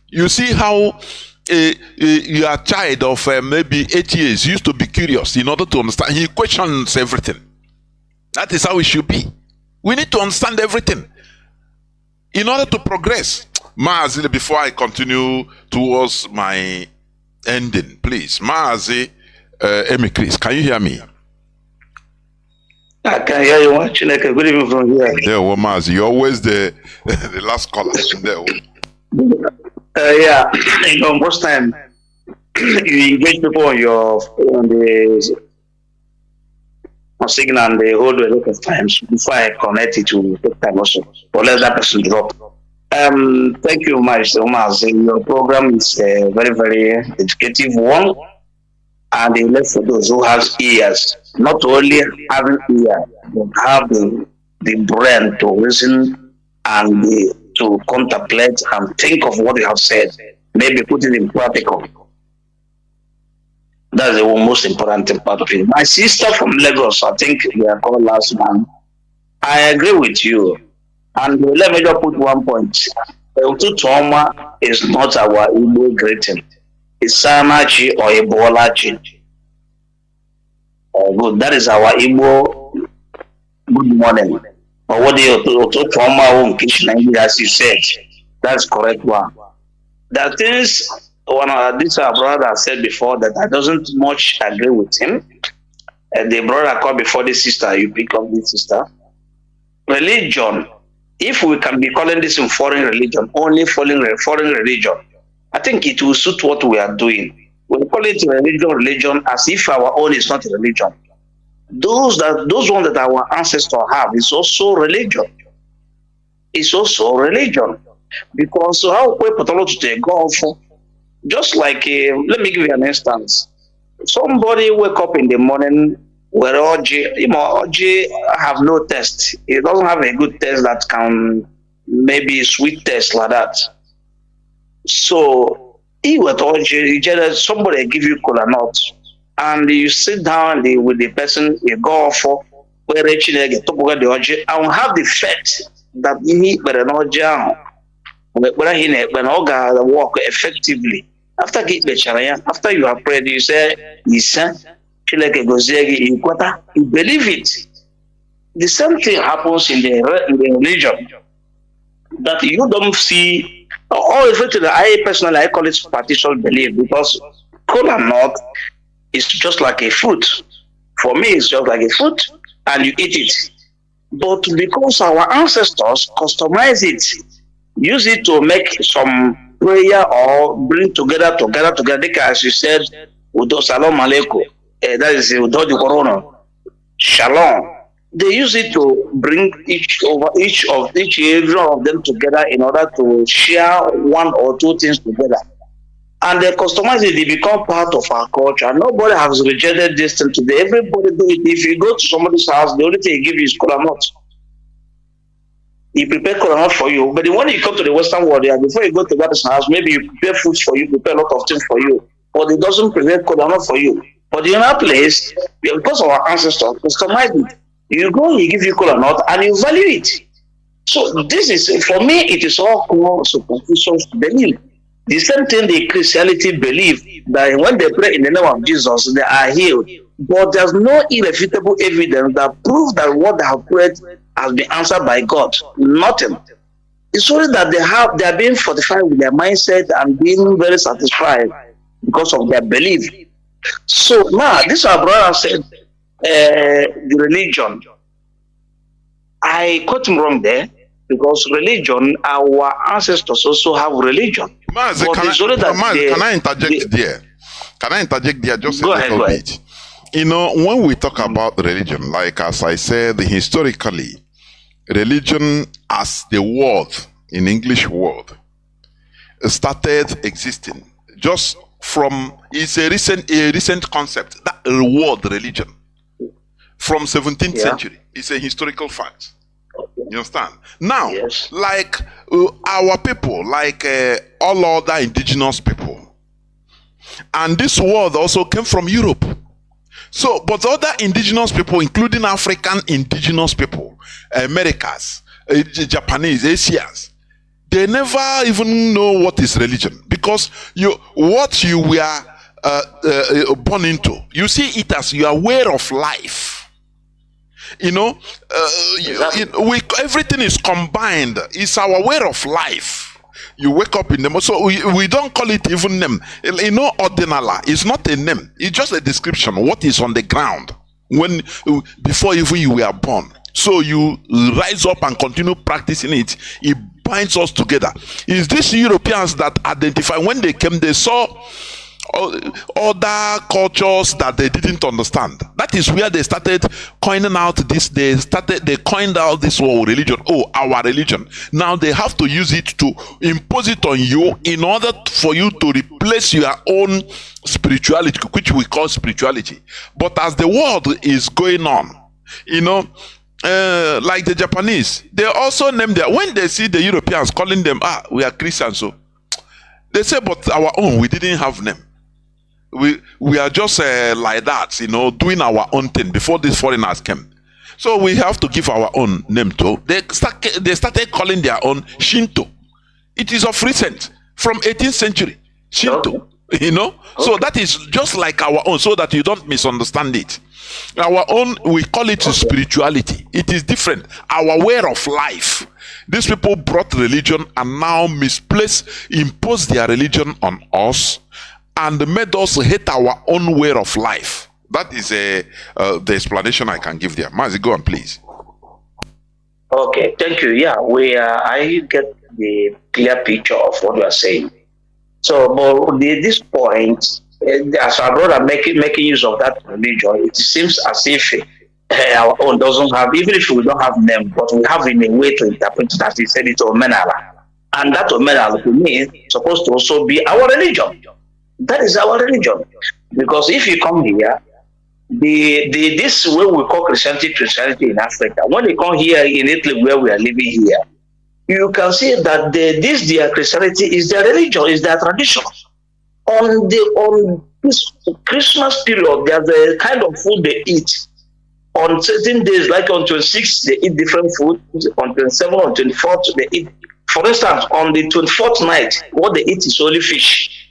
You see how your child of maybe 8 years used to be curious in order to understand. He questions everything. That is how it should be. We need to understand everything in order to progress. Mazi, before I continue towards my ending, please. Mazi, Chris, can you hear me? I can hear you. Chineke, good evening from here. There, well, Mazi, you're always the last caller. There. Yeah, most time you engage people on the signal, and they hold a lot of times before I connect it to take time also. But let that person drop. Thank you, Mr. Mazi. Your program is a very, very educative one, and it left for those who have ears, not only having ears, but have the brain to listen and to contemplate and think of what you have said, maybe put it in practical. That's the most important part of it. My sister from Lagos, I think we are called last man. I agree with you. And let me just put one point. Trauma is not our Igbo greeting. It's Sanachi or Ebolachi. Good. That is our Igbo good morning. Or what do you trauma kitchen, as you said? That's correct one. That is one of this our brother said before that I doesn't much agree with him. And the brother called before the sister, you pick up this sister. Religion. If we can be calling this in foreign religion, only foreign religion, I think it will suit what we are doing. We call it religion as if our own is not a religion. Those ones that our ancestors have is also religion. It's also religion. Because how we put a lot to go for, just like let me give you an instance. Somebody wake up in the morning where OG have no test. It doesn't have a good test that can maybe sweet test like that. So somebody give you cola nut and you sit down with the person, you go for where the I will have the fact that he work effectively. After you have prayed, you say, you believe it. The same thing happens in the religion that you don't see. I personally I call it superstitious belief, because cola nut is just like a fruit. For me, it's just like a fruit, and you eat it. But because our ancestors customize it, use it to make some prayer or bring together, as you said, Udo Salam Aleikum. That is Udo the Corona. Shalom. They use it to bring each every one of them together in order to share one or two things together. And they customize it, they become part of our culture. Nobody has rejected this thing today. Everybody do it. If you go to somebody's house, the only thing he gives you is cola nut. he prepare kola nut for you. But when you come to the Western world, before you go to that person's house, maybe you prepare food for you, prepare a lot of things for you, but it doesn't prepare kola nut for you. But in our place, because of our ancestors, customize it. You go, he give you kola nut, and you value it. So this is, for me, it is all core superstitious belief. The same thing the Christianity believe, that when they pray in the name of Jesus, they are healed. But there's no irrefutable evidence that proves that what they have prayed has been answered by God. Nothing. It's only that they are being fortified with their mindset and being very satisfied because of their belief. So now, this our brother said, the religion. I caught him wrong there, because religion, our ancestors also have religion. Mazi, can I interject there? Can I interject there just a little bit? You know, when we talk about religion, like as I said, historically, religion as the word, in English word, started existing just from, it's a recent concept, that word religion, from 17th century. It's a historical fact. You understand? Now, like our people, like all other indigenous people, and this word also came from Europe. So, but other indigenous people, including African indigenous people, Americas, Japanese, Asians, they never even know what is religion, because what you were born into, you see it as your way of life. You know, everything is combined. It's our way of life. You wake up in the morning, so we don't call it even name. You know, ordinala is not a name. It's just a description. What is on the ground before even you were born. So you rise up and continue practicing it. It binds us together. It's these Europeans that identify, when they came, they saw other cultures that they didn't understand. That is where they started coining out this. They coined out this word religion. Oh, our religion. Now they have to use it to impose it on you in order for you to replace your own spirituality, which we call spirituality. But as the world is going on, you know, like the Japanese, they also name their, when they see the Europeans calling them, we are Christians, so they say, but our own, we didn't have name. We are just like that, you know, doing our own thing before these foreigners came. So we have to give our own name too. They started calling their own Shinto. It is of recent, from 18th century, Shinto, you know. So that is just like our own, so that you don't misunderstand it. Our own, we call it spirituality. It is different. Our way of life. These people brought religion and now imposed their religion on us, and made us hate our own way of life. That is the explanation I can give there. Mazi, go on, please. Okay, thank you. Yeah, I get the clear picture of what you are saying. So, but at this point, as our brother making use of that religion, it seems as if our own doesn't have, even if we don't have name, but we have in a way to interpret it, as he said, it Omenala. And that Omenala, to me, is supposed to also be our religion. That is our religion. Because if you come here, this way we call Christianity in Africa, when they come here in Italy where we are living here, you can see that their Christianity is their religion, is their tradition. On this Christmas period, there's a kind of food they eat. On certain days, like on 26th, they eat different food. On 27th, on 24th, they eat. For instance, on the 24th night, what they eat is only fish.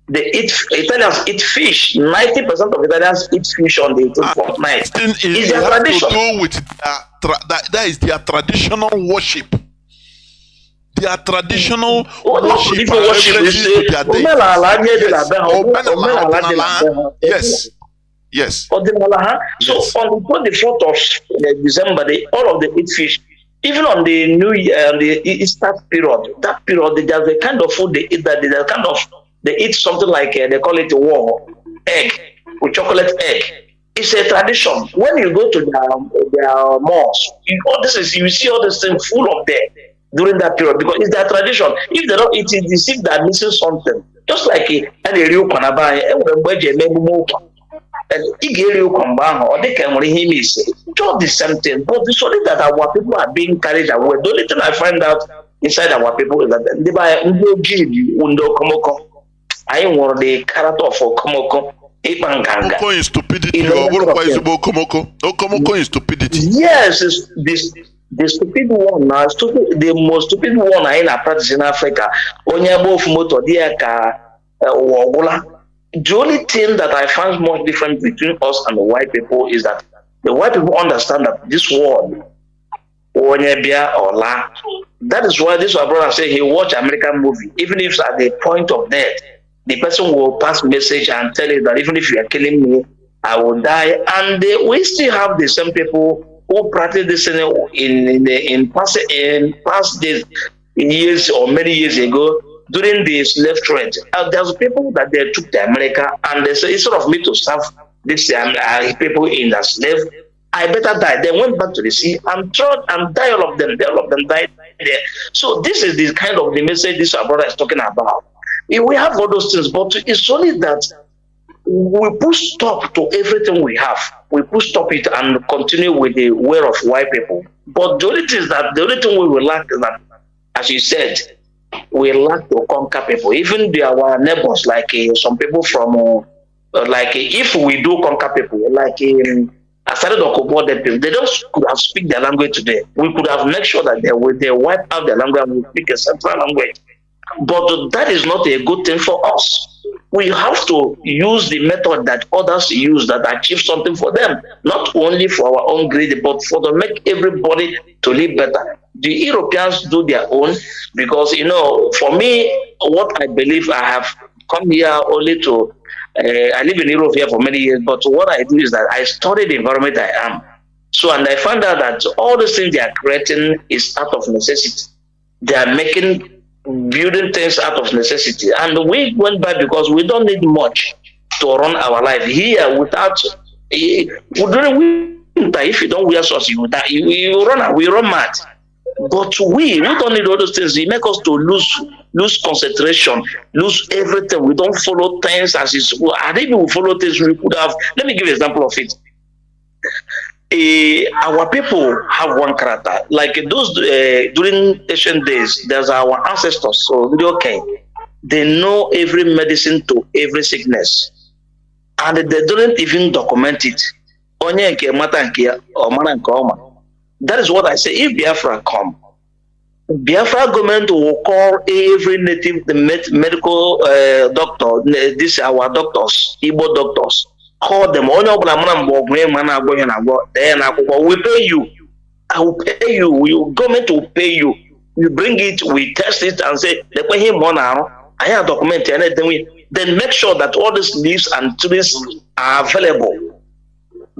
Italians eat fish. 90% of Italians eat fish on the 24th night. It's their tradition. To do with that is their traditional worship. Their traditional worship. Yes. Yes. So on the 24th of December, all of them eat fish. Even on the New Year, on the Easter period, that period, there's a kind of food they eat that there's kind of, they eat something like, they call it egg, with chocolate egg. It's a tradition. When you go to their mosque, you see all this thing full of there during that period, because it's their tradition. If they don't eat it, they think they're missing something. Just like just the same thing. But it's only that our people are being carried away. The only thing I find out inside our people is that they buy undo komoko. I want the character for komoko. Komoko is stupidity. Komoko is stupidity. Yes, it's this. The stupid one now, the most stupid one I practice in Africa. The only thing that I find much different between us and the white people is that the white people understand that this word, that is why this our brother say he watch American movie. Even if at the point of death, the person will pass message and tell you that even if you are killing me, I will die. And we still have the same people who practice this in past days, years or many years ago during the slave trade. There's people that they took to America and they say instead of me to serve these people in the slave, I better die. They went back to the sea and die. All of them died there. So this is the kind of the message this our brother is talking about. We have all those things, but it's only that we put stop to everything we have. We put stop it and continue with the way of white people. But the only thing is that the only thing we will lack is that, as you said, we lack to conquer people. Even our neighbors, like some people from, if we do conquer people, I started to support them. They don't speak their language today. We could have made sure that they wipe out their language and we speak a central language. But that is not a good thing for us. We have to use the method that others use that achieve something for them, not only for our own greed, but for to make everybody to live better. The Europeans do their own because, for me, what I believe, I have come here only to, I live in Europe here for many years, but what I do is that I study the environment I am. So, and I found out that all the things they are creating is out of necessity. They are building things out of necessity. And we went by because we don't need much to run our life here without, during winter, if you don't wear socks, we run mad. But we don't need all those things. It makes us to lose concentration, lose everything. We don't follow things as is. And if we follow things, we could have, let me give you an example of it. Our people have one character. Like those during ancient days, there's our ancestors. So they know every medicine to every sickness, and they don't even document it. That is what I say. If Biafra come, Biafra government will call every native medical doctor. These are our doctors, Igbo doctors. Call them. We pay you. I will pay you. Government will pay you. You bring it, we test it and say, I have documented anything. Then make sure that all these leaves and trees are available.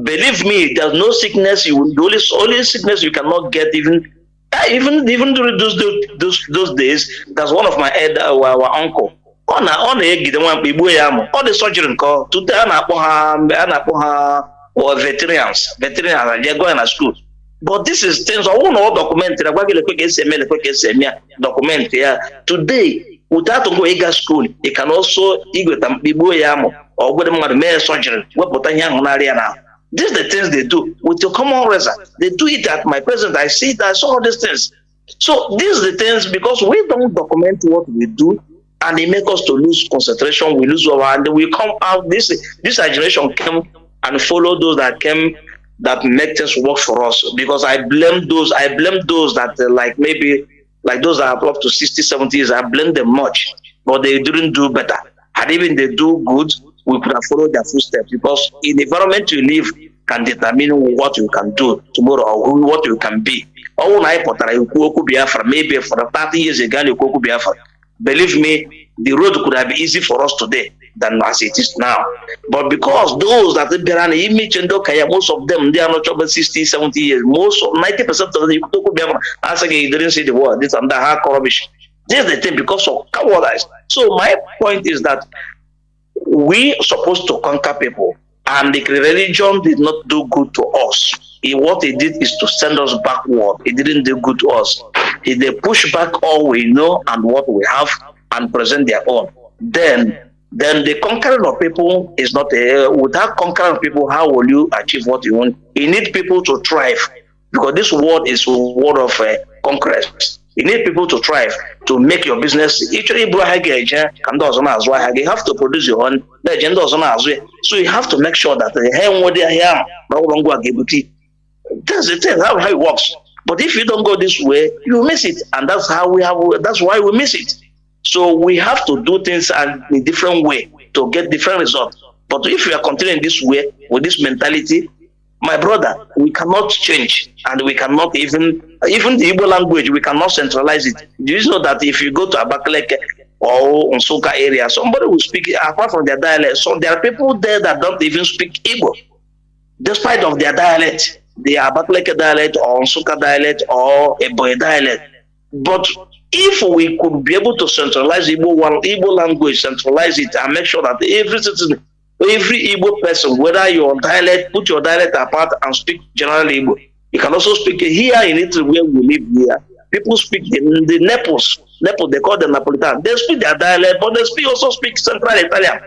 Believe me, there's no sickness. The only sickness you cannot get even during those days. That's one of my our uncle. All the surgery call today or veterans they're going to school. But this is things I won't know documented. Document here today without to go to school. It can also or go to surgery. These are the things they do with your common reason. They do it at my presence. I see that I saw all these things. So these are the things because we don't document what we do. And they make us to lose concentration. We lose our, and we come out. This generation came and follow those that came that make things work for us. Because I blame those that maybe those that are up to 60, 70 years. I blame them much, but they didn't do better. And even they do good, we could have followed their footsteps. Because in the environment you live can determine what you can do tomorrow or what you can be. Maybe for the 30 years ago, you could be Biafra. Believe me, the road could have been easy for us today than as it is now. But because those that most of them, they are not over 60, 70 years. Most of 90% of them, you didn't see the word. This and that hard rubbish. This is the thing because of cowardice. So my point is that we are supposed to conquer people, and the religion did not do good to us. What it did is to send us backward. It didn't do good to us. They push back all we know and what we have and present their own. Then then the conquering of people is not without conquering of people, how will you achieve what you want? You need people to thrive, because this world is a world of conquest. You need people to thrive, to make your business. You have to produce your own. So you have to make sure that that's the thing, how it works. But if you don't go this way, you miss it, and that's how that's why we miss it. So we have to do things in a different way to get different results. But if we are continuing this way with this mentality, my brother, we cannot change, and we cannot even the Igbo language, we cannot centralize it. Do you know that if you go to Abakaleke or Nsukka area, somebody will speak apart from their dialect. So there are people there that don't even speak Igbo, despite of their dialect, the Abakaleke dialect or Nsukka dialect or Eboe dialect. But if we could be able to centralize Igbo language, centralize it, and make sure that every citizen, every Igbo person, whether your dialect, put your dialect apart and speak general Igbo. You can also speak here in Italy where we live here. People speak the Naples, they call them Napolitan. They speak their dialect, but they also speak Central Italian.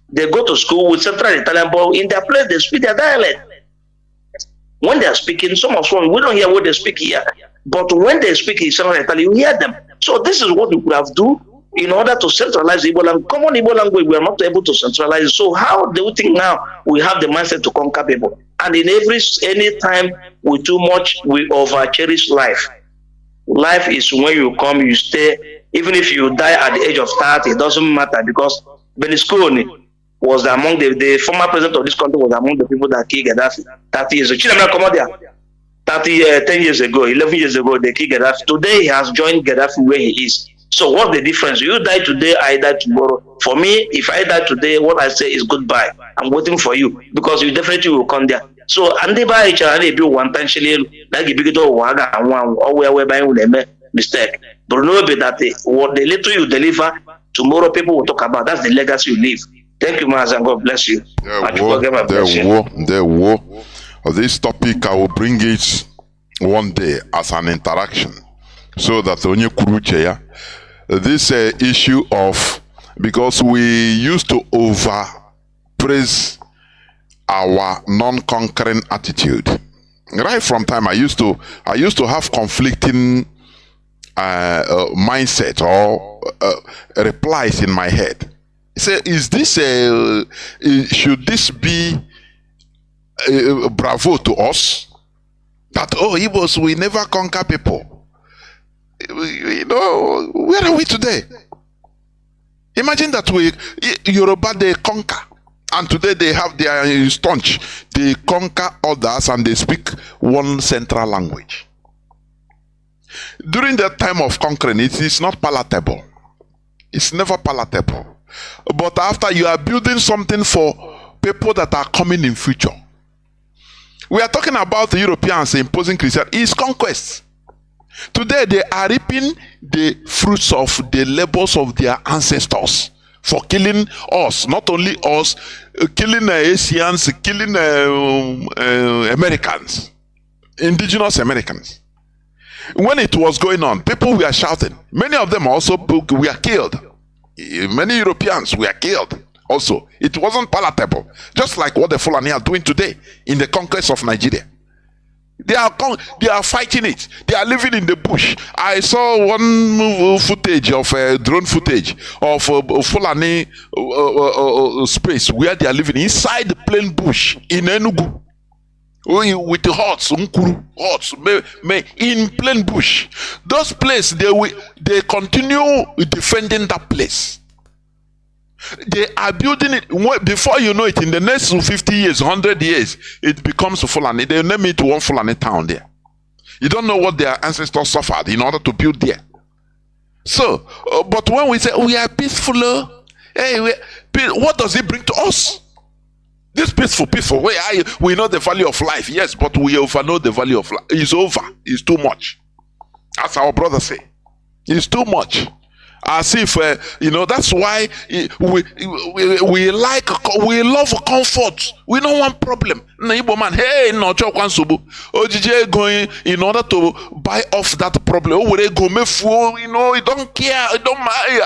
They go to school with Central Italian, but in their place they speak their dialect. When they are speaking, some of them, we don't hear what they speak here. But when they speak in Central Italian, you hear them. So this is what we could have done in order to centralize Igbo language. Common Igbo language, we are not able to centralize. So how do you think now we have the mindset to conquer people? And in any time we too much, we over cherish life. Life is when you come, you stay. Even if you die at the age of 30, it doesn't matter, because Berlusconi was among the former president of this country was among the people that killed Gaddafi 30 years ago. 10 years ago, 11 years ago, they killed Gaddafi. Today, he has joined Gaddafi where he is. So what's the difference? You die today, I die tomorrow. For me, if I die today, what I say is goodbye. I'm waiting for you, because you definitely will come there. So, and they buy each other, they be one time, like you begin to work and one, or whereby they make mistake. But know that what the little you deliver, tomorrow people will talk about. That's the legacy you leave. Thank you, Mazi, and God bless you. This topic, I will bring it one day as an interaction, so that onye kuruche this issue of, because we used to over praise our non-conquering attitude. Right from time I used to have conflicting mindset or replies in my head. Say, is this should this be bravo to us? That Igbos, we never conquer people. You know, where are we today? Imagine that Yoruba, they conquer, and today they have their staunch. They conquer others and they speak one central language. During that time of conquering, it is not palatable. It's never palatable. But after you are building something for people that are coming in future. We are talking about the Europeans imposing Christianity. It's conquest. Today they are reaping the fruits of the labors of their ancestors for killing us, not only us, killing Asians, killing Americans, indigenous Americans. When it was going on, people were shouting. Many of them also were killed. Many Europeans were killed also. It wasn't palatable. Just like what the Fulani are doing today in the conquest of Nigeria. They are fighting it. They are living in the bush. I saw one footage of drone footage of Fulani space where they are living inside the plain bush in Enugu. With the huts, in plain bush. Those places, they continue defending that place. They are building it. Before you know it, in the next 50 years, 100 years, it becomes Fulani. They name it one Fulani town there. You don't know what their ancestors suffered in order to build there. So, but when we say we are peaceful, what does it bring to us? This peaceful, we know the value of life, yes, but we overknow the value of life. It's over. It's too much. As our brother say, it's too much. As if, that's why we love comfort. We don't want problem. Igbo man, hey, no chokwansubu. OJJ going in order to buy off that problem. Oh, they go me fool, you don't care, I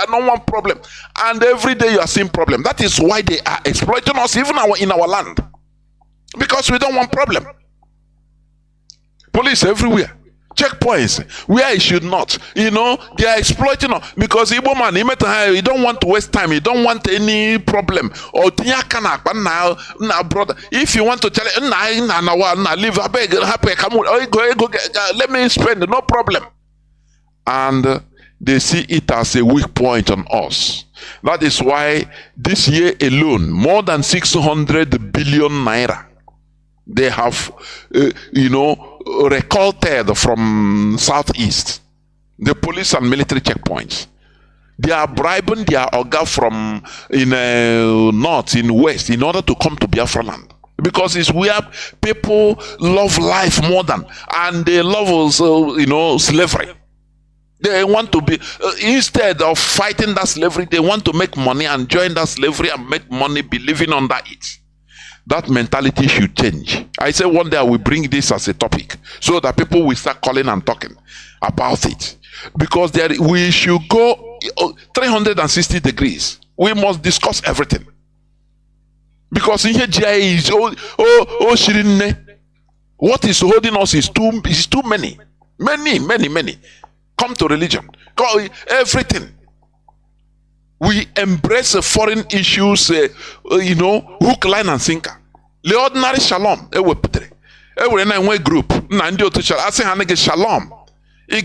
don't want problem. And every day you are seeing problem. That is why they are exploiting us, even in our land. Because we don't want problem. Police everywhere. Checkpoints where it should not. They are exploiting us because Igbo man, you don't want to waste time, you don't want any problem. Or now, brother, if you want to tell live let me spend, no problem. And they see it as a weak point on us. That is why this year alone, more than 600 billion naira they have, recruited from southeast, the police and military checkpoints. They are bribing their oga from north, in west, in order to come to Biafra land, because it's where people love life more than, and they love also, slavery. They want to be instead of fighting that slavery, they want to make money and join that slavery and make money, be living under it. That mentality should change. I say one day I will bring this as a topic so that people will start calling and talking about it. Because we should go 360 degrees. We must discuss everything. Because in here GIA is Shirine. What is holding us is too many. Many. Come to religion. Everything. We embrace foreign issues, hook, line, and sinker. The ordinary shalom, every night group, I say shalom. You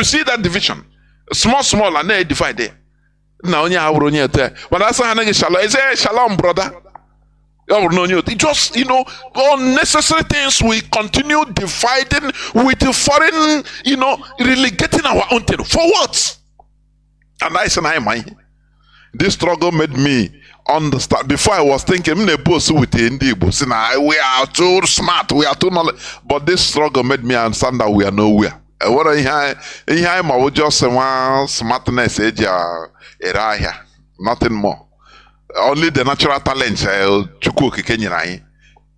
see that division, small, and they divide there. But I say shalom. I say shalom, brother. Just unnecessary things. We continue dividing with the foreign, relegating our own thing. For what? And I said, this struggle made me understand. Before I was thinking, we are too smart, we are too knowledge. But this struggle made me understand that we are nowhere. What I would just say, smartness, nothing more. Only the natural talents,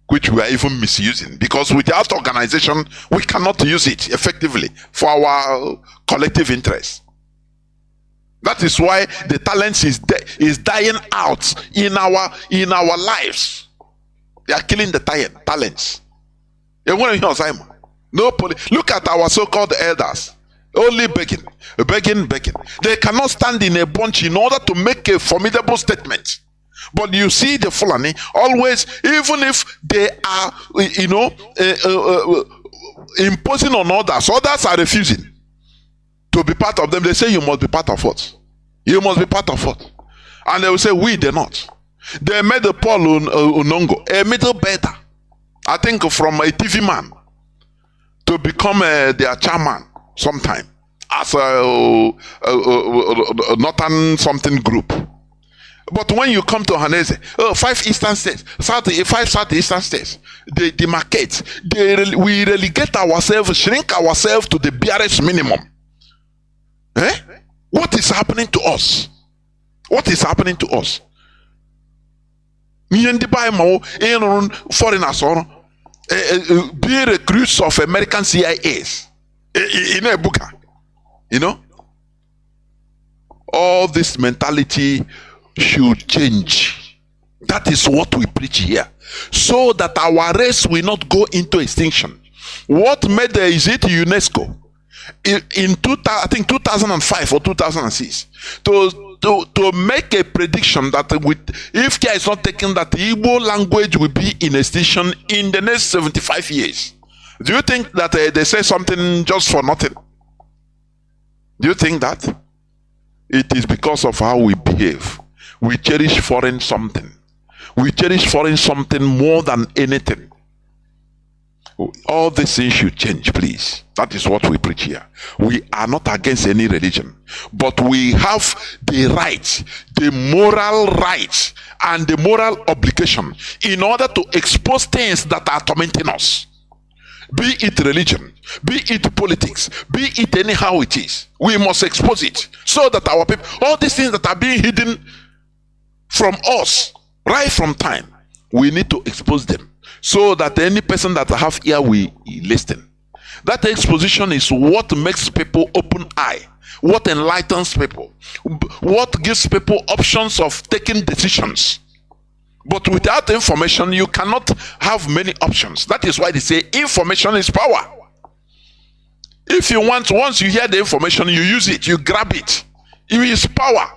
which we are even misusing. Because without organization, we cannot use it effectively for our collective interest. That is why the talents is dying out in our lives. They are killing the talents. No look at our so-called elders. Only begging. They cannot stand in a bunch in order to make a formidable statement. But you see the Fulani always, even if they are, imposing on others are refusing to be part of them. They say you must be part of what? You must be part of what? And they will say we did not. They made the Paul Unongo a middle better, I think, from a TV man to become their chairman sometime as a Northern something group. But when you come to Hanese, 5 eastern states, 5 southeastern states, they demarcate. We relegate ourselves, shrink ourselves to the barest minimum. What is happening to us? What is happening to us? Foreigners be recruits of American CIAs in a book. All this mentality should change. That is what we preach here, so that our race will not go into extinction. What made UNESCO in 2005 or 2006 to make a prediction that if care is not taken, that the Igbo language will be in extinction in the next 75 years. Do you think that they say something just for nothing? Do you think that? It is because of how we behave. We cherish foreign something. We cherish foreign something more than anything. All these things should change, please. That is what we preach here. We are not against any religion, but we have the right, the moral right, and the moral obligation in order to expose things that are tormenting us. be it religion, be it politics, be it anyhow it is. We must expose it so that our people, all these things that are being hidden from us right from time, we need to expose them so that any person that have ear will listen. That exposition is what makes people open eye, what enlightens people, what gives people options of taking decisions. But without information, you cannot have many options. That is why they say information is power. If you want, once you hear the information, you use it, you grab it. It is power.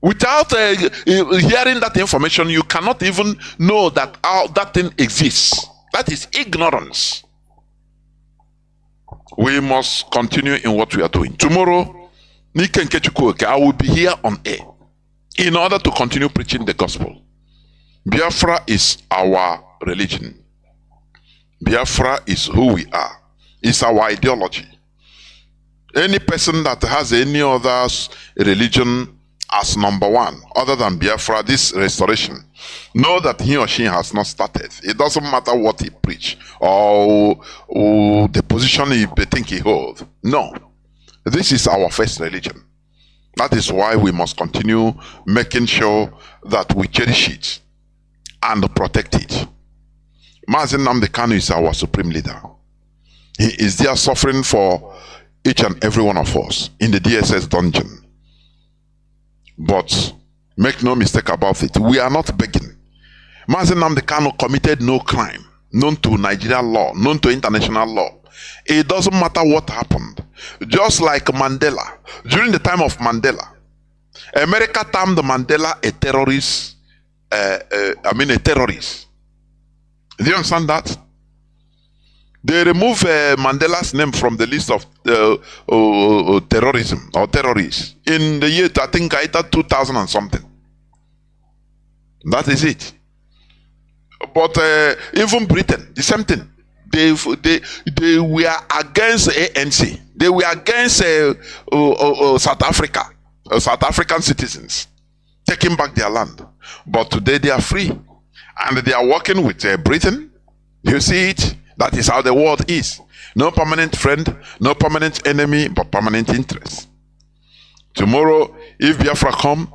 Without hearing that information, you cannot even know that that thing exists. That is ignorance. We must continue in what we are doing. Tomorrow, I will be here on air in order to continue preaching the gospel. Biafra is our religion. Biafra is who we are. It's our ideology. Any person that has any other religion as number one, other than Biafra, this restoration, know that he or she has not started. It doesn't matter what he preach or the position he think he holds. No. This is our first religion. That is why we must continue making sure that we cherish it and protect it. Mazi Nnamdi Kanu is our supreme leader. He is there suffering for each and every one of us in the DSS dungeon. But make no mistake about it, we are not begging. Mazi Nnamdi Kanu committed no crime known to Nigerian law, known to international law. It doesn't matter what happened. Just like Mandela, during the time of Mandela, America termed Mandela a terrorist. A terrorist. Do you understand that? They removed Mandela's name from the list of terrorism or terrorists in the year, I think, either 2000 and something. That is it. But even Britain, the same thing. They were against ANC. They were against South Africa, South African citizens taking back their land. But today they are free, and they are working with Britain. You see it? That is how the world is. No permanent friend, no permanent enemy, but permanent interest. Tomorrow, if Biafra come,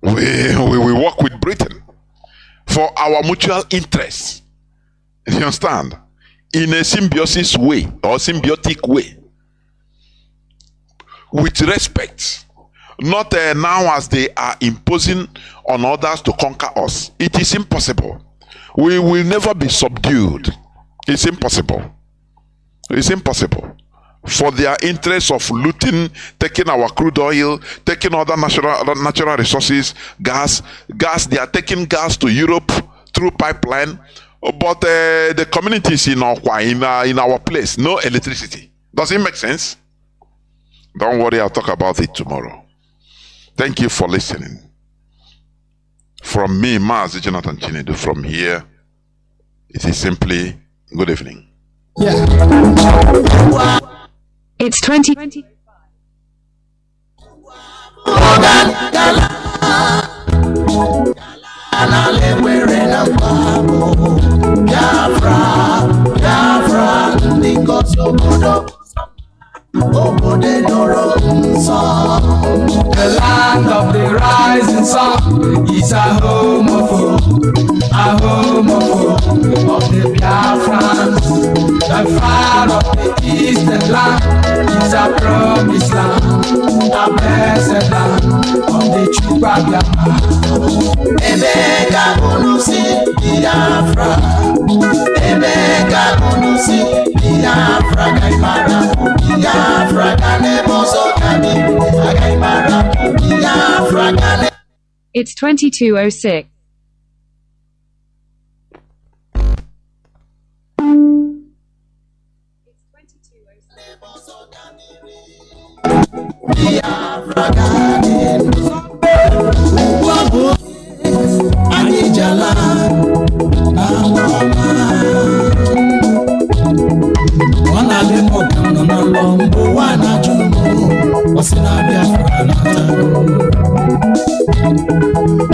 we will work with Britain for our mutual interests. You understand? In a symbiosis way or symbiotic way, with respect. Not now as they are imposing on others to conquer us. It is impossible. We will never be subdued. It's impossible. It's impossible. For their interest of looting, taking our crude oil, taking other natural resources, gas, they are taking gas to Europe through pipeline. But the communities in our place, no electricity. Does it make sense? Don't worry, I'll talk about it tomorrow. Thank you for listening. From me, Mazi Jonathan Chinedu, from here, it is simply good evening. Yeah. It's 20. The land of the rising sun is a home of the Biafrans. The fire of the eastern land is a promised land, a blessed land of the Chupagama. Ebeka unusi Biafra, Ebeka unusi Biafra, Gaimara, Biafra, Ganemoso, Gaimara, Biafra, Ganemoso. It's 22:06.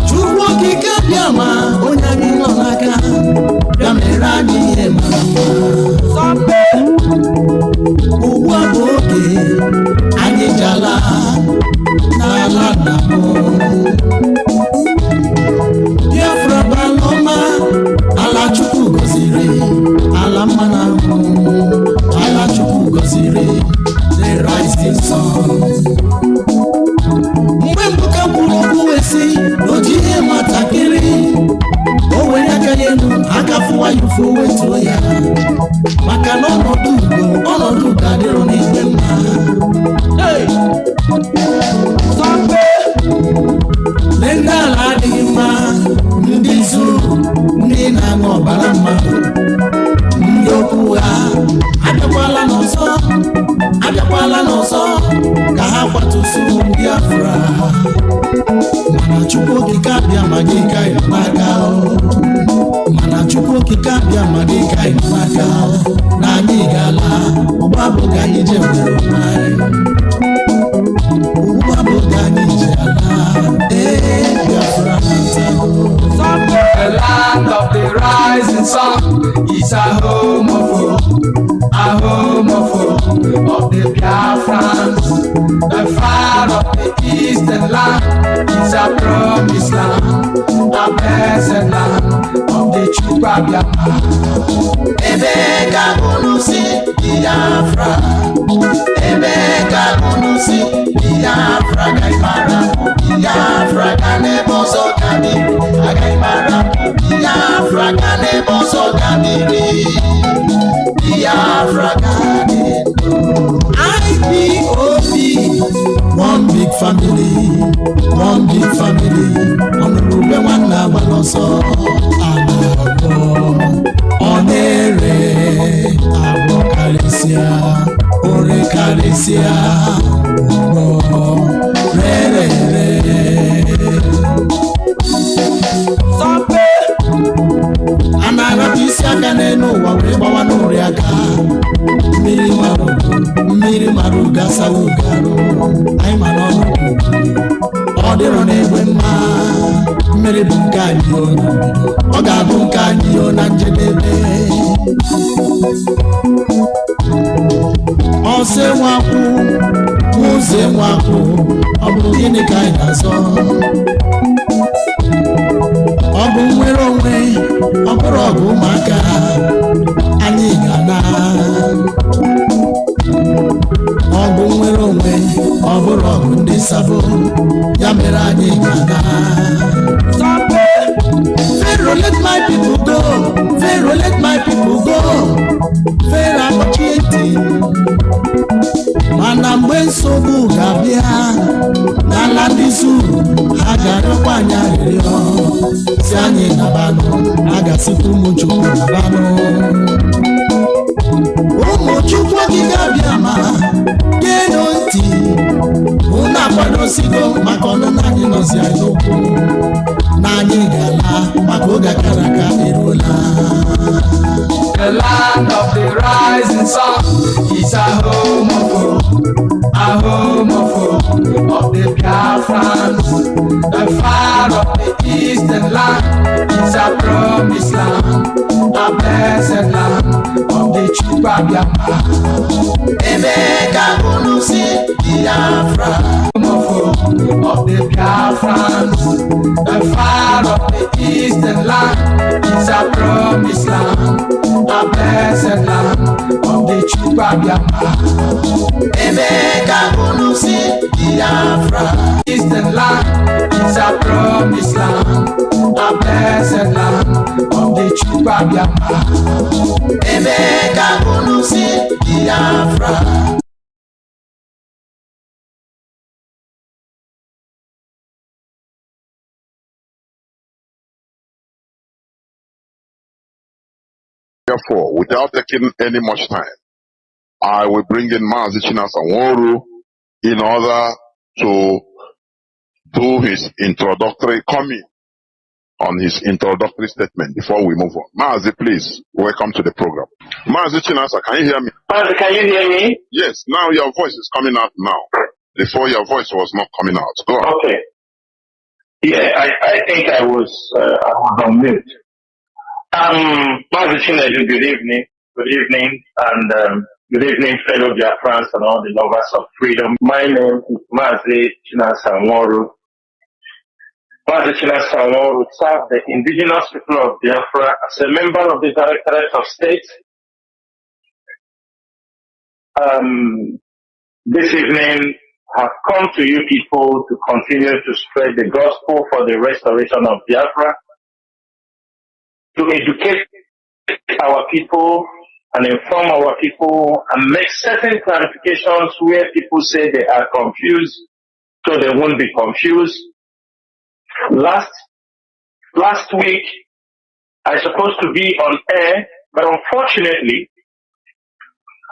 Chukwu okike bịa ma onye anyị nọ n'aka bịa mere mere anyị ihe mara mma. Ugbu a bụ oge anyị ji ala n'ala nna m. Biafra bụ ala ọma, ala Chukwu gọziri, ala mmanụ ahụ, ala Chukwu gọziri, the rising sun. Mgbe mbuka kwuru okwu wesi n'oji ihe nwatakịrị, o were aka ya elu aka fụwa ya ụfụ wetuo ya, maka na ọnọdụ ugo ọnọdụ ga-adịrọ n'igwe mma. Lee ndị ala adịghị mma, ndị zuru, ndị na-aṅụ ọbara mmadụ, ndị okwu ha abịakwala n'ọzọ ka ha kwatusu Biafra. Mana Chukwu okike abịa ma gị ka ịnọ n'aka, mana Chukwu okike abịa ma gị ka ịnọ n'aka, na anyị ga-ala ụgbọ bụ ka anyị je were onwe anyị, ụgbọ bụ ka anyị je ala. Biafra na-atago. The land of the rising sun is a home of hope, a home of hope of the Biafrans. The far of the eastern land is a promised land, a blessed land of the Chukwu Biafra. Ebe ka unu si Biafra, ebe ka unu si Biafra, gaimara Biafra ka n'ebe ọzọ ga-adịrị, agaimara Biafra ka n'ebe ọzọ ga-adịrị, Biafra ga-adịrị. IPOB, one big family, one big family. Ọnụrụbe nwanne agbala ọsọ, ana-abọ ọ na-ere abọ karịsịa, ore karịsịa, ọgbọ rere. A na-arapụ isi aka n'elu ụwa wee gbawa n'ori aka. Mmiri mara ugo asawa ugo arụ, anyị mara ọnọdụ ọ dịrọ n'egbe mma. Mmiri bụ nke anyị o na mbido, ọ ga-abụ nke anyị o na njedebe. Ọsọ nwakwụ, ụzọ nwakwụ, ọ bụ gịnị ka anyị na-azọ? Ọ bụ nwere onwe, ọ bụrụ ọgụ ụmụaka, anyị ga-ana. Ọ bụ nwere onwe, ọ bụrụ ọgụ ndị sabo, ya mere anyị ga-ana. Pharaoh, let my people go. Pharaoh, let my people go. Pharaoh akpọchieti. Mana mgbe nsogbu ga-abịa n'ala ndị zuru, ha ga-arịọkwa anyị arịrịọ, si anyị nabanụ, a ga-asịkwa ụmụ Chukwu nabanụ. Ụmụ Chukwu okike abịa ma geenụ ntị, unu akwadosigo maka ọnụnụ anyị nọzi anyị n'okwu, na anyị ga-ala maka oge akara aka eruola. The land of the rising sun is a home of hope, a home of hope of the Biafrans. The far of the eastern land is a promised land, a blessed land of the Chukwu Biafra. Ebe ka unu si Biafra, home of hope of the Biafrans. The far of the eastern land is a promised land, a blessed land of the Chukwu Biafra. Ebe ka unu si Biafra, eastern land is a promised land, a blessed land of the Chukwu Biafra. Ebe ka unu si Biafra. Therefore, without taking any much time, I will bring in Mazi in order to do his introductory comment on his introductory statement before we move on. Mazi, please, welcome to the program. Mazi Chinasa, can you hear me? Mazi, can you hear me? Yes, now your voice is coming out now. Before your voice was not coming out. Go on. Okay. Yeah, I think I was on mute. Mazi Chinedu, good evening. Good evening, and good evening, fellow Biafrans and all the lovers of freedom. My name is Mazi Chinedu. Mazi Chinedu served the indigenous people of Biafra as a member of the Directorate of State. This evening, I have come to you people to continue to spread the gospel for the restoration of Biafra, to educate our people and inform our people and make certain clarifications where people say they are confused, so they won't be confused. Last week, I was supposed to be on air, but unfortunately,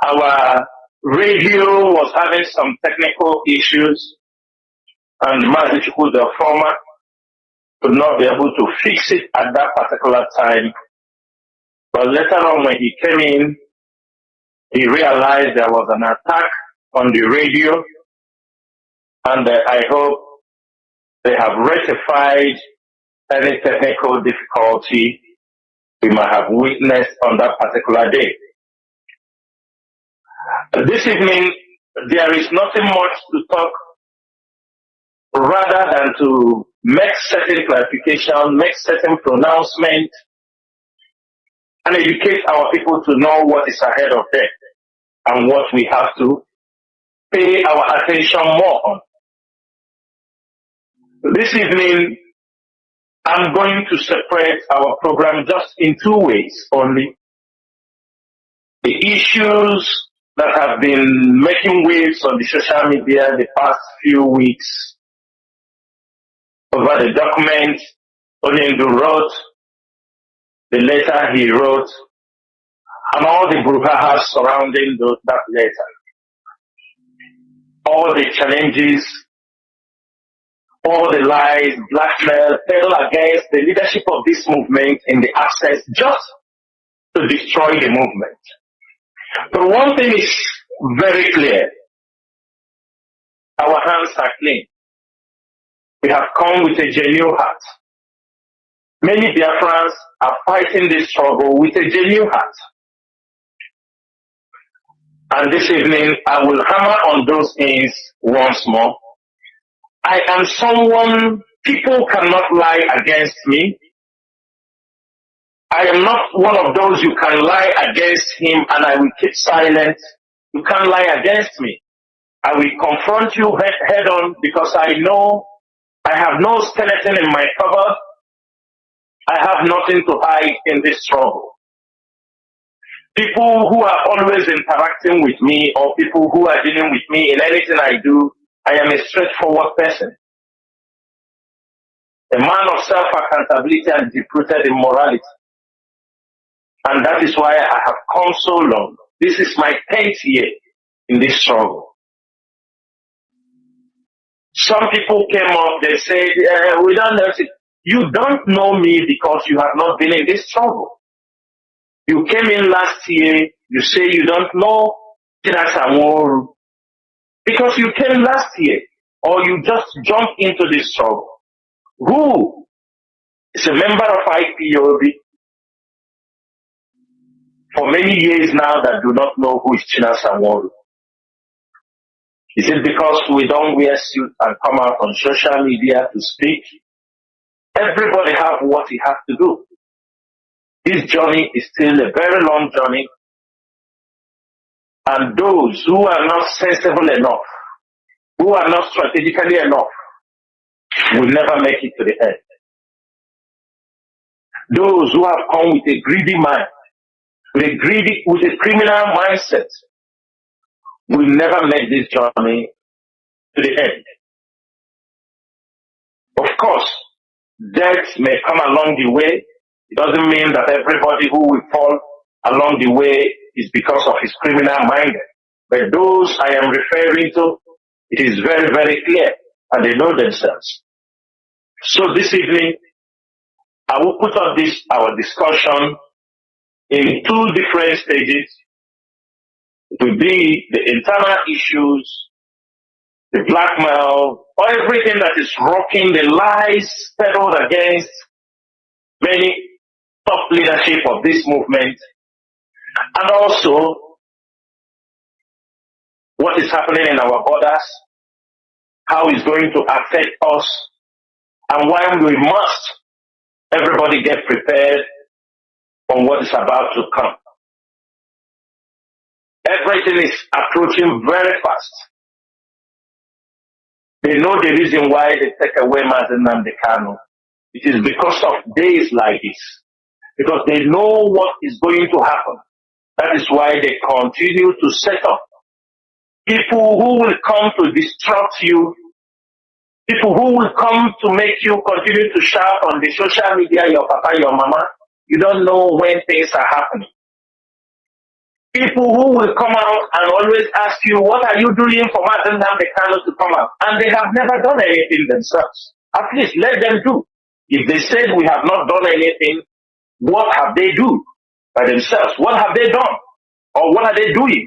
our radio was having some technical issues, and Mazi, the former, could not be able to fix it at that particular time. But later on, when he came in, he realized there was an attack on the radio, and I hope they have rectified any technical difficulty we might have witnessed on that particular day. This evening, there is nothing much to talk, rather than to make certain clarification, make certain pronouncement, and educate our people to know what is ahead of them and what we have to pay our attention more on. This evening, I'm going to separate our program just in two ways only. The issues that have been making waves on the social media the past few weeks over the document Chinedu wrote, the letter he wrote, and all the brouhaha surrounding that letter. All the challenges, all the lies, blackmail, fell against the leadership of this movement in the access just to destroy the movement. But one thing is very clear. Our hands are clean. We have come with a genuine heart. Many Biafrans are fighting this struggle with a genuine heart. And this evening, I will hammer on those things once more. I am someone, people cannot lie against me. I am not one of those you can lie against him and I will keep silent. You can't lie against me. I will confront you head on because I know I have no skeleton in my cupboard. I have nothing to hide in this struggle. People who are always interacting with me or people who are dealing with me in anything I do, I am a straightforward person. A man of self-accountability and deep-rooted in morality. And that is why I have come so long. This is my 10th year in this struggle. Some people came up, they said, we don't know. You don't know me because you have not been in this struggle. You came in last year, you say you don't know Chinedu because you came last year, or you just jumped into this struggle. Who is a member of IPOB for many years now that do not know who is Chinedu? Is it because we don't wear suits and come out on social media to speak? Everybody have what he has to do. This journey is still a very long journey, and those who are not sensible enough, who are not strategically enough, will never make it to the end. Those who have come with a greedy mind, with a criminal mindset, will never make this journey to the end. Of course, death may come along the way. It doesn't mean that everybody who will fall along the way is because of his criminal mind. But those I am referring to, it is very, very clear, and they know themselves. So this evening, I will put up our discussion in two different stages. It will be the internal issues, the blackmail, or everything that is rocking the lies peddled against many top leadership of this movement, and also what is happening in our borders, how it's going to affect us, and why we must, everybody get prepared on what is about to come. Everything is approaching very fast. They know the reason why they take away Mazi Nnamdi Kanu. It is because of days like this. Because they know what is going to happen. That is why they continue to set up people who will come to disrupt you, people who will come to make you continue to shout on the social media, your papa, your mama. You don't know when things are happening. People who will come out and always ask you, what are you doing for Mazi Nnamdi Kanu to come out? And they have never done anything themselves. At least let them do. If they said we have not done anything, what have they do by themselves? What have they done? Or what are they doing?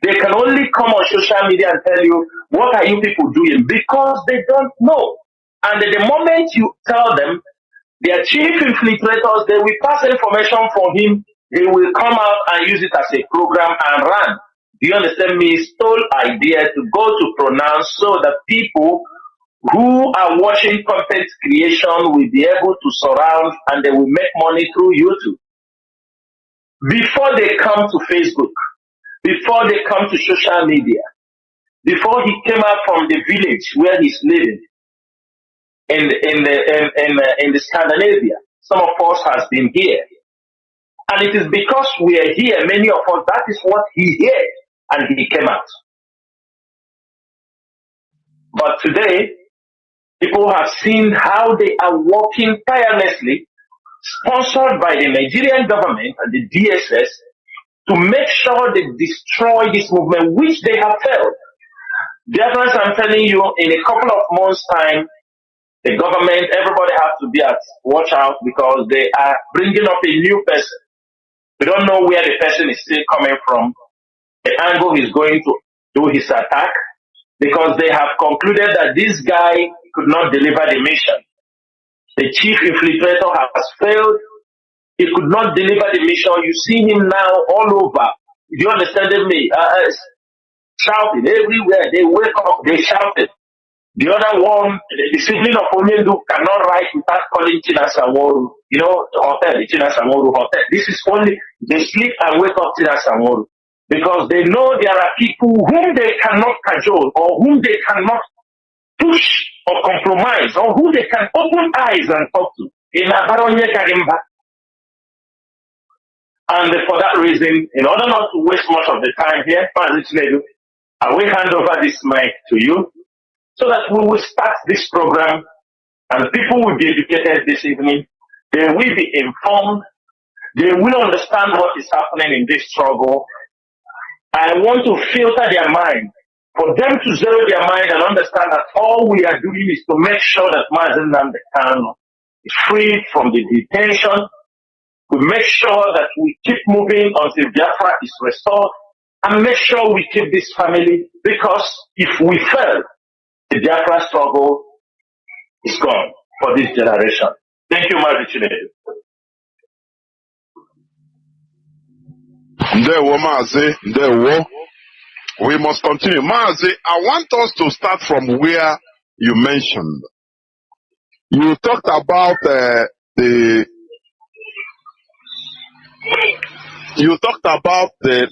They can only come on social media and tell you, what are you people doing? Because they don't know. And the moment you tell them, their chief infiltrators, they will pass information for him, they will come out and use it as a program and run. Do you understand me? Stole idea to go to pronounce so that people who are watching content creation will be able to surround and they will make money through YouTube. Before they come to Facebook, before they come to social media, before he came out from the village where he's living in the Scandinavia, some of us has been here. And it is because we are here, many of us, that is what he heard and he came out. But today, people have seen how they are working tirelessly, sponsored by the Nigerian government and the DSS, to make sure they destroy this movement, which they have failed. Therefore, I'm telling you, in a couple of months' time, the government, everybody has to be at watch out because they are bringing up a new person. We don't know where the person is still coming from, the angle he's going to do his attack, because they have concluded that this guy could not deliver the mission. The chief infiltrator has failed. He could not deliver the mission. You see him now all over. Do you understand me? Shouting everywhere. They wake up, they shouted. The other one, the sibling of Onyendu cannot write without calling Chinasamoru. You know, the hotel, the Chinasamoru hotel. This is only, they sleep and wake up Chinasamoru. Because they know there are people whom they cannot cajole or whom they cannot push or compromise or who they can open eyes and talk to. In Abaronye Karimba. And for that reason, in order not to waste much of the time here, Mazi Chinedu, I will hand over this mic to you so that we will start this program and people will be educated this evening. They will be informed. They will understand what is happening in this struggle. I want to filter their mind, for them to zero their mind and understand that all we are doing is to make sure that Mazi Nnamdi Kanu is free from the detention. We make sure that we keep moving until Biafra is restored, and make sure we keep this family, because if we fail, the Biafra struggle is gone for this generation. Thank you, Mazi Chinedu. Ndewo Mazi, Ndewo. We must continue. Mazi, I want us to start from where you mentioned. You talked about the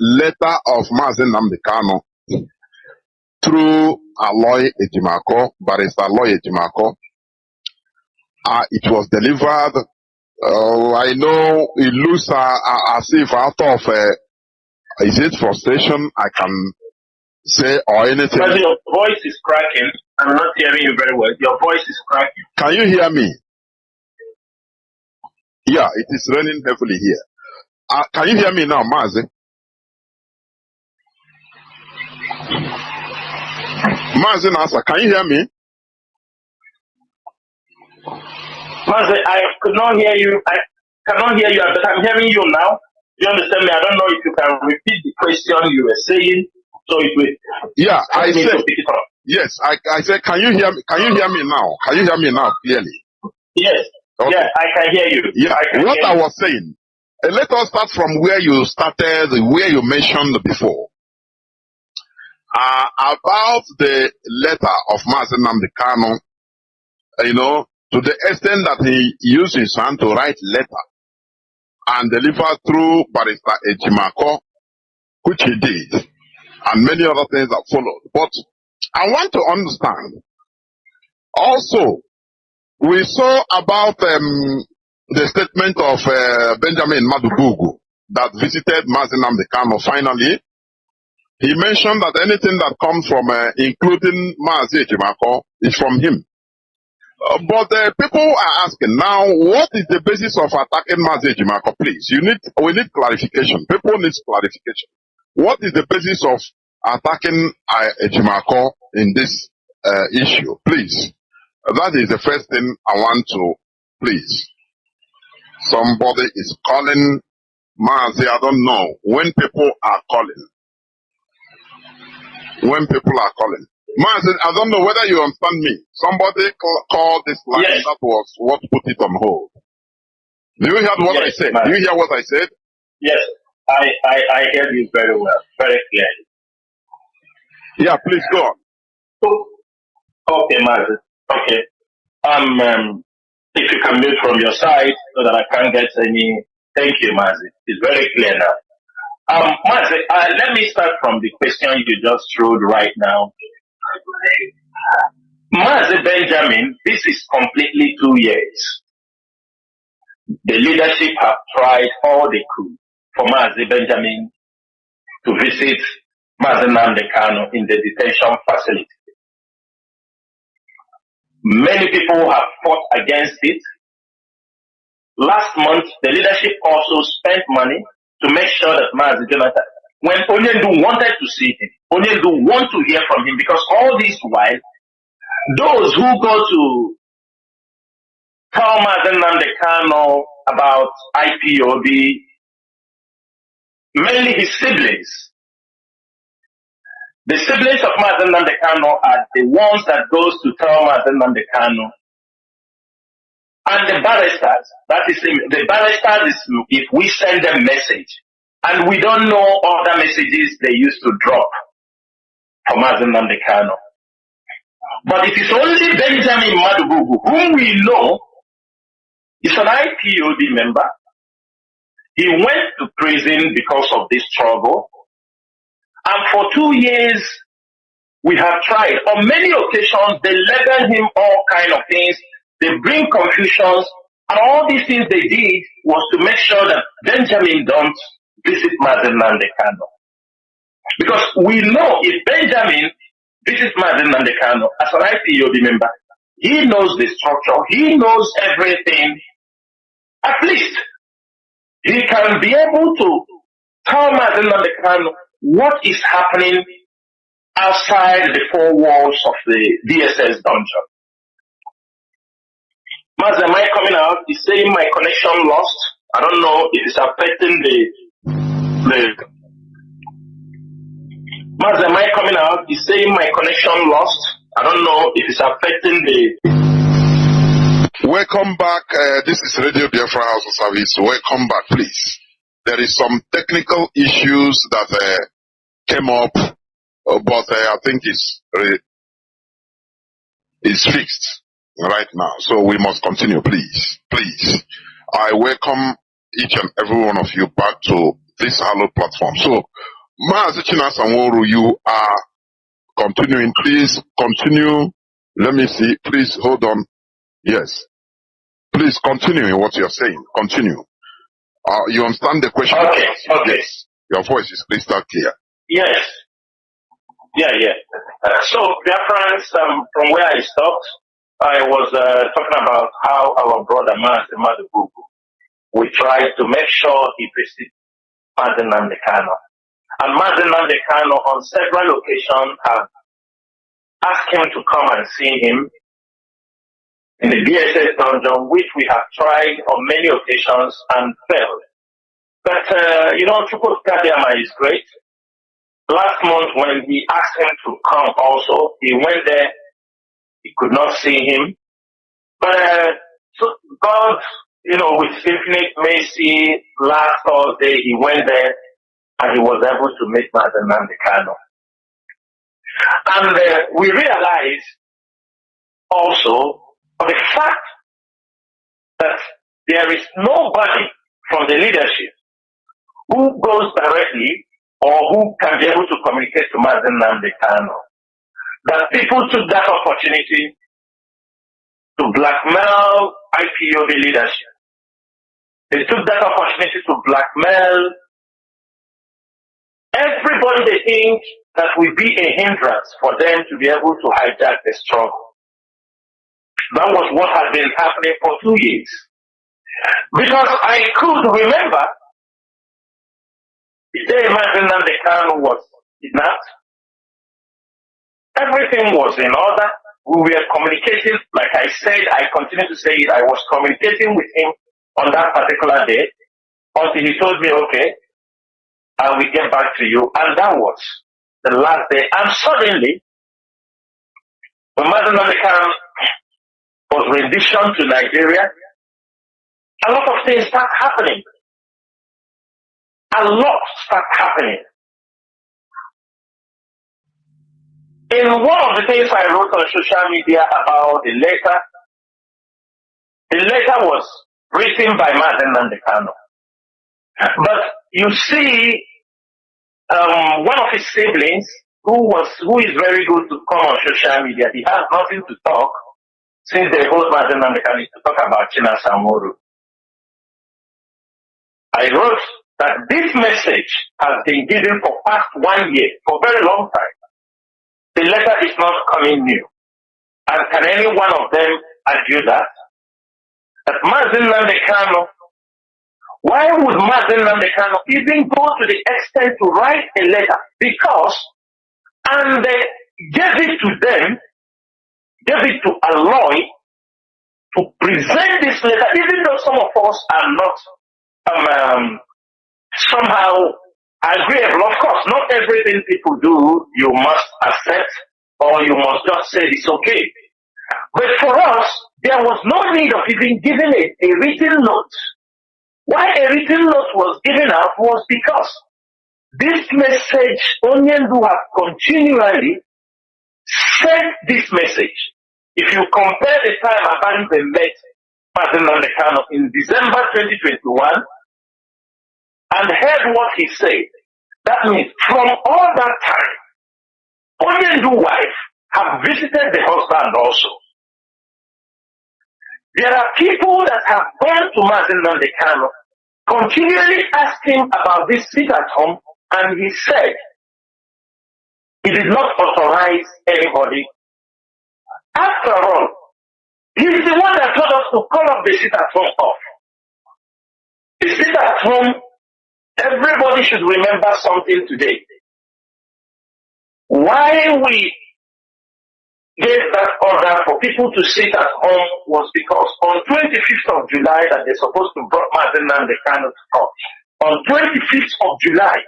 letter of Mazi Nnamdi Kanu through Aloy Ejimako, Barrister Aloy Ejimako. It was delivered. I know it looks as if out of is it frustration? I can say or anything. But your voice is cracking. I'm not hearing you very well. Your voice is cracking. Can you hear me? Yeah, it is raining heavily here. Can you hear me now, Mazi? Mazi Nasa, can you hear me? Mazi, I could not hear you. I cannot hear you, but I'm hearing you now. You understand me? I don't know if you can repeat the question you were saying, so it will. Yeah, I said. Yes, I said. Can you hear me? Can you hear me now? Can you hear me now clearly? Yes. Okay. Yeah, I can hear you. Yeah, what I you. was saying, let us start from where you started, where you mentioned before. About the letter of Mazi Nnamdi Kanu, to the extent that he used his hand to write letter and deliver through Barrister Ejimako, which he did, and many other things that followed. But I want to understand, also, we saw about the statement of Benjamin Madubugu that visited Mazi Nnamdi Kanu. Finally, he mentioned that anything that comes from, including Mazi Ejimako, is from him. But people are asking now, what is the basis of attacking Mazi Ejimako? Please, we need clarification. People need clarification. What is the basis of attacking Ejimako in this issue? Please, that is the first thing I want to. Please, somebody is calling Mazi. I don't know when people are calling. When people are calling. Mazi, I don't know whether you understand me. Somebody called this line. Yes. That was what put it on hold. Do you hear what I said? Do you hear what I said? Yes, I heard you very well, very clearly. Yeah, please go on. Okay, Mazi. Okay. If you can mute from your side so that I can't get any. Thank you, Mazi. It's very clear now. Mazi, let me start from the question you just threw right now. Mazi Benjamin, this is completely 2 years. The leadership have tried all they could for Mazi Benjamin to visit Mazi Nnamdi Kanu in the detention facility. Many people have fought against it. Last month, the leadership also spent money to make sure that Mazi Jonathan, when Onyendu wanted to see him, Onyendu want to hear from him, because all this while, those who go to tell Mazi Nnamdi Kanu about IPOB, mainly his siblings. The siblings of Mazi Nnamdi Kanu are the ones that goes to tell Mazi Nnamdi Kanu. And the barristers, that is, the barristers is if we send them message, and we don't know other messages they used to drop for Mazi Nnamdi Kanu. But it is only Benjamin Madubugu, whom we know is an IPOB member. He went to prison because of this struggle. And for 2 years, we have tried. On many occasions, they label him all kind of things. They bring confusions. And all these things they did was to make sure that Benjamin don't visit Mazi Nnamdi Kanu. Because we know if Benjamin visits Mazi Nnamdi Kanu as an IPOB member, he knows the structure. He knows everything. At least he can be able to tell Mazi Nnamdi Kanu what is happening outside the four walls of the DSS dungeon. Mazi, am I coming out? Is saying my connection lost? I don't know if it's affecting the Mazi, am I coming out? Is saying my connection lost? I don't know if it's affecting the. Welcome back. This is Radio Biafra HAUSA-SERVICE. Welcome back, please. There is some technical issues that came up, but I think it's fixed right now. So we must continue, please. Please. I welcome each and every one of you back to this hallowed platform. So, Mazi Chinasa, you are continuing. Please continue. Let me see. Please hold on. Yes. Please continue in what you're saying. Continue. You understand the question? Okay. Yes. Your voice is crystal clear. Yes. Yeah. So, dear friends, from where I stopped, I was talking about how our brother Mazi Madubugu, we tried to make sure he visits Mazi Nnamdi Kanu. And Mazi Nnamdi Kanu on several occasions have asked him to come and see him in the DSS dungeon, which we have tried on many occasions and failed. But, Chukwu Kadiama is great. Last month when he asked him to come also, he went there, he could not see him. But So God, with infinite mercy, last Thursday he went there and he was able to meet Nnamdi Kanu. And we realize also the fact that there is nobody from the leadership who goes directly or who can be able to communicate to Nnamdi Kanu. That people took that opportunity to blackmail IPOB leadership. They took that opportunity to blackmail everybody they think that will be a hindrance for them to be able to hijack the struggle. That was what had been happening for 2 years. Because I could remember the day Nnamdi Kanu was kidnapped, everything was in order. We were communicating, like I said, I continue to say it, I was communicating with him on that particular day until he told me, okay, I will get back to you. And that was the last day. And suddenly, when Nnamdi Kanu was rendition to Nigeria, a lot of things start happening. A lot start happening. In one of the things I wrote on social media about the letter was written by Nnamdi Kanu. But you see, one of his siblings, who is very good to come on social media, he has nothing to talk since they both Nnamdi Kanu to talk about China Samuru. I wrote that this message has been given for past 1 year, for a very long time. The letter is not coming new. And can any one of them argue that? That Nnamdi Kanu, why would Nnamdi Kanu even go to the extent to write a letter? Because, and they gave it to them, gave it to Aloy to present this letter, even though some of us are not somehow agreeable. Of course, not everything people do you must accept or you must just say it's okay. But for us, there was no need of even giving a written note. Why a written note was given out was because this message, Onyendu have continually sent this message. If you compare the time Abanibe met Nnamdi Kanu in December 2021 and heard what he said, that means from all that time, Onyendu wife have visited the husband also. There are people that have gone to Nnamdi Kanu, continually asking about this sit at home, and he said he did not authorize anybody. After all, he is the one that told us to call up the sit at home off. The sit at home, everybody should remember something today. Why we gave that order for people to sit at home was because on 25th of July that they're supposed to bring Nnamdi Kanu to court. On 25th of July,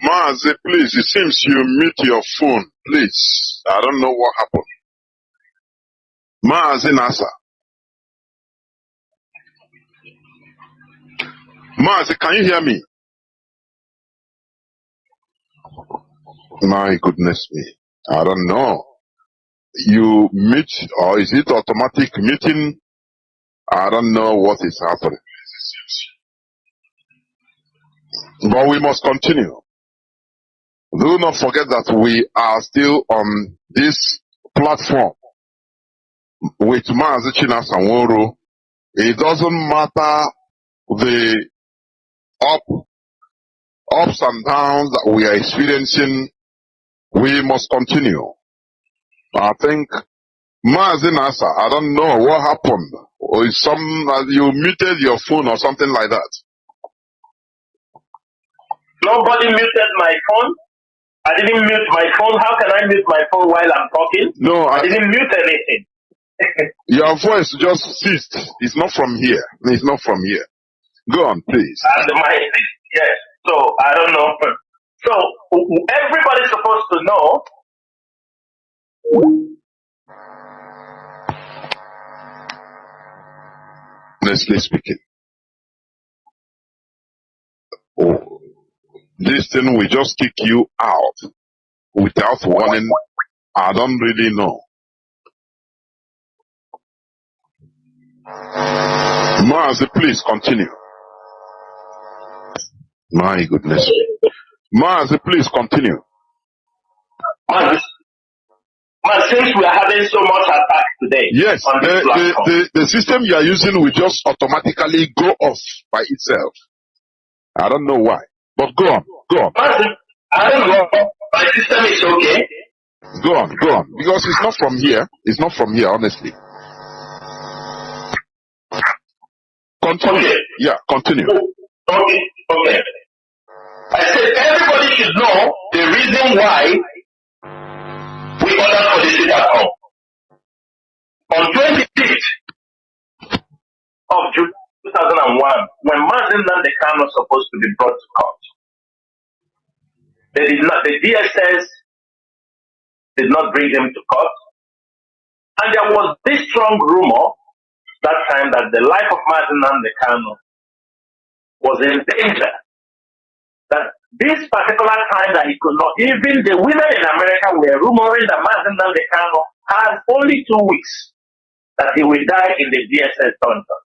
Mazi, please, it seems you mute your phone. Please. I don't know what happened. Mazi Nasa. Mazi, can you hear me? My goodness me. I don't know. You mute, or is it automatic muting? I don't know what is happening. But we must continue. Do not forget that we are still on this platform with Mazi Sanwo-Oro. It doesn't matter the ups and downs that we are experiencing, we must continue. I think Mazi Nasa, I don't know what happened. Or is you muted your phone or something like that. nobody muted my phone. I didn't mute my phone. How can I mute my phone while I'm talking? No, I didn't mute anything. Your voice just ceased. It's not from here. It's not from here. Go on, please. And yes. So I don't know. So everybody's supposed to know. Honestly speaking. Oh, this thing will just kick you out without warning. I don't really know. Mazi, please continue. My goodness. Mazi, please continue. Since we are having so much attack today. Yes, the system you are using will just automatically go off by itself. I don't know why. But go on, go on. I don't know. My system is okay. Go on, go on. Because it's not from here. It's not from here, honestly. Continue. Okay. Yeah, continue. Okay. I said everybody should know the reason why we ordered for the sit at home. On 26th of June 2001, when Nnamdi Kanu was supposed to be brought to court, the DSS did not bring him to court. And there was this strong rumor that time that the life of Nnamdi Kanu was in danger. That this particular time that he could not, even the women in America were rumoring that Nnamdi Kanu has only 2 weeks that he will die in the DSS dungeon.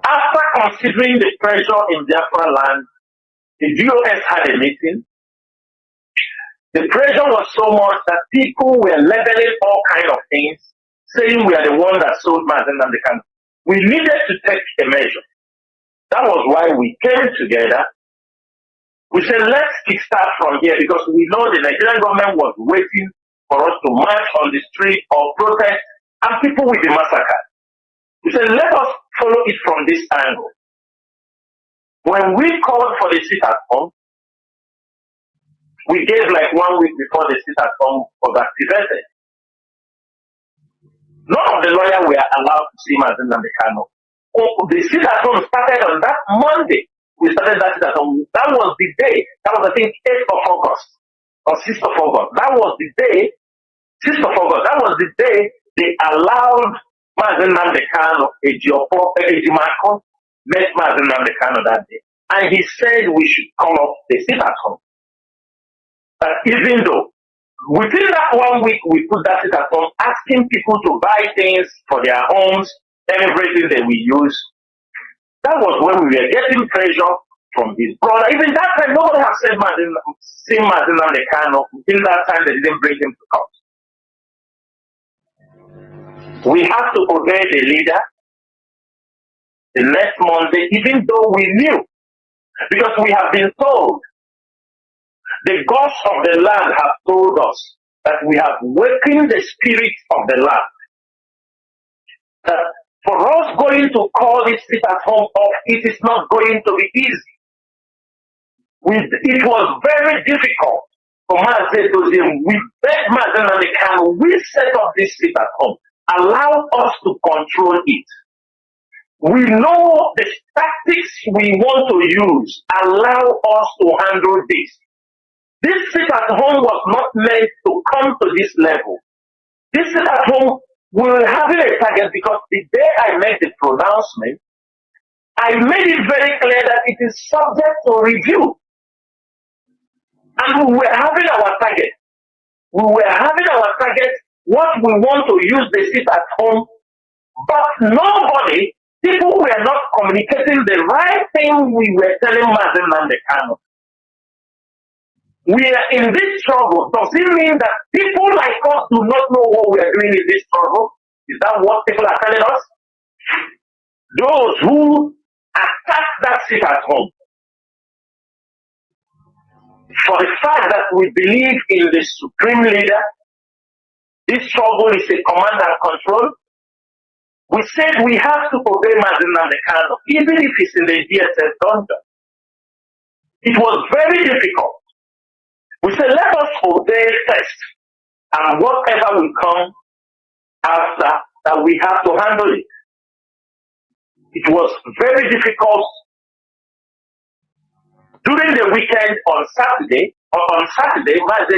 After considering the pressure in Biafra land, the DOS had a meeting. The pressure was so much that people were leveling all kinds of things, saying we are the one that sold Nnamdi Kanu. We needed to take a measure. That was why we came together. We said, let's kickstart from here because we know the Nigerian government was waiting for us to march on the street or protest and people will be massacred. We said, let us follow it from this angle. When we called for the sit at home, we gave like 1 week before the sit at home was activated. None of the lawyers were allowed to see Nnamdi Kanu. The sit at home started on that Monday. We started that sit at home. That was the day. That was, I think, 8th of August or 6th of August. That was the day, 6th of August. That was the day they allowed Nnamdi Kanu, Ejimako, met Nnamdi Kanu that day. And he said we should call off the sit at home. Even though within that 1 week we put that sit at home, asking people to buy things for their homes, everything that we use. That was when we were getting pressure from his brother. Even that time, nobody has said seen Nnamdi Kanu. Until that time, they didn't bring him to court. We have to obey the leader the next Monday, even though we knew, because we have been told, the gods of the land have told us that we have wakened the spirit of the land. That for us going to call this sit at home off, it is not going to be easy. It was very difficult for Mazi to say, we begged Nnamdi Kanu, we set up this sit at home. Allow us to control it. We know the tactics we want to use. Allow us to handle this. This sit at home was not meant to come to this level. This sit at home, we were having a target because the day I made the pronouncement, I made it very clear that it is subject to review. And we were having our target. We were having our target, what we want to use the sit at home, but nobody, people were not communicating the right thing we were telling Nnamdi Kanu. We are in this struggle. Does it mean that people like us do not know what we are doing in this struggle? Is that what people are telling us? Those who attack that sit at home, for the fact that we believe in the supreme leader, this struggle is a command and control. We said we have to obey Nnamdi Kanu, even if it's in the DSS dungeon. It was very difficult. We said, let us obey first, and whatever will come after that we have to handle it. It was very difficult during the weekend on Saturday. Mazi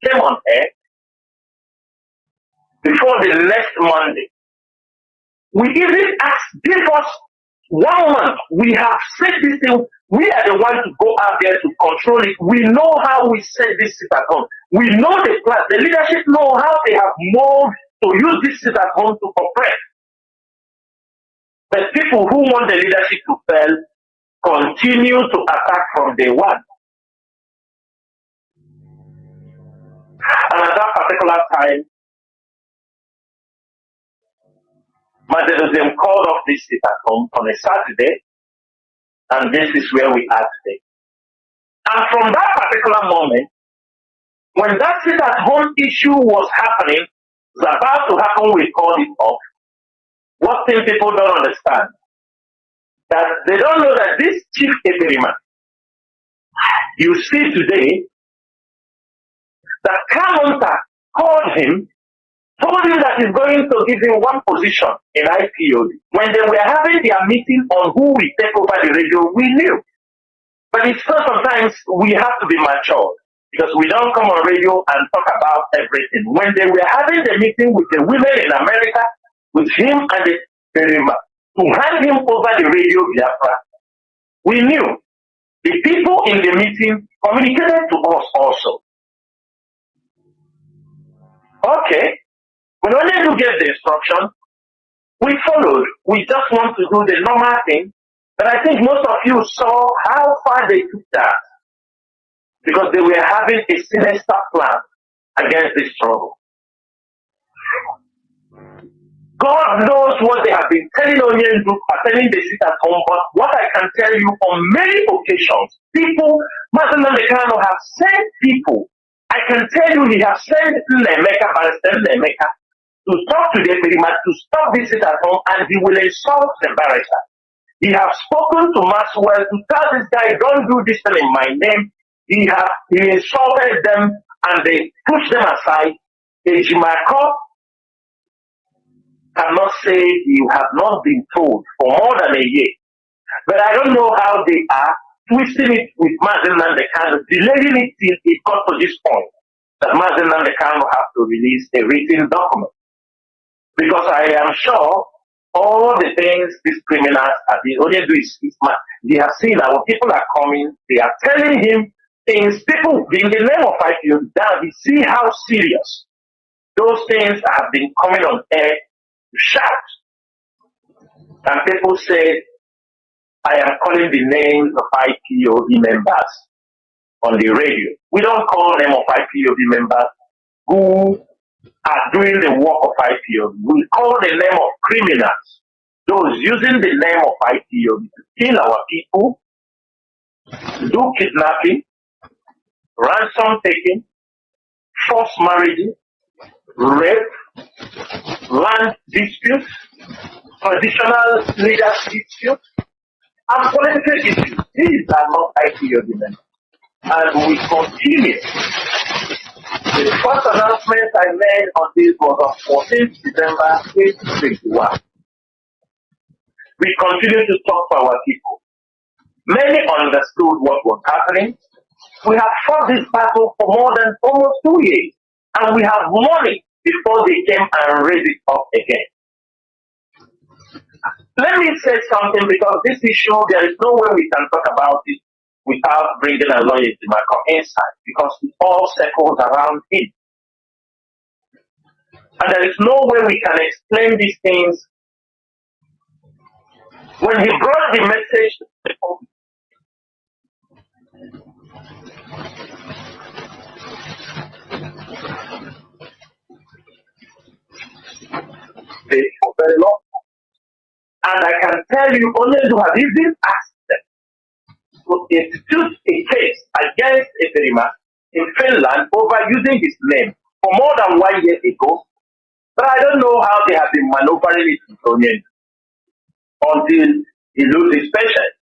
came on air before the next Monday. We even asked, give us 1 month. We have said this thing. We are the ones to go out there to control it. We know how we set this sit at home. We know the plan. The leadership know how they have moved to use this sit at home to oppress. But people who want the leadership to fail continue to attack from day one. And at that particular time, Mazi called off this sit at home on a Saturday, and this is where we are today. And from that particular moment, when that sit at home issue was happening, was about to happen, we called it off. What thing people don't understand, that they don't know that this chief Eperima, you see today, that Kamonta called him, told him that he's going to give him one position in IPOB. When they were having their meeting on who will take over the radio, we knew. But it's still sometimes we have to be mature, because we don't come on radio and talk about everything. When they were having the meeting with the women in America, with him and the to hand him over the radio Biafra, we knew. The people in the meeting communicated to us also. Okay, when only you get the instruction, we followed. We just want to do the normal thing. But I think most of you saw how far they took that, because they were having a sinister plan against this struggle. God knows what they have been telling Onyendu pertaining the sit at home, but what I can tell you on many occasions, people, Nnamdi Kanu have sent people. I can tell you he has sent Nnameka to talk to the Perima to stop this sit at home, and he will insult the barrister. He has spoken to Maxwell to tell this guy, don't do this thing in my name. He insulted them and they pushed them aside. Ejimako cannot say you have not been told for more than a year. But I don't know how they are twisting it with Mazi Nnamdi Kanu, delaying it till it got to this point that Mazi Nnamdi Kanu have to release a written document. Because I am sure all the things these criminals have been only do is smart. They have seen our people are coming, they are telling him things, people in the name of IPO, that we see how serious those things have been coming on air to shout. And people say, I am calling the names of IPOB members on the radio. We don't call them of IPOB members who are doing the work of IPOB. We call the name of criminals, those using the name of IPOB to kill our people, do kidnapping, ransom taking, forced marriages, rape, land disputes, traditional leaders disputes, and political issues. These are not IPOB members. And we continue. The first announcement I made on this was on 14th December 2021. We continue to talk to our people. Many understood what was happening. We have fought this battle for more than almost 2 years, and we have money before they came and raised it up again. Let me say something, because this issue, there is no way we can talk about it without bringing a lawyer to my inside, because it all circles around him. And there is no way we can explain these things. When he brought the message to people, for very long. And I can tell you, only to have even asked them to institute a case against Eperima in Finland over using his name for more than 1 year ago. But I don't know how they have been maneuvering it in Colonial until he loses his patience.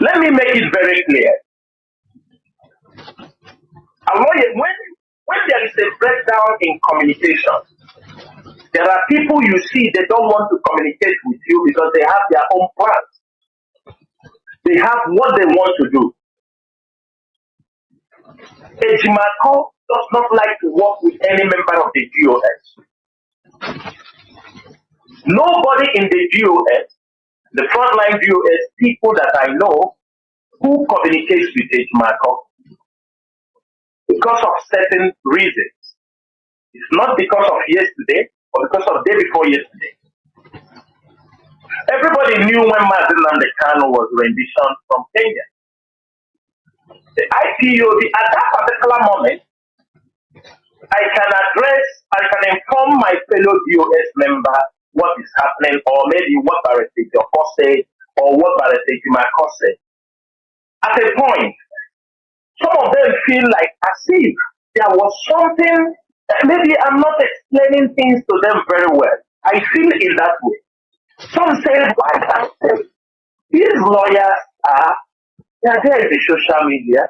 Let me make it very clear. A lawyer, when when there is a breakdown in communication, there are people you see they don't want to communicate with you because they have their own plans. They have what they want to do. Ejimako does not like to work with any member of the GOS. Nobody in the GOS, the frontline GOS, people that I know who communicates with Ejimako because of certain reasons. It's not because of yesterday or because of day before yesterday. Everybody knew when Mazi Nnamdi Kanu was rendition from Kenya. The IPOB, at that particular moment, I can inform my fellow DOS member what is happening, or maybe what Barrister Joko said, or what Barrister Jimako said. At a point, some of them feel like as if there was something, maybe I'm not explaining things to them very well. I feel in that way. Some say, why these lawyers are, they are there in the social media.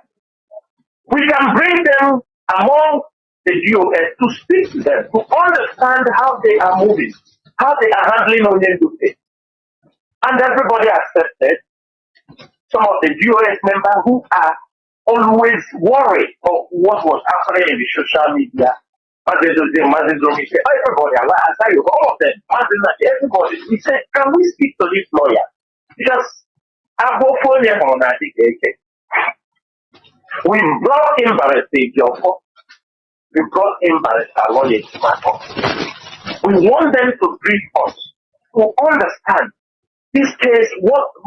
We can bring them among the GOS to speak to them, to understand how they are moving, how they are handling Onyenduke. And everybody accepted. Some of the GOS members who are always worried of what was happening in the social media. Everybody, all of them, everybody, we said, can we speak to this lawyer? Because we brought in Barrister Joko. We brought in Barrister Lawyer. We want them to brief us, to understand this case,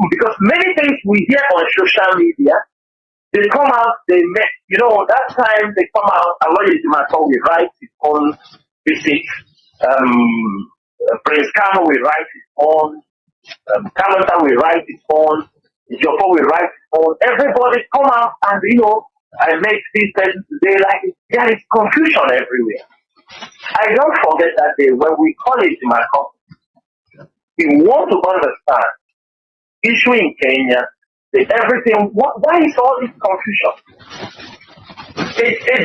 because many things we hear on social media, they come out, they make, that time they come out, a lawyer will write his own visit, Prince Kanu will write his own, Kalanta will write his own, Joko will write his own. Everybody come out and, I make these things today like there is confusion everywhere. I don't forget that day when we call it Jimako. We want to understand issue in Kenya, everything. Why is all this confusion?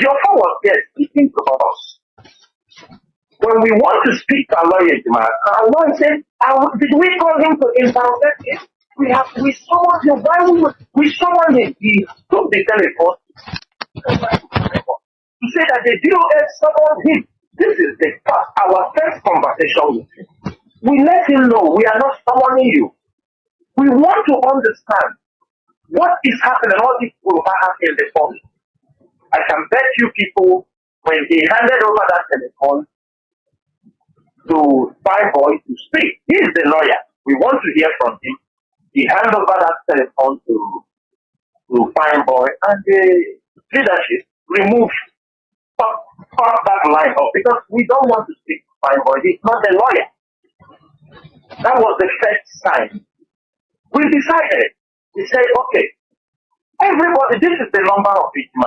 Joko was there speaking to us. When we want to speak to a lawyer, our lawyer said, did we call him to interrogate him? We summoned him. Why we summoned him? He took the telephone to say that the DOS summoned him. This is our first conversation with him. We let him know we are not summoning you. We want to understand what is happening, what is will happen in the phone. I can bet you people, when he handed over that telephone to Fireboy to speak, he is the lawyer. We want to hear from him. He handed over that telephone to Fireboy, and the leadership removed that line up because we don't want to speak to Fireboy. He's not the lawyer. That was the first sign. We decided. We said, okay, everybody, this is the number of victims.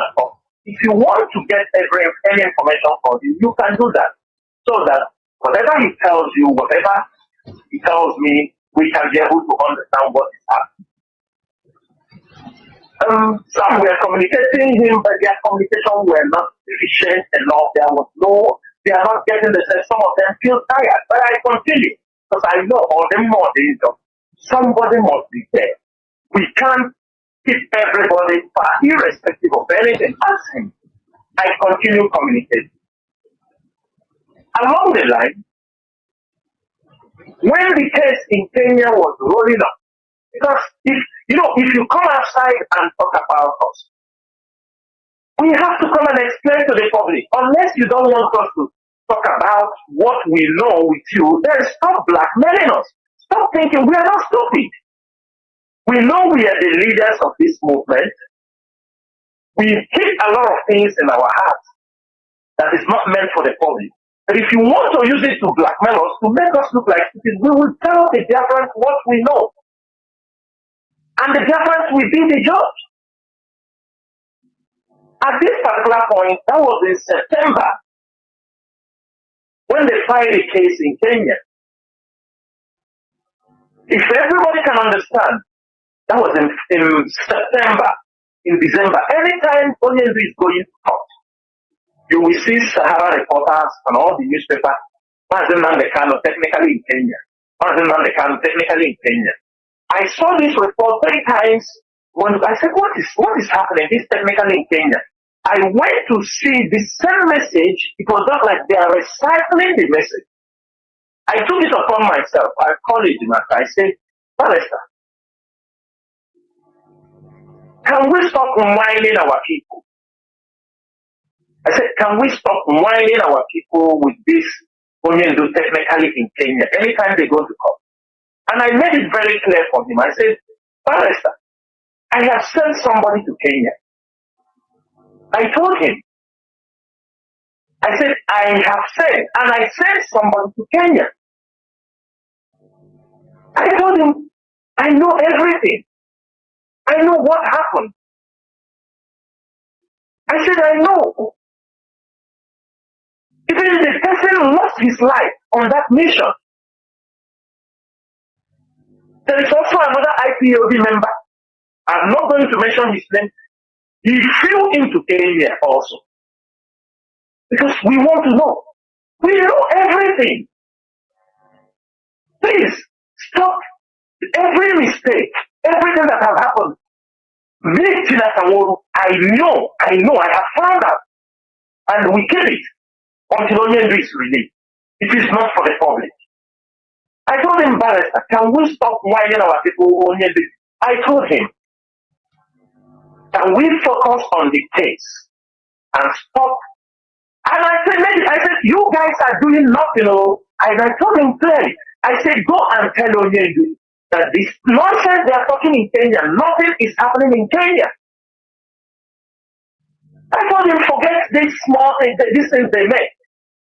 If you want to get any information from him, you can do that. So that whatever he tells you, whatever he tells me, we can be able to understand what is happening. Some were communicating him, but their communication were not efficient enough. They are not getting the sense. Some of them feel tired, but I continue because I know all the more days of somebody must be there. We can't keep everybody far, irrespective of anything. Ask him. I continue communicating. Along the line, when the case in Kenya was rolling up, because if you come outside and talk about us, we have to come and explain to the public. Unless you don't want us to talk about what we know with you, then stop blackmailing us. Stop thinking we are not stupid. We know we are the leaders of this movement. We keep a lot of things in our hearts that is not meant for the public. But if you want to use it to blackmail us, to make us look like stupid, we will tell the Biafrans what we know. And the Biafrans will be the judge. At this particular point, that was in September, when they filed a case in Kenya. If everybody can understand, that was in September, in December. Anytime Onyendu is going to court, you will see Sahara reporters and all the newspapers, Mazi Nnamdi Kanu technically in Kenya. Mazi Nnamdi Kanu technically in Kenya. I saw this report 3 times when I said, what is happening? This technically in Kenya. I went to see the same message. It was not like they are recycling the message. I took it upon myself. I called it, I said, Palestine, can we stop whining our people? I said, can we stop whining our people with this Onyendu technically in Kenya anytime they go to court? And I made it very clear for him. I said, Palestine, I have sent somebody to Kenya. I told him. I said, I have sent, and I sent somebody to Kenya. I told him, I know everything. I know what happened. I said, I know. Even the person lost his life on that mission. There is also another IPOB member. I'm not going to mention his name. He flew into Kenya also. Because we want to know. We know everything. Please, stop every mistake, everything that has happened. I know, I have found out. And we kill it until Onyendu is released. It is not for the public. I told him, Barrister, can we stop whining our people Onyendu? I told him, can we focus on the case and stop? And I said, you guys are doing nothing. And I told him clearly, I said, go and tell Onyendu that this nonsense they are talking in Kenya, nothing is happening in Kenya. I told him, forget this small thing, these things they make.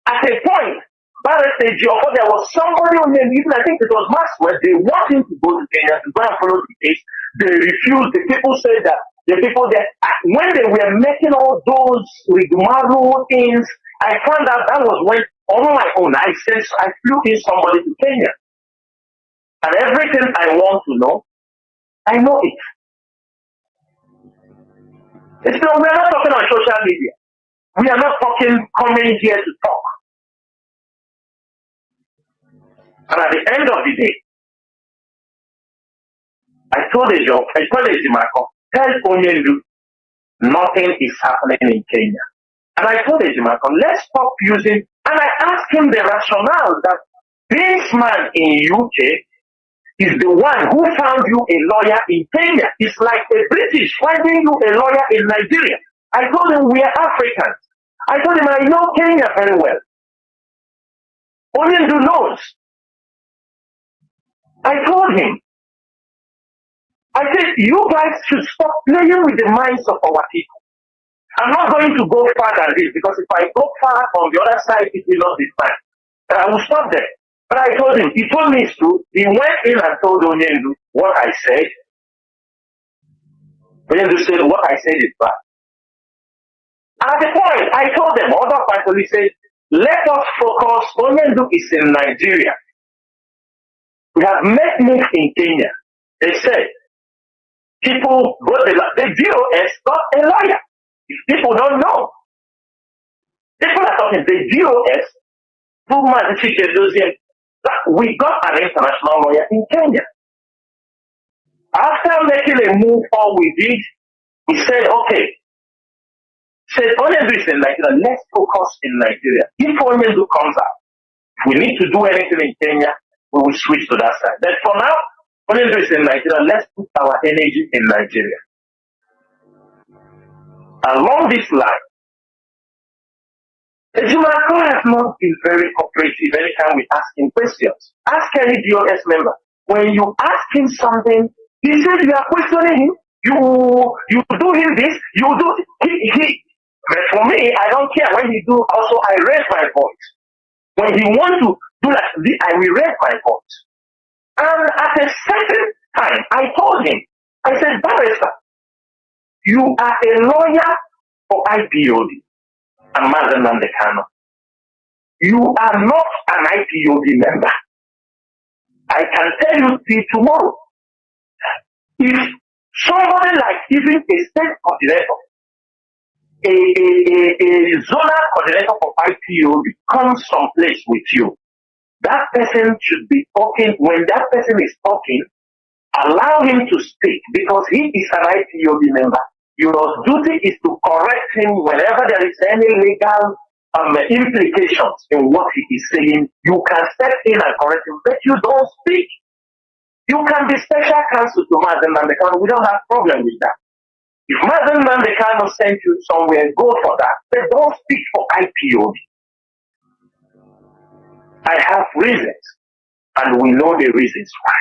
At a point, Barrister Joko, there was somebody on the even I think it was Maxwell, they want him to go to Kenya to go and follow the case. They refused. The people said that the people that when they were making all those rigmarole things, I found out that was when on my own I flew in somebody to Kenya. And everything I want to know, I know it. It's not, we are not talking on social media. We are not coming here to talk. And at the end of the day, I told Ejimakor, tell Onyendu, nothing is happening in Kenya. And I told Ejimakor, let's stop using, and I asked him the rationale that this man in UK is the one who found you a lawyer in Kenya. It's like the British finding you a lawyer in Nigeria. I told him we are Africans. I told him I know Kenya very well. Onyendu knows. I told him, I said, you guys should stop playing with the minds of our people. I'm not going to go far than this because if I go far on the other side, it will not be fine. I will stop there. But I told him, he told me it's true. He went in and told Onyendu what I said. Onyendu said, what I said is bad. At the point, I told them, other people, he said, let us focus. Onyendu is in Nigeria. We have met him in Kenya. They said, people, the DOS got a lawyer. If people don't know, people are talking, the DOS, we got an international lawyer in Kenya. After making a move, all we did, we said, okay, said Onyendu is in Nigeria, let's focus in Nigeria. If Onyendu comes out, if we need to do anything in Kenya, we will switch to that side. But for now, Onyendu is in Nigeria, let's put our energy in Nigeria. Along this line, Ejimakor has not been very cooperative anytime we ask him questions. Ask any DOS member. When you ask him something, he says you are questioning him. You do him this, you do he. But for me, I don't care. When he do, also I raise my voice. When he wants to do like this, I will raise my voice. And at a certain time, I told him, I said, Barrister, you are a lawyer for IPOB and Mazi Nnamdi Kanu. You are not an IPOB member. I can tell you till tomorrow. If somebody like even a state coordinator a zonal coordinator for IPO comes someplace with you, that person should be talking. When that person is talking, allow him to speak because he is an IPOB member. Your duty is to correct him whenever there is any legal implications in what he is saying. You can step in and correct him, but you don't speak. You can be special counsel to Mazi Nnamdi Kanu. We don't have problem with that. If Mazi Nnamdi Kanu sent you somewhere, go for that. But don't speak for IPOB. I have reasons, and we know the reasons why.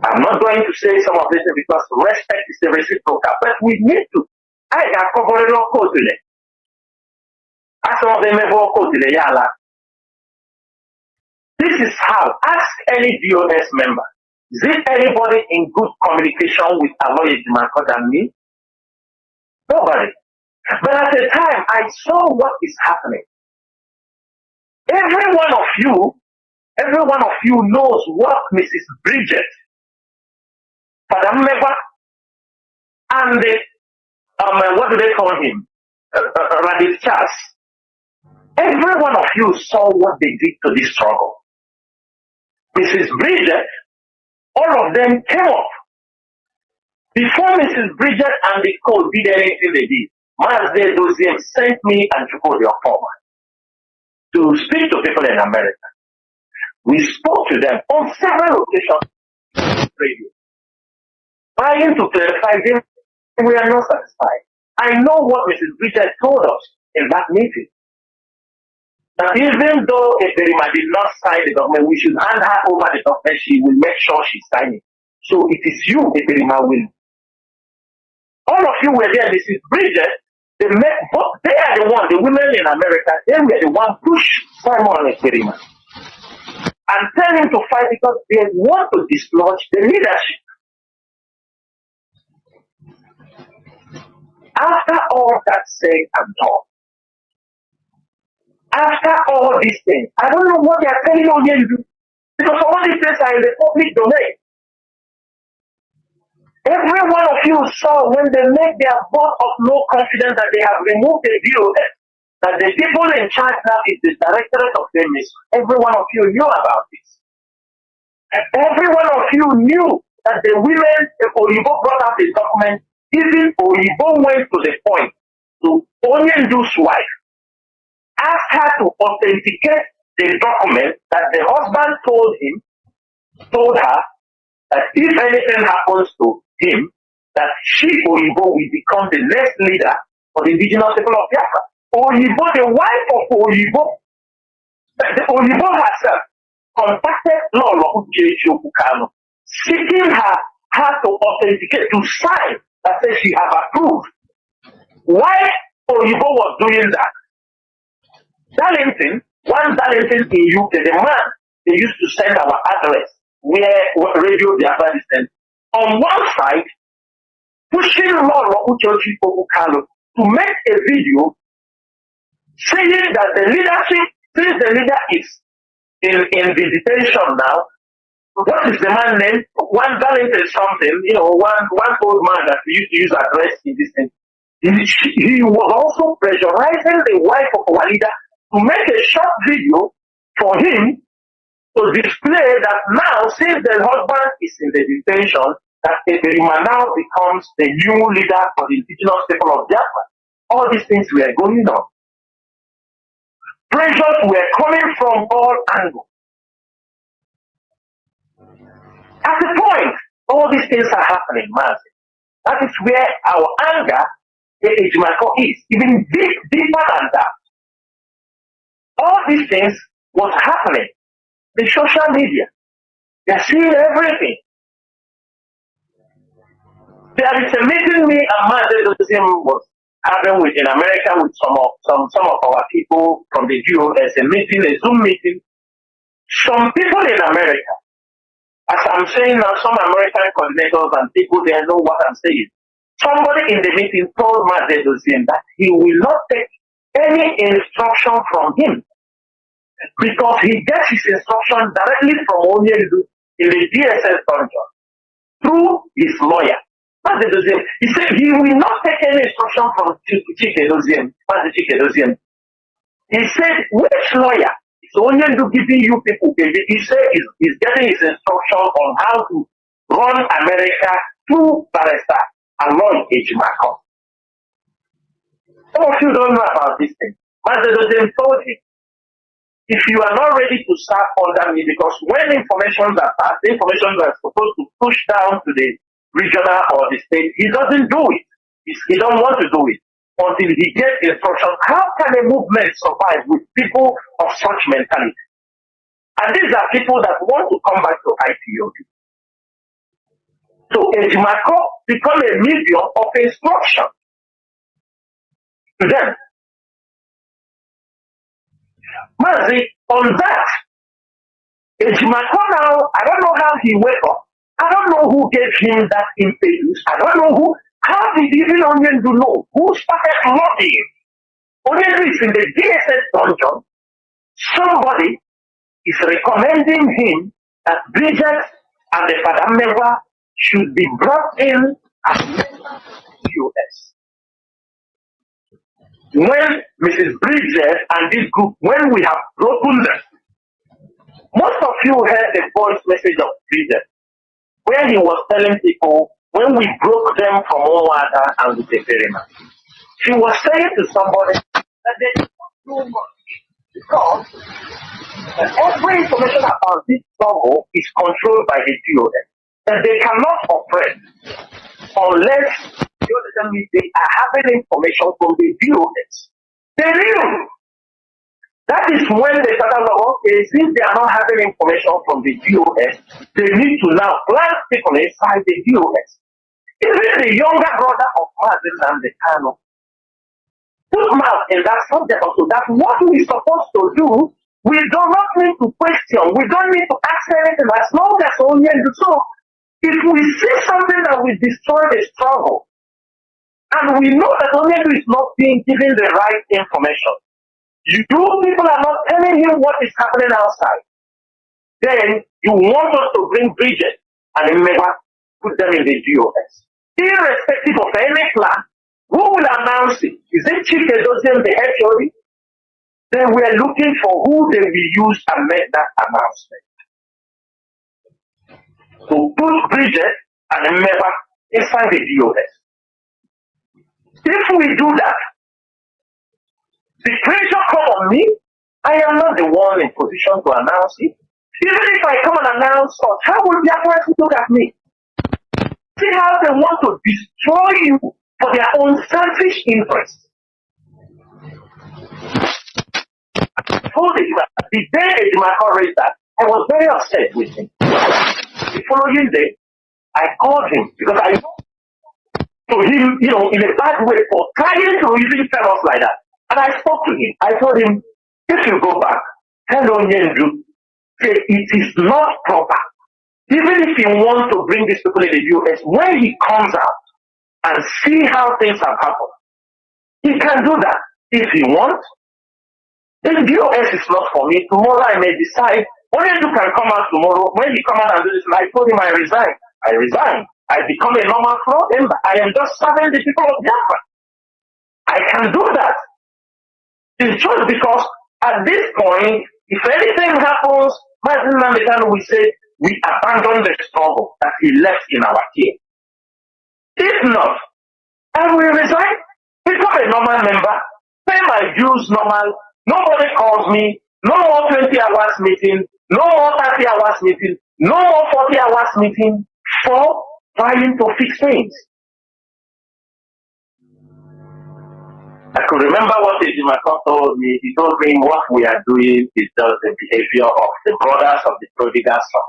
I'm not going to say some of this because respect is a reciprocal, but we need to. I got covered on code today. As some of them have code today, yala. This is how. Ask any DOS member. Is it anybody in good communication with Aloy Ejimakor than me? Nobody. But at the time, I saw what is happening. Every one of you knows what Mrs. Bridget, Madam Meva, and the, what do they call him? Radis Chas. Every one of you saw what they did to this struggle. Mrs. Bridget, all of them came up. Before Mrs. Bridget and the code did anything they did, Mazi sent me and Chukwudi Okpoma to speak to people in America. We spoke to them on several occasions on radio, trying to clarify them. We are not satisfied. I know what Mrs. Bridget told us in that meeting. That even though Eberima did not sign the document, we should hand her over the document. She will make sure she signs it. So it is you, Eberima, will. All of you were there. Mrs. Bridget, they are the one, the women in America, they were the one push Simon Eberima and tell him to fight because they want to dislodge the leadership. After all that said and done, after all these things, I don't know what they are telling you here to do. Because all these things are in the public domain. Every one of you saw when they made their vote of no confidence that they have removed the DOS, that the people in charge now is the Directorate of Justice. Every one of you knew about this. And every one of you knew that the women, the Oyibo brought out the document, even Oyibo went to the point to Onyendu's wife, asked her to authenticate the document that the husband told her that if anything happens to him, that she, Oyibo, will become the next leader for the indigenous people of Biafra. Oyibo, the wife of Oyibo, the Oyibo herself, contacted Lolo Uchechi Kanu, seeking her to authenticate, to sign that says she has approved. Why Oyibo was doing that? Darlington, one Darlington in UK, the man they used to send our address where radio Biafra is sent. On one side, pushing Lolo Uchechi Kanu to make a video saying that the leadership, since the leader is in the detention now, what is the man's name? One Darlington something, one old man that we used to use address in this thing. He was also pressurizing the wife of our leader to make a short video for him to display that now, since the husband is in the detention, that Eberima now becomes the new leader for the indigenous people of Biafra. All these things were going on. Pressures were coming from all angles. At the point, all these things are happening, Mazi. That is where our anger, the Ejimakor, is, even deeper than that. All these things was happening. The social media, they're seeing everything. There is a meeting me and Mazi was having in America with some of our people from the GOS, a Zoom meeting. Some people in America, as I'm saying now, some American coordinators and people there know what I'm saying. Somebody in the meeting told Mazi that he will not take any instruction from him because he gets his instruction directly from Onyendu in the DSS dungeon through his lawyer. He said he will not take any instruction from Chinedu. He said, which lawyer is only giving you people? He said he's getting his instruction on how to run America through barrister Aloy Ejimako. Some of you don't know about this thing. Mazi told him, if you are not ready to serve under me, because when information are passed, information are supposed to push down to the regional or the state, he doesn't do it. He don't want to do it until he gets instruction. How can a movement survive with people of such mentality? And these are people that want to come back to IPOB. So Ejimako become a medium of instruction to them. Mazi, on that, Ejimako now, I don't know how he wake up. I don't know who gave him that impetus. I don't know who. How did even Onyendu know? Who started lobbying? Onyendu is in the DSS dungeon. Somebody is recommending him that Bridges and the Fadamewa should be brought in as members of the US. When Mrs. Bridges and this group, when we have broken them, most of you heard the voice message of Bridges, where he was telling people, when we broke them from Owada and with the Ferryman, he was saying to somebody that they did not do much because every information about this struggle is controlled by the DOS. That they cannot operate unless they are having information from the DOS. They knew. That is when they started, okay, since they are not having information from the DOS, they need to now plant people inside the DOS. Even the younger brother of Mazi Nnamdi Kanu put mouth in that subject also. That's what we're supposed to do. We do not need to question. We don't need to ask anything as long as only do so. If we see something that will destroy the struggle, and we know that only is not being given the right information, you people are not telling him what is happening outside, then you want us to bring Bridget and Emeka, put them in the GOS. Irrespective of any plan, who will announce it? Is it Chinedu, the HOD? Then we are looking for who they will use and make that announcement. So put Bridget and Emeka inside the GOS. If we do that, the pressure come on me. I am not the one in position to announce it. Even if I come and announce such, how will the authorities look at me? See how they want to destroy you for their own selfish interests. The day Ejimako raised that, I was very upset with him. The following day, I called him because I know to him, in a bad way for trying to even tell us like that. And I spoke to him. I told him, if you go back, tell Onyendu, say it is not proper. Even if he wants to bring these people in the US, when he comes out and see how things have happened, he can do that if he wants. If the US is not for me, tomorrow I may decide, Onyendu can come out tomorrow. When he come out and do this, and I told him I resign. I resign. I become a normal floor member. I am just serving the people of Biafra. I can do that. It's just because at this point, if anything happens, Mazi Nnamdi Kanu will say, we abandon the struggle that he left in our care. If not, I will resign, become a normal member, pay my dues normal, nobody calls me, no more 20 hours meeting, no more 30 hours meeting, no more 40 hours meeting for trying to fix things. I could remember what Ejimako told me. He told me what we are doing is just the behavior of the brothers of the prodigal son.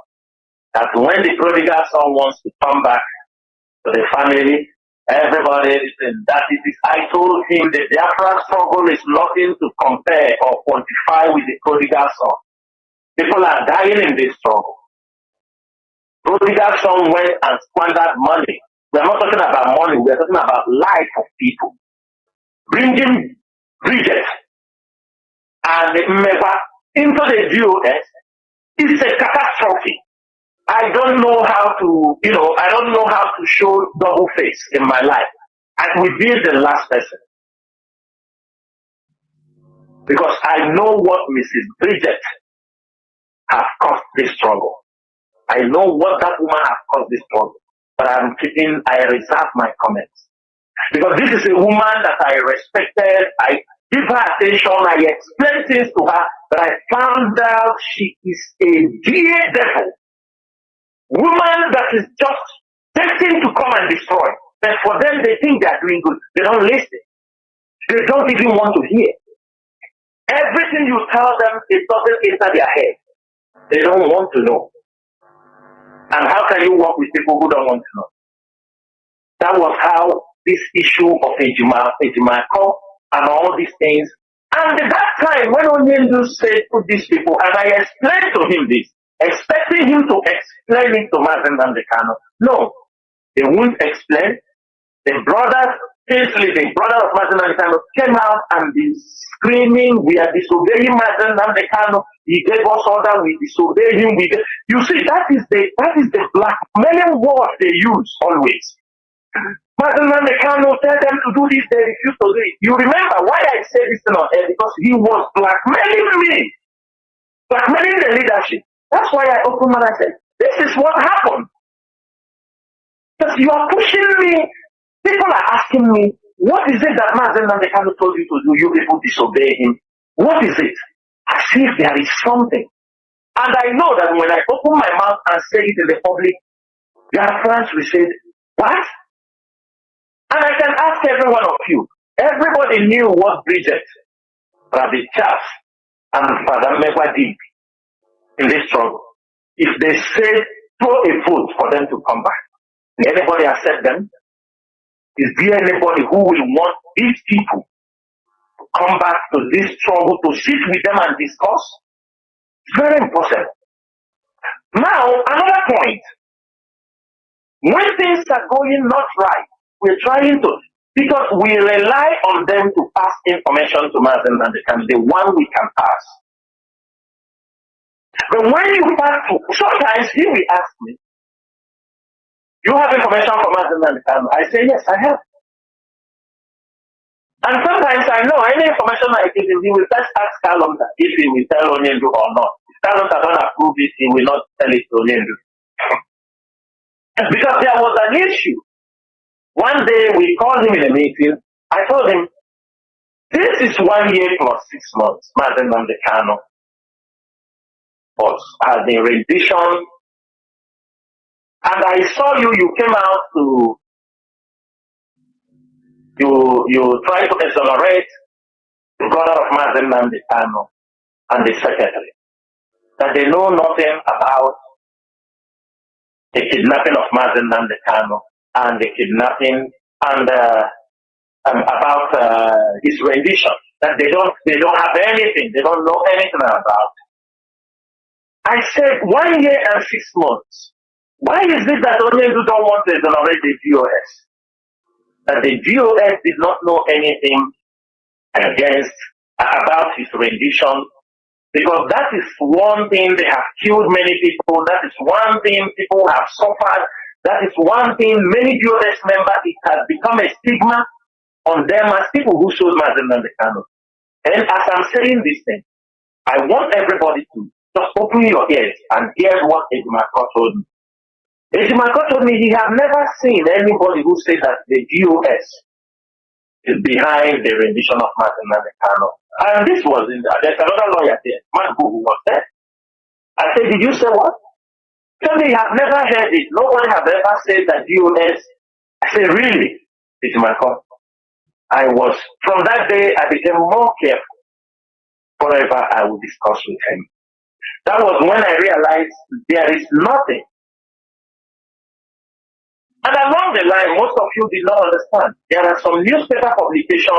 That when the prodigal son wants to come back to the family, everybody is in that. I told him the Biafra struggle is nothing to compare or quantify with the prodigal son. People are dying in this struggle. Prodigal son went and squandered money. We are not talking about money, we are talking about life of people. Bringing Bridges and Emeka into the DOS is a catastrophe. I don't know how to, I don't know how to show double face in my life. I will be the last person. Because I know what Mrs. Bridget has caused this struggle. I know what that woman has caused this struggle. But I reserve my comments. Because this is a woman that I respected, I give her attention, I explain things to her, but I found out she is a dear devil. Woman that is just destined to come and destroy. But for them, they think they are doing good. They don't listen. They don't even want to hear. Everything you tell them, it doesn't enter their head. They don't want to know. And how can you work with people who don't want to know? That was how this issue of Ejimako and all these things. And at that time, when Onyendu said to these people, and I explained to him this, expecting him to explain it to Mazi Nnamdi Kanu. No, they won't explain. The brothers, basically the brother of Mazi Nnamdi Kanu came out and be screaming, we are disobeying Mazi Nnamdi Kanu. He gave us order, we disobey him. You see, that is the blackmailing word they use always. Mazi Nnamdi Kanu tell them to do this, they refuse to do it. You remember why I say this on air? Because he was blackmailing me, blackmailing the leadership. That's why I opened my mouth and said, this is what happened. Because you are pushing me. People are asking me, what is it that Mazi Nnamdi Kanu told you to do? You people disobey him. What is it? As if there is something. And I know that when I open my mouth and say it in the public, Biafrans will say, what? And I can ask every one of you. Everybody knew what Bridget, Rabbi Chaff, and Father Megwa did in this struggle. If they said, throw a vote for them to come back, will anybody accept them? Is there anybody who will want these people to come back to this struggle, to sit with them and discuss? It's very impossible. Now, another point. When things are going not right, we're trying to, because we rely on them to pass information to Mazi Nnamdi Kanu, the one we can pass. But when you pass to, sometimes he will ask me, you have information from Mazi Nnamdi Kanu? I say, yes, I have. And sometimes I know any information I give him, he will just ask Kalonda if he will tell Onyendu or not. If Kalonda don't approve it, he will not tell it to Onyendu. Because there was an issue. One day we called him in a meeting. I told him, this is 1 year plus 6 months. Mazi Nnamdi Kanu had the rendition. And I saw you came out to, you try to exonerate the brother of Mazi Nnamdi Kanu and the secretary. That they know nothing about the kidnapping of Mazi Nnamdi Kanu and the kidnapping and about his rendition. That they don't have anything, they don't know anything about. I said 1 year and 6 months. Why is it that Onyendu don't want to exonerate the GOS? That the GOS did not know anything about his rendition, because that is one thing, they have killed many people, that is one thing people have suffered, that is one thing many GOS members, it has become a stigma on them as people who sold Mazi Nnamdi Kanu. And as I'm saying this thing, I want everybody to just open your ears and hear what Ejimako told me. Ejimako told me he had never seen anybody who said that the GOS is behind the rendition of Mazi Nnamdi Kanu. And this was there's another lawyer there, man who was there. I said, did you say what? Tell me, you have never heard it. Nobody have ever said that GOS. I said, really? Ejimako. From that day, I became more careful whatever I would discuss with him. That was when I realized there is nothing. And along the line, most of you did not understand. There are some newspaper publications